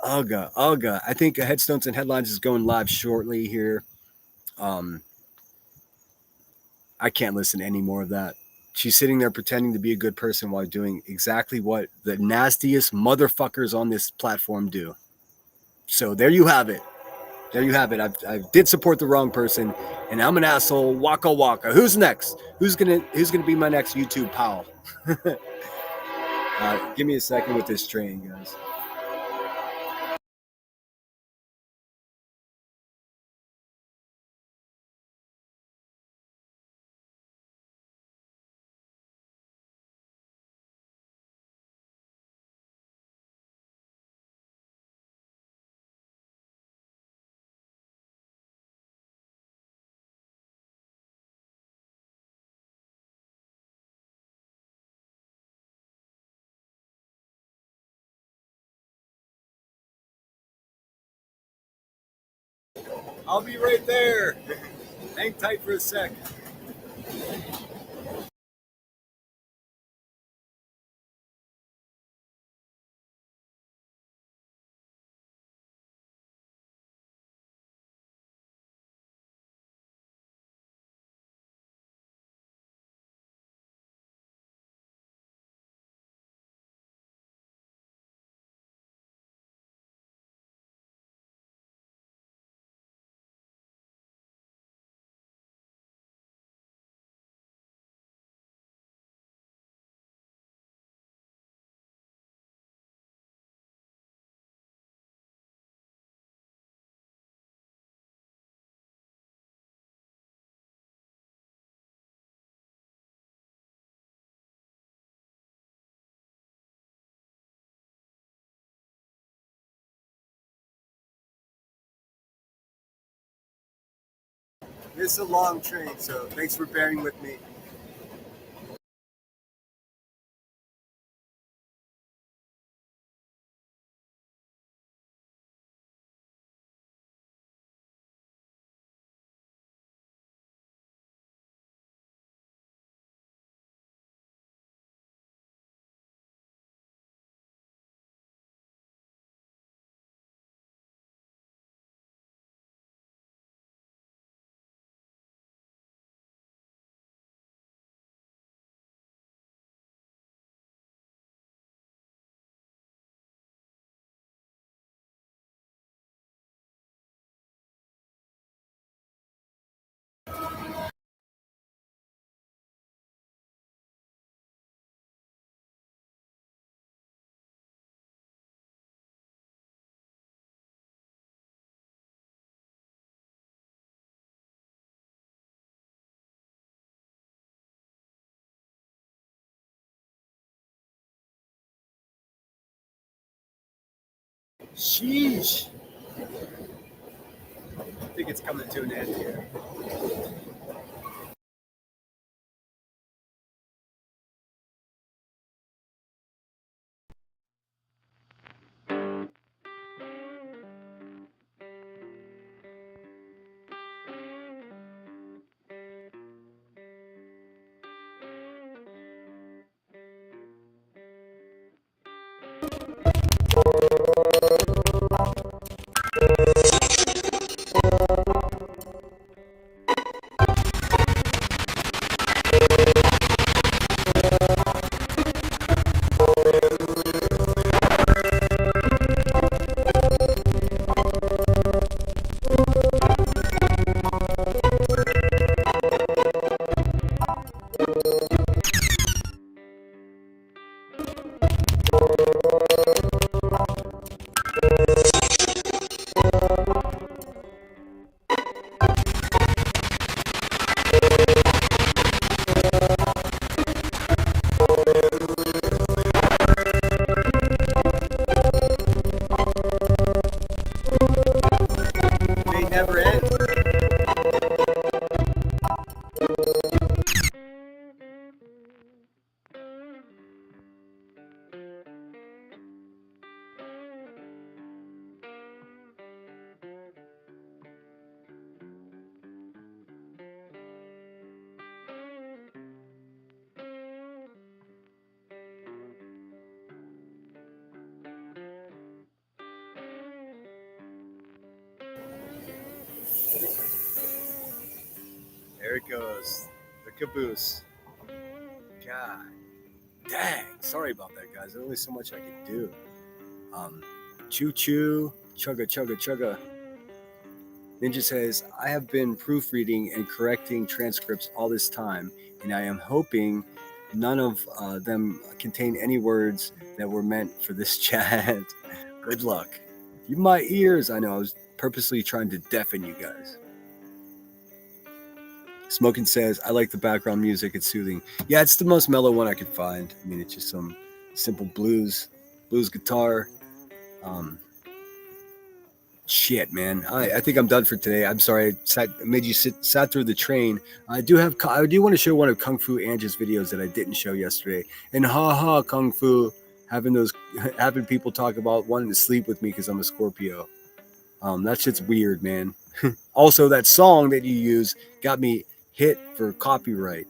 Ugga. I think Headstones and Headlines is going live shortly here. I can't listen to any more of that. She's sitting there pretending to be a good person while doing exactly what the nastiest motherfuckers on this platform do. So there you have it. I did support the wrong person, and I'm an asshole. Waka waka. Who's next? Who's gonna be my next YouTube pal? Give me a second with this train, guys. I'll be right there. Hang tight for a sec. This is a long train, so thanks for bearing with me. Sheesh. I think it's coming to an end here. There it goes. The caboose. God dang. Sorry about that, guys. There's only so much I can do. Choo choo. Chugga chugga chugga. Ninja says, I have been proofreading and correcting transcripts all this time, and I am hoping none of them contain any words that were meant for this chat. Good luck. You my ears. I know, I was purposely trying to deafen you guys. Smoking says, I like the background music. It's soothing. Yeah, it's the most mellow one I could find. I mean, it's just some simple blues guitar. Shit, man. I think I'm done for today. I'm sorry I made you sat through the train. I do want to show one of Kung Fu Angie's videos that I didn't show yesterday. And haha, Kung Fu, having people talk about wanting to sleep with me because I'm a Scorpio. That shit's weird, man. Also, that song that you use got me hit for copyright.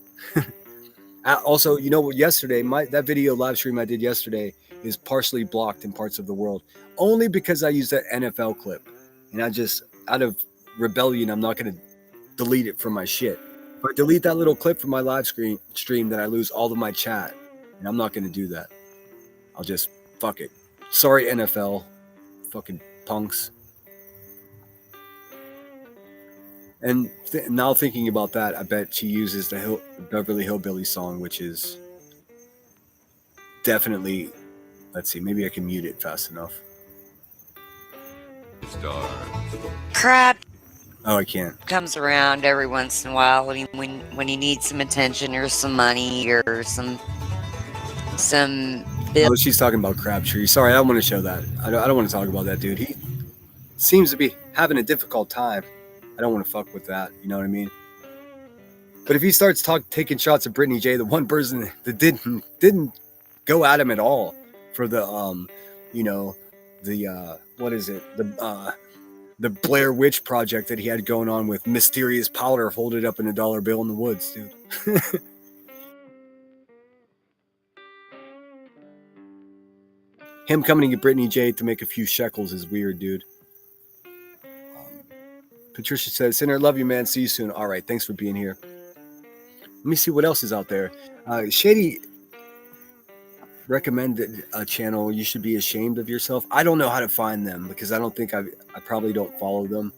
Also, you know what? Yesterday, that video live stream I did yesterday is partially blocked in parts of the world, only because I used that NFL clip, and I just, out of rebellion, I'm not going to delete it from my shit. If I delete that little clip from my live stream, then I lose all of my chat, and I'm not going to do that. I'll just fuck it. Sorry, NFL, fucking punks. And now thinking about that, I bet she uses the Beverly Hillbillies song, which is definitely, let's see, maybe I can mute it fast enough. Crap Oh, I can't. comes around every once in a while when he needs some attention or some money or some Oh, she's talking about Crabtree. Sorry, I don't want to show that. I don't want to talk about that dude. He seems to be having a difficult time. I don't want to fuck with that. You know what I mean? But if he starts taking shots at Brittany J, the one person that didn't go at him at all for the what is it, the Blair Witch project that he had going on with mysterious powder folded up in a dollar bill in the woods, dude. Him coming to get Brittany J to make a few shekels is weird, dude. Patricia says, Sinner, love you, man. See you soon. All right, thanks for being here. Let me see what else is out there. Shady recommended a channel, You Should Be Ashamed of Yourself. I don't know how to find them because I don't think I probably don't follow them.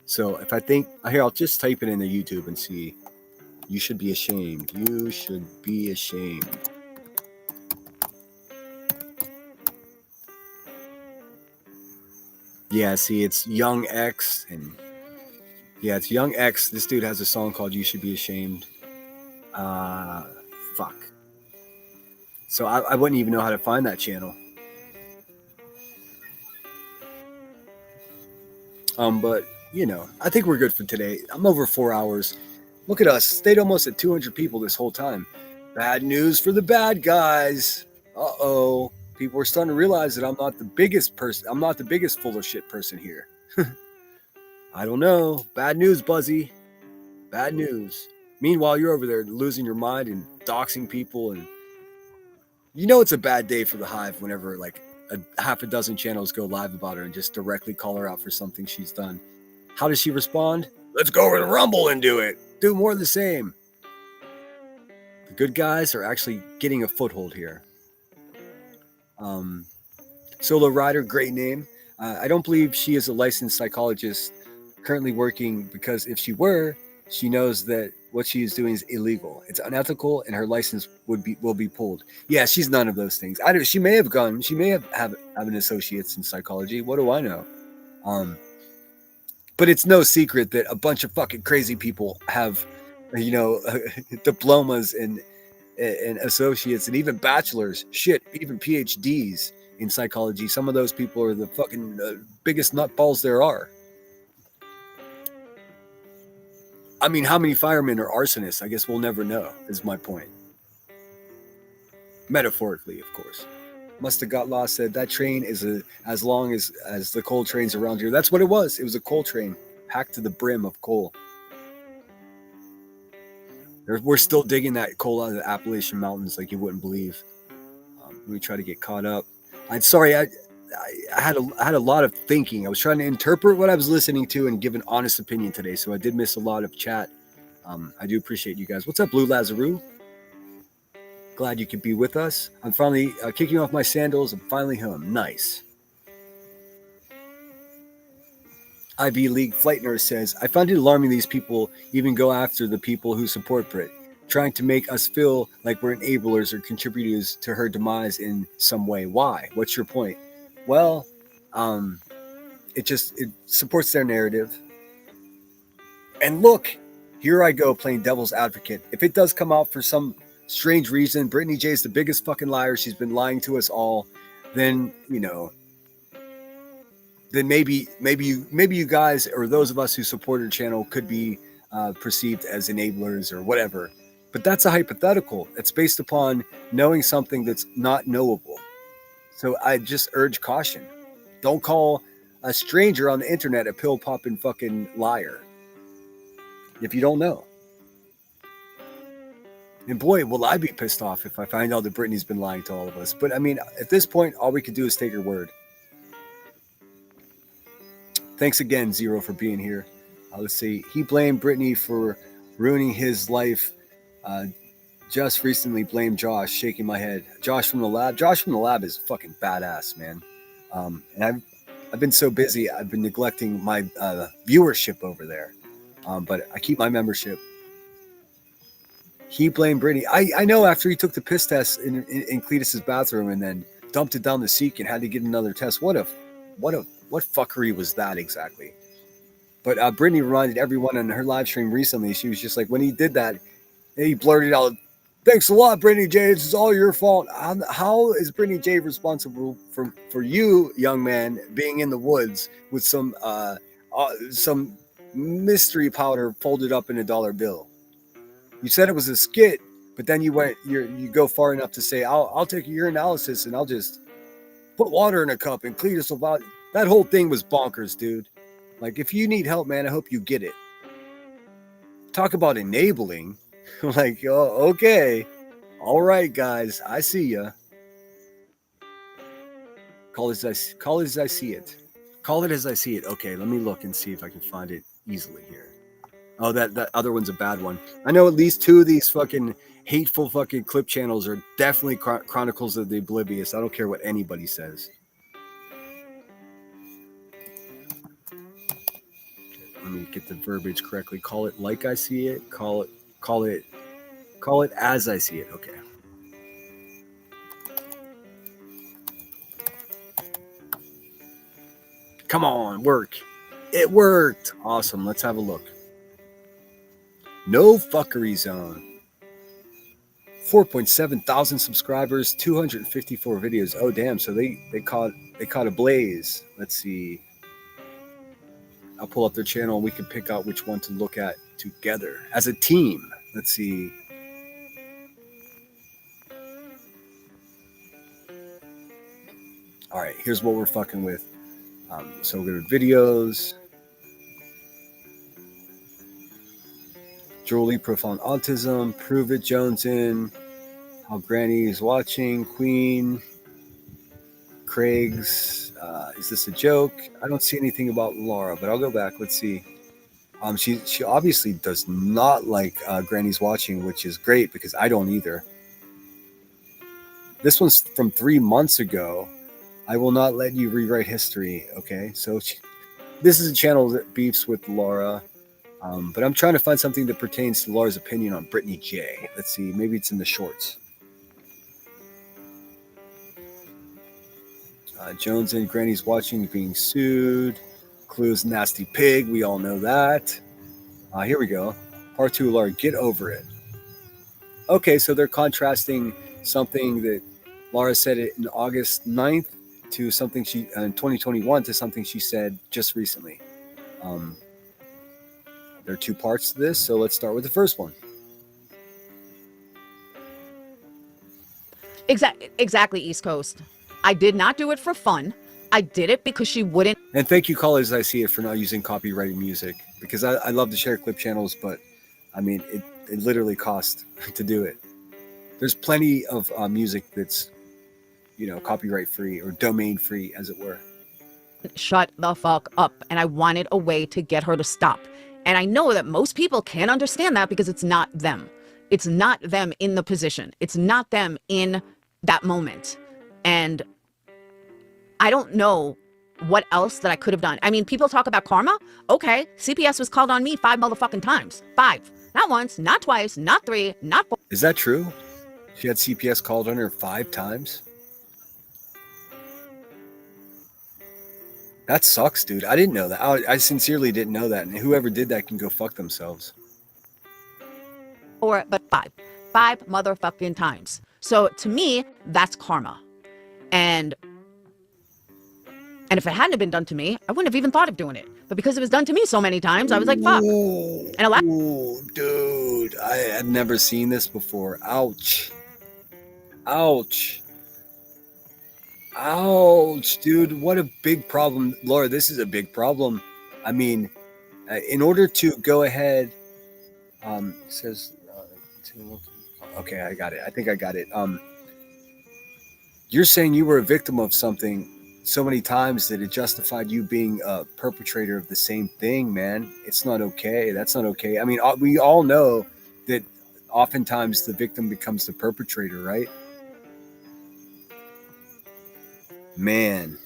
So if I think, here, I'll just type it into YouTube and see. You Should Be Ashamed. You Should Be Ashamed. Yeah, see, it's Young X, and yeah, it's Young X. This dude has a song called You Should Be Ashamed. Fuck. So I wouldn't even know how to find that channel. But, you know, I think we're good for today. I'm over 4 hours. Look at us. Stayed almost at 200 people this whole time. Bad news for the bad guys. Uh-oh. People are starting to realize that I'm not the biggest person. I'm not the biggest full of shit person here. I don't know. Bad news, Buzzy. Bad news. Meanwhile, you're over there losing your mind and doxing people, and you know it's a bad day for the Hive whenever like a half a dozen channels go live about her and just directly call her out for something she's done. How does she respond? Let's go over to Rumble and do it. Do more of the same. The good guys are actually getting a foothold here. Solo Rider, great name. I don't believe she is a licensed psychologist currently working, because if she were, she knows that what she is doing is illegal. It's unethical, and her license will be pulled. Yeah, she's none of those things. She may have an associate's in psychology. What do I know? But it's no secret that a bunch of fucking crazy people have, diplomas and associates and even bachelors. Shit, even PhDs in psychology. Some of those people are the fucking biggest nutballs there are. I mean, how many firemen are arsonists? I guess we'll never know, is my point. Metaphorically, of course. Must Have Got Lost said, that train is as long as the coal trains around here. That's what it was. It was a coal train, packed to the brim of coal. We're still digging that coal out of the Appalachian Mountains like you wouldn't believe. Let me try to get caught up. I'm sorry, I had a lot of thinking. I was trying to interpret what I was listening to and give an honest opinion today. So I did miss a lot of chat. I do appreciate you guys. What's up, Blue Lazarou? Glad you could be with us. I'm finally kicking off my sandals. I'm finally home. Nice. Ivy League Flight Nurse says, I find it alarming these people even go after the people who support Brit, trying to make us feel like we're enablers or contributors to her demise in some way. Why? What's your point? Well, it supports their narrative. And look, here I go playing devil's advocate. If it does come out for some strange reason, Brittany J is the biggest fucking liar. She's been lying to us all. Then, then maybe you guys or those of us who support her channel could be perceived as enablers or whatever. But that's a hypothetical. It's based upon knowing something that's not knowable. So I just urge caution. Don't call a stranger on the internet a pill popping fucking liar if you don't know. And boy, will I be pissed off if I find out that Brittany's been lying to all of us. But I mean, at this point, all we can do is take her word. Thanks again, Zero, for being here. Let's see. He blamed Brittany for ruining his life. Just recently blamed Josh, shaking my head. Josh from the lab. Josh from the lab is fucking badass, man. And I've been so busy, I've been neglecting my viewership over there. But I keep my membership. He blamed Brittany. I know after he took the piss test in Cletus's bathroom and then dumped it down the sink and had to get another test. What fuckery was that exactly? But Brittany reminded everyone on her live stream recently, she was just like, when he did that, he blurted out, thanks a lot, Brittany J. This is all your fault. How is Brittany J responsible for you, young man, being in the woods with some mystery powder folded up in a $1 bill? You said it was a skit, but then you go far enough to say, I'll take your analysis and I'll just put water in a cup and Cletus will. That whole thing was bonkers, dude. Like, if you need help, man, I hope you get it. Talk about enabling. Like, oh, okay. All right, guys. I see ya. Call it as I see it. Call it as I see it. Okay, let me look and see if I can find it easily here. Oh, that other one's a bad one. I know at least 2 of these fucking hateful fucking clip channels are definitely Chronicles of the Oblivious. I don't care what anybody says. Let me get the verbiage correctly. Call it like I see it. Call it as I see it. Okay. Come on, work. It worked. Awesome. Let's have a look. No fuckery zone. 4.7 thousand subscribers, 254 videos. Oh damn! So they caught a blaze. Let's see. I'll pull up their channel and we can pick out which one to look at together as a team. Let's see. All right, here's what we're fucking with. So we're going to videos. Julie, profound autism. Prove it, Jonesin. How Granny is watching. Queen. Craig's. Is this a joke? I don't see anything about Laura, but I'll go back. Let's see. She obviously does not like Granny's watching, which is great because I don't either. This one's from 3 months ago. I will not let you rewrite history. Okay, so this is a channel that beefs with Laura, but I'm trying to find something that pertains to Laura's opinion on Brittany J. Let's see, maybe it's in the shorts. Jones and Granny's watching, being sued. Clues, nasty pig. We all know that. Here we go. Part 2, Laura, get over it. Okay, so they're contrasting something that Laura said it in August 9th to something she in 2021 to something she said just recently. There are 2 parts to this, so let's start with the first one. Exactly, East Coast. I did not do it for fun. I did it because she wouldn't. And thank you, Callers, I see it, for not using copyrighted music, because I love to share clip channels, but I mean, it literally costs to do it. There's plenty of music that's, copyright free or domain free, as it were. Shut the fuck up. And I wanted a way to get her to stop. And I know that most people can't understand that because it's not them. It's not them in the position. It's not them in that moment. And I don't know what else that I could have done. I mean, people talk about karma. Okay, CPS was called on me 5 motherfucking times. 5. Not once, not twice, not 3, not 4. Is that true? She had CPS called on her 5 times? That sucks, dude. I didn't know that. I sincerely didn't know that. And whoever did that can go fuck themselves. But 5. 5 motherfucking times. So to me, that's karma. And if it hadn't been done to me, I wouldn't have even thought of doing it. But because it was done to me so many times, I was like, fuck. Ooh, dude, I had never seen this before. Ouch. Ouch. Ouch, dude. What a big problem. Laura, this is a big problem. I mean, in order to go ahead, it says, okay, I got it. I think I got it. You're saying you were a victim of something so many times that it justified you being a perpetrator of the same thing, man. It's not okay. That's not okay. I mean, we all know that oftentimes the victim becomes the perpetrator, right? Man.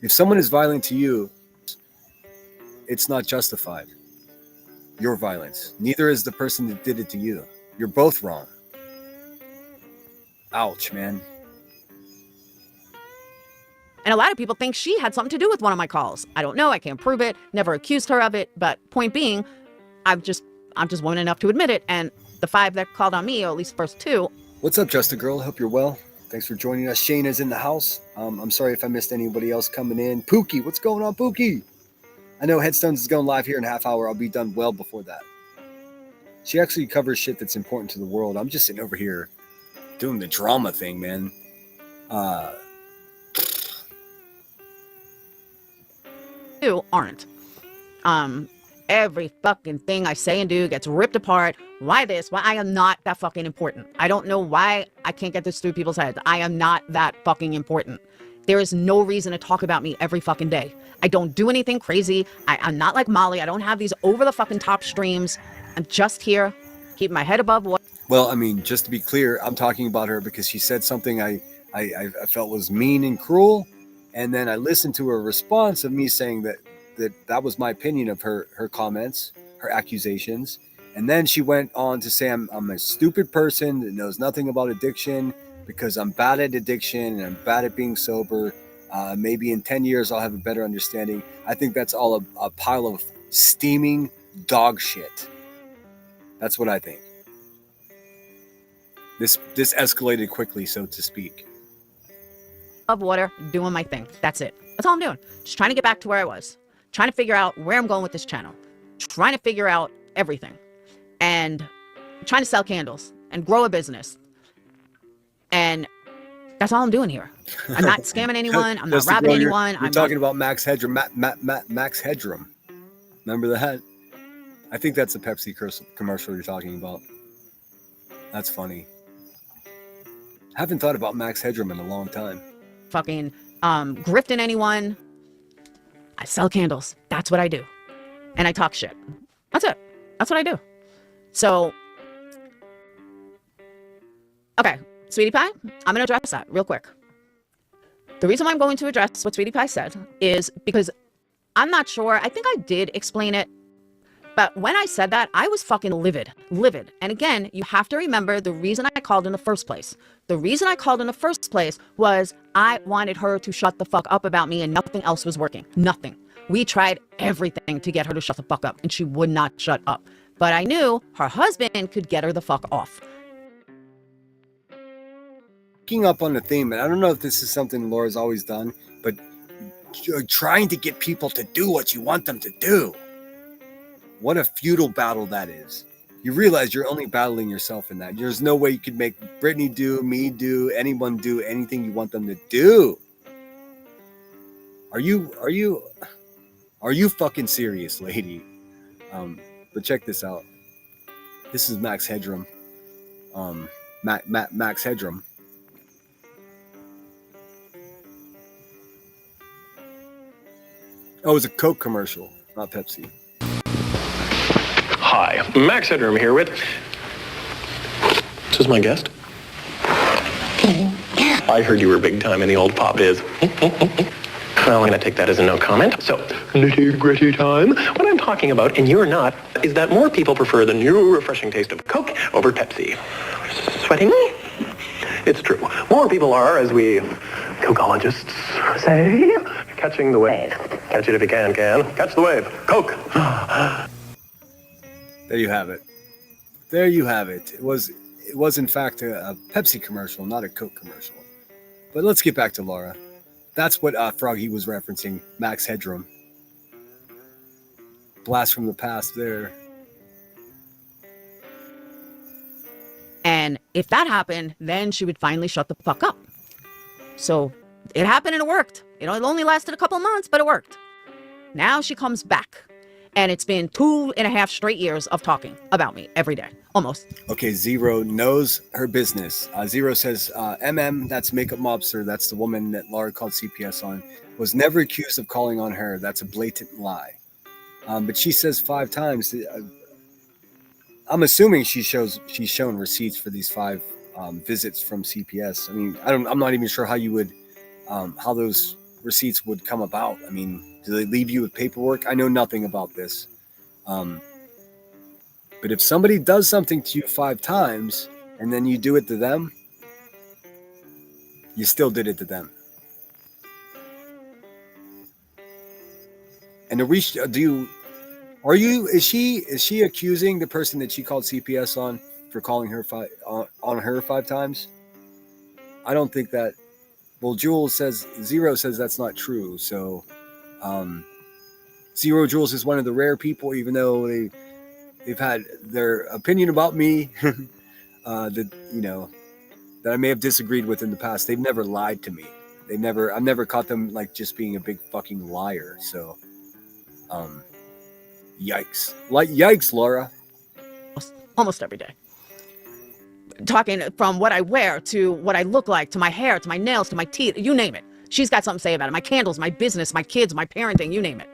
If someone is violent to you, it's not justified. Your violence. Neither is the person that did it to you. You're both wrong. Ouch, man. And a lot of people think she had something to do with one of my calls. I don't know. I can't prove it. Never accused her of it. But point being, I'm just woman enough to admit it. And the 5 that called on me, or at least first 2. What's up, Just a Girl? Hope you're well. Thanks for joining us. Shane is in the house. I'm sorry if I missed anybody else coming in. Pookie, what's going on, Pookie? I know Headstones is going live here in a half hour. I'll be done well before that. She actually covers shit that's important to the world. I'm just sitting over here doing the drama thing, man. You aren't. Every fucking thing I say and do gets ripped apart. Why this? Why I am not that fucking important. I don't know why I can't get this through people's heads. I am not that fucking important. There is no reason to talk about me every fucking day. I don't do anything crazy. I'm not like Molly. I don't have these over the fucking top streams. I'm just here, keep my head above water. Well, I mean, just to be clear, I'm talking about her because she said something I felt was mean and cruel. And then I listened to her response of me saying that was my opinion of her comments, her accusations. And then she went on to say I'm a stupid person that knows nothing about addiction because I'm bad at addiction and I'm bad at being sober. Maybe in 10 years I'll have a better understanding. I think that's all a pile of steaming dog shit. That's what I think. This escalated quickly, so to speak. Above water, doing my thing. That's it. That's all I'm doing. Just trying to get back to where I was. Trying to figure out where I'm going with this channel. Trying to figure out everything. And trying to sell candles and grow a business. And that's all I'm doing here. I'm not scamming anyone. I'm not robbing anyone. You're talking about Max Headroom. Max Headroom. Remember that? I think that's a Pepsi commercial you're talking about. That's funny. Haven't thought about Max Headroom in a long time. Fucking grifting anyone. I sell candles. That's what I do. And I talk shit. That's it. That's what I do. So, okay, Sweetie Pie, I'm going to address that real quick. The reason why I'm going to address what Sweetie Pie said is because I'm not sure. I think I did explain it. But when I said that, I was fucking livid. And again, you have to remember the reason I called in the first place. The reason I called in the first place was I wanted her to shut the fuck up about me and nothing else was working. Nothing. We tried everything to get her to shut the fuck up and she would not shut up. But I knew her husband could get her the fuck off. Picking up on the theme, and I don't know if this is something Laura's always done, but trying to get people to do what you want them to do. What a futile battle that is. You realize you're only battling yourself in that. There's no way you could make Brittany do, me do, anyone do anything you want them to do. Are you fucking serious, lady? But check this out. This is Max Headroom. Max Headroom. Oh, it was a Coke commercial, not Pepsi. Hi, Max Headroom here with... Is this my guest? I heard you were big time in the old pop biz. Well, I'm going to take that as a no comment. So, nitty-gritty time. What I'm talking about, and you're not, is that more people prefer the new refreshing taste of Coke over Pepsi. Sweating? It's true. More people are, as we Cokeologists say, catching the wave. Catch it if you can. Catch the wave. Coke. There you have it. There you have it. It was in fact a Pepsi commercial, not a Coke commercial. But let's get back to Laura. That's what Froggy was referencing, Max Headroom. Blast from the past there. And if that happened, then she would finally shut the fuck up. So it happened and it worked. It only lasted a couple months, but it worked. Now she comes back. And it's been 2.5 straight years of talking about me every day, almost. Okay, Zero knows her business. Zero says, that's Makeup Mobster. That's the woman that Laura called CPS on. Was never accused of calling on her. That's a blatant lie. But she says 5 times. I'm assuming she's shown receipts for these 5 visits from CPS. I mean, I'm not even sure how you would, how those receipts would come about. I mean, do they leave you with paperwork? I know nothing about this. But if somebody does something to you 5 times and then you do it to them, you still did it to them. And is she accusing the person that she called CPS on for calling her 5 times? I don't think that. Well, Zero says that's not true. So, Zero Jules is one of the rare people, even though they've had their opinion about me, that I may have disagreed with in the past. They've never lied to me. I've never caught them like just being a big fucking liar. So, yikes, Laura. Almost every day. Talking from what I wear to what I look like, to my hair, to my nails, to my teeth, you name it. She's got something to say about it. My candles, my business, my kids, my parenting, you name it.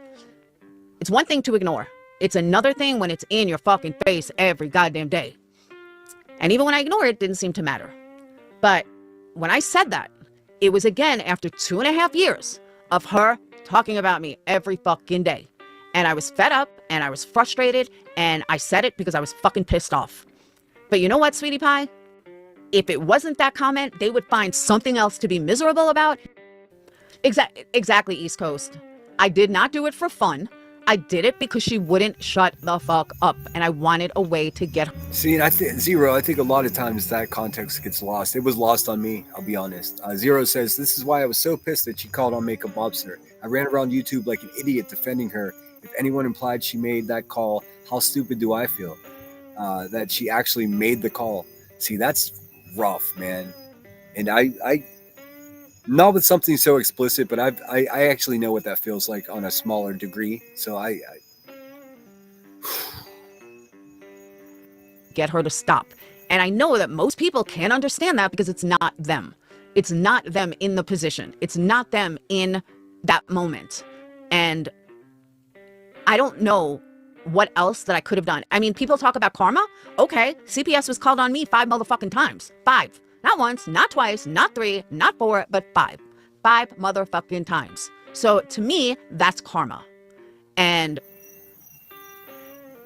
It's one thing to ignore. It's another thing when it's in your fucking face every goddamn day. And even when I ignored it, it didn't seem to matter. But when I said that, it was again after 2.5 years of her talking about me every fucking day. And I was fed up and I was frustrated and I said it because I was fucking pissed off. But you know what, sweetie pie? If it wasn't that comment, they would find something else to be miserable about. Exactly, East Coast. I did not do it for fun. I did it because she wouldn't shut the fuck up, and I wanted a way to get her. See, and I think a lot of times that context gets lost. It was lost on me, I'll be honest. Zero says, this is why I was so pissed that she called on Makeup Mobster. I ran around YouTube like an idiot defending her. If anyone implied she made that call, how stupid do I feel? That she actually made the call. See, that's rough, man. And I not with something so explicit, but I actually know what that feels like on a smaller degree. So I get her to stop. And I know that most people can't understand that because it's not them. It's not them in the position. It's not them in that moment. And I don't know what else that I could have done. I mean, people talk about karma. Okay, CPS was called on me 5 motherfucking times. 5. Not once, not twice, not 3, not 4, but 5. 5 motherfucking times. So to me, that's karma. And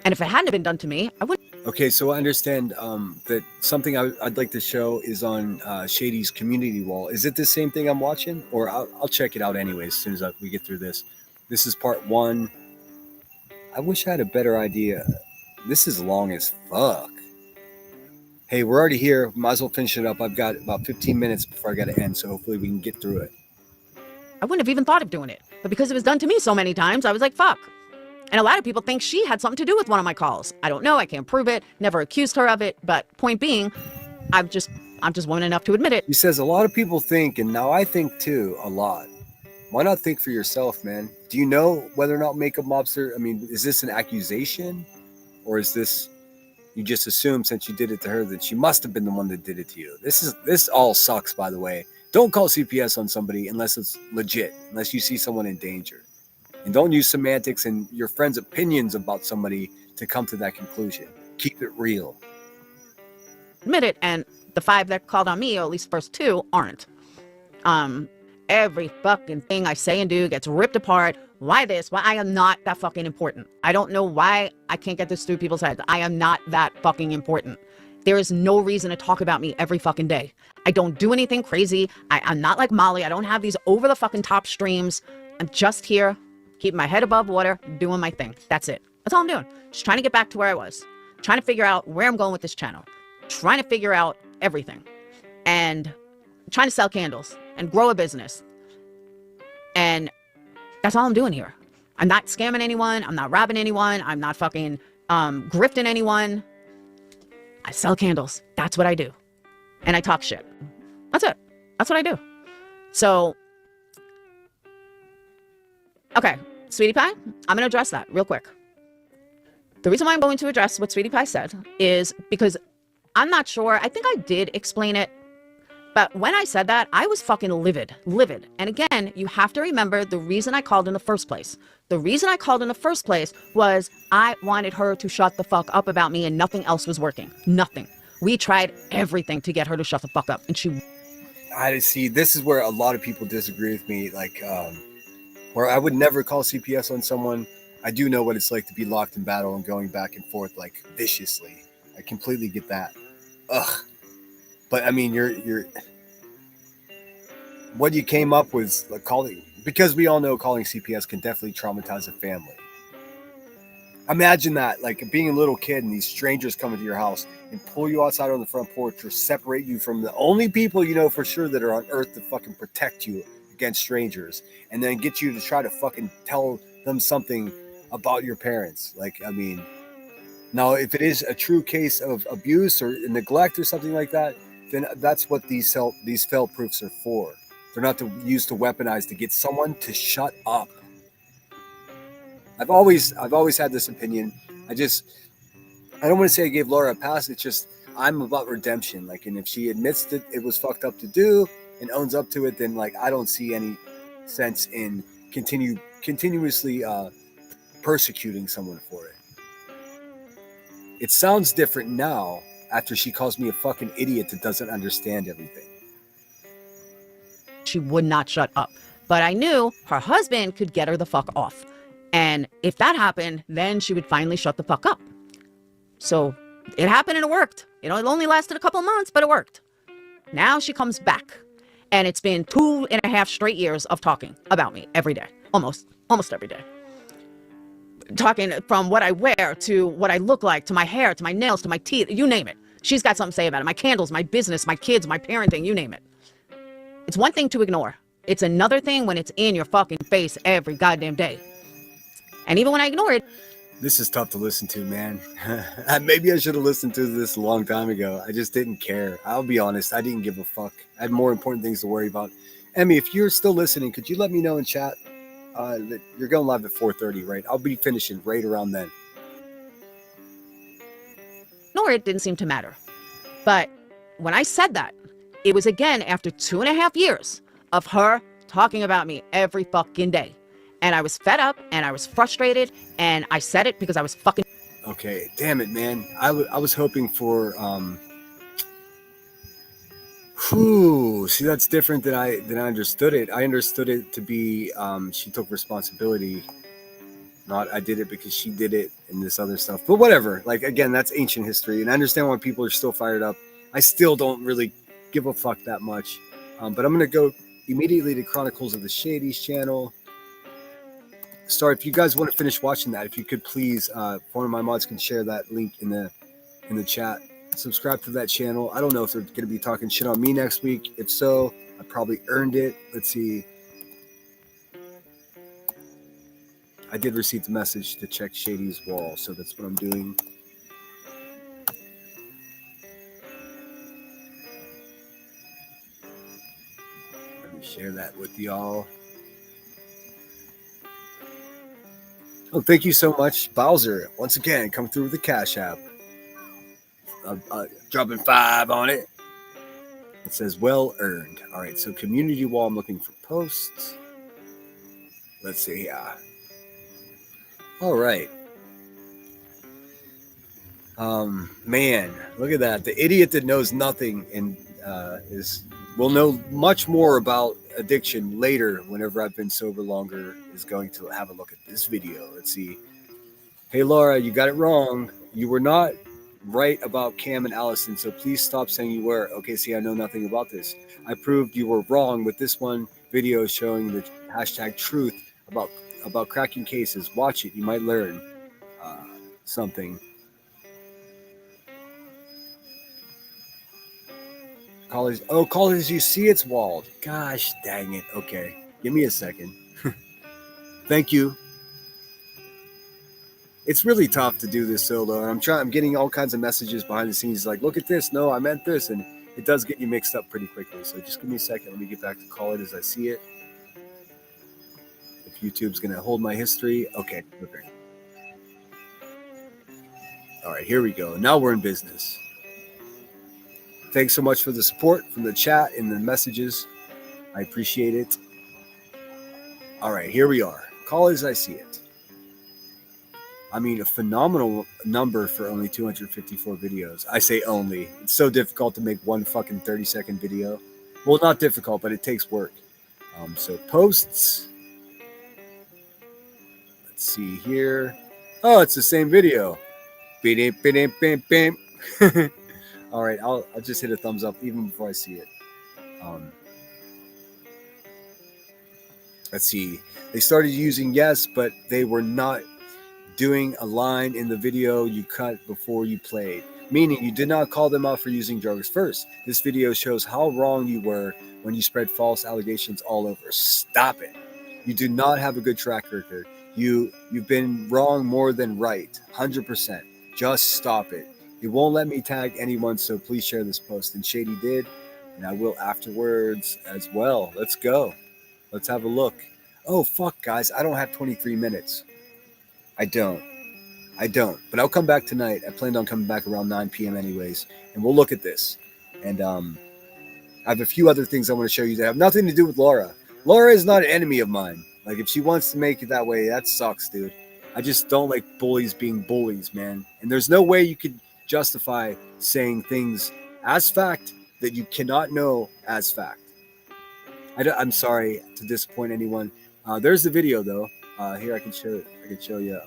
if it hadn't been done to me, I wouldn't. Okay, so I understand that something I'd like to show is on Shady's community wall. Is it the same thing I'm watching? Or I'll check it out anyway as soon as we get through this. This is part 1. I wish I had a better idea. This is long as fuck. Hey, we're already here. Might as well finish it up. I've got about 15 minutes before I got to end, so hopefully we can get through it. I wouldn't have even thought of doing it. But because it was done to me so many times, I was like, fuck. And a lot of people think she had something to do with one of my calls. I don't know. I can't prove it. Never accused her of it. But point being, I'm just woman enough to admit it. He says a lot of people think, and now I think too, a lot. Why not think for yourself, man? Do you know whether or not Makeup Mobster, I mean, is this an accusation? Or is You just assume since you did it to her that she must have been the one that did it to you. This all sucks, by the way. Don't call CPS on somebody unless it's legit, unless you see someone in danger. And don't use semantics and your friends' opinions about somebody to come to that conclusion. Keep it real. Admit it, and the 5 that called on me, or at least first 2, aren't. Every fucking thing I say and do gets ripped apart. Why this? Why I am not that fucking important. I don't know why I can't get this through people's heads. I am not that fucking important. There is no reason to talk about me every fucking day. I don't do anything crazy. I'm not like Molly. I don't have these over the fucking top streams. I'm just here, keeping my head above water, doing my thing. That's it. That's all I'm doing. Just trying to get back to where I was. Trying to figure out where I'm going with this channel. Trying to figure out everything. And trying to sell candles and grow a business. And that's all I'm doing here. I'm not scamming anyone. I'm not robbing anyone. I'm not fucking grifting anyone. I sell candles. That's what I do. And I talk shit. That's it. That's what I do. So, okay, Sweetie Pie, I'm going to address that real quick. The reason why I'm going to address what Sweetie Pie said is because I'm not sure. I think I did explain it. But when I said that, I was fucking livid. And again, you have to remember the reason I called in the first place. The reason I called in the first place was I wanted her to shut the fuck up about me and nothing else was working. Nothing. We tried everything to get her to shut the fuck up and she... I see. This is where a lot of people disagree with me. Like, where I would never call CPS on someone. I do know what it's like to be locked in battle and going back and forth like viciously. I completely get that. Ugh. But I mean, you're what you came up with, like calling, because we all know calling CPS can definitely traumatize a family. Imagine that, like being a little kid and these strangers come into your house and pull you outside on the front porch or separate you from the only people you know for sure that are on earth to fucking protect you against strangers, and then get you to try to fucking tell them something about your parents. Like, I mean, now if it is a true case of abuse or neglect or something like that, then that's what these fail proofs are for. They're not used to weaponize to get someone to shut up. I've always had this opinion. I don't want to say I gave Laura a pass. It's just I'm about redemption. Like, and if she admits that it was fucked up to do and owns up to it, then like I don't see any sense in continuously persecuting someone for it. It sounds different now after she calls me a fucking idiot that doesn't understand everything. She would not shut up. But I knew her husband could get her the fuck off. And if that happened, then she would finally shut the fuck up. So it happened and it worked. You know, it only lasted a couple of months, but it worked. Now she comes back. And it's been 2.5 straight years of talking about me every day. Almost every day. Talking from what I wear to what I look like, to my hair, to my nails, to my teeth, you name it. She's got something to say about it. My candles, my business, my kids, my parenting, you name it. It's one thing to ignore. It's another thing when it's in your fucking face every goddamn day. And even when I ignore it. This is tough to listen to, man. Maybe I should have listened to this a long time ago. I just didn't care. I'll be honest. I didn't give a fuck. I had more important things to worry about. Emmy, if you're still listening, could you let me know in chat? That you're going live at 4:30, right? I'll be finishing right around then. Nor it didn't seem to matter. But when I said that, it was again after 2.5 years of her talking about me every fucking day. And I was fed up and I was frustrated and I said it because I was fucking... Okay, damn it, man. I was hoping for... see, that's different than I understood it. I understood it to be she took responsibility. Not I did it because she did it and this other stuff. But whatever. Like, again, that's ancient history. And I understand why people are still fired up. I still don't really give a fuck that much. But I'm going to go immediately to Chronicles of the Shadies channel. Sorry, if you guys want to finish watching that, if you could please, one of my mods can share that link in the chat. Subscribe to that channel. I don't know if they're going to be talking shit on me next week. If so, I probably earned it. Let's see. I did receive the message to check Shady's wall, so that's what I'm doing. Let me share that with y'all. Oh, thank you so much, Bowser. Once again, come through with the Cash App. dropping 5 on it. It says well earned. All right, so community wall. I'm looking for posts. Let's see. Yeah. All right. Man, look at that. The idiot that knows nothing and will know much more about addiction later. Whenever I've been sober longer, is going to have a look at this video. Let's see. Hey Laura, you got it wrong. You were not right about Cam and Allison, so please stop saying you were. Okay, see, I know nothing about this. I proved you were wrong with this one video showing the hashtag truth about cracking cases. Watch it, you might learn something. College, you see it's walled. Gosh dang it. Okay, give me a second. Thank you. It's really tough to do this solo. I'm getting all kinds of messages behind the scenes like, look at this. No, I meant this. And it does get you mixed up pretty quickly. So just give me a second. Let me get back to Call It As I See It. If YouTube's going to hold my history. Okay. All right, here we go. Now we're in business. Thanks so much for the support from the chat and the messages. I appreciate it. All right, here we are. Call It As I See It. I mean, a phenomenal number for only 254 videos. I say only. It's so difficult to make one fucking 30-second video. Well, not difficult, but it takes work. So posts. Let's see here. Oh, it's the same video. All right, I'll just hit a thumbs up even before I see it. Let's see. They started using yes, but they were not doing a line in the video you cut before you played, meaning you did not call them out for using drugs first. This video shows how wrong you were when you spread false allegations all over. Stop it. You do not have a good track record. You've been wrong more than right, 100%. Just stop it. It won't let me tag anyone, so please share this post. And Shady did, and I will afterwards as well. Let's go. Let's have a look. Oh, fuck, guys. I don't have 23 minutes. I don't. But I'll come back tonight. I planned on coming back around 9 p.m. anyways, and we'll look at this. And I have a few other things I want to show you that have nothing to do with Laura. Laura is not an enemy of mine. Like, if she wants to make it that way, that sucks, dude. I just don't like bullies being bullies, man. And there's no way you could justify saying things as fact that you cannot know as fact. I'm sorry to disappoint anyone. There's the video, though. Here I can show you.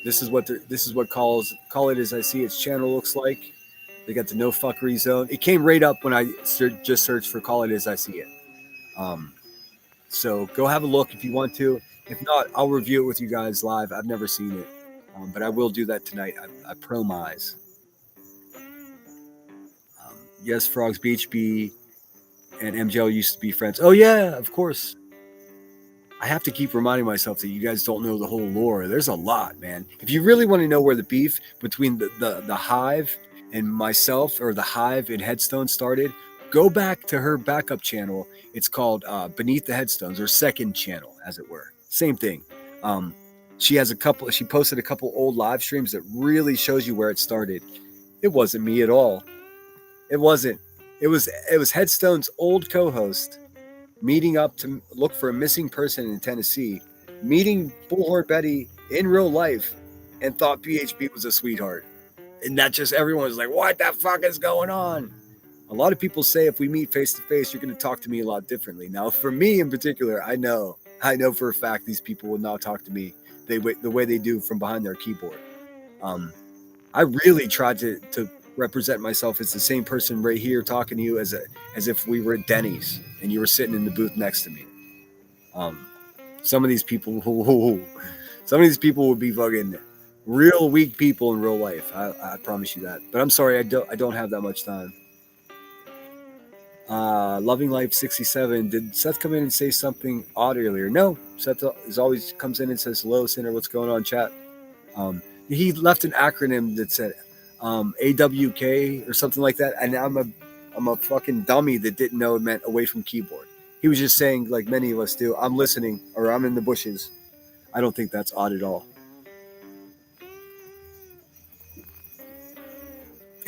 This is what Call It As I See Its channel looks like. They got the no fuckery zone. It came right up when I just searched for Call It As I See It. So go have a look if you want to. If not, I'll review it with you guys live. I've never seen it, but I will do that tonight. I promise. Yes, Frogs BHB and MJL used to be friends. Oh yeah, of course. I have to keep reminding myself that you guys don't know the whole lore. There's a lot, man. If you really want to know where the beef between the Hive and myself, or the Hive and Headstone started, go back to her backup channel. It's called Beneath the Headstones, or second channel, as it were. Same thing. She posted a couple old live streams that really shows you where it started. It wasn't me at all. It wasn't. It was Headstone's old co-host meeting up to look for a missing person in Tennessee, meeting Bullhorn Betty in real life, and thought PHB was a sweetheart. And that just, everyone was like, what the fuck is going on? A lot of people say if we meet face to face, you're going to talk to me a lot differently. Now, for me in particular, I know for a fact these people will not talk to me the way they do from behind their keyboard. I really tried to represent myself as the same person right here talking to you as if we were at Denny's and you were sitting in the booth next to me. Some of these people would be fucking real weak people in real life. I promise you that. But I'm sorry, I don't have that much time. Loving Life 67. Did Seth come in and say something odd earlier? No. Seth always comes in and says hello, Sinner. What's going on, chat? He left an acronym that said AWK or something like that, and I'm a fucking dummy that didn't know it meant away from keyboard. He was just saying, like many of us do, I'm listening, or I'm in the bushes. I don't think that's odd at all.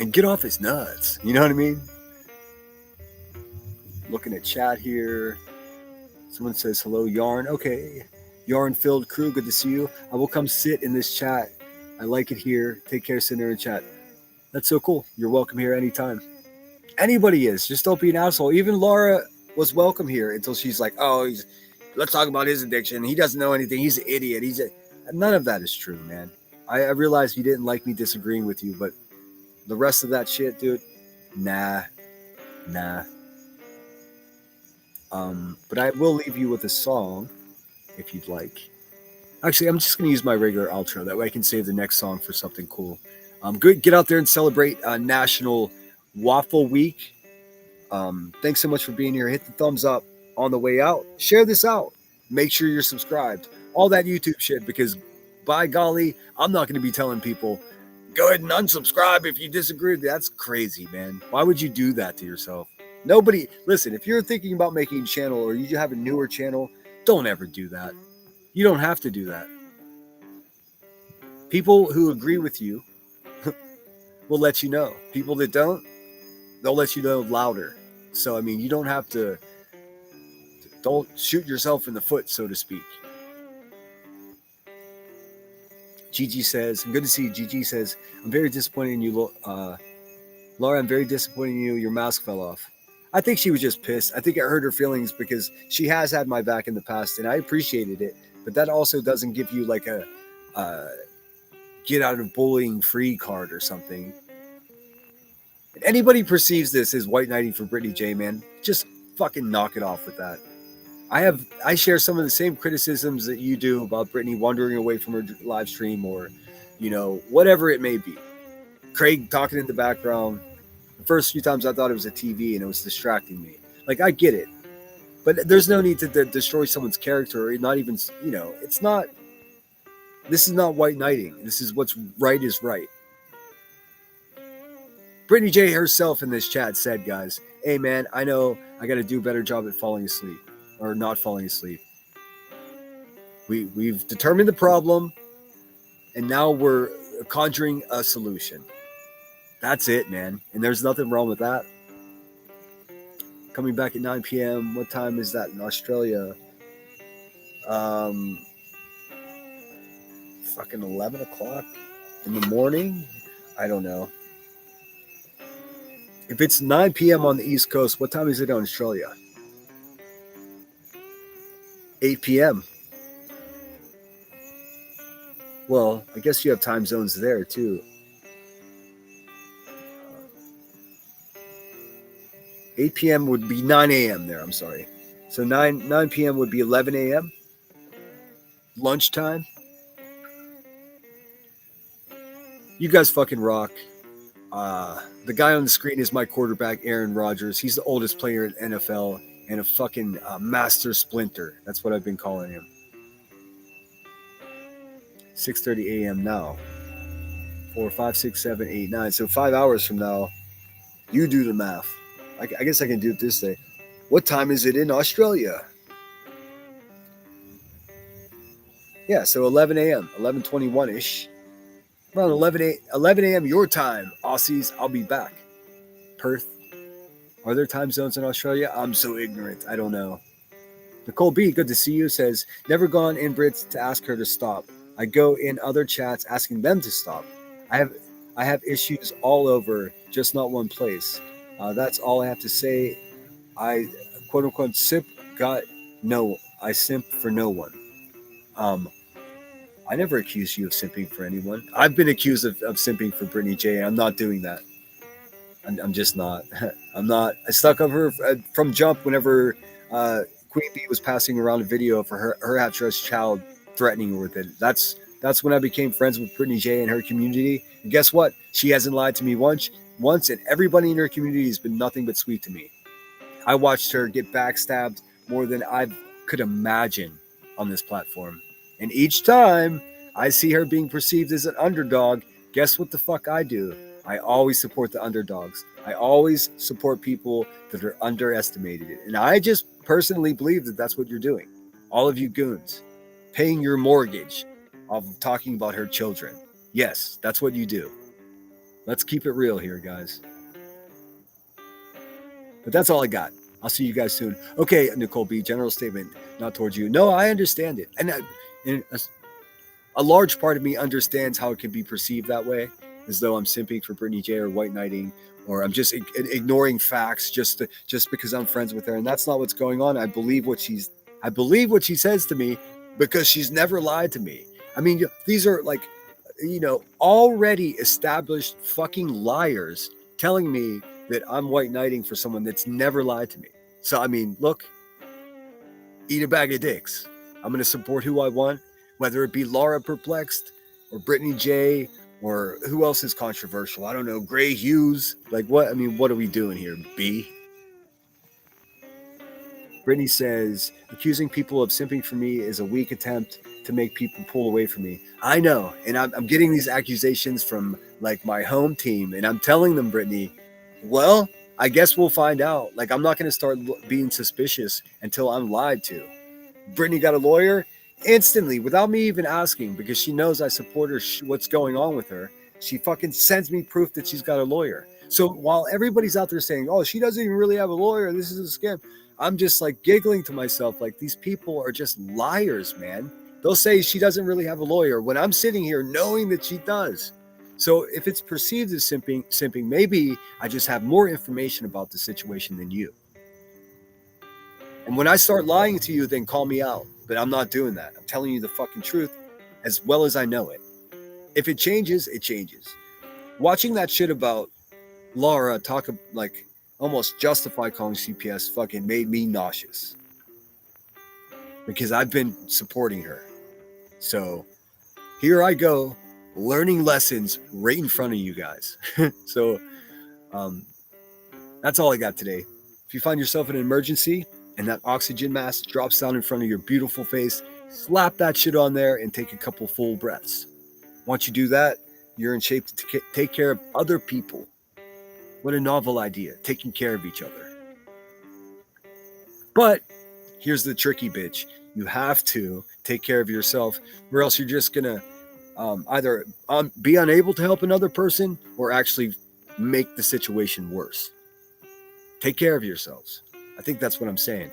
and get off his nuts. You know what I mean? Looking at chat here. Someone says, hello, Yarn. Okay. Yarn-filled crew, good to see you. I will come sit in this chat. I like it here. Take care, sit there and chat. That's so cool. You're welcome here anytime. Anybody is. Just don't be an asshole. Even Laura was welcome here until she's like, oh, let's talk about his addiction. He doesn't know anything. He's an idiot. None of that is true, man. I realize you didn't like me disagreeing with you, but the rest of that shit, dude, nah. But I will leave you with a song if you'd like. Actually, I'm just going to use my regular outro. That way I can save the next song for something cool. Good. Get out there and celebrate National Waffle Week. Thanks so much for being here. Hit the thumbs up on the way out. Share this out. Make sure you're subscribed. All that YouTube shit, because by golly, I'm not going to be telling people, go ahead and unsubscribe if you disagree. That's crazy, man. Why would you do that to yourself? Nobody, listen, if you're thinking about making a channel or you have a newer channel, don't ever do that. You don't have to do that. People who agree with you will let you know. People that don't, they'll let you know louder. So, I mean, you don't have to, don't shoot yourself in the foot, so to speak. Gigi says, good to see you. Gigi says, I'm very disappointed in you, Laura, I'm very disappointed in you. Your mask fell off. I think she was just pissed. I think it hurt her feelings because she has had my back in the past and I appreciated it. But that also doesn't give you like a get out of bullying free card or something. If anybody perceives this as white knighting for Brittany J, man, just fucking knock it off with that. I share some of the same criticisms that you do about Brittany wandering away from her live stream or, you know, whatever it may be. Craig talking in the background. The first few times I thought it was a TV and it was distracting me. Like, I get it. But there's no need to destroy someone's character or not even, you know, it's not, this is not white knighting. This is what's right is right. Brittany J herself in this chat said, guys, hey man, I know I got to do a better job at falling asleep or not falling asleep. We've determined the problem and now we're conjuring a solution. That's it, man. And there's nothing wrong with that. Coming back at 9 p.m. What time is that in Australia? Fucking 11 o'clock in the morning? I don't know. If it's 9 p.m. on the East Coast, what time is it in Australia? 8 p.m. Well, I guess you have time zones there too. 8 p.m. would be 9 a.m. there. I'm sorry. So 9 p.m. would be 11 a.m. Lunchtime. You guys fucking rock. The guy on the screen is my quarterback, Aaron Rodgers. He's the oldest player in NFL and a fucking master splinter. That's what I've been calling him. 6:30 a.m. now. 4, 5, 6, 7, 8, 9. So 5 hours from now, you do the math. I guess I can do it this day. What time is it in Australia? Yeah, so 11 a.m., 11:21-ish. Around 11 a.m. your time, Aussies, I'll be back. Perth. Are there time zones in Australia? I'm so ignorant. I don't know. Nicole B, good to see you, says, never gone in Brits to ask her to stop. I go in other chats asking them to stop. I have issues all over, just not one place. That's all I have to say. I quote unquote simp I simp for no one. I never accused you of simping for anyone. I've been accused of simping for Brittany J. I'm not doing that. I'm just not. I'm not. I stuck up her from jump whenever Queen Bee was passing around a video for her half-dressed child threatening her with it. That's when I became friends with Brittany J and her community. And guess what? She hasn't lied to me once, and everybody in her community has been nothing but sweet to me. I watched her get backstabbed more than I could imagine on this platform. And each time I see her being perceived as an underdog, guess what the fuck I do? I always support the underdogs. I always support people that are underestimated. And I just personally believe that that's what you're doing. All of you goons, paying your mortgage off of talking about her children. Yes, that's what you do. Let's keep it real here, guys. But that's all I got. I'll see you guys soon. Okay, Nicole B, general statement, not towards you. No, I understand it. And a large part of me understands how it can be perceived that way, as though I'm simping for Brittany J or white knighting, or I'm just ignoring facts just because I'm friends with her. And that's not what's going on. I believe what she says to me because she's never lied to me. I mean, these are like, already established fucking liars telling me that I'm white knighting for someone that's never lied to me. So, I mean, look, eat a bag of dicks. I'm going to support who I want, whether it be Laura Perplexed or Brittany J or who else is controversial. I don't know, Gray Hughes. Like, what? I mean, what are we doing here, B? Brittany says, accusing people of simping for me is a weak attempt to make people pull away from me. I know, and I'm getting these accusations from like my home team, and I'm telling them, Brittany, well, I guess we'll find out. Like, I'm not going to start being suspicious until I'm lied to. Brittany got a lawyer instantly without me even asking, because she knows I support her, what's going on with her. She fucking sends me proof that she's got a lawyer. So while everybody's out there saying, oh, she doesn't even really have a lawyer, this is a scam, I'm just like giggling to myself, like, these people are just liars, man. They'll say she doesn't really have a lawyer when I'm sitting here knowing that she does. So if it's perceived as simping, maybe I just have more information about the situation than you. And when I start lying to you, then call me out. But I'm not doing that. I'm telling you the fucking truth as well as I know it. If it changes, it changes. Watching that shit about Laura talk, like, almost justify calling CPS fucking made me nauseous. Because I've been supporting her. So here I go, learning lessons right in front of you guys. So that's all I got today. If you find yourself in an emergency and that oxygen mask drops down in front of your beautiful face, slap that shit on there and take a couple full breaths. Once you do that, you're in shape to take care of other people. What a novel idea, taking care of each other. But here's the tricky bitch. You have to take care of yourself, or else you're just going to either be unable to help another person or actually make the situation worse. Take care of yourselves. I think that's what I'm saying.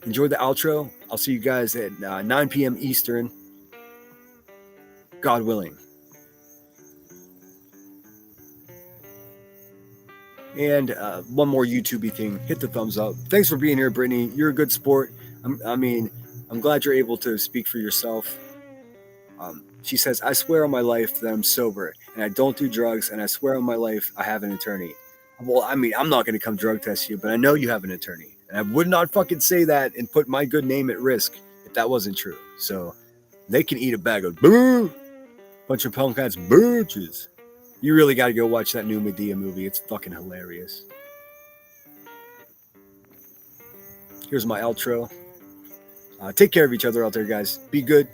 Enjoy the outro. I'll see you guys at 9 p.m. Eastern. God willing. And one more YouTube-y thing. Hit the thumbs up. Thanks for being here, Brittany. You're a good sport. I'm glad you're able to speak for yourself. She says, I swear on my life that I'm sober and I don't do drugs, and I swear on my life I have an attorney. Well, I mean, I'm not going to come drug test you, but I know you have an attorney. And I would not fucking say that and put my good name at risk if that wasn't true. So they can eat a bag of boo. Bunch of punk ass bitches. You really got to go watch that new Medea movie. It's fucking hilarious. Here's my outro. Take care of each other out there, guys. Be good.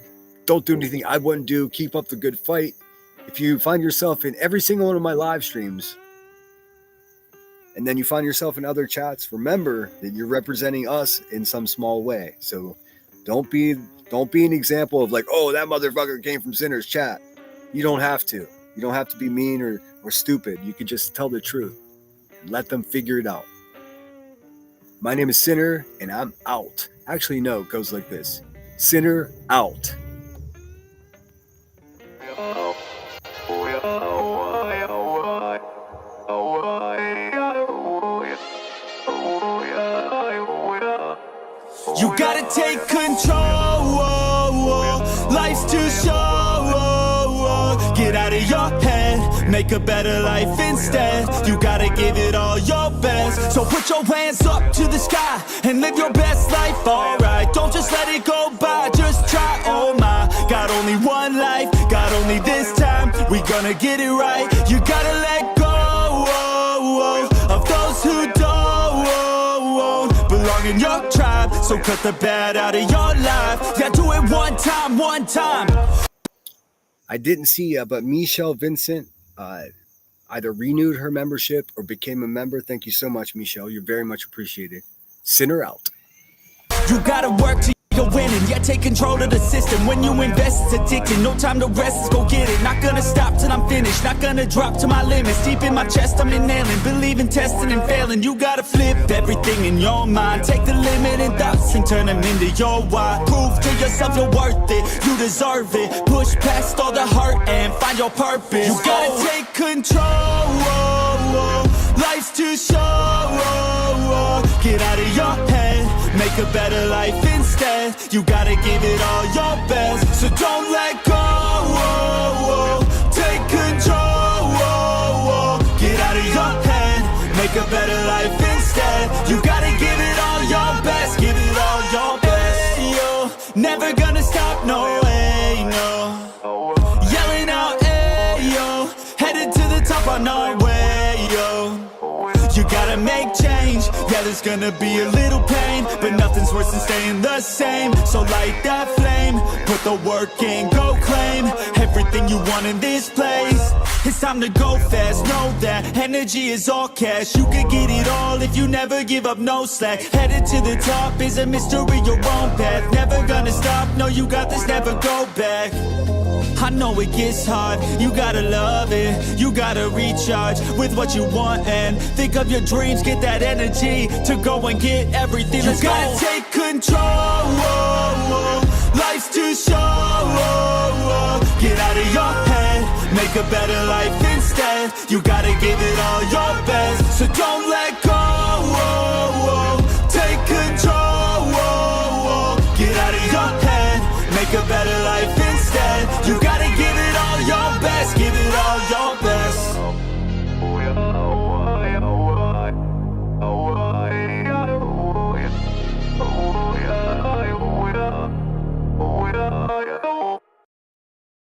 Don't do anything I wouldn't do. Keep up the good fight. If you find yourself in every single one of my live streams, and then you find yourself in other chats, remember that you're representing us in some small way. So don't be an example of like, oh, that motherfucker came from Sinner's chat. You don't have to. You don't have to be mean or stupid. You can just tell the truth and let them figure it out. My name is Sinner, and I'm out. Actually, no, it goes like this. Sinner out. You gotta take control. Life's too short. Get out of your head, make a better life instead. You gotta give it all your best. So put your hands up to the sky and live your best life, alright. Don't just let it go by, just try, oh my. Got only one life, got only this time. We gonna get it right. You gotta let go of those who don't belong in your tribe. So cut the bad out of your life. Yeah, do it one time. I didn't see, but Michelle Vincent either renewed her membership or became a member. Thank you so much, Michelle. You're very much appreciated. Sinner out. You gotta work till you're winning, yeah, take control of the system. When you invest, it's addicting, no time to rest, let's go get it. Not gonna stop till I'm finished, not gonna drop to my limits. Deep in my chest, I'm inhaling, believing, testing and failing. You gotta flip everything in your mind. Take the limiting thoughts and turn them into your why. Prove to yourself you're worth it, you deserve it. Push past all the hurt and find your purpose. You gotta take control, life's too short. Get out of your head, make a better life instead. You gotta give it all your best, so don't let go. Take control, get out of your head, make a better life instead. You gotta give it all your best, give it all your best. Yo, never gonna stop, no way, no. Yelling out, ayo, headed to the top on our way, yo. You gotta make change, yeah, there's gonna be a little pain, but nothing's worse than staying the same. So light that flame, put the work in, go claim everything you want in this place. It's time to go fast, know that energy is all cash. You could get it all if you never give up, no slack. Headed to the top is a mystery, your own path. Never gonna stop, no, you got this, never go back. I know it gets hard, you gotta love it. You gotta recharge with what you want and think of your dreams. Get that energy to go and get everything. Let's go. You gotta take control, life's too short. Get out of your head, make a better life instead. You gotta give it all your best, so don't let go.